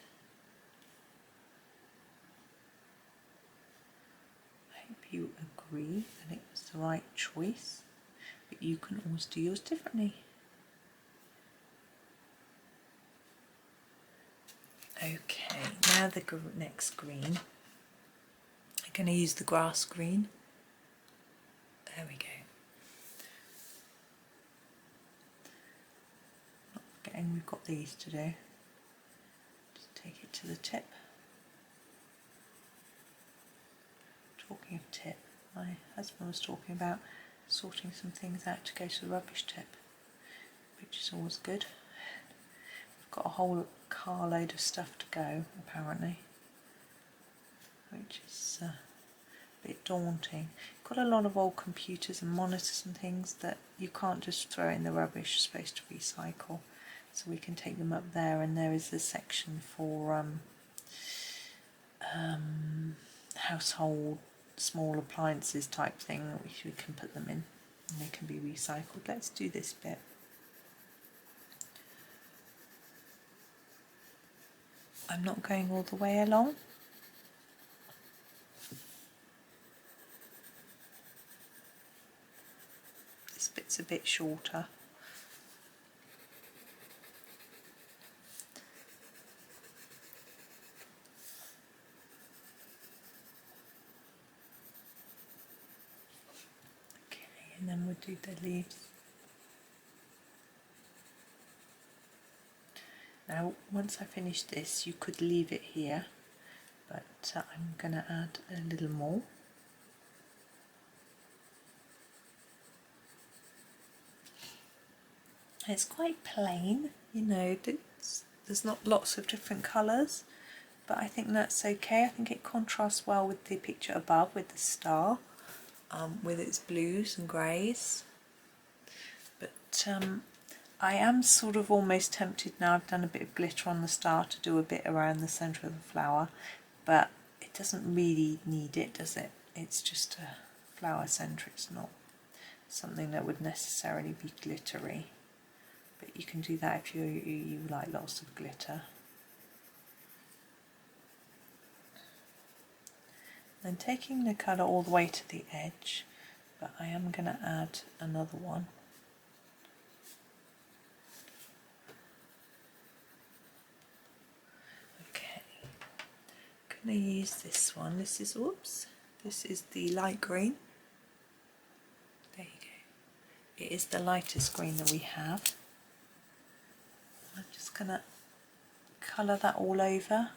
I hope you agree that it was the right choice, but you can always do yours differently. Okay, now the next green. I'm going to use the grass green. There we go. And we've got these to do. Just take it to the tip. Talking of tip, my husband was talking about sorting some things out to go to the rubbish tip, which is always good. We've got a whole carload of stuff to go, apparently, which is a bit daunting. Got a lot of old computers and monitors and things that you can't just throw in the rubbish. You're supposed to recycle. So we can take them up there, and there is a section for household small appliances type thing, which we can put them in and they can be recycled. Let's do this bit. I'm not going all the way along. This bit's a bit shorter. Okay, and then we'll do the leaves. Now, once I finish this, you could leave it here, but I'm going to add a little more. It's quite plain, you know, there's not lots of different colours, but I think that's okay. I think it contrasts well with the picture above, with the star, with its blues and greys. But I am sort of almost tempted now. I've done a bit of glitter on the star to do a bit around the centre of the flower, but it doesn't really need it, does it? It's just a flower centre, it's not something that would necessarily be glittery. But you can do that if you like lots of glitter. Then taking the colour all the way to the edge, but I am going to add another one. Okay, I'm going to use this one. This is, whoops, this is the light green. There you go. It is the lightest green that we have. I'm just going to colour that all over,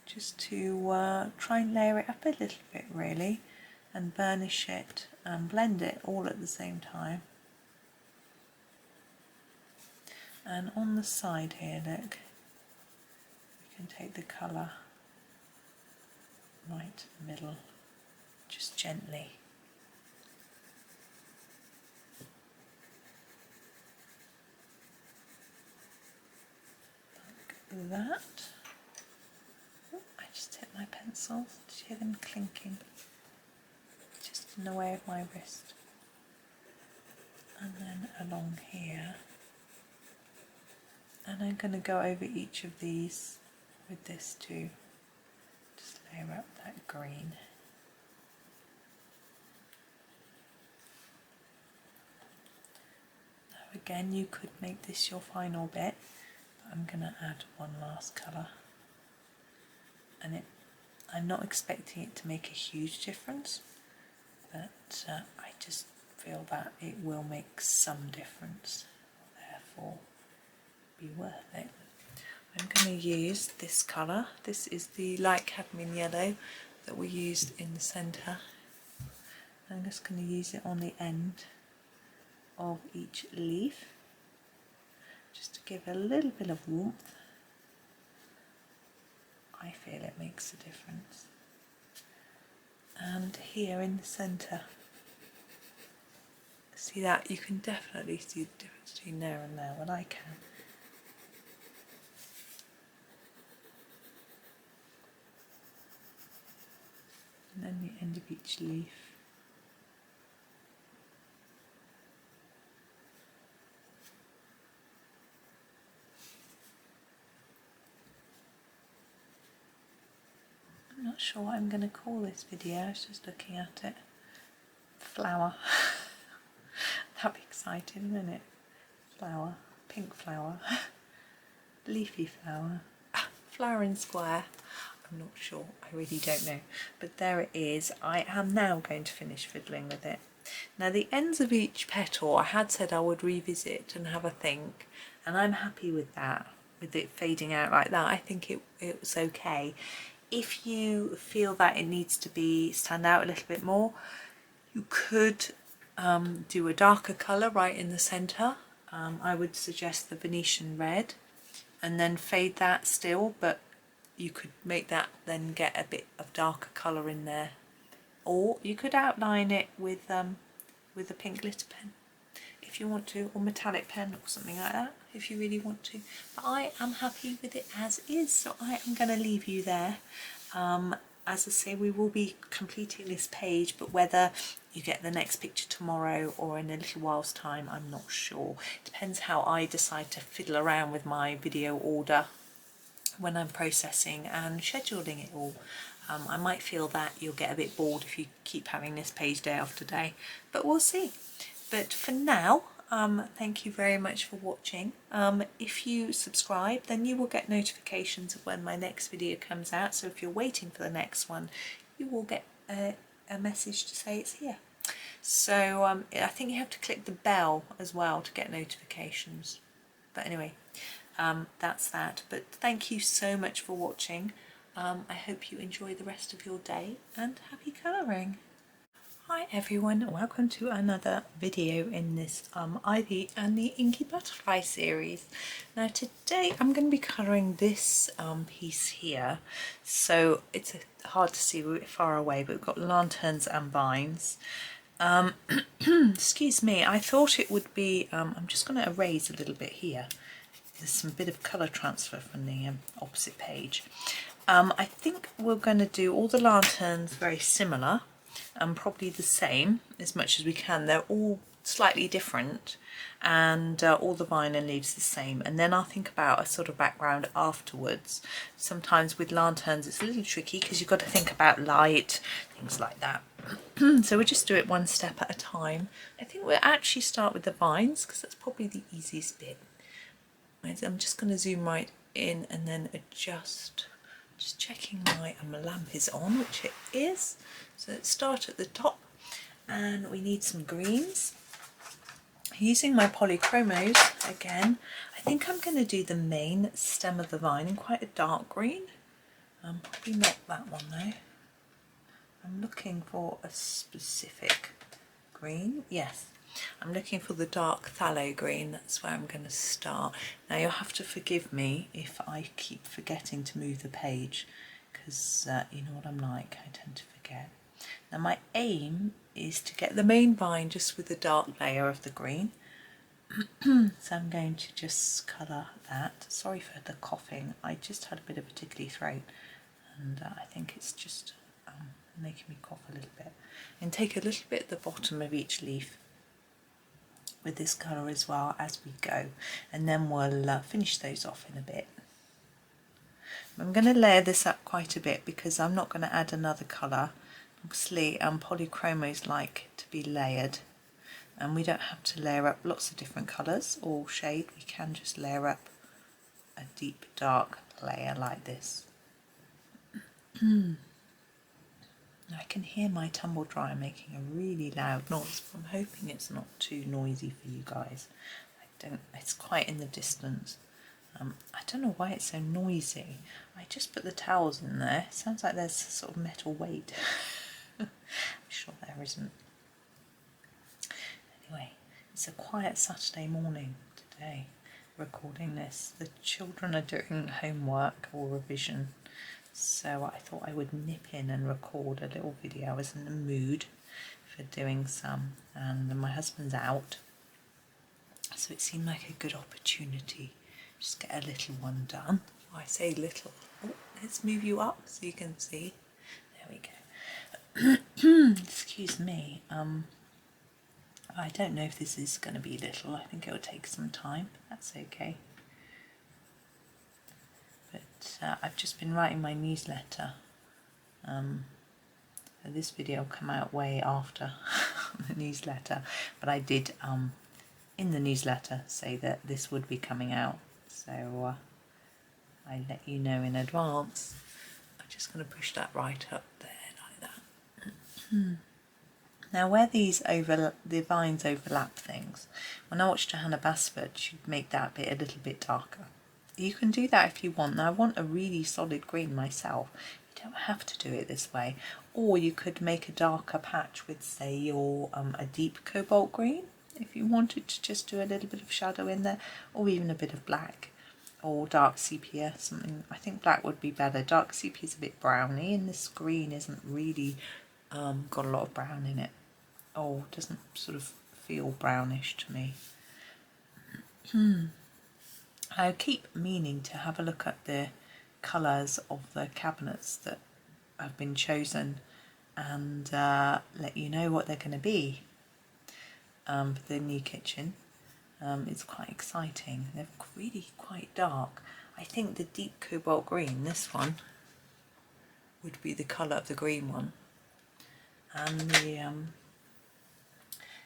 just to try and layer it up a little bit really, and burnish it and blend it all at the same time. And on the side here, look, we can take the colour right to the middle, just gently. Like that. Oh, I just hit my pencil. Did you hear them clinking? Just in the way of my wrist. And then along here. And I'm going to go over each of these with this too. Just layer up that green. Now again, you could make this your final bit, but I'm going to add one last colour. And I'm not expecting it to make a huge difference, but I just feel that it will make some difference, therefore be worth it. I'm going to use this colour. This is the light cadmium yellow that we used in the centre. I'm just going to use it on the end of each leaf, just to give a little bit of warmth. I feel it makes a difference. And here in the centre, see that? You can definitely see the difference between there and there, when I can. And then the end of each leaf. I'm not sure what I'm going to call this video, I was just looking at it. Flower. That'd be exciting, wouldn't it? Flower, pink flower, leafy flower, flowering square. I'm not sure, I really don't know. But there it is. I am now going to finish fiddling with it. Now the ends of each petal, I had said I would revisit and have a think, and I'm happy with that, with it fading out like that. I think it was okay. If you feel that it needs to stand out a little bit more, you could do a darker colour right in the centre. I would suggest the Venetian red, and then fade that still, but you could make that then get a bit of darker colour in there. Or you could outline it with a pink glitter pen if you want to, or metallic pen or something like that if you really want to, but I am happy with it as is, so I am going to leave you there. As I say, we will be completing this page, but whether you get the next picture tomorrow or in a little while's time, I'm not sure. It depends how I decide to fiddle around with my video order when I'm processing and scheduling it all. I might feel that you'll get a bit bored if you keep having this page day after day, but we'll see. But for now, thank you very much for watching. If you subscribe, then you will get notifications of when my next video comes out. So if you're waiting for the next one, you will get a message to say it's here. So I think you have to click the bell as well to get notifications. But anyway, that's that. But thank you so much for watching. I hope you enjoy the rest of your day and happy colouring. Hi everyone, welcome to another video in this Ivy and the Inky Butterfly series. Now today I'm going to be colouring this piece here, so it's hard to see, we're a bit far away, but we've got lanterns and vines. Excuse me, I thought it would be, I'm just going to erase a little bit here. There's some bit of colour transfer from the opposite page. I think we're going to do all the lanterns very similar and probably the same as much as we can. They're all slightly different, and all the vine and leaves the same, and then I'll think about a sort of background afterwards. Sometimes with lanterns it's a little tricky because you've got to think about light, things like that. So we'll just do it one step at a time. I think we'll actually start with the vines because that's probably the easiest bit. I'm just going to zoom right in and then adjust. Just checking my lamp is on, which it is. So let's start at the top, and we need some greens. Using my Polychromos again, I think I'm going to do the main stem of the vine in quite a dark green. Probably not that one though. I'm looking for a specific green. Yes, I'm looking for the dark phthalo green. That's where I'm going to start. Now you'll have to forgive me if I keep forgetting to move the page, because you know what I'm like, I tend to forget. Now my aim is to get the main vine just with the dark layer of the green. So I'm going to just colour that. Sorry for the coughing, I just had a bit of a tickly throat, and I think it's just making me cough a little bit. And take a little bit at the bottom of each leaf with this colour as well as we go, and then we'll finish those off in a bit. I'm going to layer this up quite a bit because I'm not going to add another colour. Obviously Polychromos like to be layered, and we don't have to layer up lots of different colours or shade. We can just layer up a deep dark layer like this. I can hear my tumble dryer making a really loud noise, but I'm hoping it's not too noisy for you guys. It's quite in the distance. I don't know why it's so noisy. I just put the towels in there. It sounds like there's a sort of metal weight. I'm sure there isn't. Anyway, it's a quiet Saturday morning today, recording this. The children are doing homework or revision, so I thought I would nip in and record a little video. I was in the mood for doing some, and my husband's out, so it seemed like a good opportunity. Just get a little one done. I say little. Oh, let's move you up so you can see. There we go. Excuse me. I don't know if this is going to be little. I think it will take some time. That's okay. But I've just been writing my newsletter. This video will come out way after the newsletter, but I did in the newsletter say that this would be coming out, so I let you know in advance. I'm just going to push that right up there like that. Now where the vines overlap things, when I watched Johanna Basford, she'd make that bit a little bit darker. You can do that if you want. Now I want a really solid green myself. You don't have to do it this way, or you could make a darker patch with, say, your a deep cobalt green if you wanted to just do a little bit of shadow in there, or even a bit of black or dark sepia, something. I think black would be better. Dark sepia is a bit browny, and this green isn't really got a lot of brown in it. Oh, doesn't sort of feel brownish to me. I keep meaning to have a look at the colours of the cabinets that have been chosen and let you know what they're going to be for the new kitchen. It's quite exciting. They're really quite dark. I think the deep cobalt green, this one, would be the colour of the green one, and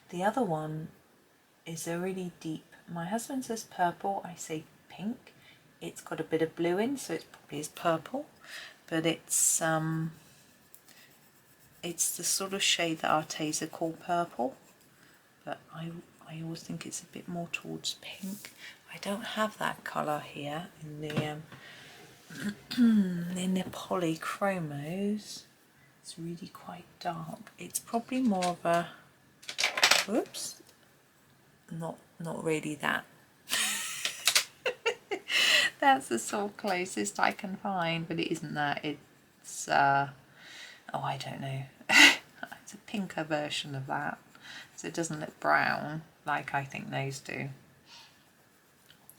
the other one is a really deep, my husband says purple, I say pink. It's got a bit of blue in, so it probably is purple, but it's the sort of shade that our Taser call purple, but I always think it's a bit more towards pink. I don't have that colour here in the in the Polychromos. It's really quite dark. It's probably more of a, whoops, not really that. That's the sort of closest I can find, but it isn't that. It's oh, I don't know. It's a pinker version of that, so it doesn't look brown like I think those do.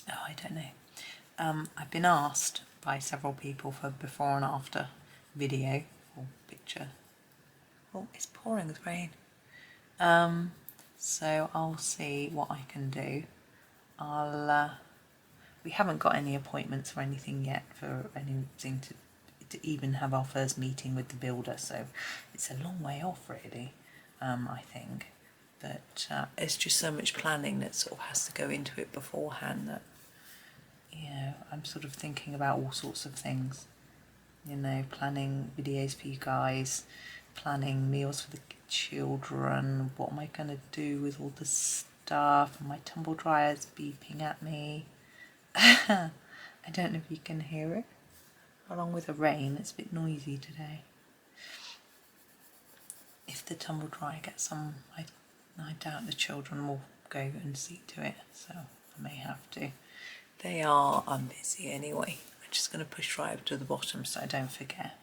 Oh, I don't know. I've been asked by several people for before and after video or picture. Oh, it's pouring with rain. So I'll see what I can do. We haven't got any appointments or anything yet for anything to even have our first meeting with the builder, so it's a long way off really, I think. But it's just so much planning that sort of has to go into it beforehand that, you know, I'm sort of thinking about all sorts of things. You know, planning videos for you guys, planning meals for the children, what am I going to do with all the stuff, and my tumble dryer's beeping at me. I don't know if you can hear it. Along with the rain, it's a bit noisy today. If the tumble dryer gets some, I doubt the children will go and see to it, so I may have to. They are busy anyway. I'm just going to push right up to the bottom so I don't forget.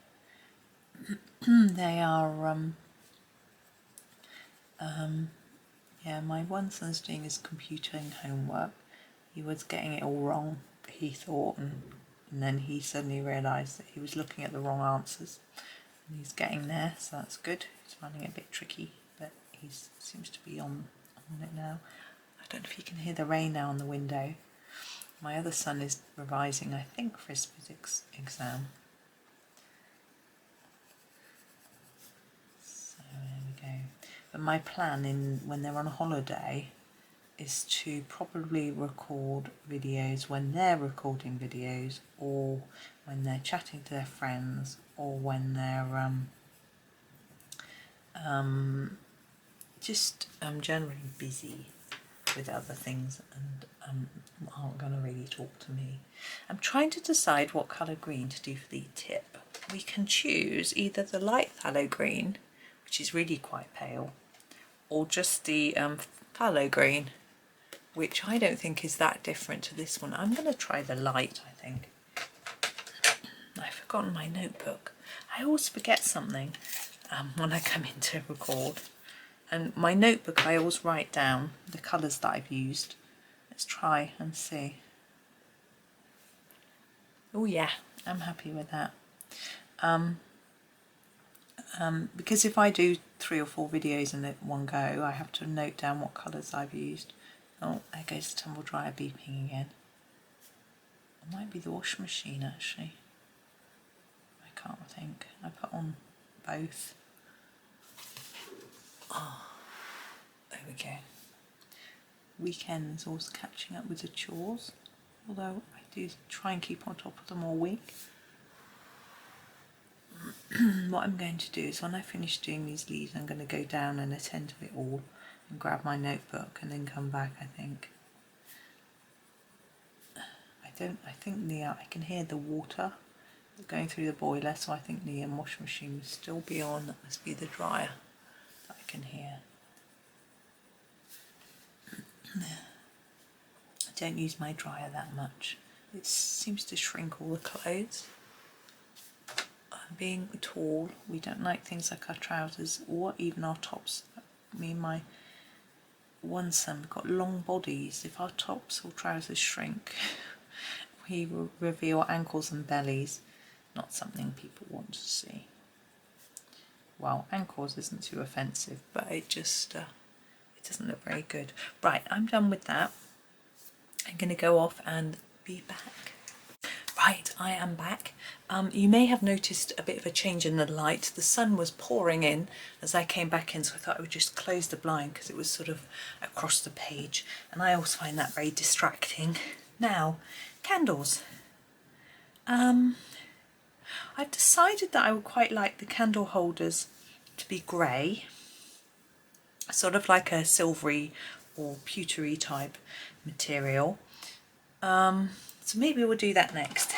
They are, yeah, my one son's doing his computing homework. He was getting it all wrong, he thought, and then he suddenly realised that he was looking at the wrong answers. And he's getting there, so that's good. He's finding it a bit tricky, but he seems to be on it now. I don't know if you can hear the rain now on the window. My other son is revising, I think, for his physics exam. So there we go. But my plan when they're on a holiday is to probably record videos when they're recording videos, or when they're chatting to their friends, or when they're just generally busy with other things and aren't going to really talk to me. I'm trying to decide what colour green to do for the tip. We can choose either the light phthalo green, which is really quite pale, or just the phthalo green, which I don't think is that different to this one. I'm going to try the light, I think. I've forgotten my notebook. I always forget something when I come in to record. And my notebook, I always write down the colours that I've used. Let's try and see. Oh yeah, I'm happy with that. Because if I do 3 or 4 videos in one go, I have to note down what colours I've used. Oh, there goes the tumble dryer beeping again. It might be the washing machine actually. I can't think. I put on both. Oh, there we go. Weekends always catching up with the chores, although I do try and keep on top of them all week. What I'm going to do is when I finish doing these leaves, I'm going to go down and attend to it all and grab my notebook and then come back, I think. I think I can hear the water going through the boiler, so I think the washing machine will still be on. That must be the dryer that I can hear. I don't use my dryer that much. It seems to shrink all the clothes. Being tall, we don't like things like our trousers or even our tops. Me and my one son, we've got long bodies. If our tops or trousers shrink, We reveal ankles and bellies, not something people want to see. Well, ankles isn't too offensive, but it just it doesn't look very good. Right, I'm done with that. I'm going to go off and be back. Right, I am back. You may have noticed a bit of a change in the light. The sun was pouring in as I came back in, so I thought I would just close the blind because it was sort of across the page, and I always find that very distracting. Now, candles. I've decided that I would quite like the candle holders to be grey, sort of like a silvery or pewtery type material. So maybe we'll do that next.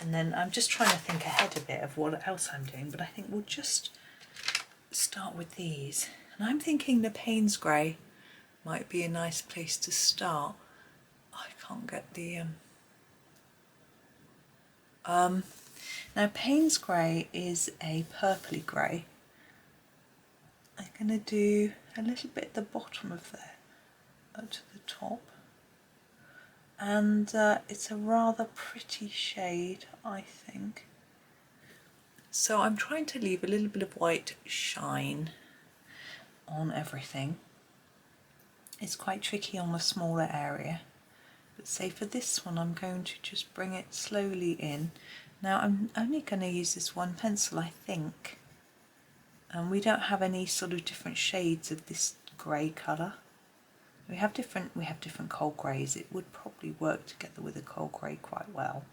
And then I'm just trying to think ahead a bit of what else I'm doing, but I think we'll just start with these. And I'm thinking the Payne's Grey might be a nice place to start. I can't get the... Now Payne's Grey is a purpley grey. I'm going to do a little bit at the bottom of there, up to the top. And it's a rather pretty shade, I think. So I'm trying to leave a little bit of white shine on everything. It's quite tricky on a smaller area, but say for this one I'm going to just bring it slowly in. Now I'm only going to use this one pencil, I think, and we don't have any sort of different shades of this grey colour. We have different cold greys. It would probably work together with a cold grey quite well,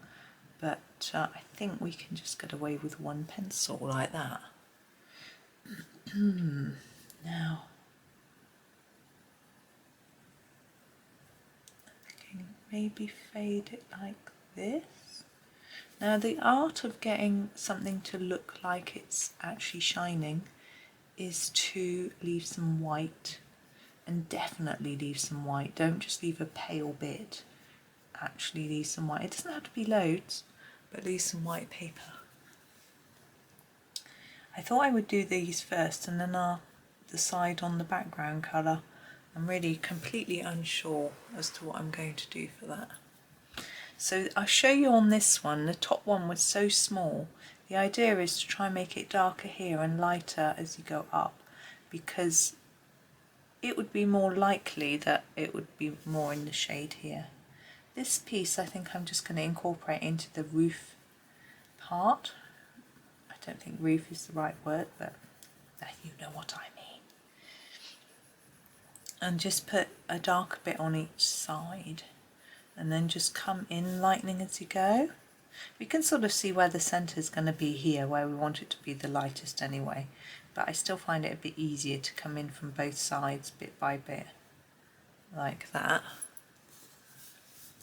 but I think we can just get away with one pencil like that. Now, I can maybe fade it like this. Now the art of getting something to look like it's actually shining is to leave some white, and definitely leave some white. Don't just leave a pale bit, actually leave some white. It doesn't have to be loads, but leave some white paper. I thought I would do these first and then decide on the background colour. I'm really completely unsure as to what I'm going to do for that. So I'll show you on this one. The top one was so small. The idea is to try and make it darker here and lighter as you go up, because it would be more likely that it would be more in the shade here. This piece I think I'm just going to incorporate into the roof part. I don't think roof is the right word, but you know what I mean. And just put a darker bit on each side, and then just come in lightening as you go. We can sort of see where the centre is going to be here, where we want it to be the lightest anyway, but I still find it a bit easier to come in from both sides bit by bit, like that.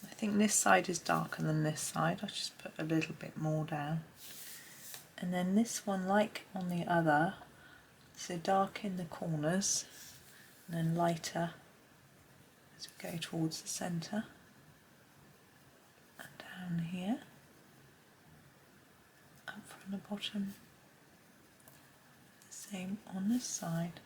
I think this side is darker than this side. I'll just put a little bit more down. And then this one, like on the other, so dark in the corners and then lighter as we go towards the centre. And down here, up from the bottom, the same on this side.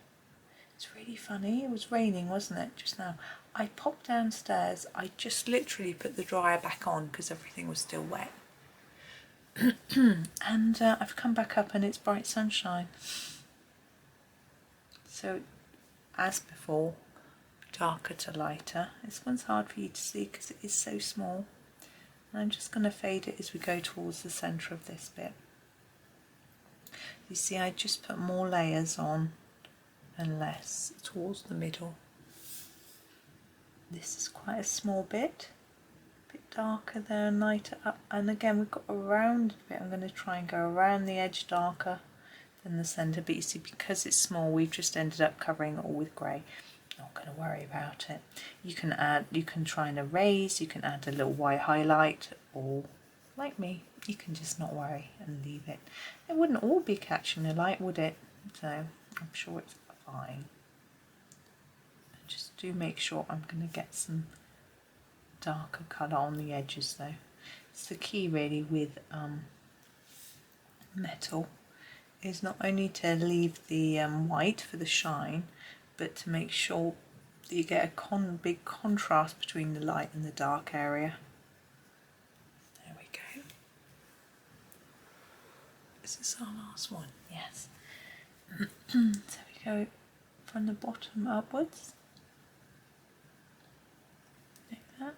It's really funny. It was raining, wasn't it, just now? I popped downstairs. I just literally put the dryer back on because everything was still wet. And I've come back up and it's bright sunshine. So, as before, darker to lighter. This one's hard for you to see because it is so small. And I'm just going to fade it as we go towards the centre of this bit. You see, I just put more layers on and less towards the middle. This is quite a small bit, a bit darker there and lighter up, and again we've got a round bit. I'm going to try and go around the edge darker than the centre, but you see, because it's small, we've just ended up covering it all with grey. Not going to worry about it. You can try and erase, you can add a little white highlight, or like me, you can just not worry and leave it. It wouldn't all be catching the light, would it? So I'm sure it's fine. Just do make sure I'm going to get some darker colour on the edges though. It's the key really with metal, is not only to leave the white for the shine, but to make sure that you get a big contrast between the light and the dark area. Is this our last one? Yes. So we go from the bottom upwards, like that,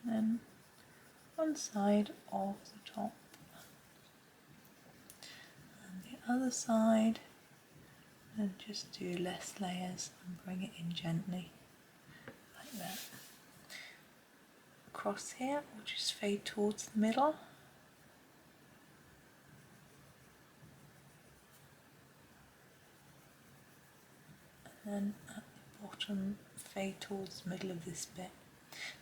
and then one side of the top, and the other side, and just do less layers and bring it in gently, like that. Across here, we'll just fade towards the middle. And then at the bottom, fade towards the middle of this bit.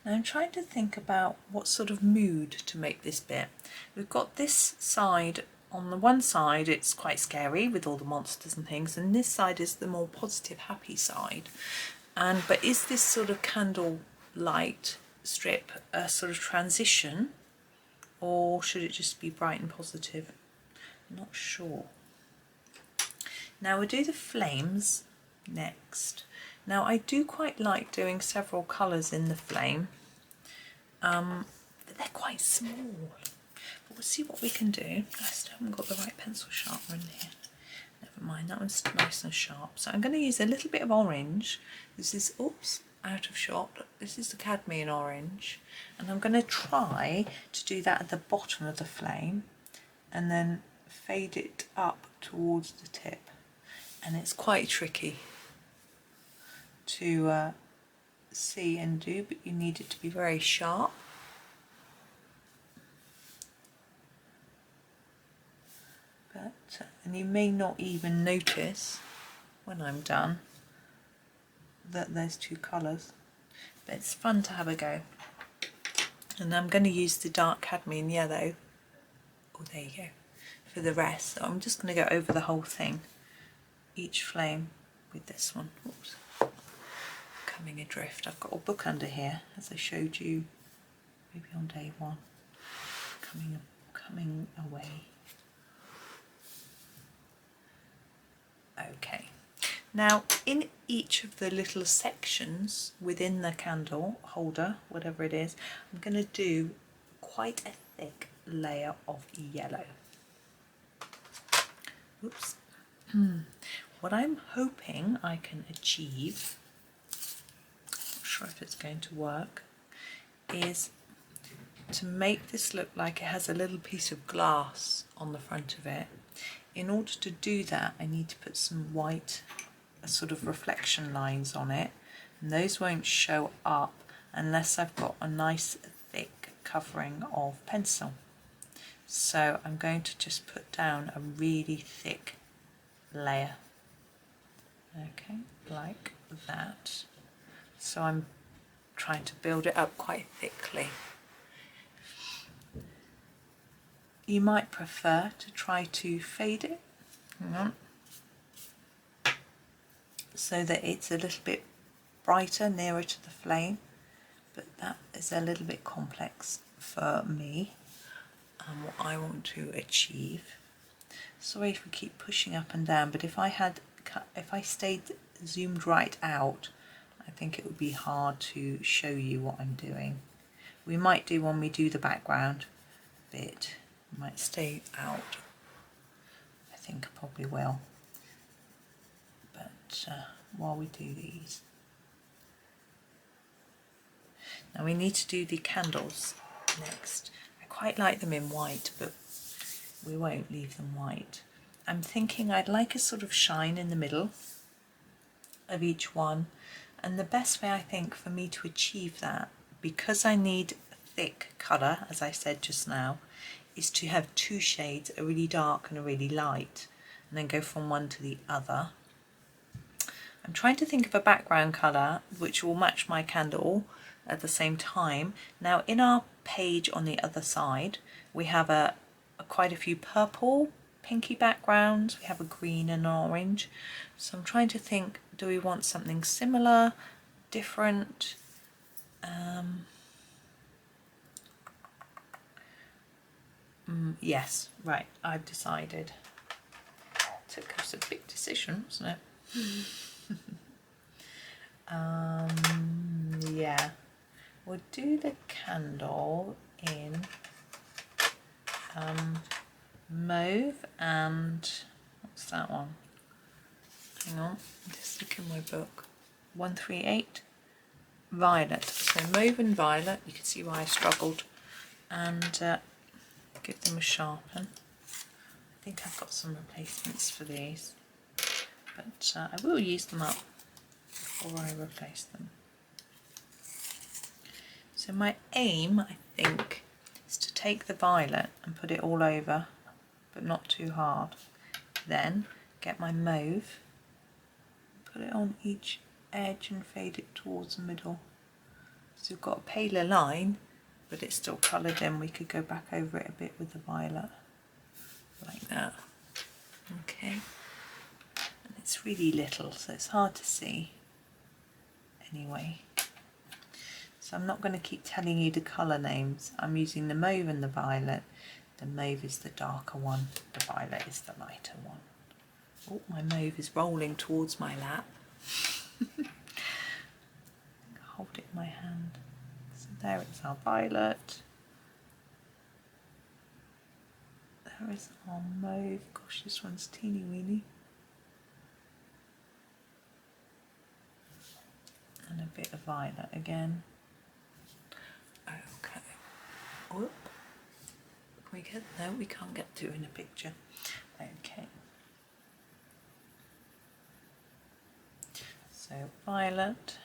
Now I'm trying to think about what sort of mood to make this bit. We've got this side, on the one side it's quite scary with all the monsters and things, and this side is the more positive, happy side. But is this sort of candle light strip a sort of transition, or should it just be bright and positive? I'm not sure. Now we'll do the flames next. Now I do quite like doing several colours in the flame, but they're quite small. But we'll see what we can do. I still haven't got the right pencil sharpener in here. Never mind, that one's nice and sharp. So I'm going to use a little bit of orange. This is, oops, out of shot. This is the cadmium orange. And I'm going to try to do that at the bottom of the flame and then fade it up towards the tip. And it's quite tricky to see and do, but you need it to be very sharp. But and you may not even notice when I'm done that there's two colours, but it's fun to have a go. And I'm going to use the dark cadmium yellow, oh there you go, for the rest. So I'm just going to go over the whole thing, each flame with this one. Oops. Coming adrift. I've got a book under here, as I showed you maybe on day one. Coming away. Okay. Now in each of the little sections within the candle holder, whatever it is, I'm going to do quite a thick layer of yellow. Oops. What I'm hoping I can achieve, not sure if it's going to work, is to make this look like it has a little piece of glass on the front of it. In order to do that, I need to put some white sort of reflection lines on it, and those won't show up unless I've got a nice thick covering of pencil. So I'm going to just put down a really thick layer, okay, like that. So I'm trying to build it up quite thickly. You might prefer to try to fade it, hang on, so that it's a little bit brighter, nearer to the flame, but that is a little bit complex for me and what I want to achieve. Sorry if we keep pushing up and down, but if I stayed zoomed right out, I think it would be hard to show you what I'm doing. We might do when we do the background bit. Might stay out, I think I probably will, but while we do these, now we need to do the candles next. I quite like them in white, but we won't leave them white. I'm thinking I'd like a sort of shine in the middle of each one, and the best way I think for me to achieve that, because I need thick colour, as I said just now, is to have two shades, a really dark and a really light, and then go from one to the other. I'm trying to think of a background colour which will match my candle at the same time. Now in our page on the other side we have quite a few purple, pinky backgrounds, we have a green and an orange. So I'm trying to think, do we want something similar, different? Yes, right, I've decided. Took us a big decision, wasn't it? Yeah, we'll do the candle in mauve and what's that one? Hang on, just look in my book. 138 violet. So mauve and violet, you can see why I struggled, and give them a sharpen. I think I've got some replacements for these, but I will use them up before I replace them. So my aim, I think, is to take the violet and put it all over, but not too hard. Then get my mauve, put it on each edge and fade it towards the middle. So we've got a paler line, but it's still coloured in. We could go back over it a bit with the violet, like that. Okay, and it's really little, so it's hard to see anyway. So I'm not going to keep telling you the colour names. I'm using the mauve and the violet. The mauve is the darker one, the violet is the lighter one. Oh, my mauve is rolling towards my lap. Hold it in my hand. So there is our violet. There is our mauve. Gosh, this one's teeny weeny. And a bit of violet again. Okay. Whoop. Can we get, no, we can't get to in a picture. Okay. So violet.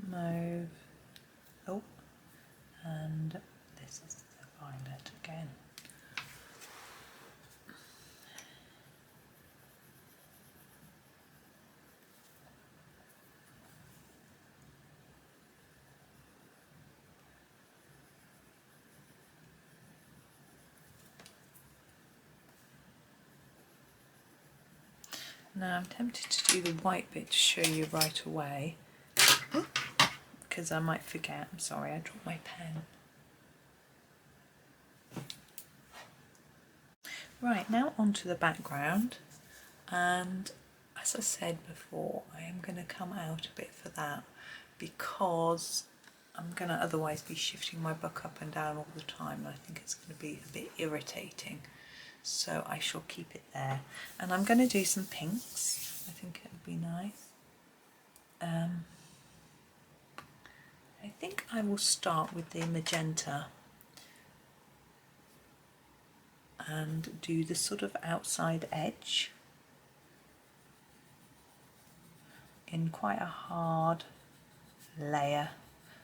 Mauve. Oh. And this is the violet again. Now I'm tempted to do the white bit to show you right away, because I might forget. I'm sorry, I dropped my pen. Right, now onto the background, and as I said before, I am going to come out a bit for that because I'm going to otherwise be shifting my book up and down all the time, and I think it's going to be a bit irritating. So I shall keep it there, and I'm going to do some pinks. I think it would be nice. I think I will start with the magenta and do the sort of outside edge in quite a hard layer.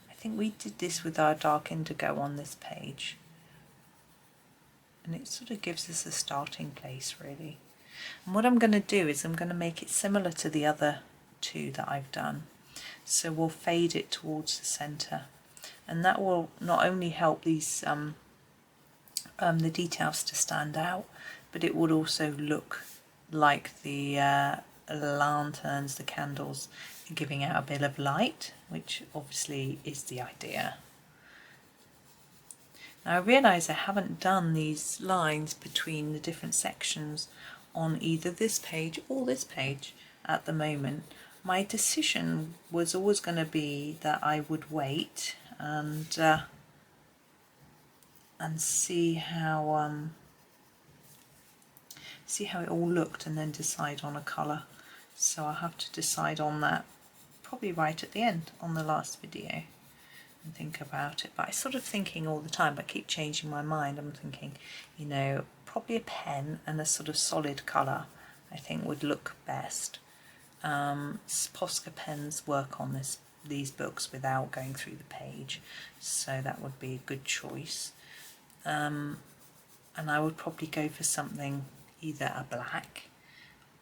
I think we did this with our dark indigo on this page, and it sort of gives us a starting place really. And what I'm going to do is I'm going to make it similar to the other two that I've done. So we'll fade it towards the centre, and that will not only help these the details to stand out, but it would also look like the lanterns, the candles, giving out a bit of light, which obviously is the idea. Now I realise I haven't done these lines between the different sections on either this page or this page at the moment. My decision was always going to be that I would wait and see how it all looked, and then decide on a colour. So I'll have to decide on that probably right at the end on the last video and think about it. But I'm sort of thinking all the time, but I keep changing my mind. I'm thinking, you know, probably a pen and a sort of solid colour I think would look best. Posca pens work on these books without going through the page, so that would be a good choice. And I would probably go for something either a black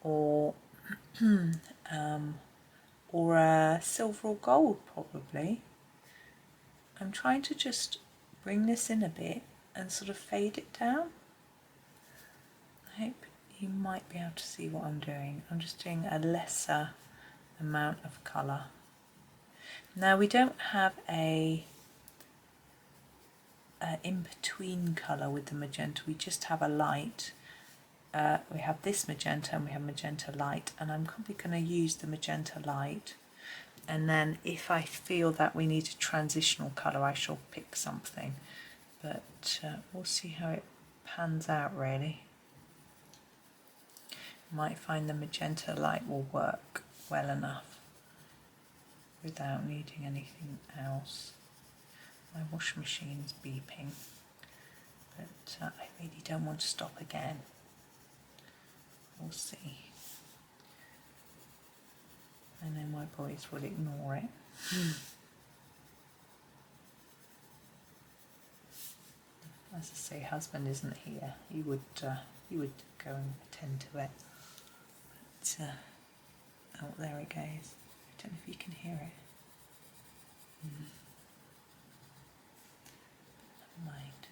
or or a silver or gold probably. I'm trying to just bring this in a bit and sort of fade it down. I hope you might be able to see what I'm doing. I'm just doing a lesser amount of colour. Now we don't have a in-between colour with the magenta, we just have a light. We have this magenta and we have magenta light, and I'm probably going to use the magenta light and then if I feel that we need a transitional colour, I shall pick something, but we'll see how it pans out really. Might find the magenta light will work well enough without needing anything else. My washing machine's beeping, but I really don't want to stop again. We'll see. And then my boys will ignore it. As I say, husband isn't here. He would go and attend to it. But oh, there it goes. I don't know if you can hear it. Never mind.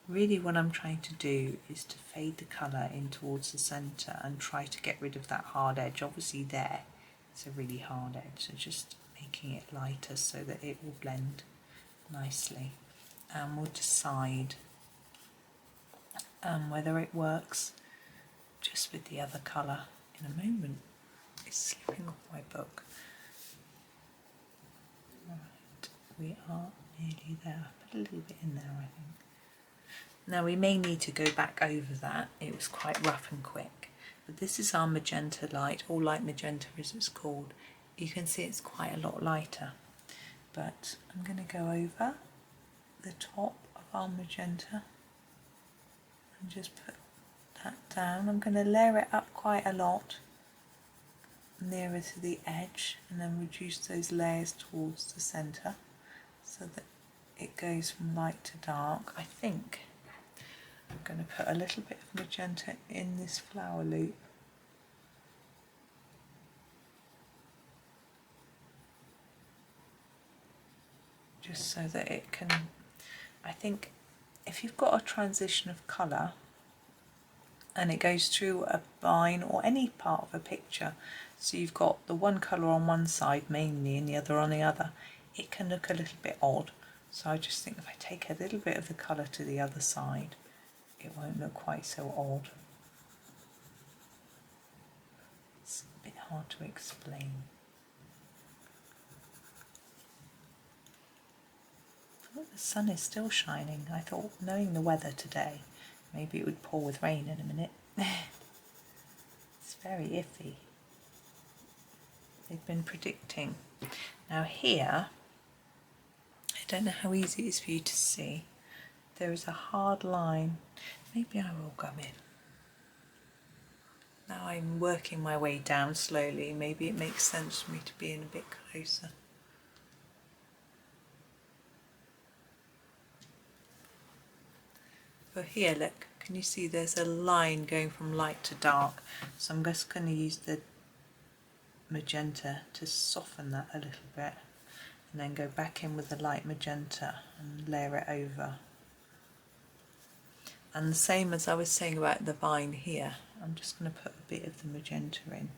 Really what I'm trying to do is to fade the colour in towards the centre and try to get rid of that hard edge. Obviously there it's a really hard edge, so just making it lighter so that it will blend nicely. And we'll decide whether it works just with the other colour in a moment. It's slipping off my book. Right, we are nearly there. Put a little bit in there, I think. Now we may need to go back over that. It was quite rough and quick. But this is our magenta light, or light magenta as it's called. You can see it's quite a lot lighter. But I'm going to go over the top of our magenta and just put that down. I'm going to layer it up quite a lot nearer to the edge and then reduce those layers towards the centre so that it goes from light to dark. I think I'm going to put a little bit of magenta in this flower loop. Just so that it can, I think if you've got a transition of colour and it goes through a vine or any part of a picture, so you've got the one colour on one side mainly and the other on the other, it can look a little bit odd. So I just think if I take a little bit of the colour to the other side, it won't look quite so odd. It's a bit hard to explain. Oh, the sun is still shining. I thought, knowing the weather today, maybe it would pour with rain in a minute. It's very iffy. They've been predicting. Now here, I don't know how easy it is for you to see. There is a hard line. Maybe I will come in. Now I'm working my way down slowly. Maybe it makes sense for me to be in a bit closer. But here, look, can you see there's a line going from light to dark? So I'm just going to use the magenta to soften that a little bit and then go back in with the light magenta and layer it over. And the same as I was saying about the vine here, I'm just going to put a bit of the magenta in.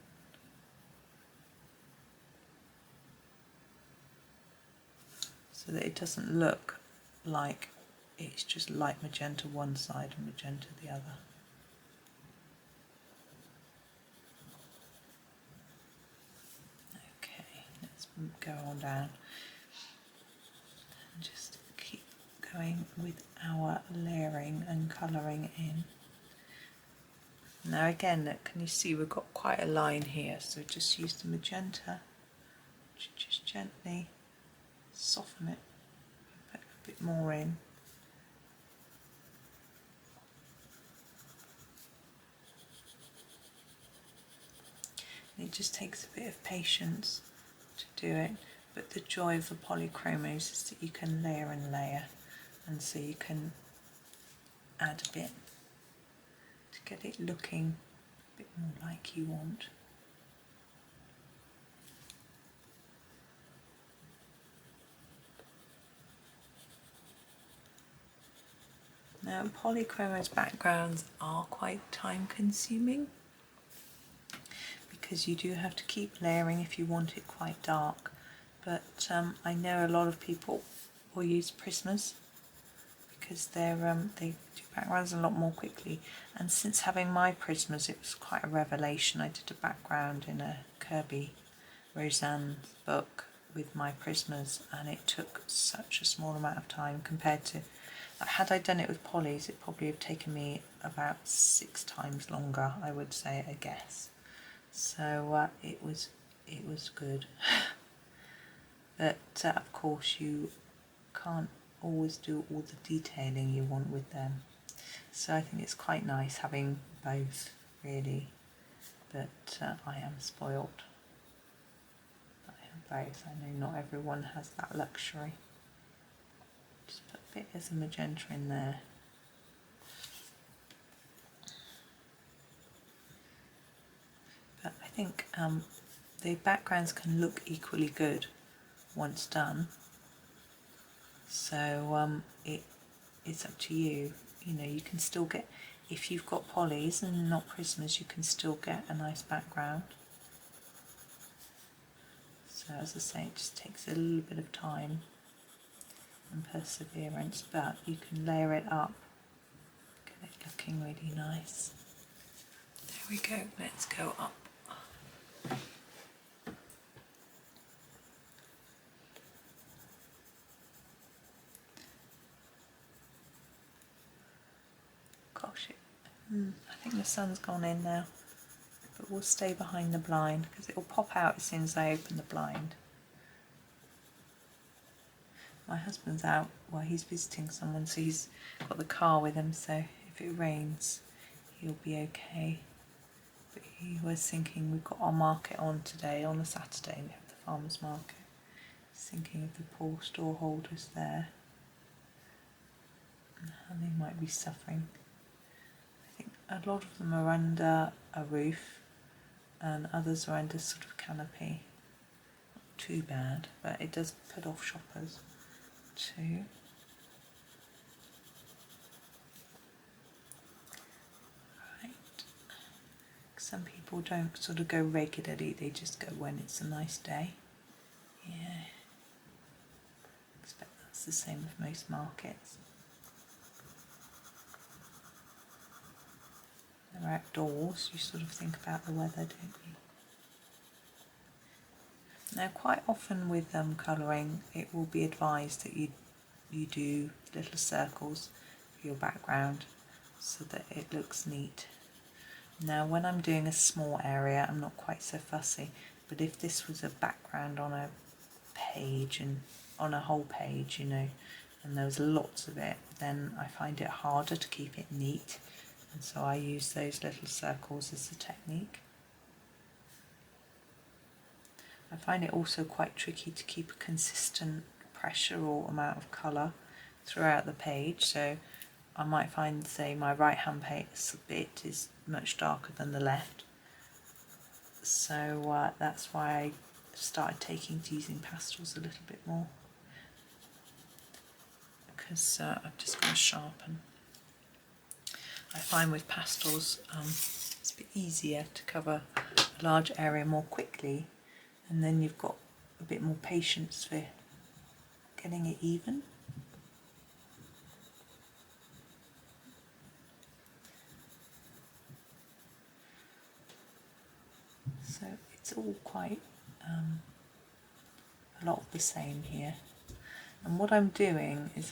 So that it doesn't look like it's just light magenta one side and magenta the other. Okay, let's go on down and just keep going with our layering and colouring in. Now again, look, can you see we've got quite a line here, so just use the magenta to just gently soften it, put a bit more in. And it just takes a bit of patience to do it, but the joy of the Polychromos is that you can layer and layer, and so you can add a bit to get it looking a bit more like you want. Now Polychromos backgrounds are quite time consuming because you do have to keep layering if you want it quite dark, but I know a lot of people will use prismas because they do backgrounds a lot more quickly. And since having my Prismas, it was quite a revelation. I did a background in a Kirby Roseanne book with my Prismas, and it took such a small amount of time compared to, had I done it with polys, it probably would have taken me about 6 times longer, I would say, I guess. So it was good. But of course you can't always do all the detailing you want with them. So I think it's quite nice having both, really. But I am spoilt. I have both. I know not everyone has that luxury. Just put a bit of magenta in there. But I think the backgrounds can look equally good once done. So it's up to you. You know, you can still get, if you've got polys and not Prismas, you can still get a nice background. So as I say, it just takes a little bit of time and perseverance, but you can layer it up, get it looking really nice. There we go, let's go up. Gosh, I think the sun's gone in now, but we'll stay behind the blind because it will pop out as soon as I open the blind. My husband's out, well, he's visiting someone, so he's got the car with him, so if it rains he'll be okay. But he was thinking, we've got our market on today, on a Saturday, we have the farmer's market. He's thinking of the poor store holders there and how they might be suffering. I think a lot of them are under a roof and others are under sort of canopy. Not too bad, but it does put off shoppers too. Right. Some people don't sort of go regularly, they just go when it's a nice day. Yeah. I expect that's the same with most markets. They're outdoors, you sort of think about the weather, don't you? Now quite often with colouring it will be advised that you do little circles for your background so that it looks neat. Now when I'm doing a small area I'm not quite so fussy, but if this was a background on a page and on a whole page, you know, and there was lots of it, then I find it harder to keep it neat, and so I use those little circles as the technique. I find it also quite tricky to keep a consistent pressure or amount of colour throughout the page, so I might find, say, my right hand bit is much darker than the left, so that's why I started taking to using pastels a little bit more, because I've just got to sharpen. I find with pastels it's a bit easier to cover a large area more quickly, and then you've got a bit more patience for getting it even. So it's all quite a lot of the same here. And what I'm doing is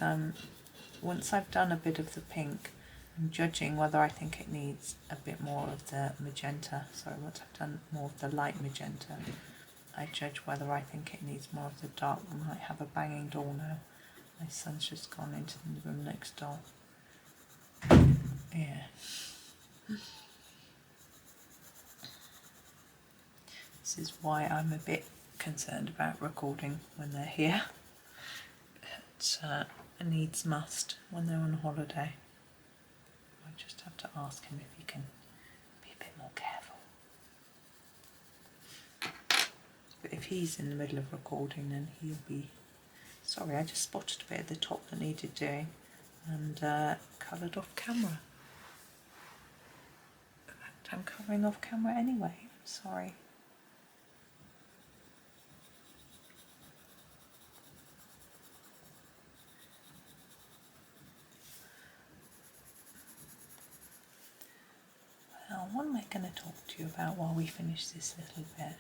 once I've done a bit of the pink, I'm judging whether I think it needs a bit more of the magenta. Sorry, once I've done more of the light magenta, I judge whether I think it needs more of the dark. I might have a banging door now. My son's just gone into the room next door. Yeah. This is why I'm a bit concerned about recording when they're here. It's a needs must when they're on holiday. I just have to ask him if he can be a bit more careful. But if he's in the middle of recording, then he'll be... Sorry, I just spotted a bit at the top that needed doing and coloured off camera. In fact, I'm colouring off camera anyway, I'm sorry. what am I going to talk to you about while we finish this little bit?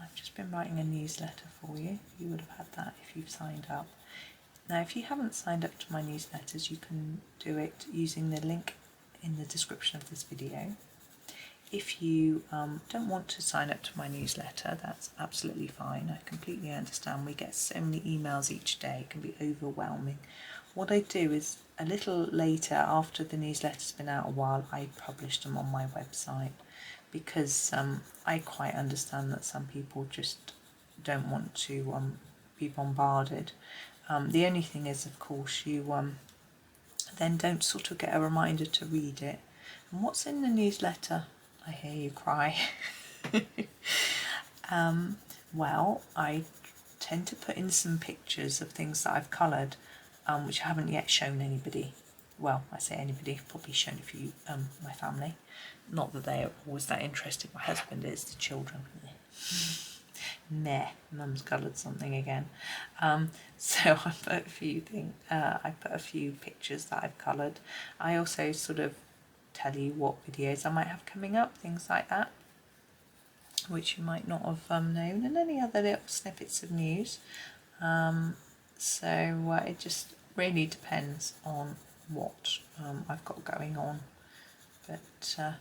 I've just been writing a newsletter for you. You would have had that if you've signed up. Now, if you haven't signed up to my newsletters, you can do it using the link in the description of this video. If you don't want to sign up to my newsletter, that's absolutely fine. I completely understand. We get so many emails each day, it can be overwhelming. What I do is a little later, after the newsletter's been out a while, I publish them on my website, because I quite understand that some people just don't want to be bombarded. The only thing is, of course, you then don't sort of get a reminder to read it. And what's in the newsletter? I hear you cry. Well, I tend to put in some pictures of things that I've coloured, which I haven't yet shown anybody. Well, I say anybody, I've probably shown a few, my family. Not that they are always that interested. My husband is, the children. Meh, mum's coloured something again. So I put a few I put a few pictures that I've coloured. I also sort of tell you what videos I might have coming up, things like that, which you might not have known, and any other little snippets of news. So it just really depends on what I've got going on. But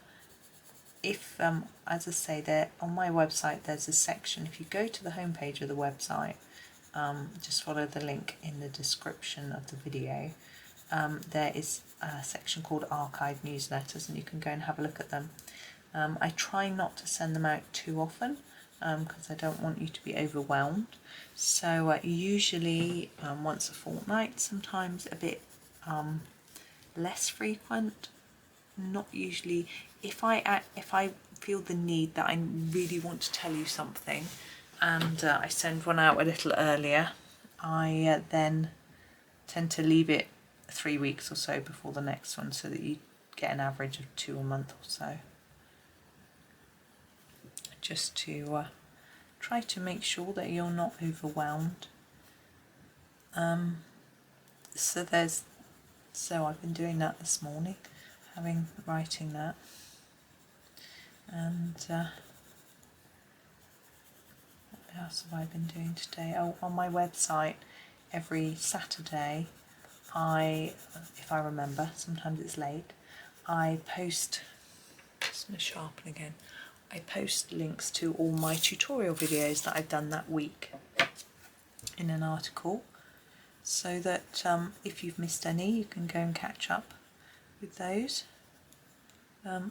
if, as I say, there on my website there's a section, if you go to the homepage of the website, just follow the link in the description of the video, there is a section called Archive Newsletters, and you can go and have a look at them. I try not to send them out too often, because I don't want you to be overwhelmed. So usually once a fortnight, sometimes a bit less frequent. Not usually. If I feel the need that I really want to tell you something, and I send one out a little earlier, I then tend to leave it 3 weeks or so before the next one, so that you get an average of 2 a month or so, just to try to make sure that you're not overwhelmed. So I've been doing that this morning, writing that, and what else have I been doing today? Oh, on my website every Saturday, if I remember, sometimes it's late, I post, just going to sharpen again, I post links to all my tutorial videos that I've done that week in an article, so that if you've missed any, you can go and catch up with those.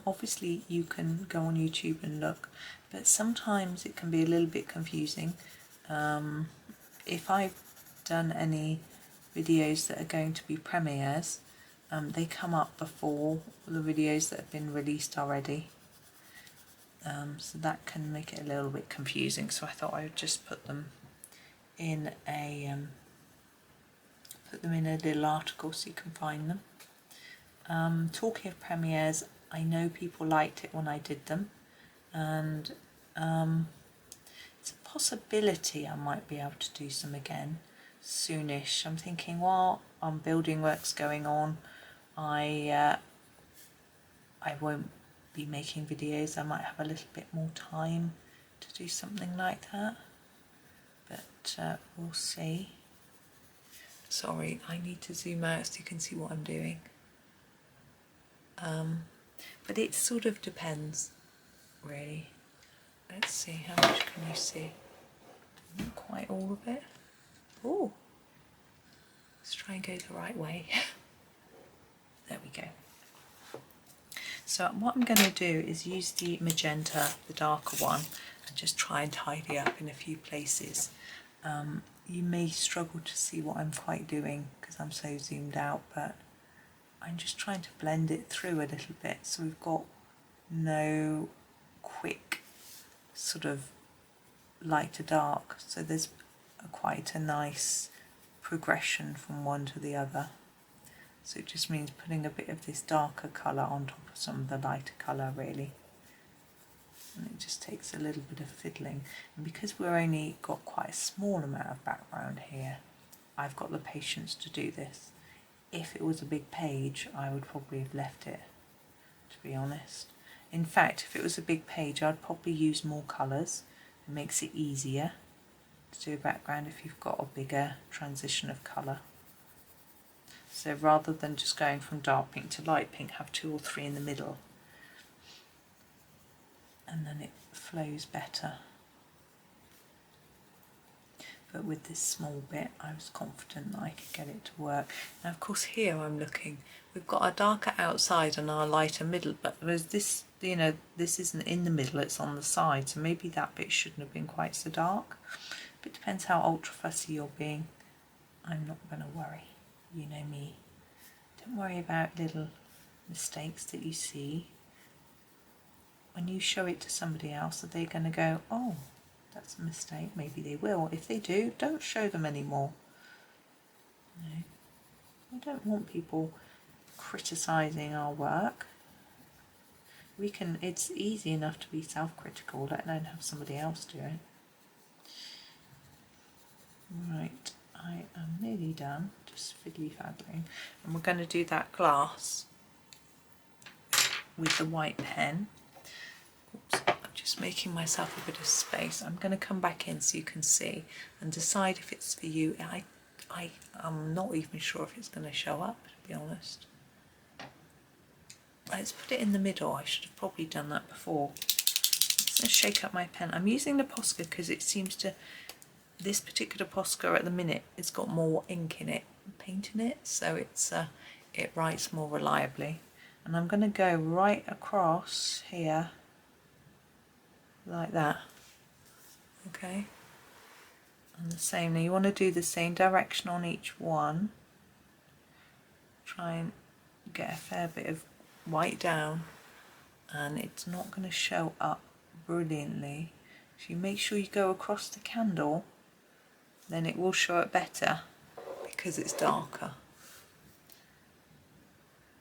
Obviously you can go on YouTube and look, but sometimes it can be a little bit confusing. If I've done any videos that are going to be premieres, they come up before the videos that have been released already. So that can make it a little bit confusing, so I thought I would just put them in a little article so you can find them. Talking of premieres, I know people liked it when I did them, and it's a possibility I might be able to do some again soonish. I'm thinking, well, building work's going on, I won't be making videos. I might have a little bit more time to do something like that, but we'll see. Sorry, I need to zoom out so you can see what I'm doing. But it sort of depends, really. Let's see, how much can you see? Not quite all of it. Oh, let's try and go the right way. There we go. So what I'm going to do is use the magenta, the darker one, and just try and tidy up in a few places. You may struggle to see what I'm quite doing because I'm so zoomed out, but I'm just trying to blend it through a little bit, so we've got no quick sort of light to dark, so there's quite a nice progression from one to the other. So it just means putting a bit of this darker colour on top of some of the lighter colour, really. And it just takes a little bit of fiddling. And because we're only got quite a small amount of background here, I've got the patience to do this. If it was a big page, I would probably have left it to be honest. In fact, if it was a big page, I'd probably use more colours. It makes it easier to do a background if you've got a bigger transition of colour. So rather than just going from dark pink to light pink, have 2 or 3 in the middle, and then it flows better. But with this small bit, I was confident that I could get it to work. Now, of course, here I'm looking, we've got our darker outside and our lighter middle, but there's this, you know, this isn't in the middle, it's on the side, so maybe that bit shouldn't have been quite so dark. But it depends how ultra fussy you're being. I'm not going to worry, you know me. Don't worry about little mistakes that you see. When you show it to somebody else, are they going to go, oh, that's a mistake? Maybe they will. If they do, don't show them anymore. No. We don't want people criticising our work. We can, it's easy enough to be self-critical, let alone have somebody else do it. Right, I am nearly done, just fiddly-faddling. And we're going to do that glass with the white pen. Oops, I'm just making myself a bit of space. I'm going to come back in so you can see and decide if it's for you. I'm not even sure if it's going to show up, to be honest. Let's put it in the middle. I should have probably done that before. Let's shake up my pen. I'm using the Posca because it seems to, this particular Posca at the minute, it's got more ink in it, paint in it, so it's it writes more reliably. And I'm going to go right across here like that. Okay, and the same. Now you want to do the same direction on each one. Try and get a fair bit of white down, and it's not going to show up brilliantly. If you make sure you go across the candle, then it will show up better because it's darker.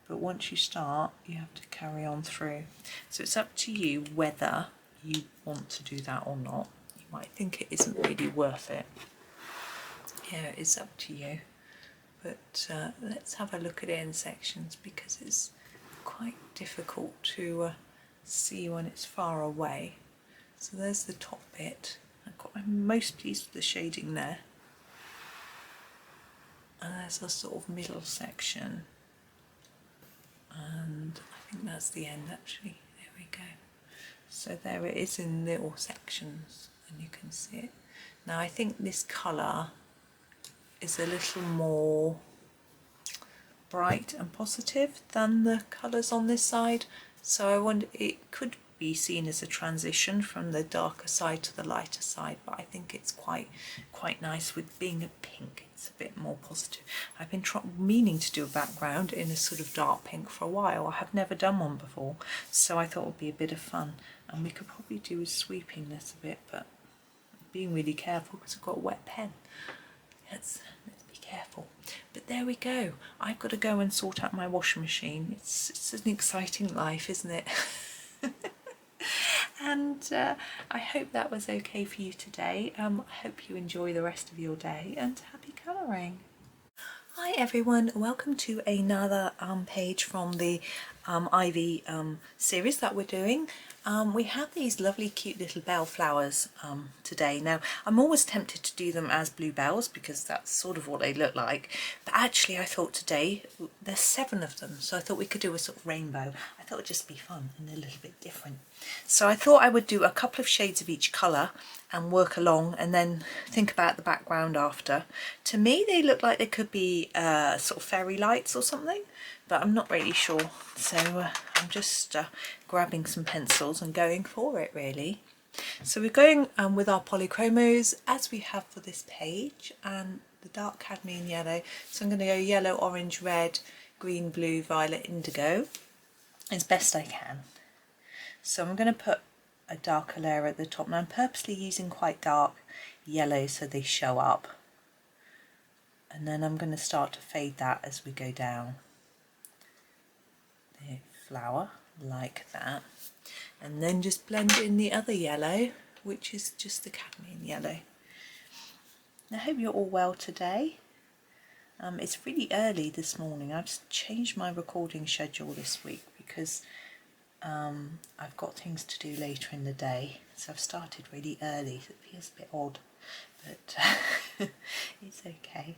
But once you start, you have to carry on through. So it's up to you whether you want to do that or not. You might think it isn't really worth it. Yeah, it's up to you. But let's have a look at it in sections because it's quite difficult to see when it's far away. So there's the top bit. I'm most pleased with the shading there. And there's a sort of middle section. And I think that's the end actually. There we go. So there it is in little sections and you can see it. Now I think this colour is a little more bright and positive than the colours on this side. So I wonder, it could be seen as a transition from the darker side to the lighter side, but I think it's quite nice with being a pink. It's a bit more positive. I've been meaning to do a background in a sort of dark pink for a while. I have never done one before, so I thought it would be a bit of fun. And we could probably do with sweeping this a bit, but being really careful because I've got a wet pen. Let's be careful. But there we go. I've got to go and sort out my washing machine. It's an exciting life, isn't it? And I hope that was okay for you today. I hope you enjoy the rest of your day and happy colouring. Hi everyone, welcome to another page from the Ivy series that we're doing. We have these lovely cute little bell flowers today. Now I'm always tempted to do them as bluebells because that's sort of what they look like, but actually I thought today there's 7 of them, so I thought we could do a sort of rainbow. I thought it'd just be fun and a little bit different. So I thought I would do a couple of shades of each colour and work along and then think about the background after. To me they look like they could be sort of fairy lights or something, but I'm not really sure. So I'm just grabbing some pencils and going for it really. So we're going with our Polychromos as we have for this page, and the dark cadmium yellow. So I'm going to go yellow, orange, red, green, blue, violet, indigo as best I can. So I'm going to put a darker layer at the top. Now I'm purposely using quite dark yellow so they show up, and then I'm going to start to fade that as we go down the flower like that, and then just blend in the other yellow, which is just the cadmium yellow. I hope you're all well today. It's really early this morning. I've changed my recording schedule this week because I've got things to do later in the day, so I've started really early, so it feels a bit odd, but it's okay.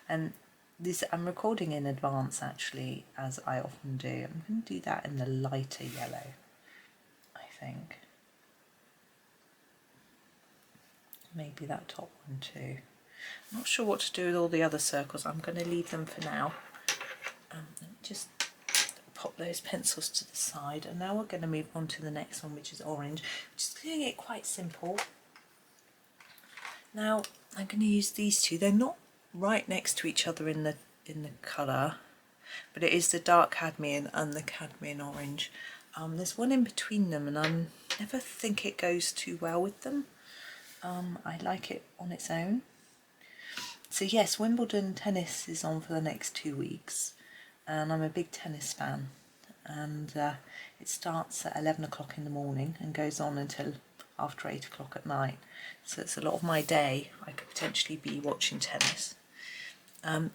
And this, I'm recording in advance actually, as I often do. I'm going to do that in the lighter yellow, I think. Maybe that top one too. I'm not sure what to do with all the other circles. I'm going to leave them for now. Let me just pop those pencils to the side, and now we're going to move on to the next one, which is orange. Just doing it quite simple. Now I'm going to use these two. They're not right next to each other in the colour, but it is the dark cadmium and the cadmium orange. There's one in between them, and I never think it goes too well with them. I like it on its own. So yes, Wimbledon tennis is on for the next 2 weeks, and I'm a big tennis fan, and it starts at 11 o'clock in the morning and goes on until after 8 o'clock at night, so it's a lot of my day. I could potentially be watching tennis.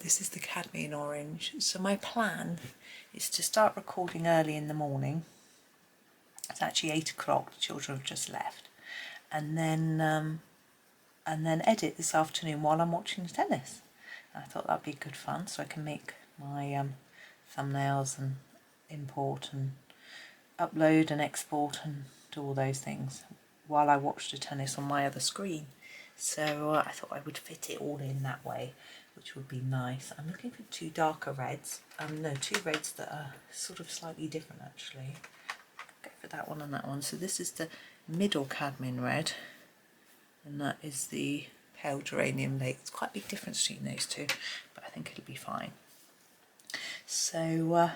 This is the cadmium orange, so my plan is to start recording early in the morning. It's actually 8 o'clock, the children have just left, and then edit this afternoon while I'm watching the tennis. I thought that'd be good fun, so I can make my thumbnails and import and upload and export and do all those things while I watch the tennis on my other screen. So I thought I would fit it all in that way, which would be nice. I'm looking for two darker reds. No, two reds that are sort of slightly different actually. Go for that one and that one. So this is the middle cadmium red, and that is the pale geranium lake. It's quite a big difference between those two, but I think it'll be fine. So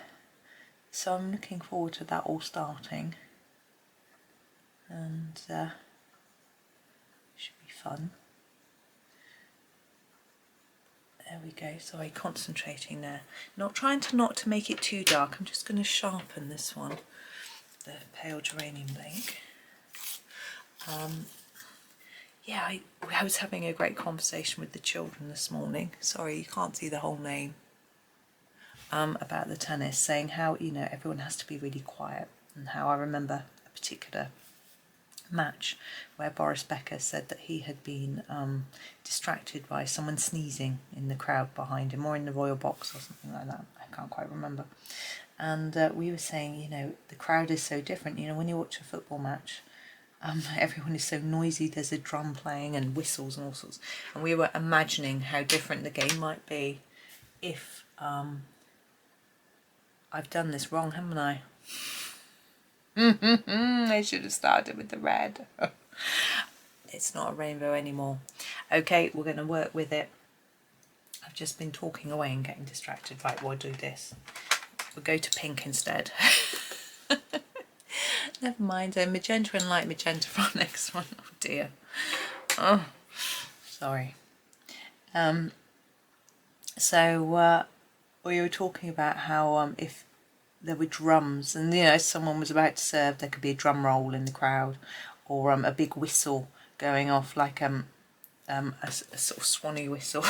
I'm looking forward to that all starting, and should be fun. There we go. Sorry, concentrating there. Not trying to make it too dark. I'm just going to sharpen this one, the pale geranium lake. Yeah, I was having a great conversation with the children this morning. Sorry, you can't see the whole name. About the tennis, saying how, you know, everyone has to be really quiet, and how I remember a particular match where Boris Becker said that he had been distracted by someone sneezing in the crowd behind him, or in the royal box or something like that. I can't quite remember. And we were saying, you know, the crowd is so different. You know, when you watch a football match, everyone is so noisy, there's a drum playing and whistles and all sorts, and we were imagining how different the game might be if I've done this wrong, haven't I? I should have started with the red. It's not a rainbow anymore. Okay, we're going to work with it. I've just been talking away and getting distracted. Right, we'll do this. We'll go to pink instead. Never mind, magenta and light magenta for our next one. Oh dear. Oh, sorry. So we were talking about how if there were drums, and you know, someone was about to serve, there could be a drum roll in the crowd, or a big whistle going off, like a sort of swanny whistle.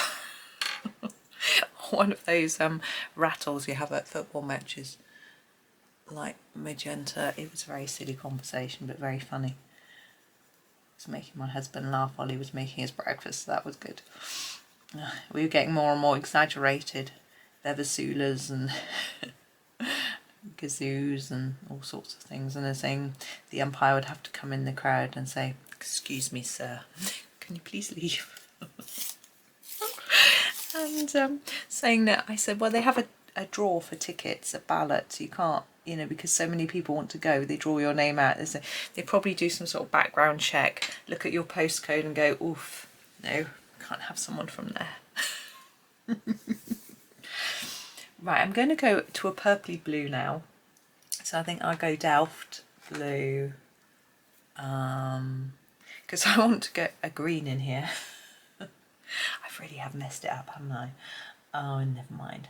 One of those rattles you have at football matches. Like magenta. It was a very silly conversation, but very funny. It was making my husband laugh while he was making his breakfast, so that was good. We were getting more and more exaggerated. Vevasulas and kazoos and all sorts of things, and they're saying the umpire would have to come in the crowd and say, "Excuse me, sir, can you please leave?" And saying that, I said, well, they have a draw for tickets, a ballot, so you can't, you know, because so many people want to go, they draw your name out. They probably do some sort of background check, look at your postcode and go, oof, no, can't have someone from there. Right, I'm going to go to a purpley blue now. So I think I'll go Delft blue, because I want to get a green in here. I really have messed it up, haven't I? Oh, never mind.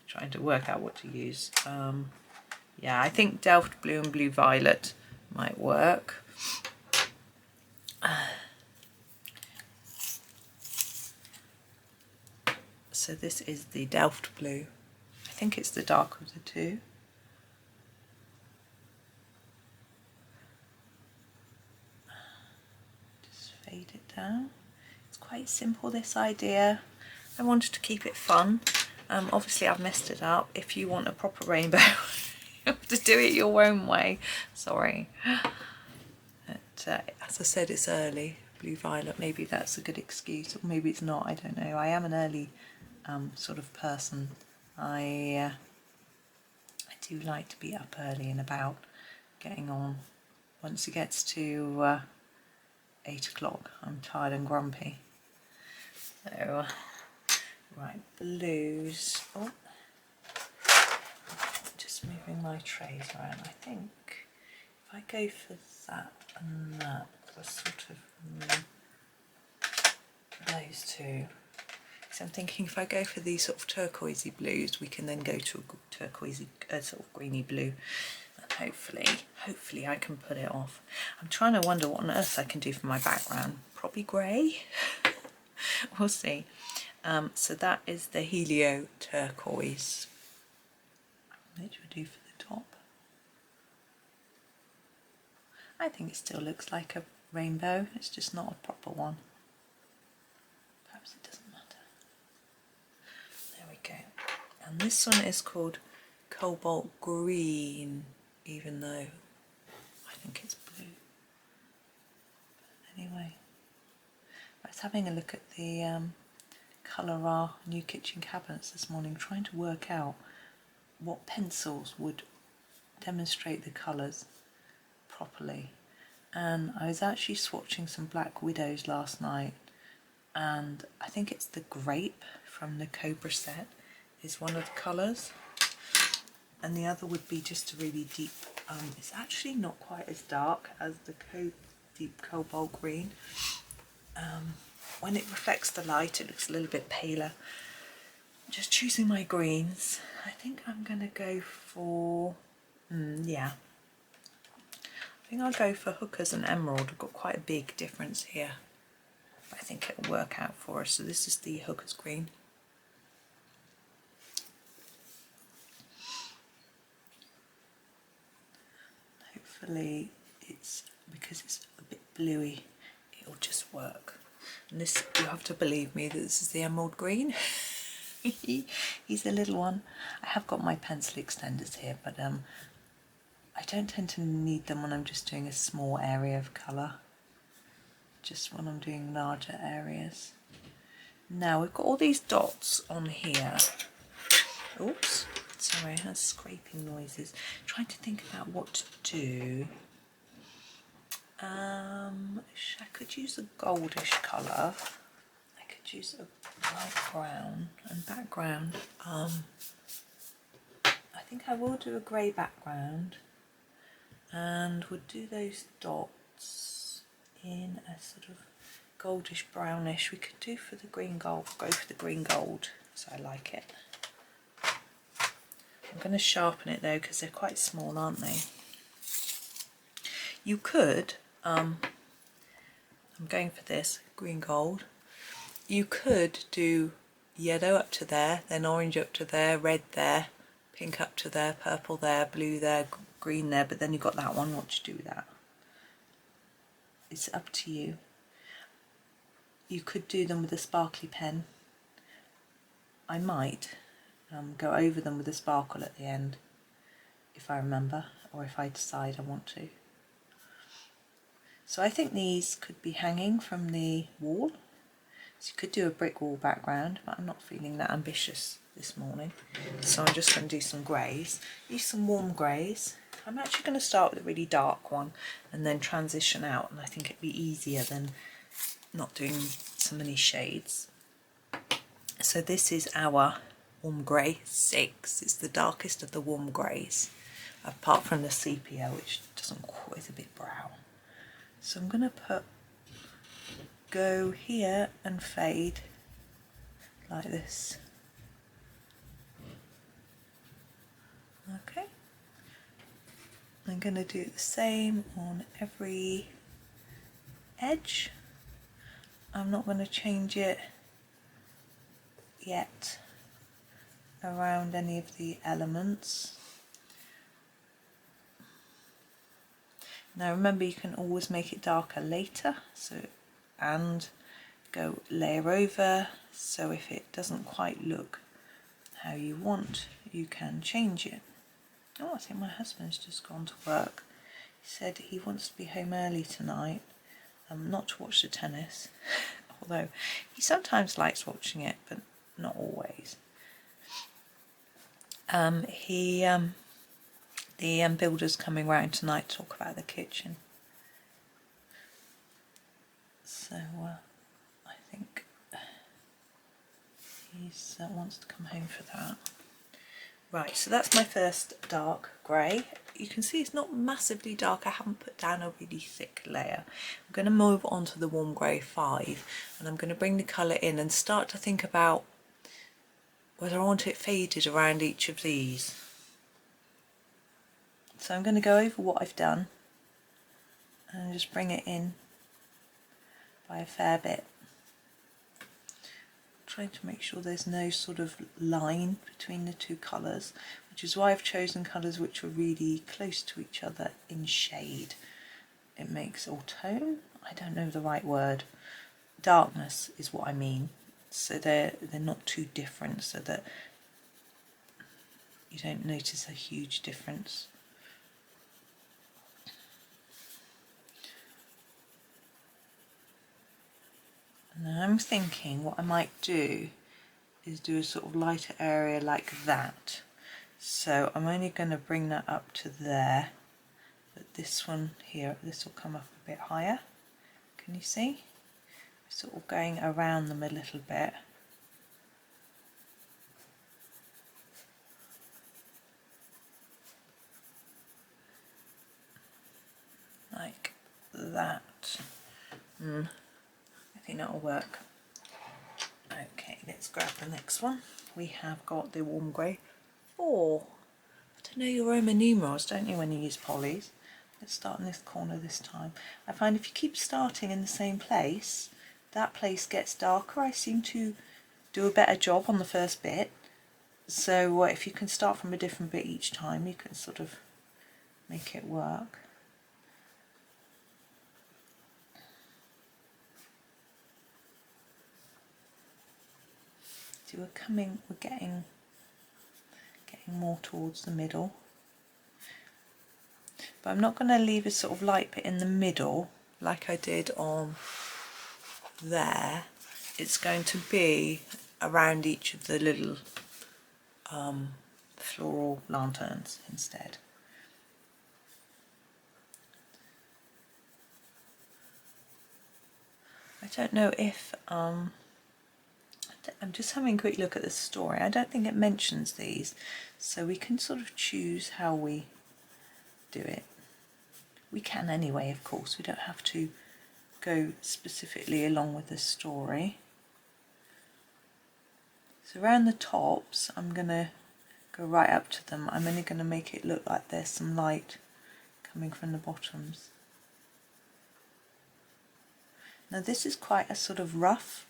Trying to work out what to use. Yeah, I think Delft blue and blue violet might work. So this is the Delft blue. I think it's the darker of the two. Just fade it down. It's quite simple, this idea. I wanted to keep it fun. Obviously I've messed it up. If you want a proper rainbow, you have to do it your own way. Sorry. But, as I said, it's early. Blue violet, maybe that's a good excuse, or maybe it's not, I don't know. I am an early sort of person. I do like to be up early and about, getting on. Once it gets to 8 o'clock, I'm tired and grumpy. So, right, blues. Oh, just moving my trays around. I think if I go for that and that, the sort of those two. So I'm thinking if I go for these sort of turquoisey blues, we can then go to a turquoisey, sort of greeny blue. And hopefully I can put it off. I'm trying to wonder what on earth I can do for my background. Probably grey. We'll see. So that is the Helio turquoise. What should we do for the top? I think it still looks like a rainbow. It's just not a proper one. Perhaps it doesn't matter. There we go. And this one is called Cobalt Green, even though I think it's blue. But anyway, I was having a look at the colour of our new kitchen cabinets this morning, trying to work out what pencils would demonstrate the colours properly. And I was actually swatching some Black Widows last night, and I think it's the grape from the Cobra set is one of the colours, and the other would be just a really deep, it's actually not quite as dark as the deep cobalt green. When it reflects the light it looks a little bit paler. Just choosing my greens. I think I'm going to go for, yeah, I think I'll go for Hookers and Emerald. I've got quite a big difference here. I think it'll work out for us. So this is the Hookers green. Hopefully it's, because it's a bit bluey, it'll just work. And this, you have to believe me that this is the Emerald green. He's a little one. I have got my pencil extenders here, but I don't tend to need them when I'm just doing a small area of colour. Just when I'm doing larger areas. Now we've got all these dots on here. Oops, sorry, it has scraping noises. Trying to think about what to do. I could use a goldish colour. I could use a light brown and background. I think I will do a grey background, and would do those dots in a sort of goldish brownish. We could do for the green gold, go for the green gold, so I like it. I'm going to sharpen it though because they're quite small, aren't they? You could, I'm going for this green gold. You could do yellow up to there, then orange up to there, red there, pink up to there, purple there, blue there, green there, but then you've got that one. What do you do with that? It's up to you. You could do them with a sparkly pen. I might go over them with a sparkle at the end, if I remember, or if I decide I want to. So I think these could be hanging from the wall. So you could do a brick wall background, but I'm not feeling that ambitious this morning. So I'm just going to do some greys. Use some warm greys. I'm actually going to start with a really dark one and then transition out, and I think it'd be easier than not doing so many shades. So this is our warm grey 6. It's the darkest of the warm greys, apart from the sepia, which doesn't quite, is a bit brown. So I'm going to go here and fade like this. Okay. I'm going to do the same on every edge. I'm not going to change it yet. around any of the elements. Now remember, you can always make it darker later, and go layer over, so if it doesn't quite look how you want, you can change it. Oh, I think my husband's just gone to work. He said he wants to be home early tonight, not to watch the tennis, although he sometimes likes watching it, but not always. The builder's coming round tonight to talk about the kitchen. So I think he wants to come home for that. Right, so that's my first dark grey. You can see it's not massively dark. I haven't put down a really thick layer. I'm going to move on to the warm grey 5, and I'm going to bring the colour in and start to think about whether I want it faded around each of these. So I'm going to go over what I've done and just bring it in by a fair bit. Trying to make sure there's no sort of line between the two colours, which is why I've chosen colours which are really close to each other in shade. It makes, or tone, I don't know the right word. Darkness is what I mean. So they're not too different, so that you don't notice a huge difference. Now I'm thinking what I might do is do a sort of lighter area like that. So I'm only going to bring that up to there, but this one here, this will come up a bit higher. Can you see? Sort of going around them a little bit. Like that. I think that'll work. Okay, let's grab the next one. We have got the warm grey 4. I don't know your Roman numerals, don't you, when you use polys? Let's start in this corner this time. I find if you keep starting in the same place, that place gets darker. I seem to do a better job on the first bit. So if you can start from a different bit each time, you can sort of make it work. So we're getting more towards the middle. But I'm not going to leave a sort of light bit in the middle like I did on there. It's going to be around each of the little floral lanterns instead. I don't know if I'm just having a quick look at the story. I don't think it mentions these, so we can sort of choose how we do it. We can anyway, of course. We don't have to go specifically along with the story. So around the tops, I'm going to go right up to them. I'm only going to make it look like there's some light coming from the bottoms. Now this is quite a sort of rough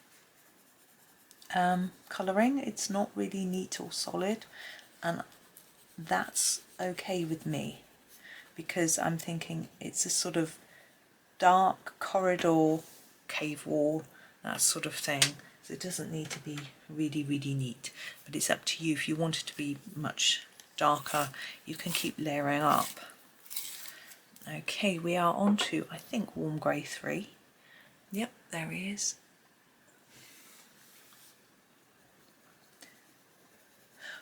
colouring. It's not really neat or solid, and that's okay with me because I'm thinking it's a sort of dark corridor, cave wall, that sort of thing. So it doesn't need to be really, really neat, but it's up to you. If you want it to be much darker, you can keep layering up. Okay, we are on to, I think, warm grey 3. Yep, there he is.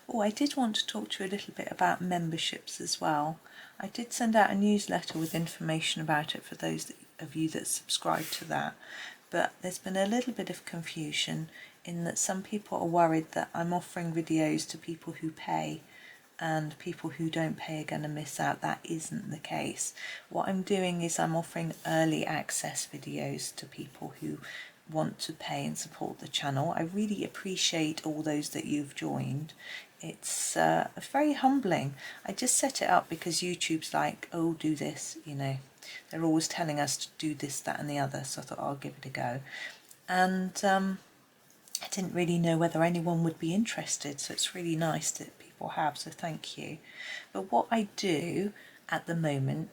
Oh, I did want to talk to you a little bit about memberships as well. I did send out a newsletter with information about it for those of you that subscribe to that, but there's been a little bit of confusion in that some people are worried that I'm offering videos to people who pay and people who don't pay are going to miss out. That isn't the case. What I'm doing is I'm offering early access videos to people who want to pay and support the channel. I really appreciate all those that you've joined. It's very humbling. I just set it up because YouTube's like, oh, do this, you know. They're always telling us to do this, that and the other, so I thought I'll give it a go. And I didn't really know whether anyone would be interested, so it's really nice that people have, so thank you. But what I do at the moment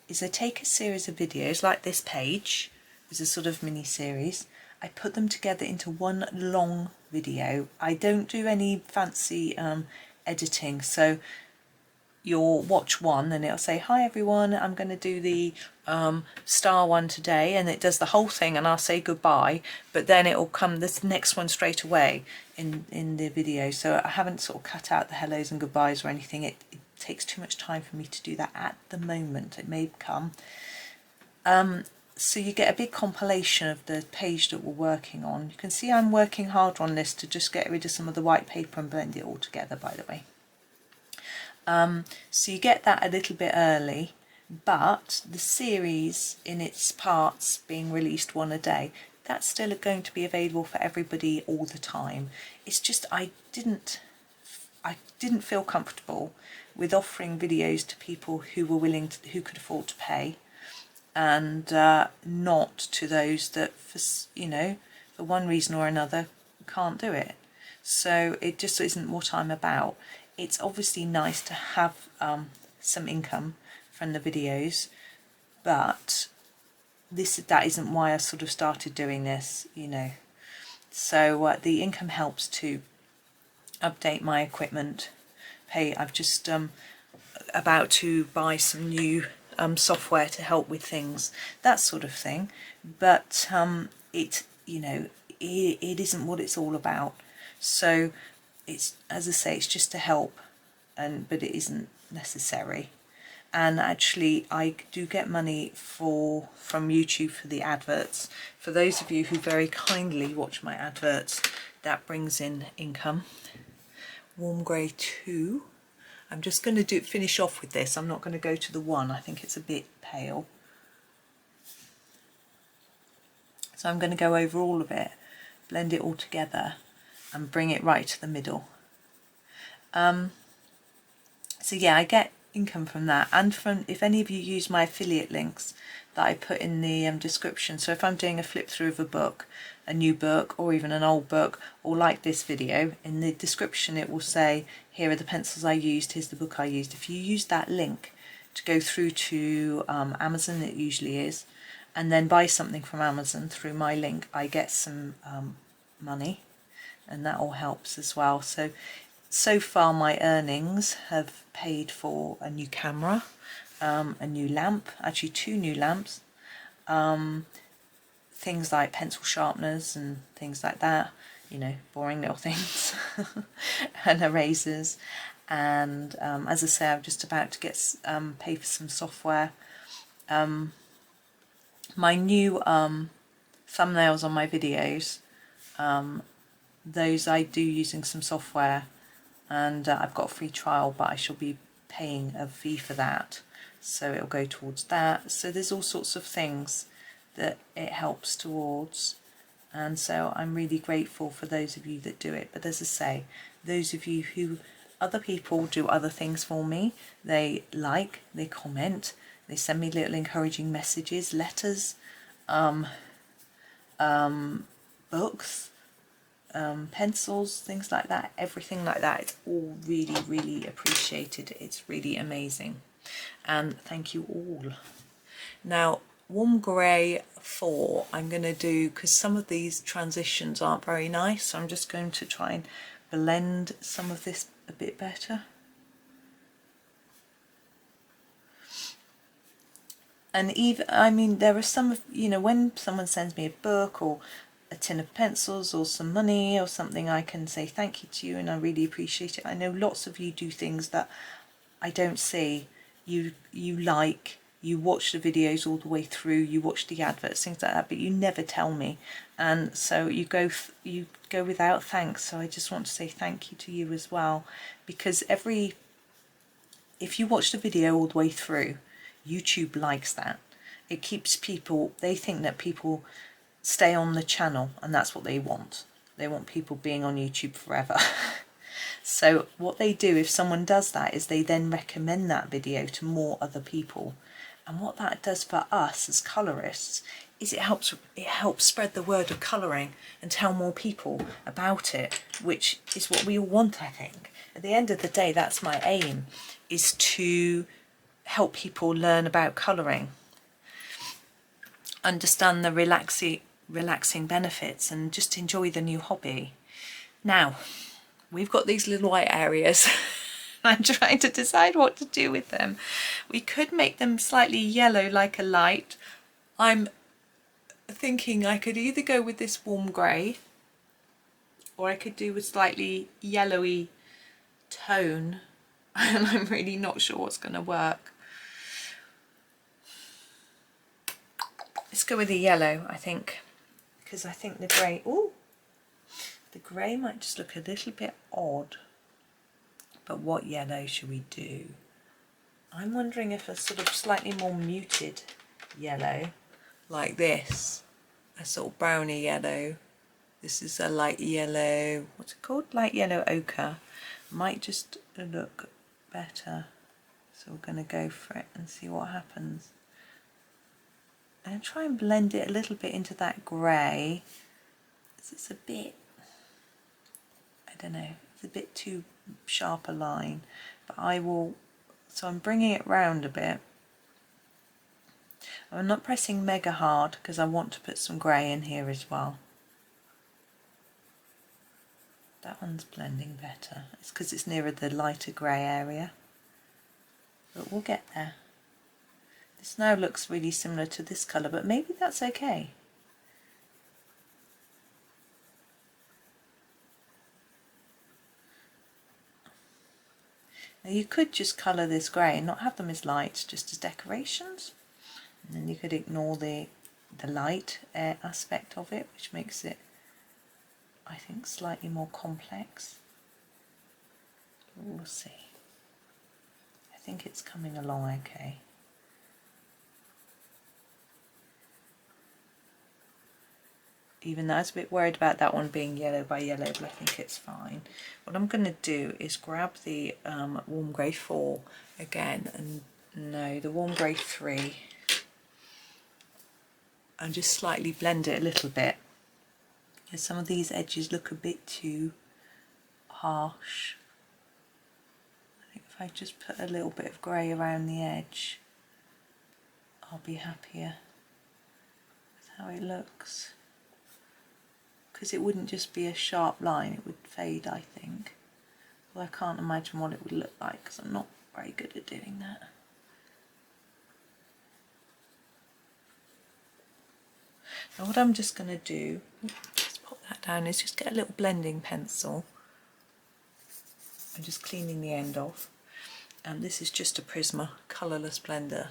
is I take a series of videos like this page, it's a sort of mini series, I put them together into one long video. I don't do any fancy editing, so you'll watch one and it'll say, hi everyone, I'm going to do the star one today, and it does the whole thing and I'll say goodbye, but then it'll come this next one straight away in the video. So I haven't sort of cut out the hellos and goodbyes or anything. It takes too much time for me to do that at the moment. It may come. So you get a big compilation of the page that we're working on. You can see I'm working hard on this to just get rid of some of the white paper and blend it all together, by the way. So you get that a little bit early, but the series in its parts being released one a day, that's still going to be available for everybody all the time. It's just I didn't feel comfortable with offering videos to people who were willing to, who could afford to pay, and not to those that, for for one reason or another can't do it. So it just isn't what I'm about. It's obviously nice to have some income from the videos, but that isn't why I sort of started doing this, So the income helps to update my equipment, I've just about to buy some new software to help with things, that sort of thing. But it isn't what it's all about. So it's, as I say, it's just to help, but it isn't necessary. And actually I do get money from YouTube for the adverts. For those of you who very kindly watch my adverts, that brings in income. Warm grey 2. I'm just going to finish off with this. I'm not going to go to the 1. I think it's a bit pale. So I'm going to go over all of it, blend it all together and bring it right to the middle. So yeah, I get income from that, and from, if any of you use my affiliate links that I put in the description. So if I'm doing a flip through of a book, a new book, or even an old book, or like this video, in the description it will say, here are the pencils I used, here's the book I used. If you use that link to go through to Amazon, it usually is, and then buy something from Amazon through my link, I get some money, and that all helps as well. So far my earnings have paid for a new camera, a new lamp, actually 2 new lamps, things like pencil sharpeners and things like that, boring little things, and erasers. And as I say, I'm just about to get pay for some software. My new thumbnails on my videos, those I do using some software, and I've got a free trial, but I shall be paying a fee for that, so it'll go towards that. So there's all sorts of things that it helps towards, and so I'm really grateful for those of you that do it. But as I say, those of you who, other people do other things for me, they like, they comment, they send me little encouraging messages, letters, books, pencils, things like that, everything like that. It's all really, really appreciated. It's really amazing, and thank you all. Now warm grey 4 I'm going to do, because some of these transitions aren't very nice, so I'm just going to try and blend some of this a bit better. And even, I mean, there are some, when someone sends me a book or a tin of pencils or some money or something, I can say thank you to you, and I really appreciate it. I know lots of you do things that I don't see. You like, you watch the videos all the way through, you watch the adverts, things like that, but you never tell me, and so you go without thanks. So I just want to say thank you to you as well, because if you watch the video all the way through, YouTube likes that. It keeps people, they think that people stay on the channel, and that's what they want. They want people being on YouTube forever. So what they do, if someone does that, is they then recommend that video to more other people. And what that does for us as colourists is it helps spread the word of colouring and tell more people about it, which is what we all want, I think. At the end of the day, that's my aim, is to help people learn about colouring, understand the relaxing benefits, and just enjoy the new hobby. Now, we've got these little white areas. I'm trying to decide what to do with them. We could make them slightly yellow like a light. I'm thinking I could either go with this warm grey, or I could do a slightly yellowy tone, and I'm really not sure what's going to work. Let's go with the yellow, I think, because I think the grey, the grey might just look a little bit odd. But what yellow should we do? I'm wondering if a sort of slightly more muted yellow, like this, a sort of browny yellow. This is a light yellow, what's it called? Light yellow ochre. Might just look better. So we're going to go for it and see what happens. And try and blend it a little bit into that grey. It's a bit, I don't know, it's a bit too sharp a line. But I will, so I'm bringing it round a bit. I'm not pressing mega hard because I want to put some grey in here as well. That one's blending better. It's because it's nearer the lighter grey area. But we'll get there. This now looks really similar to this colour, but maybe that's okay. Now you could just colour this grey and not have them as lights, just as decorations. And then you could ignore the light aspect of it, which makes it, I think, slightly more complex. We'll see. I think it's coming along okay. Even though I was a bit worried about that one being yellow by yellow, but I think it's fine. What I'm going to do is grab the warm grey 4 again, and no, the warm grey 3, and just slightly blend it a little bit. Because some of these edges look a bit too harsh. I think if I just put a little bit of grey around the edge, I'll be happier with how it looks. Because it wouldn't just be a sharp line, it would fade, I think. Well, I can't imagine what it would look like because I'm not very good at doing that. Now what I'm just going to do, just pop that down, is just get a little blending pencil and just cleaning the end off. And this is just a Prisma colourless blender.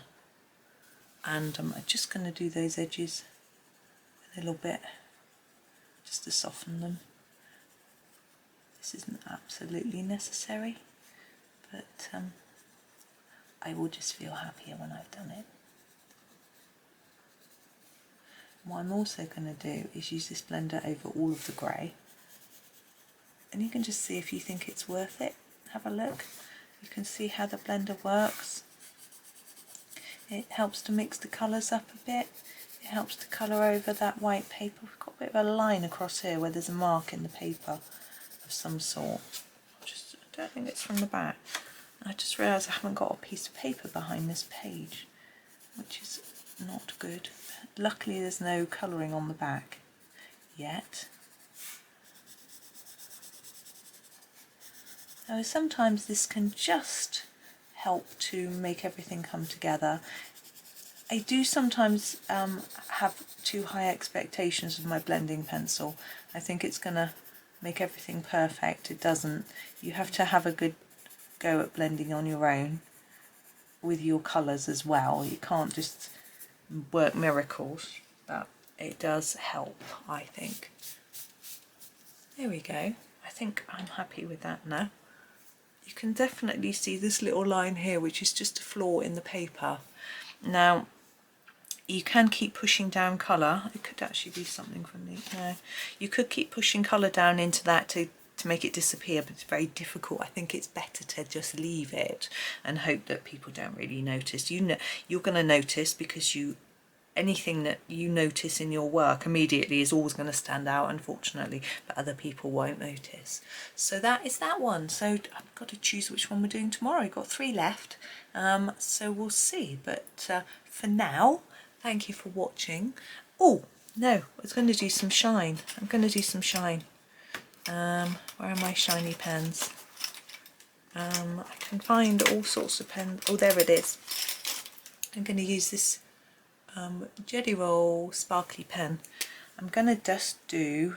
And I'm just going to do those edges a little bit, just to soften them. This isn't absolutely necessary, but I will just feel happier when I've done it. What I'm also going to do is use this blender over all of the grey, and you can just see if you think it's worth it. Have a look. You can see how the blender works. It helps to mix the colours up a bit. It helps to colour over that white paper. We've got a bit of a line across here where there's a mark in the paper of some sort. I don't think it's from the back. I just realised I haven't got a piece of paper behind this page, which is not good. Luckily there's no colouring on the back yet. Now sometimes this can just help to make everything come together. I do sometimes have too high expectations of my blending pencil. I think it's going to make everything perfect. It doesn't. You have to have a good go at blending on your own with your colours as well. You can't just work miracles, but it does help, I think. There we go. I think I'm happy with that now. You can definitely see this little line here, which is just a flaw in the paper. Now, you can keep pushing down colour. It could actually be something from the... No. You could keep pushing colour down into that to make it disappear, but it's very difficult. I think it's better to just leave it and hope that people don't really notice. You know, you're going to notice because you anything that you notice in your work immediately is always going to stand out, unfortunately, but other people won't notice. So that is that one. So I've got to choose which one we're doing tomorrow. I've got 3 left, so we'll see. But for now, thank you for watching. Oh no, I was going to do some shine. I'm going to do some shine. Where are my shiny pens? I can find all sorts of pens. Oh, there it is. I'm going to use this Jelly Roll sparkly pen. I'm going to just do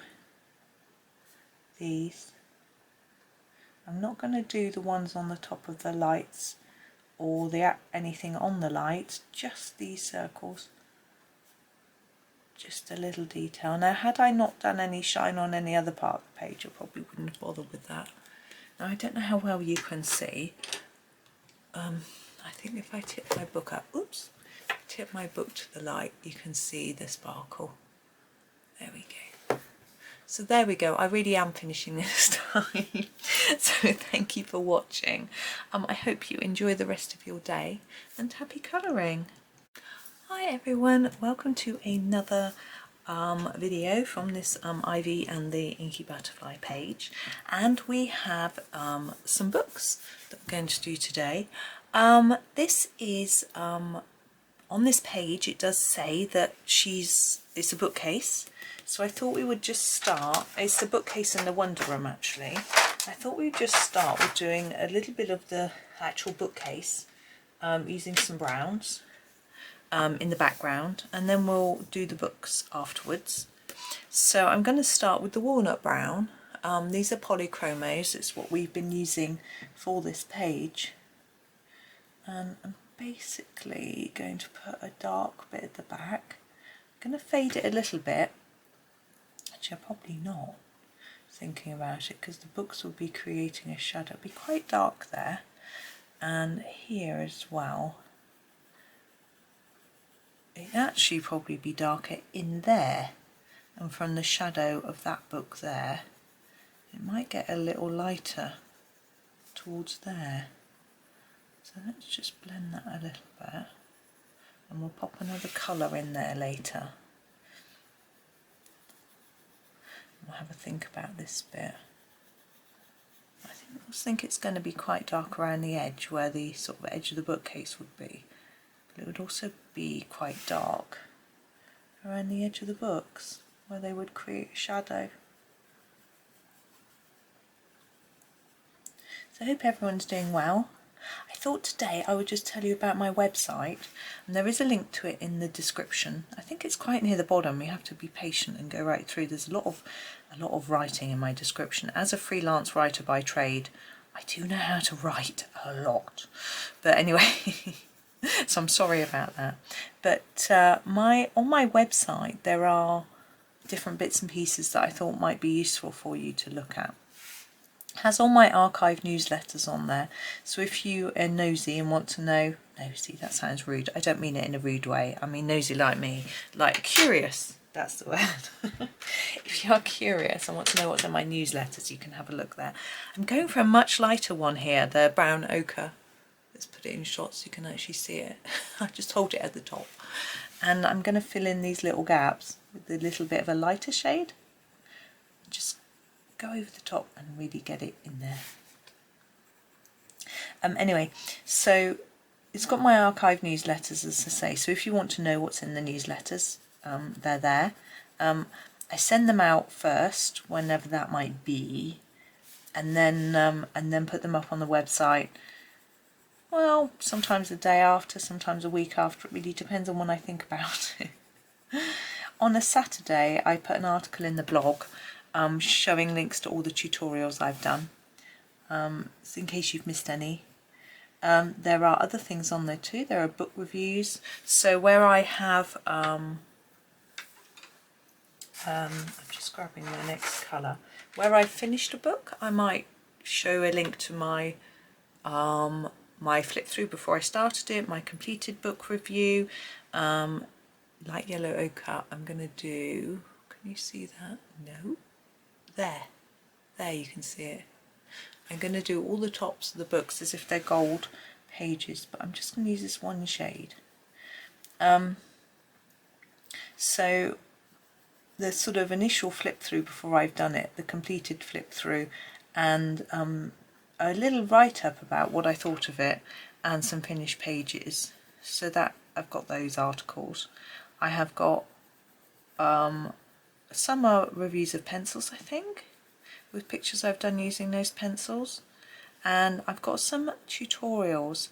these. I'm not going to do the ones on the top of the lights or anything on the lights, just these circles. Just a little detail. Now, had I not done any shine on any other part of the page, I probably wouldn't have bothered with that. Now, I don't know how well you can see. I think if I tip my book up, oops, tip my book to the light, you can see the sparkle. There we go. So there we go. I really am finishing this time. So thank you for watching. I hope you enjoy the rest of your day and happy colouring. Hi everyone, welcome to another video from this Ivy and the Inky Butterfly page, and we have some books that we're going to do today. This is on this page it does say that it's a bookcase, so I thought we would just start. It's the bookcase in the Wonder Room actually. I thought we would just start with doing a little bit of the actual bookcase using some browns in the background, and then we'll do the books afterwards. So I'm going to start with the walnut brown. These are Polychromos. It's what we've been using for this page, and I'm basically going to put a dark bit at the back. I'm going to fade it a little bit. Actually, I'm probably not thinking about it because the books will be creating a shadow. It'll be quite dark there, and here as well. It'd actually probably be darker in there, and from the shadow of that book there it might get a little lighter towards there. So let's just blend that a little bit, and we'll pop another colour in there later. We'll have a think about this bit. I think it's going to be quite dark around the edge where the sort of edge of the bookcase would be. It would also be quite dark around the edge of the books where they would create a shadow. So I hope everyone's doing well. I thought today I would just tell you about my website, and there is a link to it in the description. I think it's quite near the bottom. You have to be patient and go right through. There's a lot of writing in my description. As a freelance writer by trade, I do know how to write a lot. But anyway, so I'm sorry about that. But on my website there are different bits and pieces that I thought might be useful for you to look at. It has all my archive newsletters on there, so if you are nosy and want to know, nosy, that sounds rude, I don't mean it in a rude way, I mean nosy like me, like curious, that's the word. If you are curious and want to know what's in my newsletters, you can have a look there. I'm going for a much lighter one here, the brown ochre. Let's put it in shots so you can actually see it. I just hold it at the top. And I'm going to fill in these little gaps with a little bit of a lighter shade. Just go over the top and really get it in there. Anyway, so it's got my archive newsletters, as I say. So if you want to know what's in the newsletters, they're there. I send them out first, whenever that might be, and then put them up on the website. Well, sometimes a day after, sometimes a week after. It really depends on when I think about it. On a Saturday, I put an article in the blog showing links to all the tutorials I've done, so in case you've missed any. There are other things on there too. There are book reviews. So where I have, I'm just grabbing the next colour. Where I finished a book, I might show a link to my my flip through before I started it, my completed book review. Light yellow ochre, I'm going to do, can you see that? No. There you can see it. I'm going to do all the tops of the books as if they're gold pages, but I'm just going to use this one shade. So the sort of initial flip through before I've done it, the completed flip through, and a little write-up about what I thought of it, and some finished pages. So that I've got those articles. I have got some are reviews of pencils, I think, with pictures I've done using those pencils, and I've got some tutorials.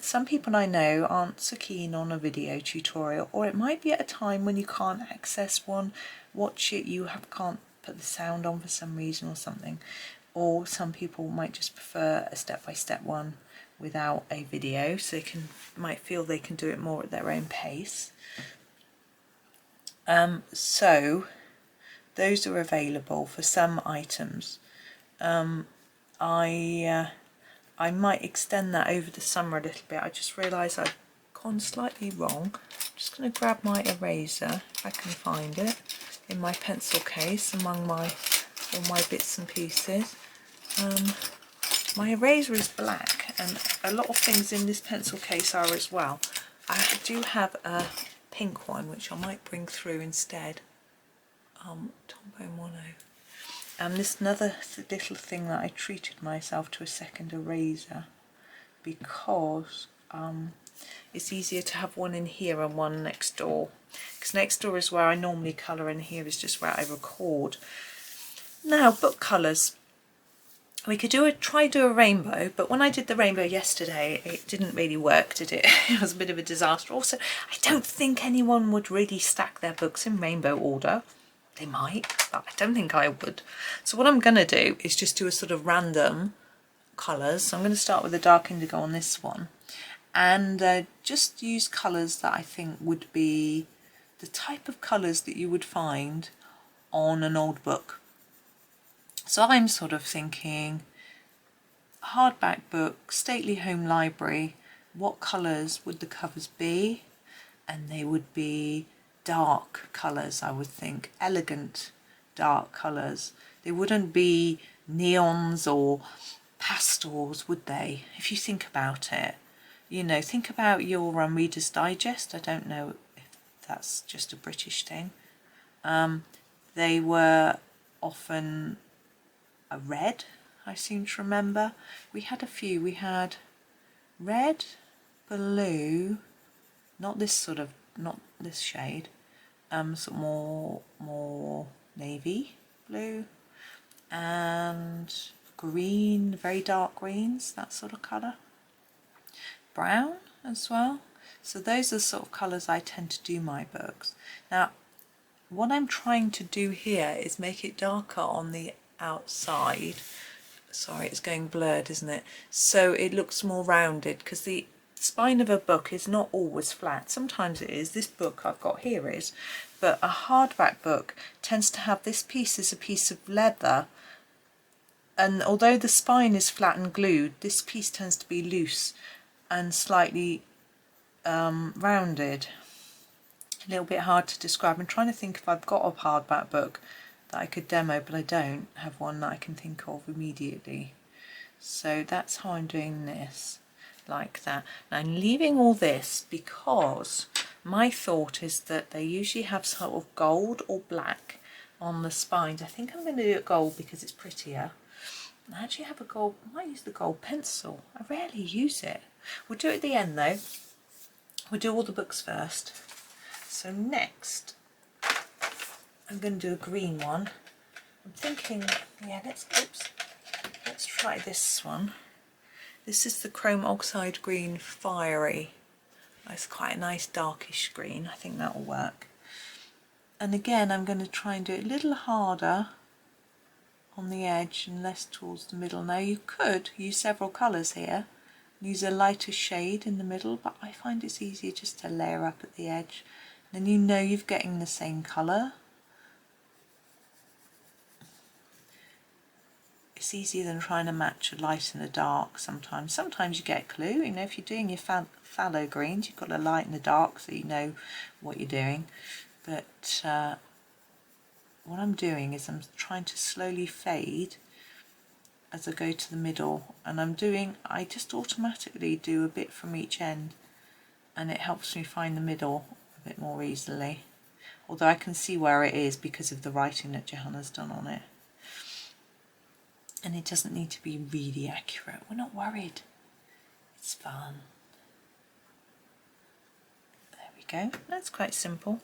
Some people I know aren't so keen on a video tutorial, or it might be at a time when you can't access one, watch it, can't put the sound on for some reason or something, or some people might just prefer a step-by-step one without a video, so they might feel they can do it more at their own pace. So those are available for some items. I might extend that over the summer a little bit. I just realised I've gone slightly wrong. I'm just going to grab my eraser, if I can find it, in my pencil case among all my bits and pieces. My eraser is black, and a lot of things in this pencil case are as well. I do have a pink one, which I might bring through instead. Tombow Mono. And this another little thing that I treated myself to a second eraser, because it's easier to have one in here and one next door, because next door is where I normally colour and here is just where I record. Now, book colours. We could try do a rainbow, but when I did the rainbow yesterday, it didn't really work, did it? It was a bit of a disaster. Also, I don't think anyone would really stack their books in rainbow order. They might, but I don't think I would. So what I'm going to do is just do a sort of random colours. So I'm going to start with the dark indigo on this one, and just use colours that I think would be the type of colours that you would find on an old book. So I'm sort of thinking hardback book, stately home library, what colours would the covers be? And they would be dark colours, I would think, elegant dark colours. They wouldn't be neons or pastels, would they? If you think about it, you know, think about your Reader's Digest. I don't know if that's just a British thing. They were often a red, I seem to remember. We had a few. We had red, blue, not this shade, sort of more navy blue, and green, very dark greens, that sort of colour. Brown as well. So those are the sort of colours I tend to do my books. Now, what I'm trying to do here is make it darker on the outside. Sorry, it's going blurred, isn't it? So it looks more rounded, because the spine of a book is not always flat. Sometimes it is. This book I've got here is, but a hardback book tends to have this piece as a piece of leather, and although the spine is flat and glued, this piece tends to be loose and slightly rounded. A little bit hard to describe. I'm trying to think if I've got a hardback book that I could demo, but I don't have one that I can think of immediately. So that's how I'm doing this, like that. Now I'm leaving all this because my thought is that they usually have sort of gold or black on the spines. I think I'm going to do it gold because it's prettier. I actually have a gold, I might use the gold pencil. I rarely use it. We'll do it at the end though. We'll do all the books first. So next, I'm going to do a green one. I'm thinking, yeah, let's try this one. This is the Chrome Oxide Green Fiery. It's quite a nice darkish green. I think that will work. And again, I'm going to try and do it a little harder on the edge and less towards the middle. Now you could use several colours here. Use a lighter shade in the middle, but I find it's easier just to layer up at the edge. Then you know you're getting the same colour. It's easier than trying to match a light and a dark sometimes. Sometimes you get a clue, you know, if you're doing your phthalo greens, you've got a light and a dark so you know what you're doing. But what I'm doing is I'm trying to slowly fade as I go to the middle, and I just automatically do a bit from each end, and it helps me find the middle a bit more easily. although I can see where it is because of the writing that Johanna's done on it. And it doesn't need to be really accurate. We're not worried. It's fun. There we go. That's quite simple.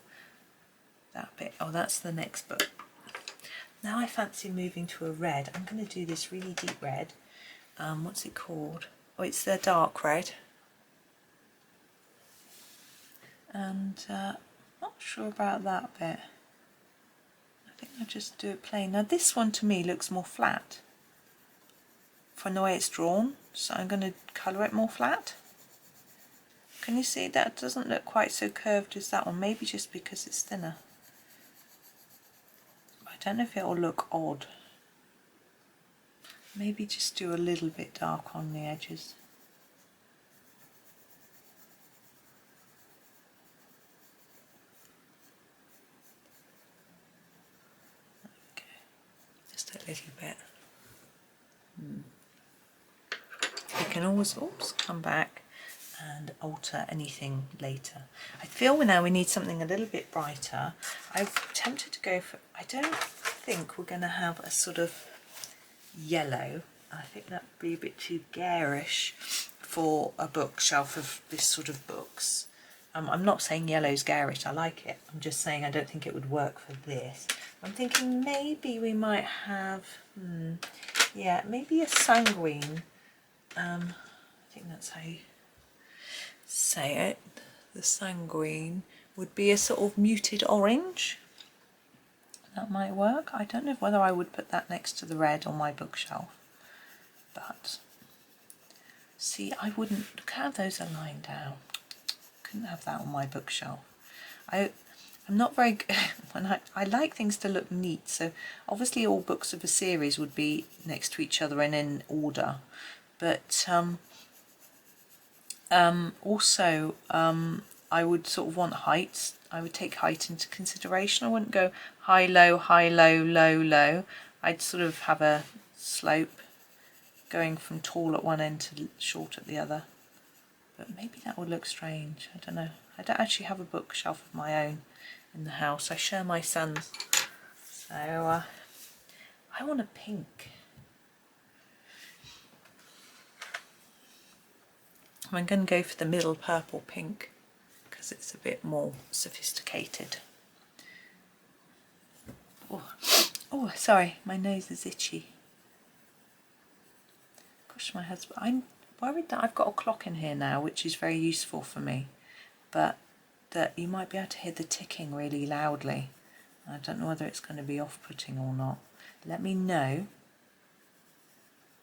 That bit. Oh, that's the next book. Now I fancy moving to a red. I'm going to do this really deep red. What's it called? Oh, it's the dark red. And not sure about that bit. I think I'll just do it plain. Now this one to me looks more flat from the way it's drawn, so I'm going to colour it more flat. Can you see that doesn't look quite so curved as that one? Maybe just because it's thinner. I don't know if it'll look odd. Maybe just do a little bit dark on the edges. Okay, just a little bit. You can always, oops, come back and alter anything later. I feel now we need something a little bit brighter. I'm tempted to go for, I don't think we're going to have a sort of yellow. I think that would be a bit too garish for a bookshelf of this sort of books. I'm not saying yellow's garish, I like it. I'm just saying I don't think it would work for this. I'm thinking maybe we might have, yeah, maybe a sanguine. I think that's how you say it. The sanguine would be a sort of muted orange. That might work. I don't know whether I would put that next to the red on my bookshelf, but see, I wouldn't, look how those are lying down. Couldn't have that on my bookshelf. I'm not very good when I like things to look neat, so obviously all books of a series would be next to each other and in order, but also I would sort of want heights. I would take height into consideration. I wouldn't go high, low, low, low. I'd sort of have a slope going from tall at one end to short at the other. But maybe that would look strange. I don't know. I don't actually have a bookshelf of my own in the house. I share my son's. So I want a pink. I'm going to go for the middle purple pink because it's a bit more sophisticated. Oh, sorry, my nose is itchy. Gosh, my husband, I'm worried that I've got a clock in here now, which is very useful for me, but that you might be able to hear the ticking really loudly. I don't know whether it's going to be off-putting or not. Let me know.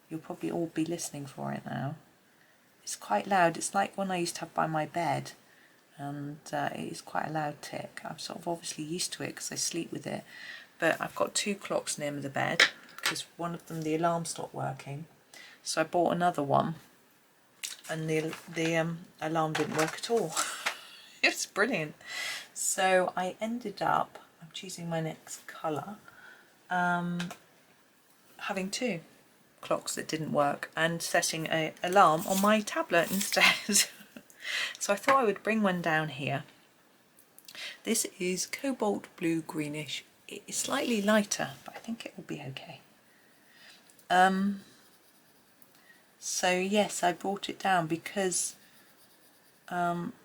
You'll probably all be listening for it now. It's quite loud. It's like one I used to have by my bed, and it is quite a loud tick. I'm sort of obviously used to it because I sleep with it, but I've got two clocks near the bed because one of them, the alarm stopped working, so I bought another one, and the alarm didn't work at all. It was brilliant. So I ended up, I'm choosing my next colour, having two clocks that didn't work and setting an alarm on my tablet instead. So I thought I would bring one down here. This is cobalt blue greenish. It is slightly lighter, but I think it will be okay. So yes, I brought it down because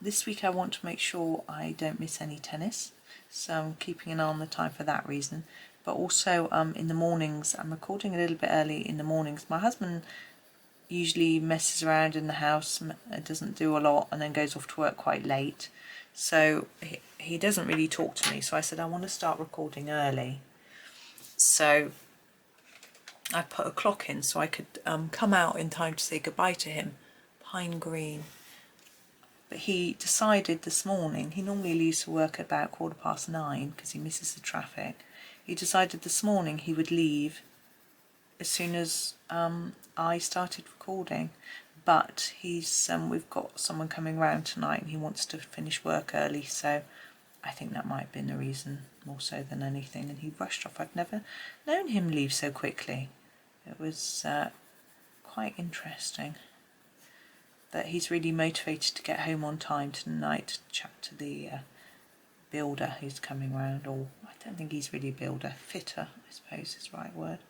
this week I want to make sure I don't miss any tennis, so I'm keeping an eye on the time for that reason. But also in the mornings, I'm recording a little bit early in the mornings. My husband usually messes around in the house, doesn't do a lot, and then goes off to work quite late. So he doesn't really talk to me. So I said I want to start recording early. So I put a clock in so I could come out in time to say goodbye to him. Pine green. But he decided this morning, he normally leaves for work at about 9:15 because he misses the traffic. He decided this morning he would leave as soon as I started recording, but we've got someone coming round tonight and he wants to finish work early, so I think that might have been the reason more so than anything, and he rushed off. I've never known him leave so quickly. It was quite interesting. But he's really motivated to get home on time tonight to chat to the builder who's coming round, or I don't think he's really a builder, fitter I suppose is the right word.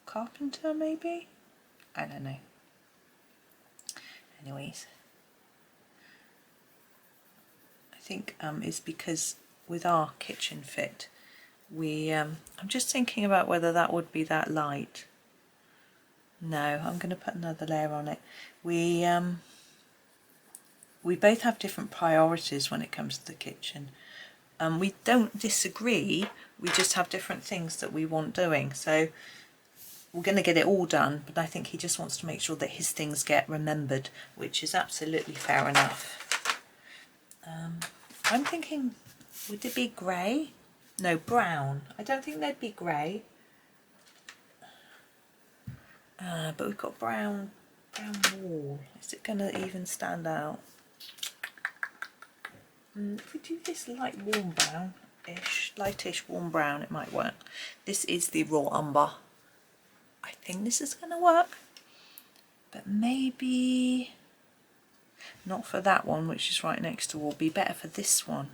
Carpenter maybe? I don't know. Anyways, I think it's because with our kitchen fit we I'm just thinking about whether that would be that light. No, I'm going to put another layer on it. We both have different priorities when it comes to the kitchen. We don't disagree, we just have different things that we want doing. So we're going to get it all done, but I think he just wants to make sure that his things get remembered, which is absolutely fair enough. I'm thinking, would it be grey? No, brown. I don't think they'd be grey. But we've got brown wall. Is it going to even stand out? If we do this light warm brown-ish, lightish warm brown, it might work. This is the raw umber. I think this is going to work, but maybe not for that one, which is right next to wall. Be better for this one.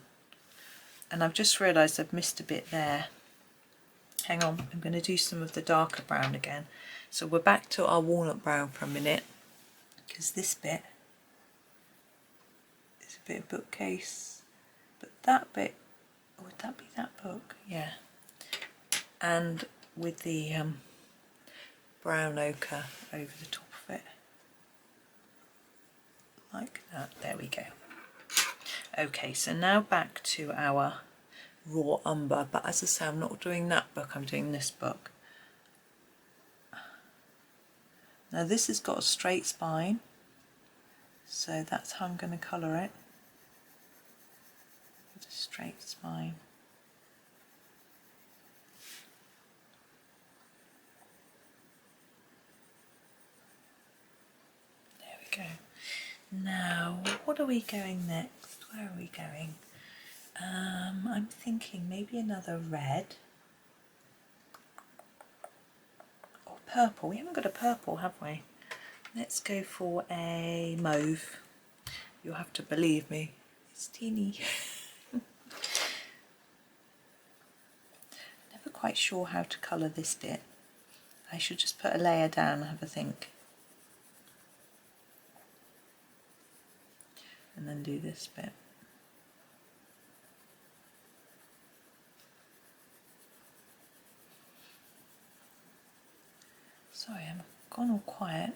And I've just realised I've missed a bit there. Hang on, I'm going to do some of the darker brown again. So we're back to our walnut brown for a minute, because this bit is a bit of bookcase, but that bit, would that be that book? Yeah. And with the brown ochre over the top of it, like that. There we go. Okay, so now back to our raw umber, but as I say, I'm not doing that book, I'm doing this book. Now this has got a straight spine, so that's how I'm going to colour it, with a straight spine. There we go. Now, what are we going next? Where are we going? I'm thinking maybe another red. Or purple. We haven't got a purple, have we? Let's go for a mauve. You'll have to believe me. It's teeny. Never quite sure how to colour this bit. I should just put a layer down and have a think. And then do this bit. Sorry, I'm gone all quiet.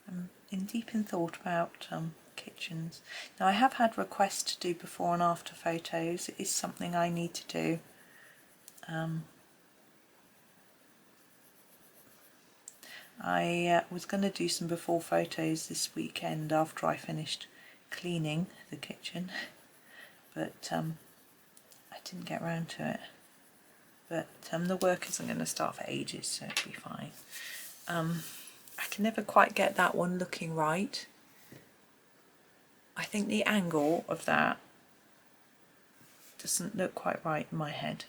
I'm in deep in thought about kitchens. Now I have had requests to do before and after photos. It is something I need to do. I was going to do some before photos this weekend after I finished cleaning the kitchen, but I didn't get around to it. But the work isn't going to start for ages, so it'll be fine. I can never quite get that one looking right. I think the angle of that doesn't look quite right in my head.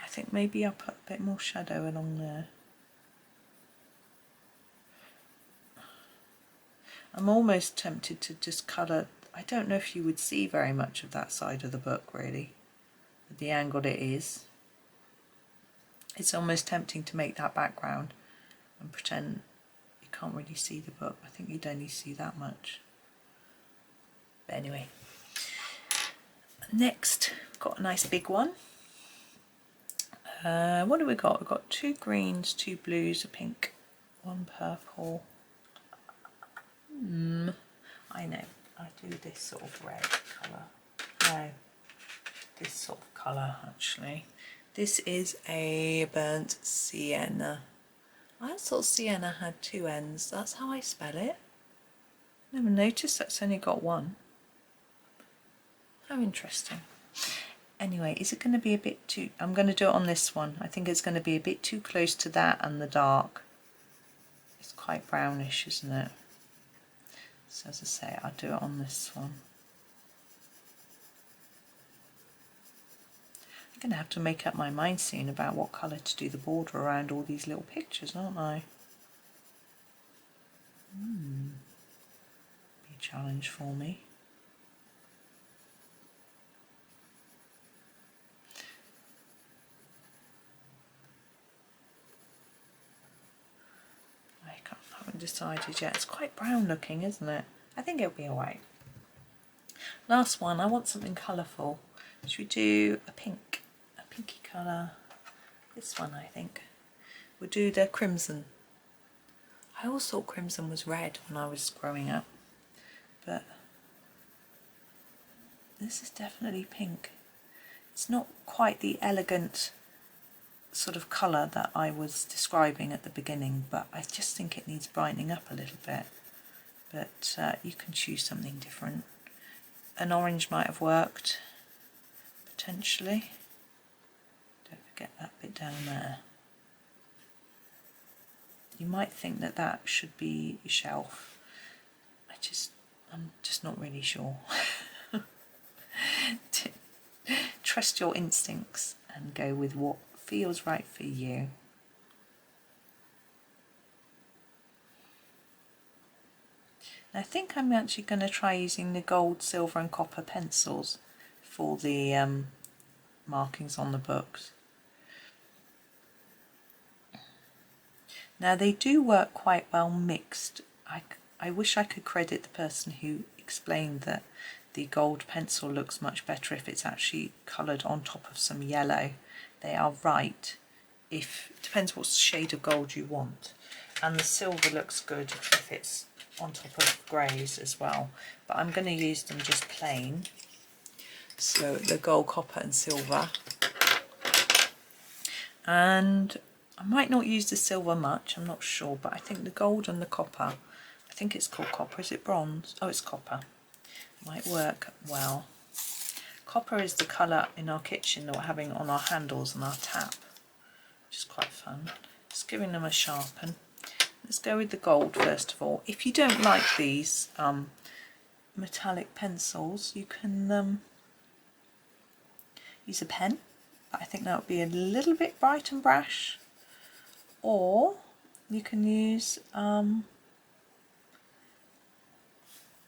I think maybe I'll put a bit more shadow along there. I'm almost tempted to just colour. I don't know if you would see very much of that side of the book really, with the angle it is. It's almost tempting to make that background and pretend you can't really see the book. I think you'd only see that much. But anyway, next we've got a nice big one. What have we got? We've got 2 greens, 2 blues, a pink, 1 purple. I know, I do this sort of red colour. No, this sort of colour actually. This is a burnt sienna. I thought sienna had 2 ends. That's how I spell it. Never noticed that's only got 1. How interesting. Anyway, is it going to be a bit too... I'm going to do it on this one. I think it's going to be a bit too close to that and the dark. It's quite brownish, isn't it? So as I say, I'll do it on this one. I'm going to have to make up my mind soon about what colour to do the border around all these little pictures, aren't I? Be a challenge for me. haven't decided yet. It's quite brown looking, isn't it? I think it'll be alright. Last one, I want something colourful. Should we do a pink? A pinky colour. This one, I think. We'll do the crimson. I always thought crimson was red when I was growing up, but this is definitely pink. It's not quite the elegant sort of colour that I was describing at the beginning, but I just think it needs brightening up a little bit. But you can choose something different. An orange might have worked, potentially. Don't forget that bit down there. You might think that that should be a shelf. I'm just not really sure. Trust your instincts and go with what feels right for you. I think I'm actually going to try using the gold, silver and copper pencils for the markings on the books. Now they do work quite well mixed. I wish I could credit the person who explained that the gold pencil looks much better if it's actually coloured on top of some yellow. They are right. It depends what shade of gold you want. And the silver looks good if it's on top of greys as well. But I'm going to use them just plain. So the gold, copper and silver. And I might not use the silver much, I'm not sure, but I think the gold and the copper, I think it's called copper, is it bronze? Oh, it's copper. Might work well. Copper is the colour in our kitchen that we're having on our handles and our tap, which is quite fun. Just giving them a sharpen. Let's go with the gold first of all. If you don't like these metallic pencils, you can use a pen, but I think that would be a little bit bright and brash. Or you can use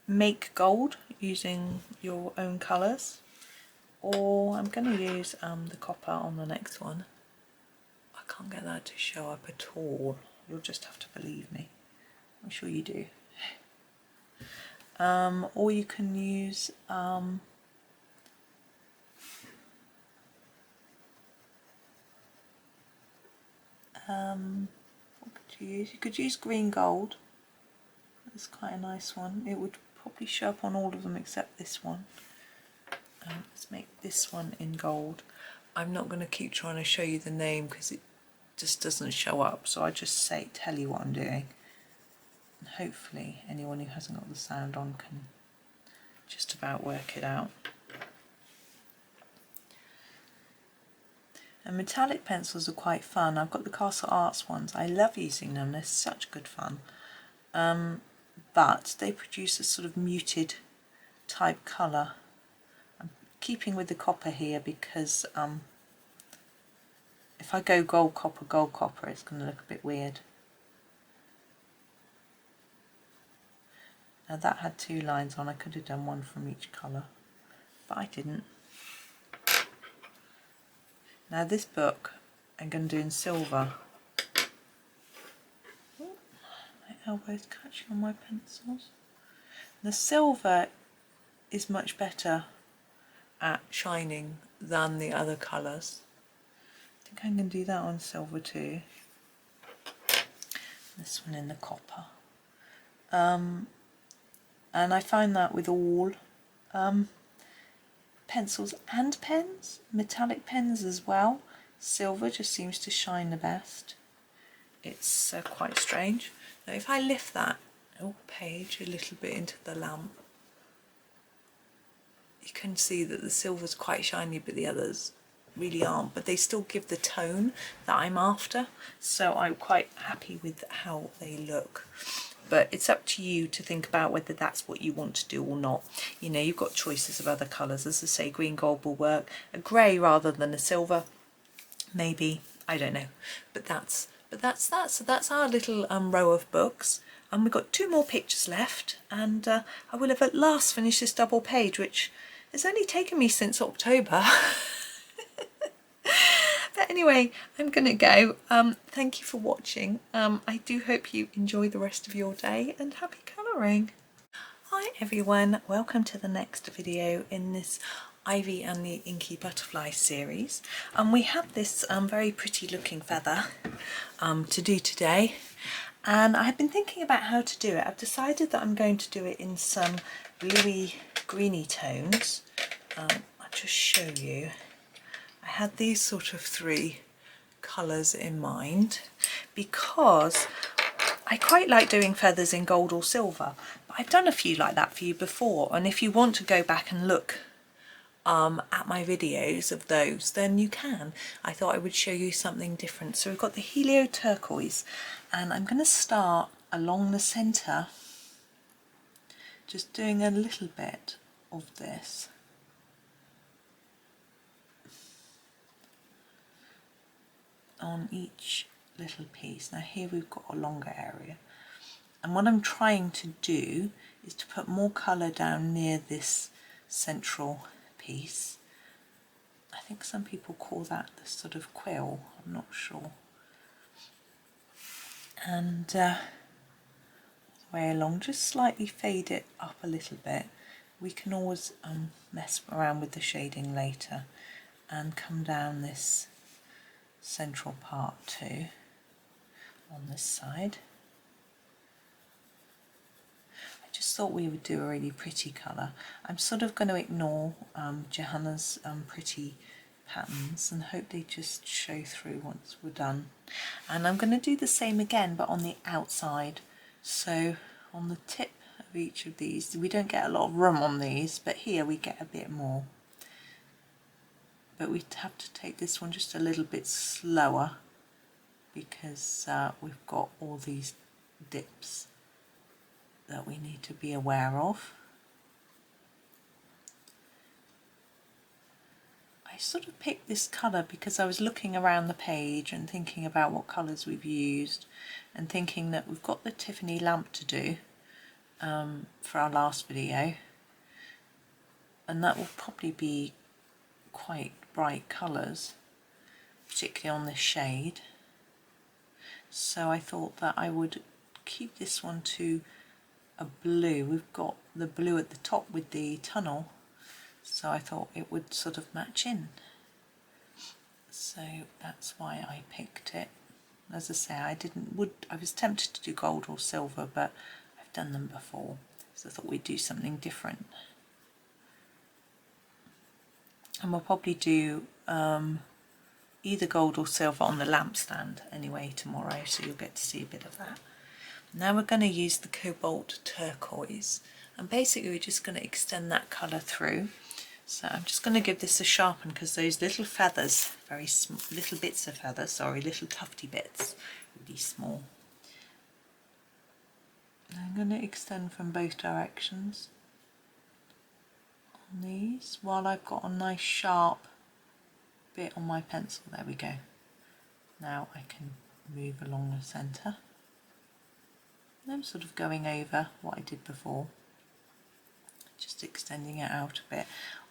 make gold using your own colours, or I'm going to use the copper on the next one. I can't get that to show up at all. You'll just have to believe me. I'm sure you do. Or you can use what could you use? You could use green gold. That's quite a nice one. It would probably show up on all of them except this one. Let's make this one in gold. I'm not going to keep trying to show you the name because it just doesn't show up, so I just tell you what I'm doing. And hopefully anyone who hasn't got the sound on can just about work it out. And metallic pencils are quite fun. I've got the Castle Arts ones. I love using them. They're such good fun. But they produce a sort of muted type colour. I'm keeping with the copper here because if I go gold, copper, it's going to look a bit weird. Now that had two lines on. I could have done one from each colour, but I didn't. Now this book I'm going to do in silver. Oh, my elbow's catching on my pencils. The silver is much better at shining than the other colours. I think I'm going to do that on silver too. This one in the copper. And I find that with all pencils and pens, metallic pens as well, silver just seems to shine the best. It's quite strange. Now if I lift that page a little bit into the lamp, you can see that the silver's quite shiny but the others really aren't, but they still give the tone that I'm after, so I'm quite happy with how they look. But it's up to you to think about whether that's what you want to do or not. You know, you've got choices of other colours. As I say, green gold will work. A grey rather than a silver, maybe. I don't know. But that's that. So that's our little row of books. And we've got 2 more pictures left. And I will have at last finished this double page, which has only taken me since October. But anyway, I'm gonna go. Thank you for watching. I do hope you enjoy the rest of your day and happy colouring. Hi everyone, welcome to the next video in this Ivy and the Inky Butterfly series. We have this very pretty looking feather to do today, and I've been thinking about how to do it. I've decided that I'm going to do it in some bluey greeny tones. I'll just show you. I had these sort of three colours in mind because I quite like doing feathers in gold or silver, but I've done a few like that for you before, and if you want to go back and look at my videos of those, then you can. I thought I would show you something different. So we've got the Helio Turquoise, and I'm going to start along the centre, just doing a little bit of this. On each little piece. Now here we've got a longer area, and what I'm trying to do is to put more colour down near this central piece. I think some people call that the sort of quill, I'm not sure. And all the way along, just slightly fade it up a little bit. We can always mess around with the shading later and come down this central part too on this side. I just thought we would do a really pretty colour. I'm sort of going to ignore Johanna's pretty patterns and hope they just show through once we're done. And I'm going to do the same again, but on the outside. So on the tip of each of these, we don't get a lot of room on these, but here we get a bit more. But we have to take this one just a little bit slower because we've got all these dips that we need to be aware of. I sort of picked this colour because I was looking around the page and thinking about what colours we've used, and thinking that we've got the Tiffany lamp to do for our last video, and that will probably be quite bright colours, particularly on this shade. So I thought that I would keep this one to a blue. We've got the blue at the top with the tunnel, so I thought it would sort of match in. So that's why I picked it. As I say, I was tempted to do gold or silver, but I've done them before, so I thought we'd do something different. And we'll probably do either gold or silver on the lampstand anyway tomorrow, so you'll get to see a bit of that. Now we're going to use the Cobalt Turquoise, and basically we're just going to extend that colour through. So I'm just going to give this a sharpen because those little feathers, very small, little bits of feather, sorry, little tufty bits, really small. And I'm going to extend from both directions on these while I've got a nice sharp bit on my pencil. There we go. Now I can move along the centre. I'm sort of going over what I did before, just extending it out a bit.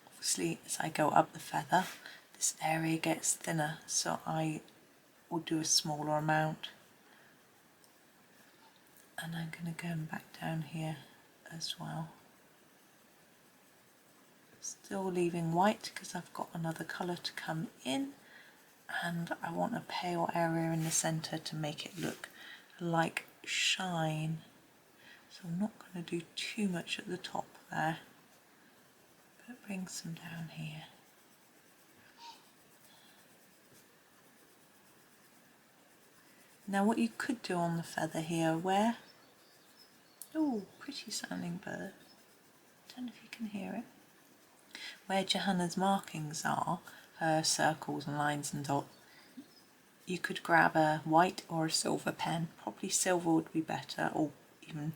Obviously, as I go up the feather, this area gets thinner, so I will do a smaller amount. And I'm going to go back down here as well. Still leaving white because I've got another colour to come in, and I want a pale area in the centre to make it look like shine. So I'm not going to do too much at the top there, but bring some down here. Now what you could do on the feather here, where, oh, pretty sounding bird, don't know if you can hear it, where Johanna's markings are, her circles and lines and dots, you could grab a white or a silver pen. Probably silver would be better, or even,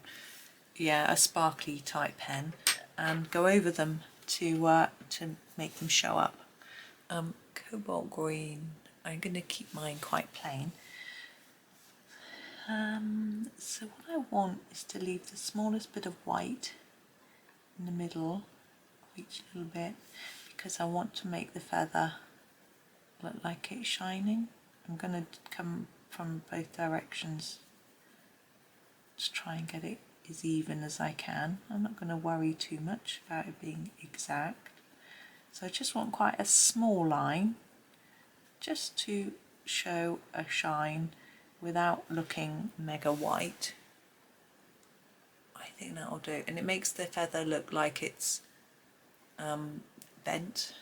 yeah, a sparkly type pen, and go over them to make them show up. Cobalt green, I'm going to keep mine quite plain. So what I want is to leave the smallest bit of white in the middle of each little bit, because I want to make the feather look like it's shining. I'm going to come from both directions to try and get it as even as I can. I'm not going to worry too much about it being exact. So I just want quite a small line just to show a shine without looking mega white. I think that'll do, and it makes the feather look like it's bent.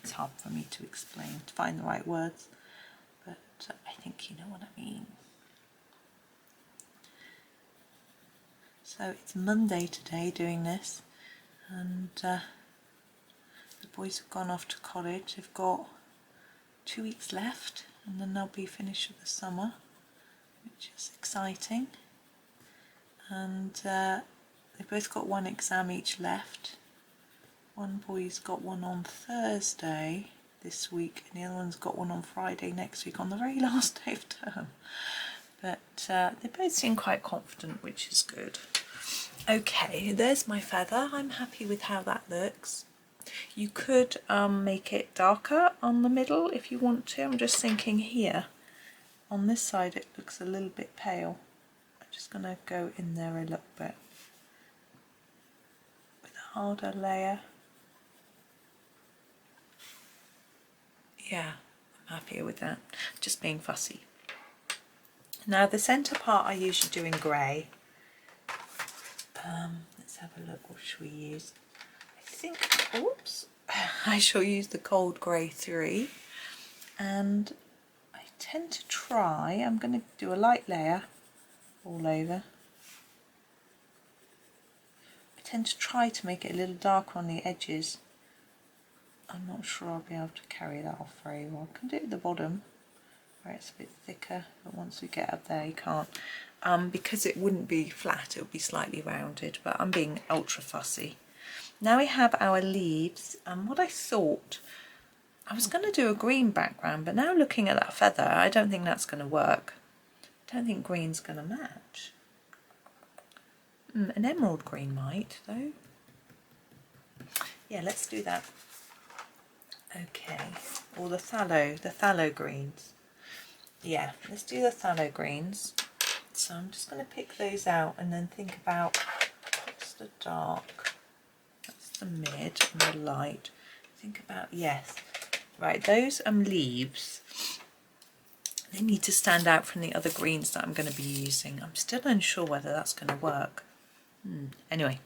It's hard for me to explain, to find the right words, but I think you know what I mean. So it's Monday today doing this, and the boys have gone off to college. They've got 2 weeks left and then they'll be finished for the summer, which is exciting. And they've both got one exam each left. One boy's got one on Thursday this week and the other one's got one on Friday next week, on the very last day of term. But they both seem quite confident, which is good. Okay, there's my feather. I'm happy with how that looks. You could make it darker on the middle if you want to. I'm just thinking here on this side it looks a little bit pale. I'm just going to go in there a little bit with a harder layer. Yeah, I'm happier with that, just being fussy. Now the centre part I usually do in grey. Let's have a look, what should we use? I think, oops, I shall use the Cold Grey 3, and I tend to try, I'm going to do a light layer all over. I tend to try to make it a little darker on the edges. I'm not sure I'll be able to carry that off very well. I can do it at the bottom where it's a bit thicker, but once we get up there you can't. Because it wouldn't be flat, it would be slightly rounded, but I'm being ultra fussy. Now we have our leaves, and what I thought, I was going to do a green background, but now looking at that feather, I don't think that's going to work. I don't think green's going to match. An emerald green might, though. Yeah, let's do that. Okay, or the phthalo greens. Yeah, let's do the phthalo greens. So I'm just going to pick those out and then think about what's the dark, that's the mid and the light. Think about, yes, right, those leaves, they need to stand out from the other greens that I'm going to be using. I'm still unsure whether that's going to work. Anyway,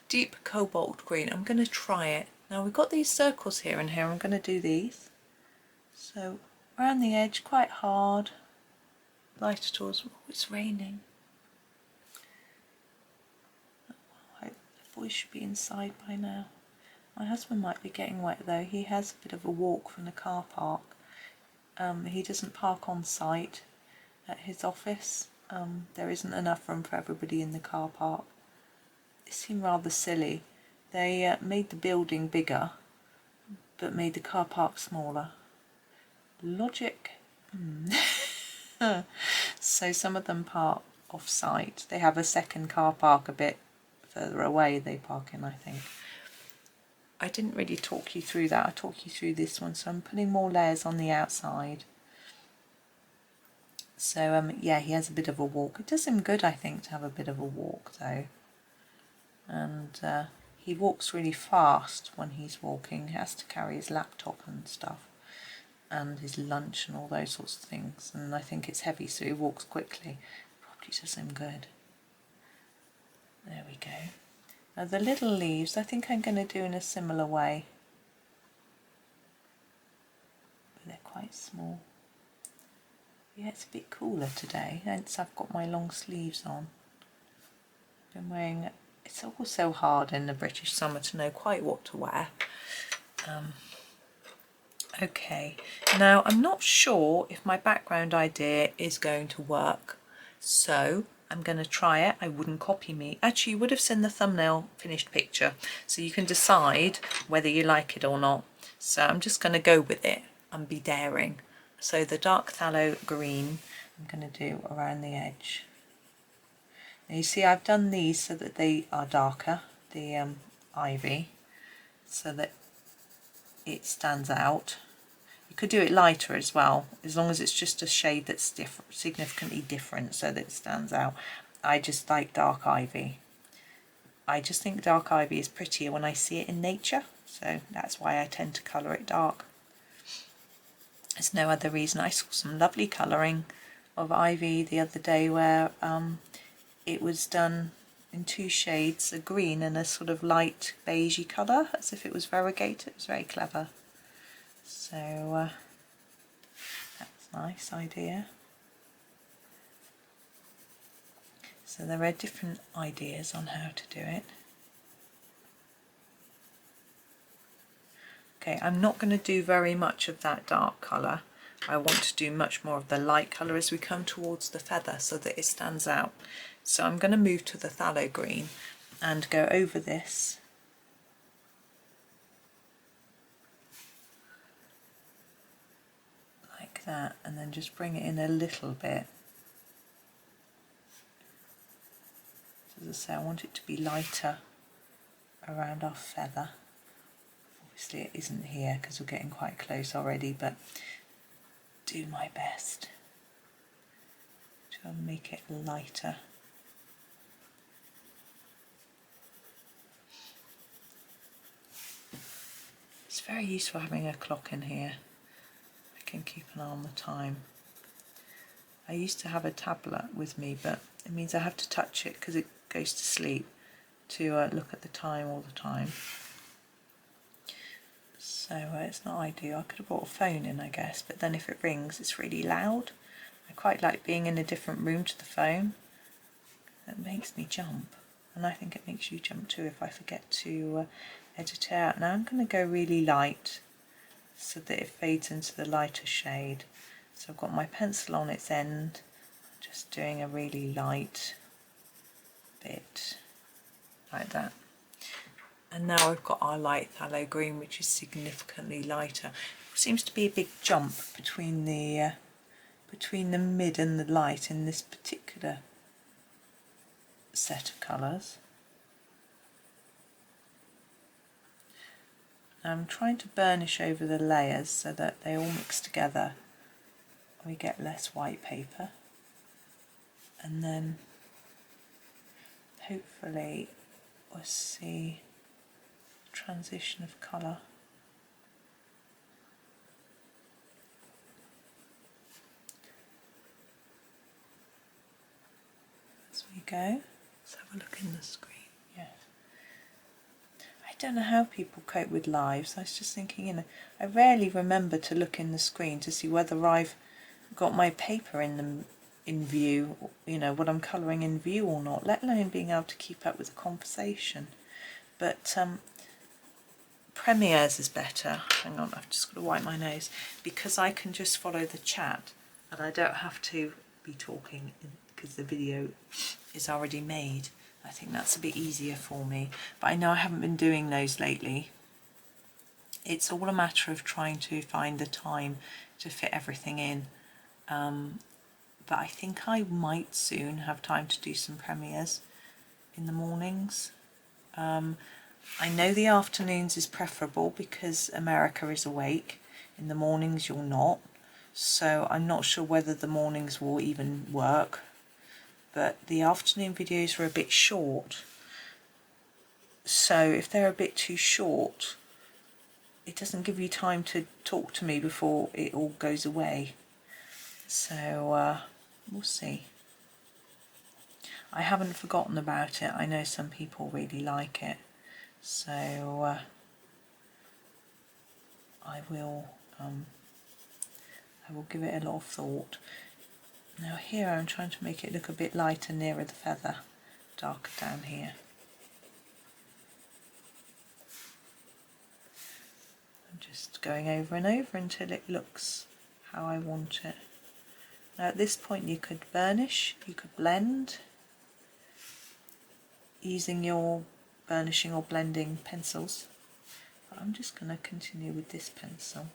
deep cobalt green, I'm going to try it. Now we've got these circles here and here, I'm going to do these. So around the edge, quite hard. Lighter towards, oh, it's raining. The boys should be inside by now. My husband might be getting wet though. He has a bit of a walk from the car park. He doesn't park on site at his office. There isn't enough room for everybody in the car park. It seemed rather silly. They made the building bigger but made the car park smaller. Logic. So some of them park off site. They have a second car park a bit further away they park in, I think. I didn't really talk you through that. I talked you through this one, so I'm putting more layers on the outside. So yeah, he has a bit of a walk. It does him good, I think, to have a bit of a walk though. And he walks really fast when he's walking. He has to carry his laptop and stuff, and his lunch and all those sorts of things, and I think it's heavy, so he walks quickly. Probably does him good. There we go. Now the little leaves, I think I'm going to do in a similar way, but they're quite small. Yeah, it's a bit cooler today, hence I've got my long sleeves on. Been wearing, it's also hard in the British summer to know quite what to wear. Okay, now I'm not sure if my background idea is going to work, so I'm going to try it. I wouldn't copy me. Actually, you would have seen the thumbnail finished picture, so you can decide whether you like it or not. So I'm just going to go with it and be daring. So the dark phthalo green I'm going to do around the edge. Now you see I've done these so that they are darker, the ivy, so that it stands out. You could do it lighter as well, as long as it's just a shade that's different, significantly different, so that it stands out. I just like dark ivy. I just think dark ivy is prettier when I see it in nature, so that's why I tend to colour it dark. There's no other reason. I saw some lovely colouring of ivy the other day where it was done in 2 shades, a green and a sort of light beigey colour, as if it was variegated. It was very clever. So that's a nice idea. So there are different ideas on how to do it. Okay, I'm not going to do very much of that dark colour. I want to do much more of the light colour as we come towards the feather so that it stands out. So I'm going to move to the phthalo green and go over this. Like that, and then just bring it in a little bit. As I say, I want it to be lighter around our feather. Obviously it isn't here because we're getting quite close already, but do my best to make it lighter. It's very useful having a clock in here. I can keep an eye on the time. I used to have a tablet with me, but it means I have to touch it because it goes to sleep to look at the time all the time. So it's not ideal. I could have brought a phone in, I guess, but then if it rings it's really loud. I quite like being in a different room to the phone. It makes me jump, and I think it makes you jump too if I forget to edit it out. Now I'm going to go really light so that it fades into the lighter shade. So I've got my pencil on its end, just doing a really light bit like that. And now we've got our light phthalo green, which is significantly lighter. It seems to be a big jump between the mid and the light in this particular set of colours. I'm trying to burnish over the layers so that they all mix together. We get less white paper, and then hopefully we'll see transition of colour. As we go, let's have a look in the screen. Yes. I don't know how people cope with lives. I was just thinking, you know, I rarely remember to look in the screen to see whether I've got my paper in view, you know, what I'm colouring in view or not, let alone being able to keep up with the conversation. But Premieres is better. Hang on, I've just got to wipe my nose, because I can just follow the chat and I don't have to be talking because the video is already made. I think that's a bit easier for me, but I know I haven't been doing those lately. It's all a matter of trying to find the time to fit everything in. But I think I might soon have time to do some premieres in the mornings. I know the afternoons is preferable because America is awake. In the mornings you're not, so I'm not sure whether the mornings will even work, but the afternoon videos are a bit short, so if they're a bit too short it doesn't give you time to talk to me before it all goes away. So we'll see. I haven't forgotten about it. I know some people really like it, so I will give it a lot of thought. Now here I'm trying to make it look a bit lighter nearer the feather, darker down here. I'm just going over and over until it looks how I want it. Now at this point you could burnish, you could blend using your burnishing or blending pencils, but I'm just going to continue with this pencil.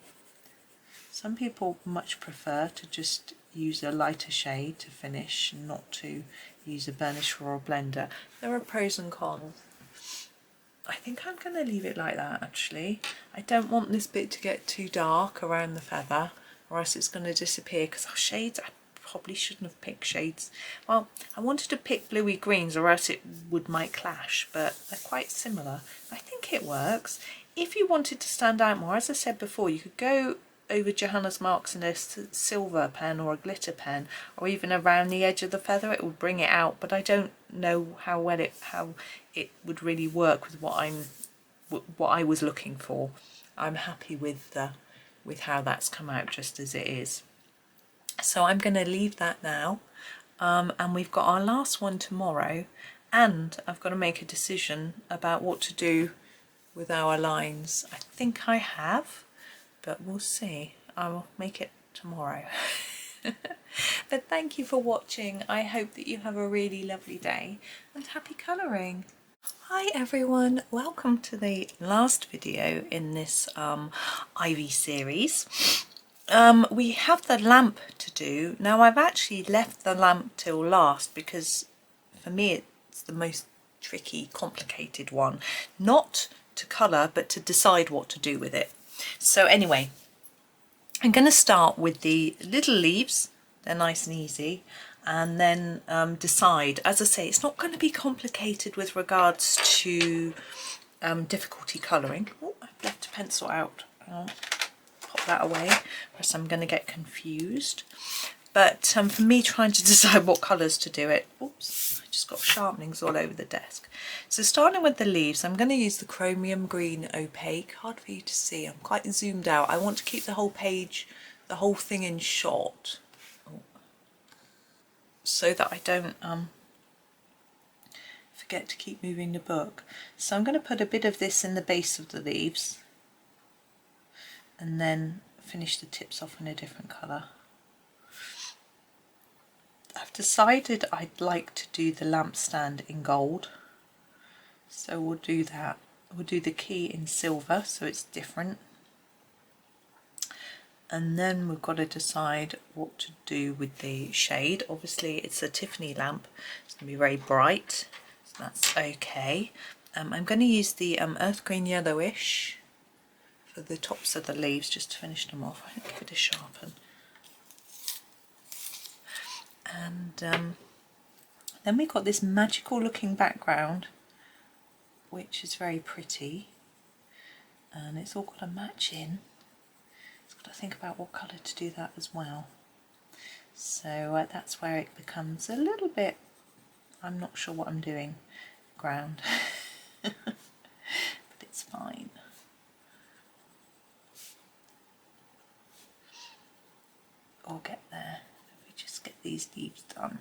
Some people much prefer to just use a lighter shade to finish, not to use a burnisher or a blender. There are pros and cons. I think I'm going to leave it like that actually. I don't want this bit to get too dark around the feather or else it's going to disappear, because our shades, I probably shouldn't have picked shades. Well, I wanted to pick bluey greens or else it might clash, but they're quite similar. I think it works. If you wanted to stand out more, as I said before, you could go over Johanna's marks in a silver pen or a glitter pen, or even around the edge of the feather. It would bring it out, but I don't know how it would really work with what I was looking for. I'm happy with how that's come out just as it is. So I'm going to leave that now, and we've got our last one tomorrow, and I've got to make a decision about what to do with our lines. I think I have, but we'll see. I will make it tomorrow. But thank you for watching. I hope that you have a really lovely day and happy colouring. Hi everyone, welcome to the last video in this Ivy series. We have the lamp to do. Now I've actually left the lamp till last because for me it's the most tricky, complicated one. Not to colour, but to decide what to do with it. So anyway, I'm going to start with the little leaves. They're nice and easy, and then decide. As I say, it's not going to be complicated with regards to difficulty colouring. Oh, I've left a pencil out. I'll pop that away, or else I'm going to get confused. But for me, trying to decide what colours to do it, oops, I just got sharpenings all over the desk. So starting with the leaves, I'm going to use the chromium green opaque. Hard for you to see, I'm quite zoomed out. I want to keep the whole page, the whole thing in shot, so that I don't forget to keep moving the book. So I'm going to put a bit of this in the base of the leaves and then finish the tips off in a different colour. I've decided I'd like to do the lampstand in gold, so we'll do that. We'll do the key in silver so it's different, and then we've got to decide what to do with the shade. Obviously it's a Tiffany lamp, it's going to be very bright, so that's okay. I'm going to use the earth green yellowish for the tops of the leaves just to finish them off. I think give it a sharpen. And then we've got this magical looking background which is very pretty, and it's all got a match in. It's got to think about what colour to do that as well. So that's where it becomes a little bit, I'm not sure what I'm doing, ground. But it's fine. I'll get there. Just get these leaves done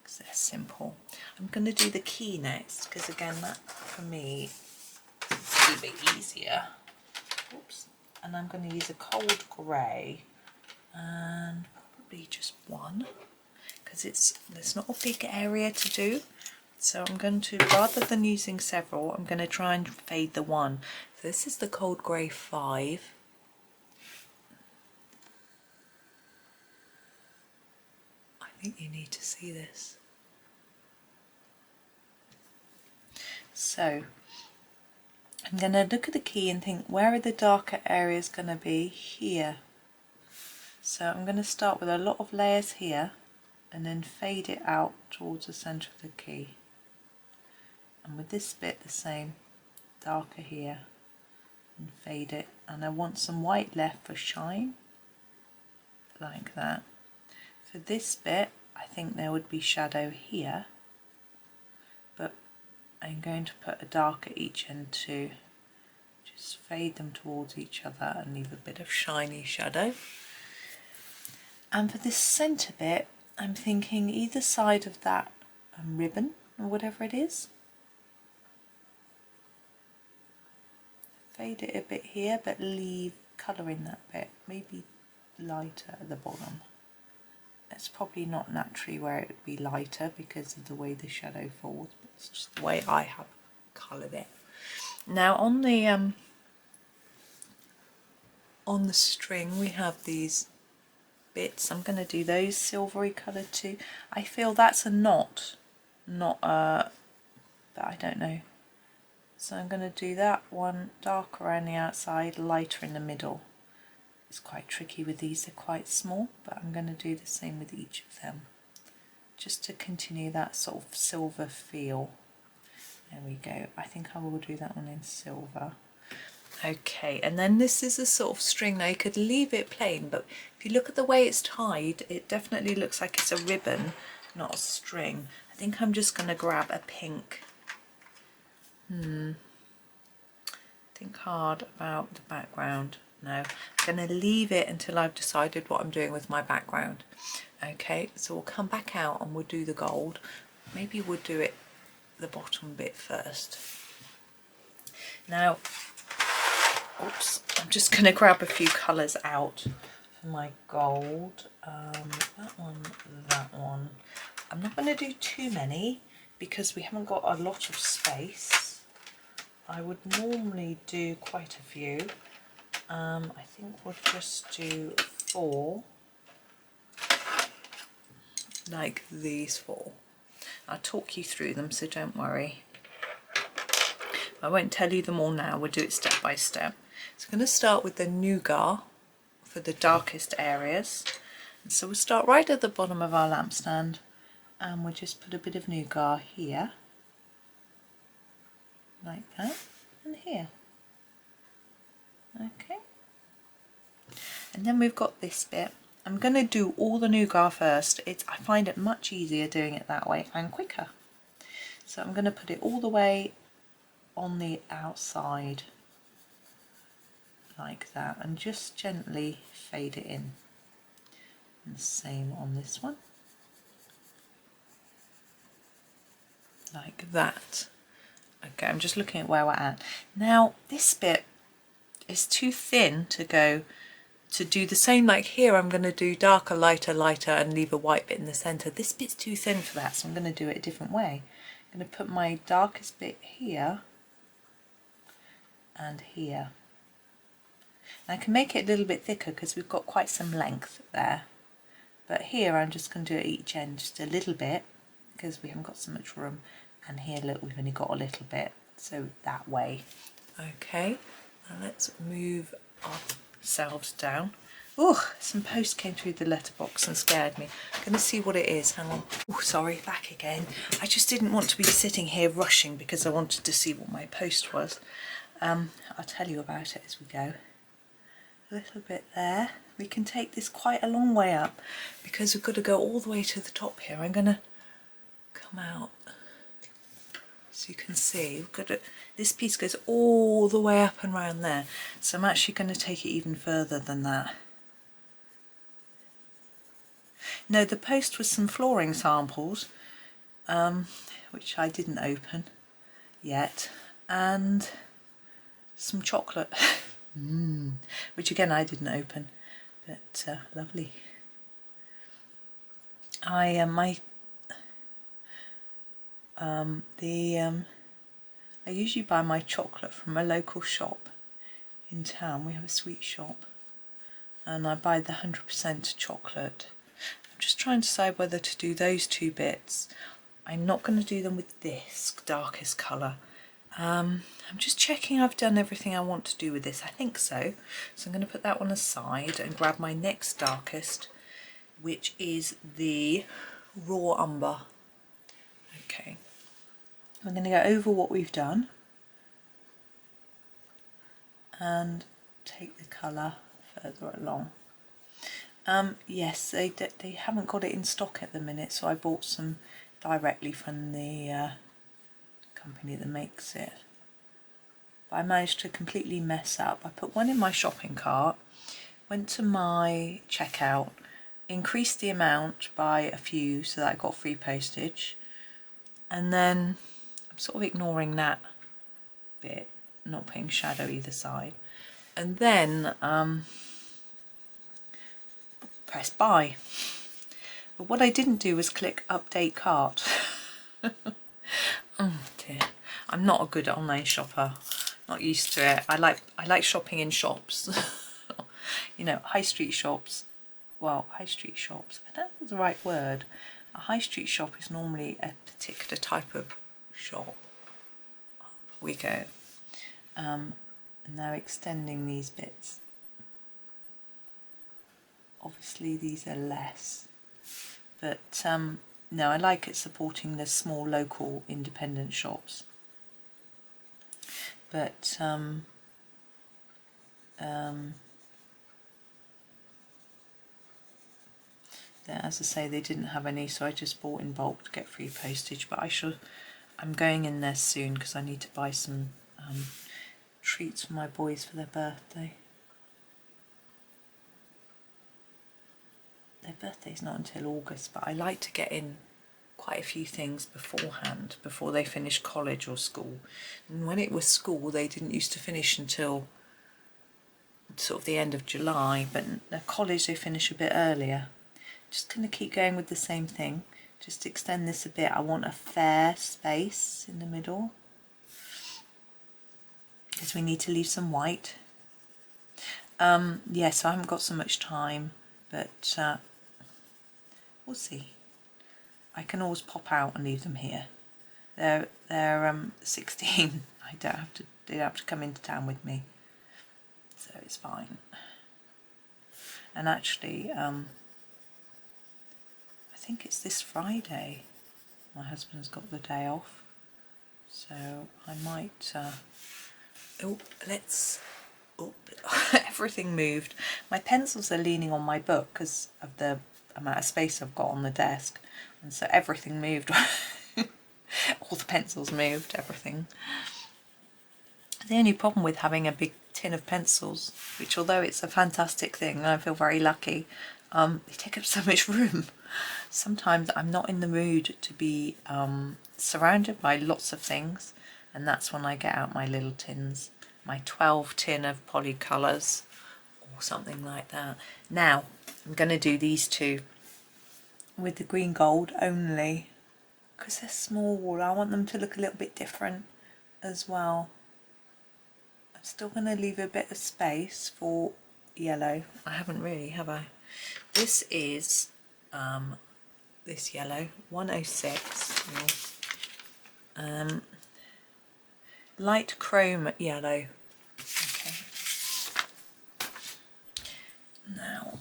because they're simple. I'm going to do the key next because again that for me is a little bit easier. Oops. And I'm going to use a cold grey and probably just one because there's not a big area to do. So I'm going to, rather than using several, I'm going to try and fade the one. So this is the cold grey 5. I think you need to see this. So I'm going to look at the key and think, where are the darker areas going to be? Here. So I'm going to start with a lot of layers here and then fade it out towards the centre of the key. And with this bit the same, darker here and fade it. And I want some white left for shine, like that. For this bit, I think there would be shadow here, but I'm going to put a dark at each end too. Just fade them towards each other and leave a bit of shiny shadow. And for this centre bit, I'm thinking either side of that ribbon or whatever it is. Fade it a bit here, but leave colour in that bit, maybe lighter at the bottom. It's probably not naturally where it would be lighter because of the way the shadow falls, but it's just the way I have coloured it. Now on the string we have these bits. I'm going to do those silvery coloured too. I feel that's a knot, not a, but I don't know. So I'm going to do that one darker around the outside, lighter in the middle. It's quite tricky with these, they're quite small, but I'm going to do the same with each of them, just to continue that sort of silver feel. There we go. I think I will do that one in silver. Okay, and then this is a sort of string. Now you could leave it plain, but if you look at the way it's tied, it definitely looks like it's a ribbon, not a string. I think I'm just going to grab a pink. Think hard about the background. No, I'm going to leave it until I've decided what I'm doing with my background. Okay, so we'll come back out and we'll do the gold. Maybe we'll do it the bottom bit first. Now, oops, I'm just going to grab a few colours out for my gold. That one. I'm not going to do too many because we haven't got a lot of space. I would normally do quite a few. I think we'll just do 4, like these 4. I'll talk you through them, so don't worry. I won't tell you them all now, we'll do it step by step. So I'm going to start with the nougat for the darkest areas. And so we'll start right at the bottom of our lampstand and we'll just put a bit of nougat here, like that, and here. Okay. And then we've got this bit. I'm going to do all the nougat first. I find it much easier doing it that way and quicker. So I'm going to put it all the way on the outside like that and just gently fade it in. And the same on this one. Like that. Okay, I'm just looking at where we're at. Now this bit is too thin to do the same like here. I'm going to do darker, lighter, lighter and leave a white bit in the centre. This bit's too thin for that, so I'm going to do it a different way. I'm going to put my darkest bit here and here. And I can make it a little bit thicker because we've got quite some length there. But here I'm just going to do at each end just a little bit because we haven't got so much room. And here, look, we've only got a little bit, so that way. Okay, now let's move ourselves down. Oh, some post came through the letterbox and scared me. I'm going to see what it is. Hang on. Oh, sorry, back again. I just didn't want to be sitting here rushing because I wanted to see what my post was. I'll tell you about it as we go. A little bit there. We can take this quite a long way up because we've got to go all the way to the top here. I'm going to come out so you can see. We've got to, this piece goes all the way up and round there. So I'm actually going to take it even further than that. No, the post was some flooring samples, which I didn't open yet, and some chocolate, which again I didn't open, but lovely. I usually buy my chocolate from a local shop in town. We have a sweet shop, and I buy the 100% chocolate. I'm just trying to decide whether to do those two bits. I'm not going to do them with this darkest colour. I'm just checking I've done everything I want to do with this. I think so. So I'm going to put that one aside and grab my next darkest, which is the raw umber. Okay. I'm going to go over what we've done and take the colour further along. Yes, they haven't got it in stock at the minute, so I bought some directly from the company that makes it. But I managed to completely mess up. I put one in my shopping cart, went to my checkout, increased the amount by a few so that I got free postage, and then I'm sort of ignoring that bit, not putting shadow either side, and then press buy. But what I didn't do was click update cart. Oh dear, I'm not a good online shopper, not used to it. I like shopping in shops. You know, high street shops. Well, high street shops, I don't know if that's the right word. A high street shop is normally a particular type of shop. we go. And now extending these bits. Obviously these are less, but no, I like it supporting the small local independent shops. But as I say, they didn't have any, so I just bought in bulk to get free postage. But I'm going in there soon because I need to buy some treats for my boys for their birthday. Their birthday's not until August, but I like to get in quite a few things beforehand, before they finish college or school. And when it was school, they didn't used to finish until sort of the end of July, but at college they finish a bit earlier. Just going to keep going with the same thing. Just extend this a bit. I want a fair space in the middle, because we need to leave some white. Yeah, so I haven't got so much time, but we'll see. I can always pop out and leave them here. They're 16. They don't have to come into town with me, so it's fine. And actually, I think it's this Friday. My husband's got the day off, so I might. Everything moved. My pencils are leaning on my book because of the amount of space I've got on the desk, and so everything moved. All the pencils moved, everything. The only problem with having a big tin of pencils, which although it's a fantastic thing and I feel very lucky, they take up so much room. Sometimes I'm not in the mood to be surrounded by lots of things, and that's when I get out my little tins, my 12 tin of Polycolours or something like that. Now I'm going to do these two with the green gold only, because they're small. I want them to look a little bit different as well. I'm still going to leave a bit of space for yellow. I haven't really, have I? This is this yellow, 106, light chrome yellow. Okay. Now,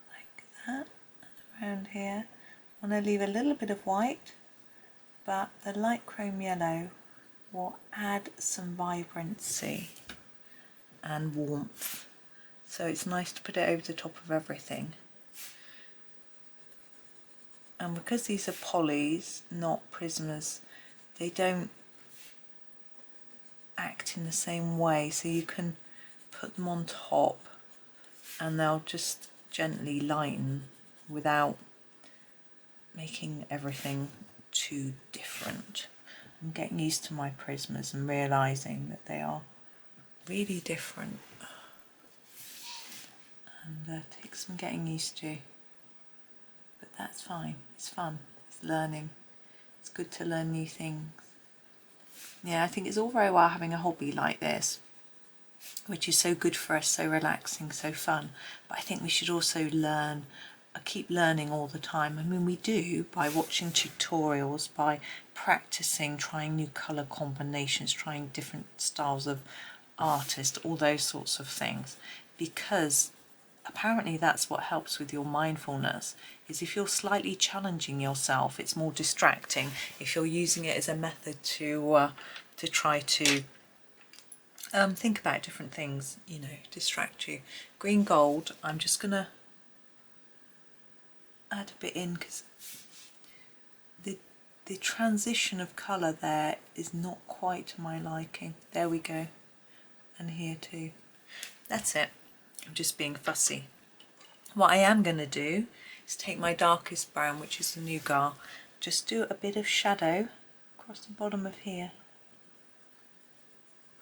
like that, around here. I want to leave a little bit of white, but the light chrome yellow will add some vibrancy and warmth. So it's nice to put it over the top of everything. And because these are polys, not prismas, they don't act in the same way, so you can put them on top and they'll just gently lighten without making everything too different. I'm getting used to my prismas and realising that they are really different, and takes some getting used to, but that's fine. It's fun, it's learning, it's good to learn new things. Yeah, I think it's all very well having a hobby like this, which is so good for us, so relaxing, so fun, but I think we should also learn, keep learning all the time. I mean, we do by watching tutorials, by practicing, trying new colour combinations, trying different styles of artist, all those sorts of things, because apparently that's what helps with your mindfulness. Is if you're slightly challenging yourself, it's more distracting. If you're using it as a method to try to think about different things, you know, distract you. Green gold, I'm just gonna add a bit in because the transition of colour there is not quite to my liking. There we go, and here too. That's it. I'm just being fussy. What I am going to do is take my darkest brown, which is the Nougat, just do a bit of shadow across the bottom of here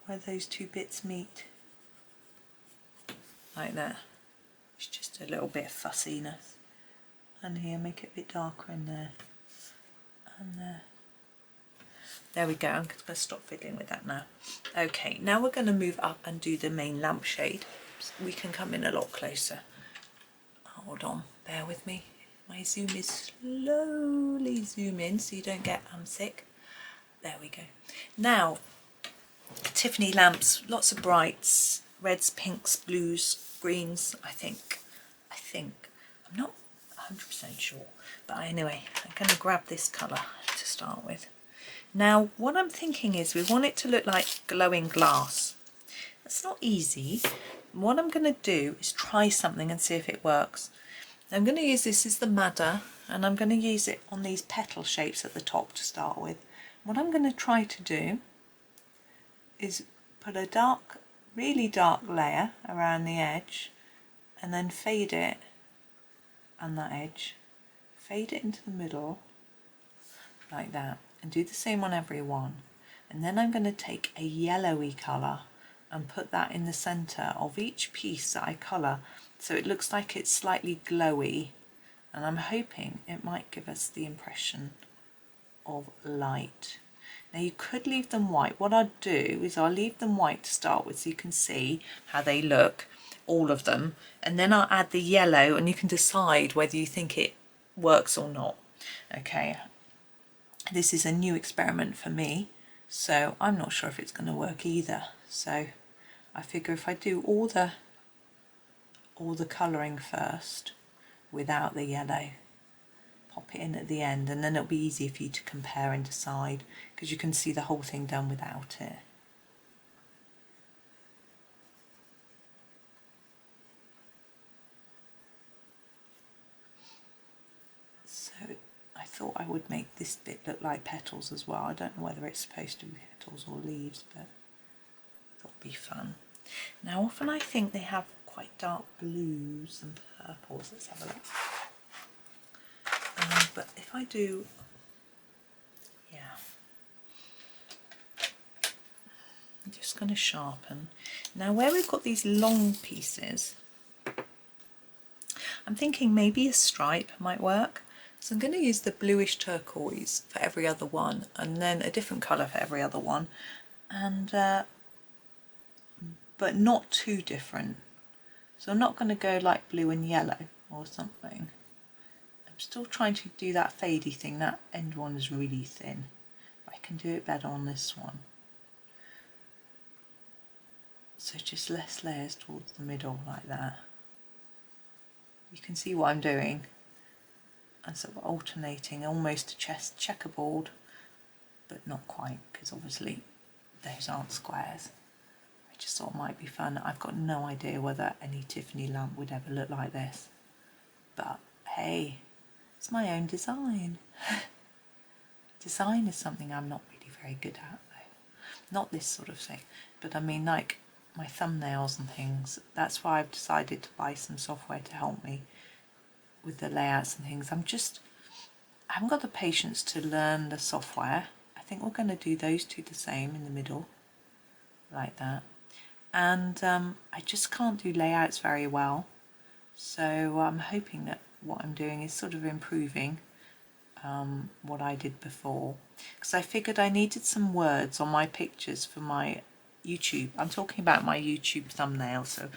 where those two bits meet, like that. It's just a little bit of fussiness, and here make it a bit darker in there and there. There we go. I'm going to stop fiddling with that now. Okay, now we're going to move up and do the main lampshade. We can come in a lot closer. Hold on, bear with me. My zoom is slowly slowly zoom in so you don't get sick. There we go. Now, Tiffany lamps, lots of brights, reds, pinks, blues, greens, I think. I'm not 100% sure, but anyway, I'm going to grab this colour to start with. Now, what I'm thinking is we want it to look like glowing glass. That's not easy. What I'm going to do is try something and see if it works. I'm going to use this as the madder, and I'm going to use it on these petal shapes at the top to start with. What I'm going to try to do is put a dark, really dark layer around the edge and then fade it on that edge, fade it into the middle like that, and do the same on every one. And then I'm going to take a yellowy colour and put that in the centre of each piece that I colour, so it looks like it's slightly glowy, and I'm hoping it might give us the impression of light. Now you could leave them white. What I'll do is I'll leave them white to start with so you can see how they look, all of them, and then I'll add the yellow and you can decide whether you think it works or not. Okay, this is a new experiment for me, so I'm not sure if it's going to work either. So I figure if I do all the colouring first without the yellow, pop it in at the end, and then it'll be easier for you to compare and decide, because you can see the whole thing done without it. So I thought I would make this bit look like petals as well. I don't know whether it's supposed to be petals or leaves, but I thought it'd be fun. Now often I think they have quite dark blues and purples. Let's have a look. But if I do, yeah, I'm just going to sharpen. Now where we've got these long pieces, I'm thinking maybe a stripe might work. So I'm going to use the bluish turquoise for every other one, and then a different colour for every other one, and but not too different. So I'm not going to go like blue and yellow or something. I'm still trying to do that fadey thing. That end one is really thin, but I can do it better on this one. So just less layers towards the middle like that. You can see what I'm doing. And sort of alternating, almost a checkerboard, but not quite, because obviously those aren't squares. I just thought it might be fun. I've got no idea whether any Tiffany lamp would ever look like this, but hey, it's my own design. Design is something I'm not really very good at though. Not this sort of thing, but I mean like my thumbnails and things. That's why I've decided to buy some software to help me with the layouts and things. I haven't got the patience to learn the software. I think we're going to do those two the same in the middle, like that. And I just can't do layouts very well. So I'm hoping that what I'm doing is sort of improving what I did before. Because I figured I needed some words on my pictures for my YouTube. I'm talking about my YouTube thumbnail, so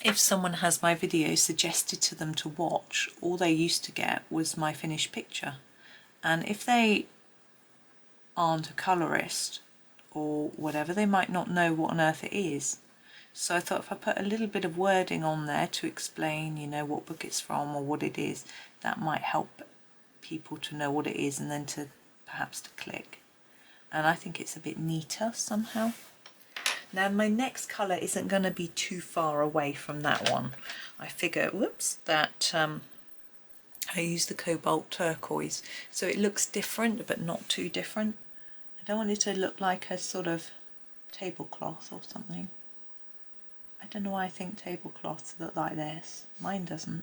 if someone has my video suggested to them to watch, all they used to get was my finished picture. And if they aren't a colourist or whatever, they might not know what on earth it is. So I thought if I put a little bit of wording on there to explain, you know, what book it's from or what it is, that might help people to know what it is and then to perhaps to click. And I think it's a bit neater somehow. Now my next colour isn't going to be too far away from that one. I figure, whoops, that I use the cobalt turquoise, so it looks different but not too different. I don't want it to look like a sort of tablecloth or something. I don't know why I think tablecloths look like this. Mine doesn't.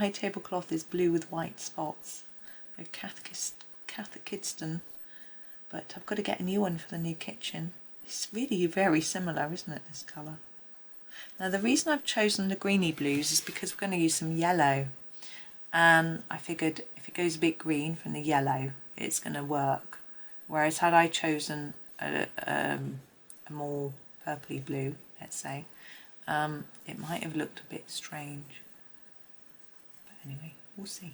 My tablecloth is blue with white spots. Catholicistan. But I've got to get a new one for the new kitchen. It's really very similar, isn't it, this colour? Now the reason I've chosen the greeny blues is because we're going to use some yellow. And I figured if it goes a bit green from the yellow, it's going to work. Whereas had I chosen a more purpley blue, let's say, it might have looked a bit strange. But anyway, we'll see.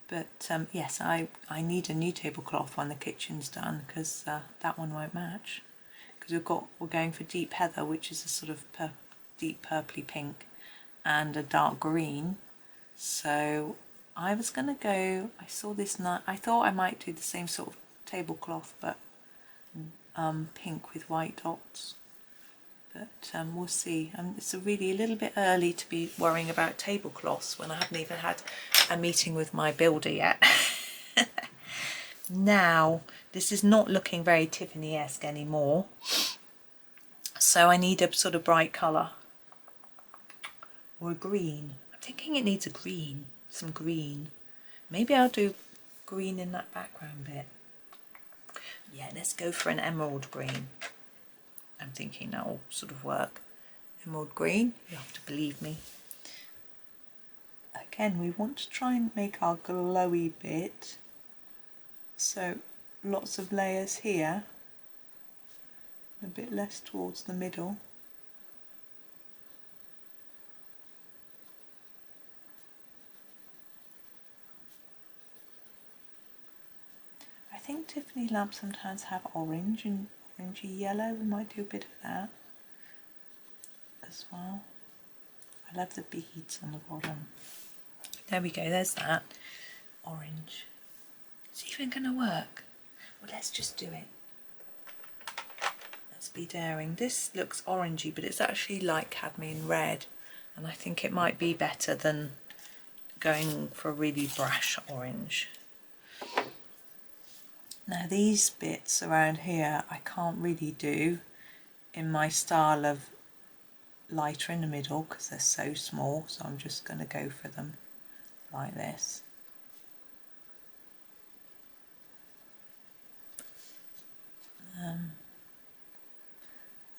But yes, I need a new tablecloth when the kitchen's done, because that one won't match. Because we're going for deep heather, which is a sort of deep purpley pink, and a dark green. So I was going to go, I saw this I thought I might do the same sort of tablecloth, but pink with white dots. But we'll see. It's really a little bit early to be worrying about tablecloths when I haven't even had a meeting with my builder yet. Now, this is not looking very Tiffany-esque anymore, so I need a sort of bright colour, or a green. I'm thinking it needs a green, some green. Maybe I'll do green in that background bit. Yeah, let's go for an emerald green. I'm thinking that will sort of work. Emerald green, you have to believe me. Again, we want to try and make our glowy bit. So lots of layers here, a bit less towards the middle. I think Tiffany lamps sometimes have orange and orangey yellow. We might do a bit of that as well. I love the beads on the bottom. There we go, there's that orange. Is it even going to work? Well, let's just do it. Let's be daring. This looks orangey, but it's actually light cadmium red, and I think it might be better than going for a really brash orange. Now these bits around here I can't really do in my style of lighter in the middle because they're so small, so I'm just going to go for them like this. And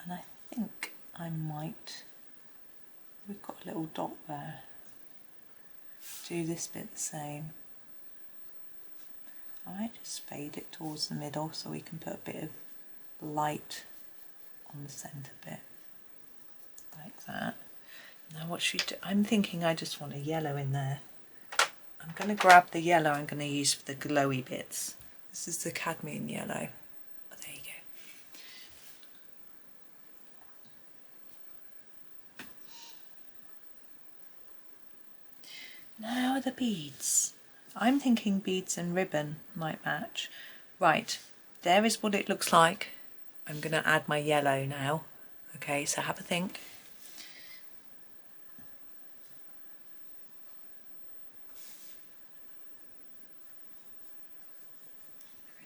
I think I might, we've got a little dot there, do this bit the same. I might just fade it towards the middle so we can put a bit of light on the centre bit, like that. Now what should we do? I'm thinking I just want a yellow in there. I'm going to grab the yellow I'm going to use for the glowy bits. This is the cadmium yellow. Oh, there you go. Now the beads. I'm thinking beads and ribbon might match. Right, there is what it looks like. I'm going to add my yellow now. Okay, so have a think.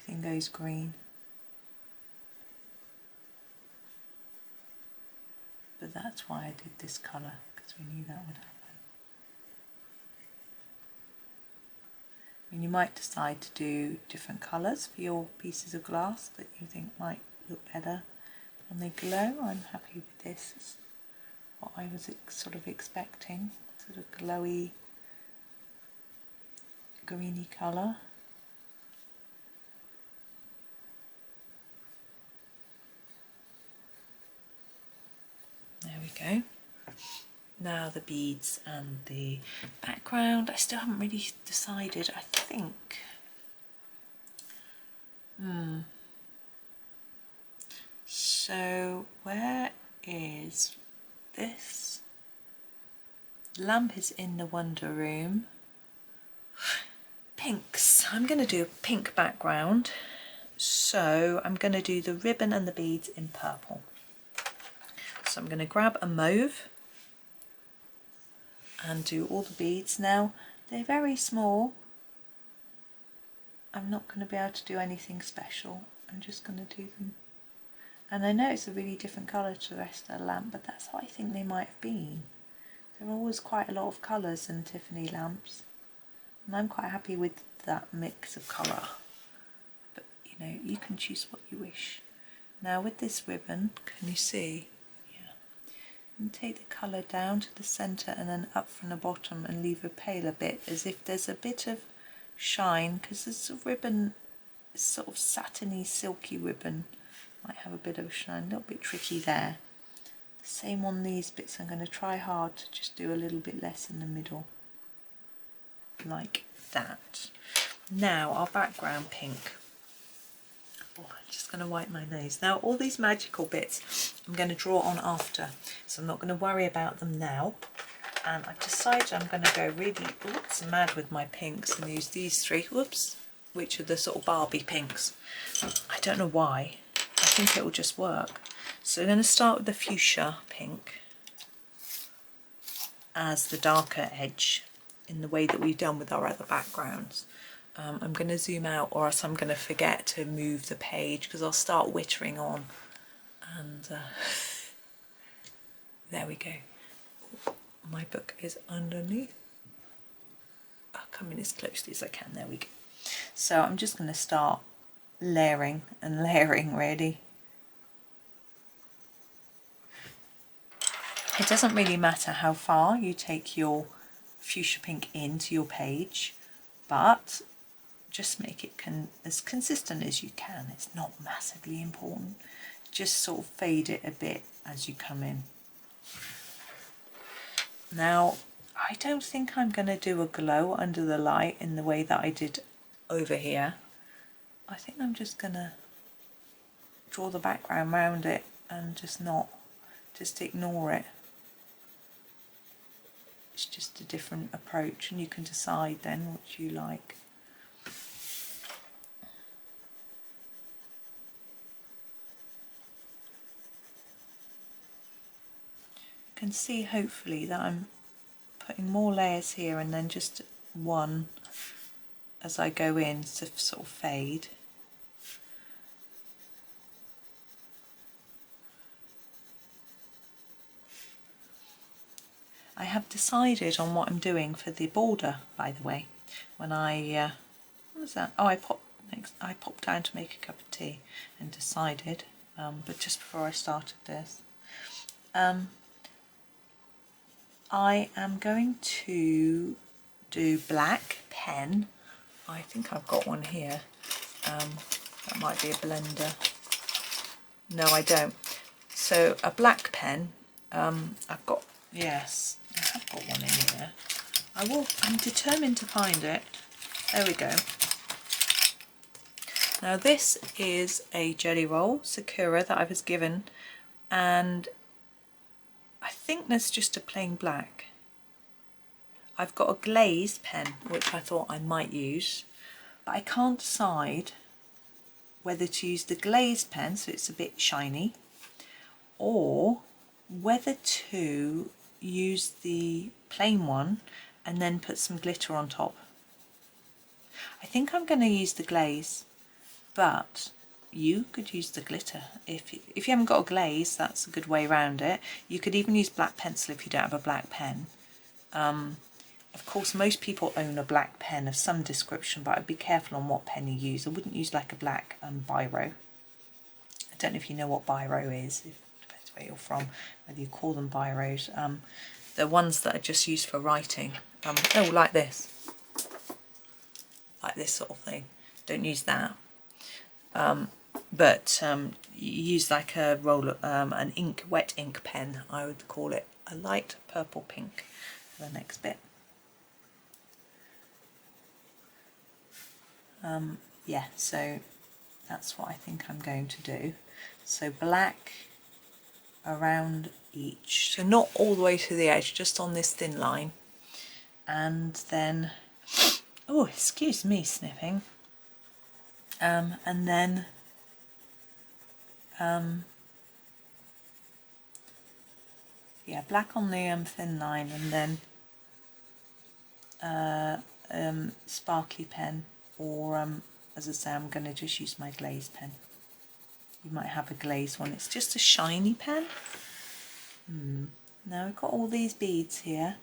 Everything goes green. But that's why I did this colour, because we knew that would happen. I mean, you might decide to do different colours for your pieces of glass that you think might look better when they glow. I'm happy with this. It's what I was sort of expecting, sort of glowy, greeny colour. There we go. Now the beads and the background. I still haven't really decided. I think so where is this? Lamp is in the Wonder Room. Pinks. I'm going to do a pink background, so I'm going to do the ribbon and the beads in purple. So I'm going to grab a mauve and do all the beads. Now they're very small. I'm not going to be able to do anything special. I'm just going to do them. And I know it's a really different colour to the rest of the lamp, but that's what I think they might have been. There are always quite a lot of colours in Tiffany lamps, and I'm quite happy with that mix of colour. But you know, you can choose what you wish. Now with this ribbon, can you see? And take the colour down to the centre and then up from the bottom and leave a paler bit, as if there's a bit of shine, because this ribbon is sort of satiny, silky ribbon, might have a bit of shine, a little bit tricky there. Same on these bits, I'm going to try hard to just do a little bit less in the middle, like that. Now our background pink. Oh, I'm just going to wipe my nose. Now all these magical bits I'm going to draw on after, so I'm not going to worry about them now. And I've decided I'm going to go really mad with my pinks and use these three, which are the sort of Barbie pinks. I don't know why, I think it will just work. So I'm going to start with the fuchsia pink as the darker edge in the way that we've done with our other backgrounds. I'm going to zoom out, or else I'm going to forget to move the page because I'll start wittering on, and there we go. My book is underneath. I'll come in as closely as I can, there we go. So I'm just going to start layering and layering really. It doesn't really matter how far you take your fuchsia pink into your page, but just make it as consistent as you can. It's not massively important. Just sort of fade it a bit as you come in. Now, I don't think I'm going to do a glow under the light in the way that I did over here. I think I'm just going to draw the background around it and just ignore it. It's just a different approach, and you can decide then what you like. You can see hopefully that I'm putting more layers here and then just one as I go in to sort of fade. I have decided on what I'm doing for the border, by the way. When I, what was that? Oh, I popped down to make a cup of tea and decided, but just before I started this, I am going to do black pen. I think I've got one here. That might be a blender. No, I don't. So a black pen, I've got, yes, I have got one in here. I'm determined to find it. There we go. Now this is a Jelly Roll Sakura that I was given, and I think there's just a plain black. I've got a glazed pen which I thought I might use, but I can't decide whether to use the glazed pen so it's a bit shiny, or whether to use the plain one and then put some glitter on top. I think I'm going to use the glaze, but you could use the glitter. If you haven't got a glaze, that's a good way around it. You could even use black pencil if you don't have a black pen. Of course, most people own a black pen of some description, but I'd be careful on what pen you use. I wouldn't use like a black biro. I don't know if you know what biro is. It depends where you're from, whether you call them biros. The ones that are just used for writing. Oh, like this. Like this sort of thing. Don't use that. But you use like a roller, an wet ink pen, I would call it. A light purple pink for the next bit. Yeah, so that's what I think I'm going to do. So black around each, so not all the way to the edge, just on this thin line. And then, oh, excuse me sniffing. And then yeah, black on the thin line, and then sparkly pen, or as I say, I'm going to just use my glazed pen. You might have a glazed one. It's just a shiny pen. Now we've got all these beads here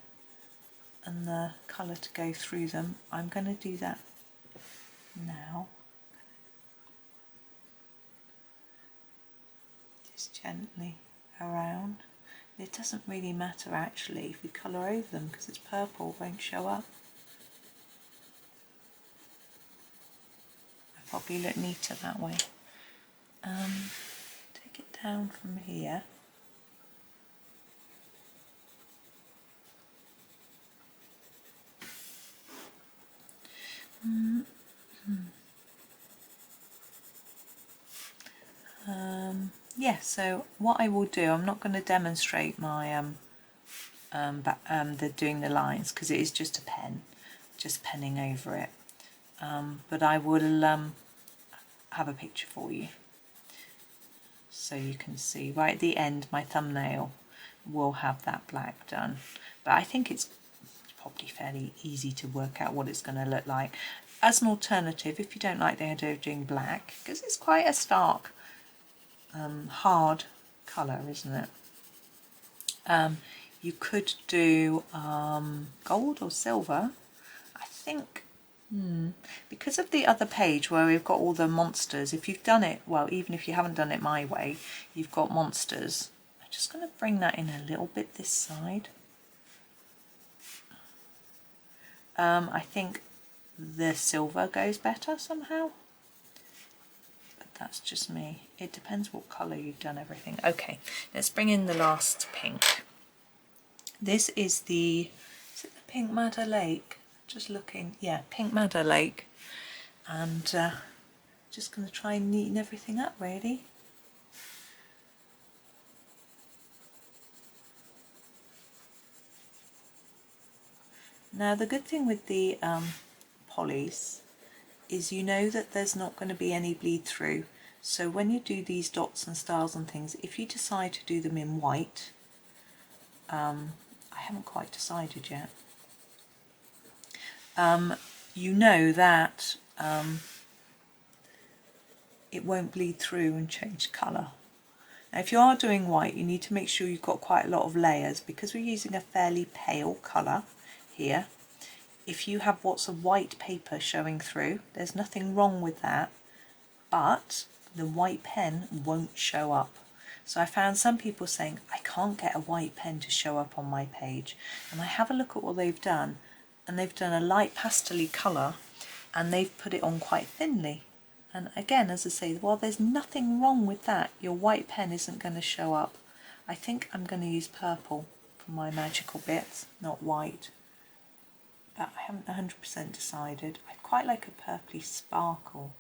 and the colour to go through them. I'm going to do that now. Just gently around. It doesn't really matter actually if we colour over them, because it's purple, it won't show up. I probably look neater that way. Take it down from here. yeah, so what I will do, I'm not going to demonstrate my doing the lines because it is just a pen, just penning over it. But I will have a picture for you so you can see. Right at the end, my thumbnail will have that black done. But I think it's probably fairly easy to work out what it's going to look like. As an alternative, if you don't like the idea of doing black, because it's quite a stark, hard colour, isn't it? You could do gold or silver. I think because of the other page where we've got all the monsters, if you've done it, well, even if you haven't done it my way, you've got monsters. I'm just going to bring that in a little bit this side. I think the silver goes better somehow. But that's just me. It depends what colour you've done everything. Okay, let's bring in the last pink. This is it the Pink Madder Lake? Just looking, yeah, Pink Madder Lake. And just going to try and neaten everything up really. Now the good thing with the polys is you know that there's not going to be any bleed through. So when you do these dots and stars and things, if you decide to do them in white, I haven't quite decided yet, you know that it won't bleed through and change colour. Now if you are doing white, you need to make sure you've got quite a lot of layers because we're using a fairly pale colour here. If you have lots of white paper showing through, there's nothing wrong with that, but the white pen won't show up. So I found some people saying, I can't get a white pen to show up on my page. And I have a look at what they've done, and they've done a light pastel-y colour, and they've put it on quite thinly. And again, as I say, while there's nothing wrong with that, your white pen isn't going to show up. I think I'm going to use purple for my magical bits, not white. But I haven't 100% decided. I quite like a purpley sparkle.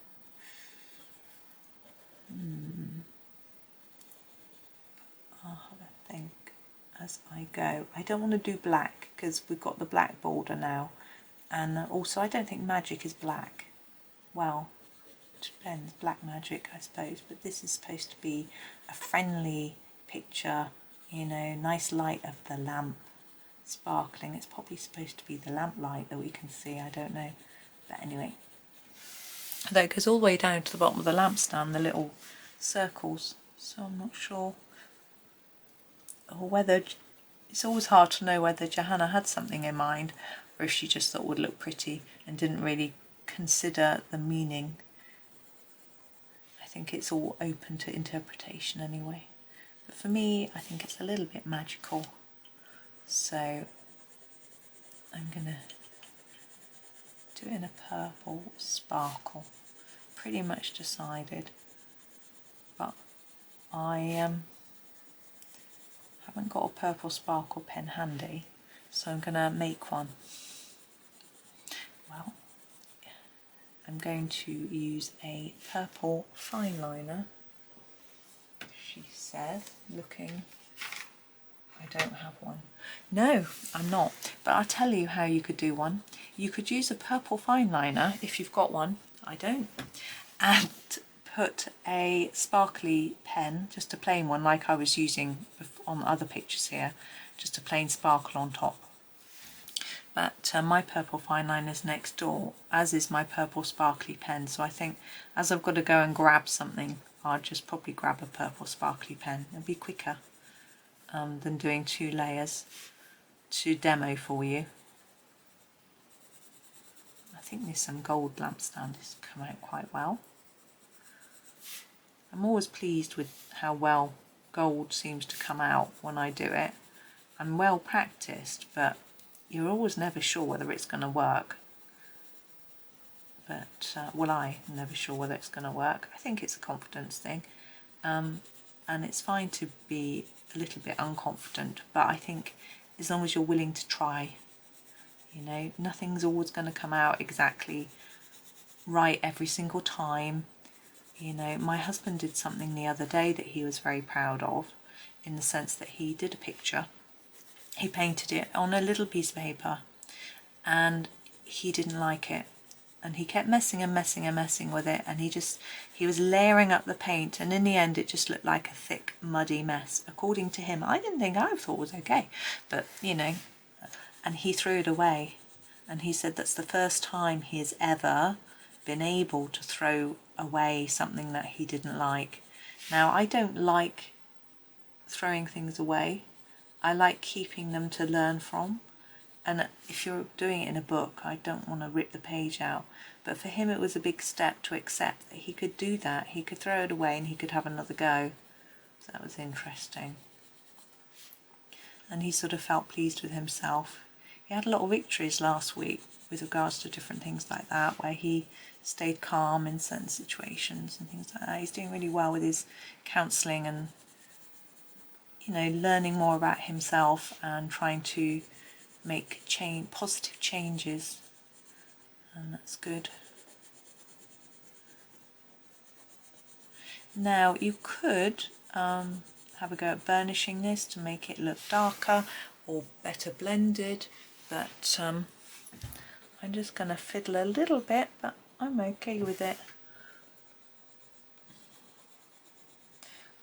I'll have a think as I go. I don't want to do black because we've got the black border now. And also I don't think magic is black. Well, it depends, black magic I suppose, but this is supposed to be a friendly picture, you know, nice light of the lamp sparkling. It's probably supposed to be the lamp light that we can see, I don't know. But anyway, though it goes all the way down to the bottom of the lampstand, the little circles, so I'm not sure. Or whether, it's always hard to know whether Johanna had something in mind or if she just thought it would look pretty and didn't really consider the meaning. I think it's all open to interpretation anyway. But for me, I think it's a little bit magical. So I'm going to do it in a purple sparkle. Pretty much decided. But I haven't got a purple sparkle pen handy, so I'm going to make one. Well, I'm going to use a purple fine liner, she says, looking. I don't have one. No, I'm not. But I'll tell you how you could do one. You could use a purple fine liner, if you've got one, I don't, and put a sparkly pen, just a plain one like I was using on other pictures here, just a plain sparkle on top. But my purple fine liner is next door, as is my purple sparkly pen, so I think as I've got to go and grab something, I'll just probably grab a purple sparkly pen. It'll be quicker than doing 2 layers to demo for you. I think this gold lampstand has come out quite well. I'm always pleased with how well gold seems to come out when I do it. I'm well practiced, but you're always never sure whether it's going to work. But, well, I'm never sure whether it's going to work. I think it's a confidence thing. And it's fine to be a little bit unconfident, but I think as long as you're willing to try, you know, nothing's always going to come out exactly right every single time. You know, my husband did something the other day that he was very proud of, in the sense that he did a picture. He painted it on a little piece of paper and he didn't like it. And he kept messing with it, and he was layering up the paint, and in the end it just looked like a thick muddy mess, according to him. I didn't think, I thought it was okay, but you know, and he threw it away. And he said that's the first time he has ever been able to throw away something that he didn't like. Now, I don't like throwing things away. I like keeping them to learn from. And if you're doing it in a book, I don't want to rip the page out. But for him, it was a big step to accept that he could do that. He could throw it away and he could have another go. So that was interesting. And he sort of felt pleased with himself. He had a lot of victories last week with regards to different things like that, where he stayed calm in certain situations and things like that. He's doing really well with his counselling and, you know, learning more about himself and trying to make positive changes, and that's good. Now you could have a go at burnishing this to make it look darker or better blended, but I'm just going to fiddle a little bit, but I'm okay with it.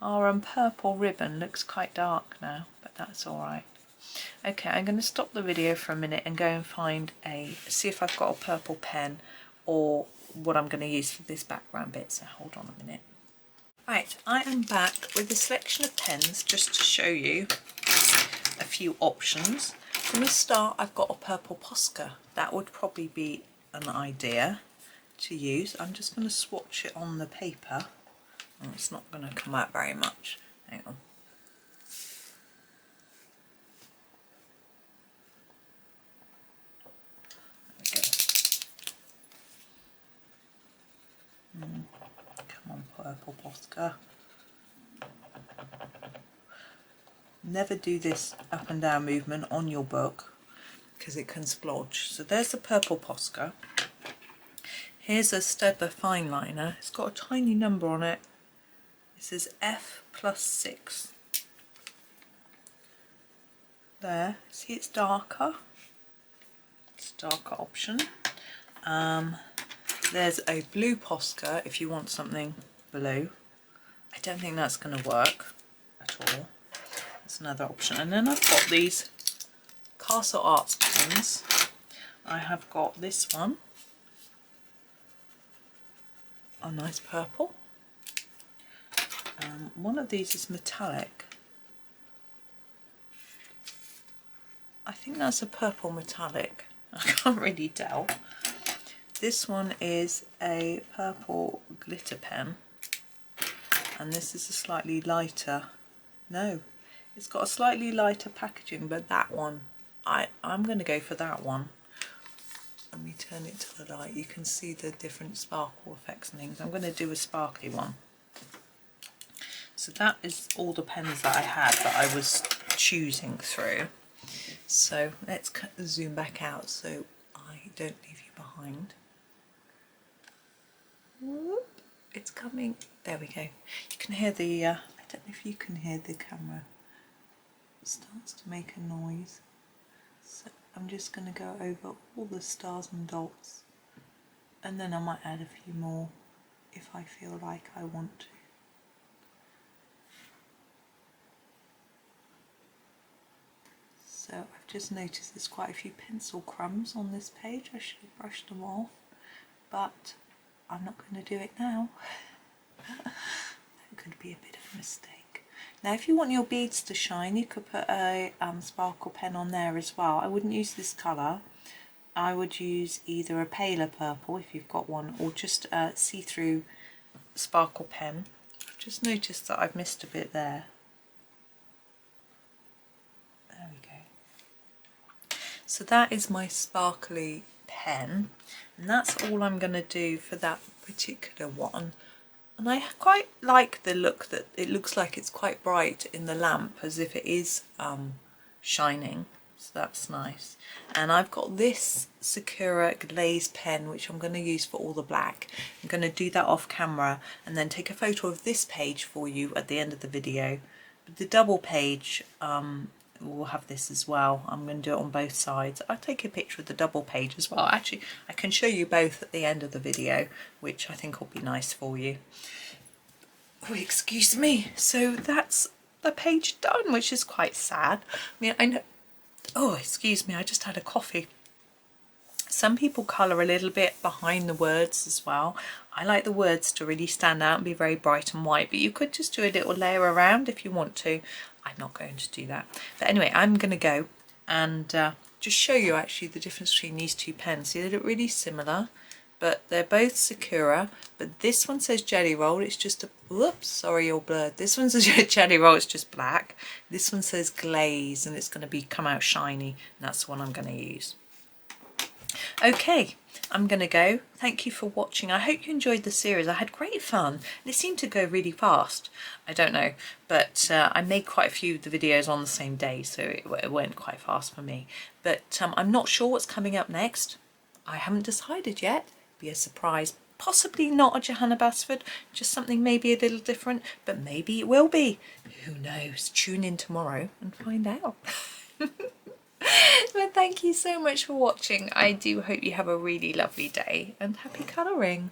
Our purple ribbon looks quite dark now, but that's alright. Okay, I'm going to stop the video for a minute and go and see if I've got a purple pen or what I'm going to use for this background bit, so hold on a minute. Right, I am back with a selection of pens just to show you a few options. From the start, I've got a purple Posca. That would probably be an idea to use. I'm just going to swatch it on the paper. Oh, it's not going to come out very much. Hang on. Come on, purple Posca. Never do this up and down movement on your book because it can splodge. So there's the purple Posca. Here's a Stedler fine liner. It's got a tiny number on it. It says F+6. There. See, it's darker. It's a darker option. There's a blue Posca if you want something blue. I don't think that's going to work at all. That's another option. And then I've got these Castle Arts pens. I have got this one, a nice purple. One of these is metallic. I think that's a purple metallic. I can't really tell. This one is a purple glitter pen, and this is a slightly lighter. No, it's got a slightly lighter packaging, but that one, I'm going to go for that one. Let me turn it to the light. You can see the different sparkle effects and things. I'm going to do a sparkly one. So that is all the pens that I had that I was choosing through. So let's zoom back out so I don't leave you behind. Whoop, it's coming. There we go. You can hear the, I don't know if you can hear the camera. It starts to make a noise. So I'm just going to go over all the stars and dots, and then I might add a few more if I feel like I want to. So I've just noticed there's quite a few pencil crumbs on this page. I should have brushed them off, but I'm not going to do it now. That could be a bit of a mistake. Now if you want your beads to shine, you could put a sparkle pen on there as well. I wouldn't use this colour. I would use either a paler purple if you've got one, or just a see-through sparkle pen. I've just noticed that I've missed a bit there. There we go. So that is my sparkly pen, and that's all I'm going to do for that particular one. And I quite like the look that it looks like it's quite bright in the lamp, as if it is shining. So that's nice. And I've got this Sakura glaze pen, which I'm going to use for all the black. I'm going to do that off camera and then take a photo of this page for you at the end of the video. But the double page, we'll have this as well. I'm going to do it on both sides. I'll take a picture of the double page as well. Actually, I can show you both at the end of the video, which I think will be nice for you. Oh, excuse me. So that's the page done, which is quite sad. I mean, I know. Oh, excuse me, I just had a coffee. Some people colour a little bit behind the words as well. I like the words to really stand out and be very bright and white, but you could just do a little layer around if you want to. I'm not going to do that. But anyway, I'm going to go and just show you actually the difference between these two pens. See, they look really similar, but they're both Sakura. But this one says Jelly Roll, it's just a, whoops, sorry, you're blurred. This one says Jelly Roll, it's just black. This one says Glaze, and it's going to come out shiny, and that's the one I'm going to use. Okay, I'm going to go. Thank you for watching. I hope you enjoyed the series. I had great fun, and it seemed to go really fast. I don't know, but I made quite a few of the videos on the same day, so it went quite fast for me. But I'm not sure what's coming up next. I haven't decided yet. Be a surprise. Possibly not a Johanna Basford, just something maybe a little different, but maybe it will be. Who knows? Tune in tomorrow and find out. But thank you so much for watching. I do hope you have a really lovely day and happy colouring.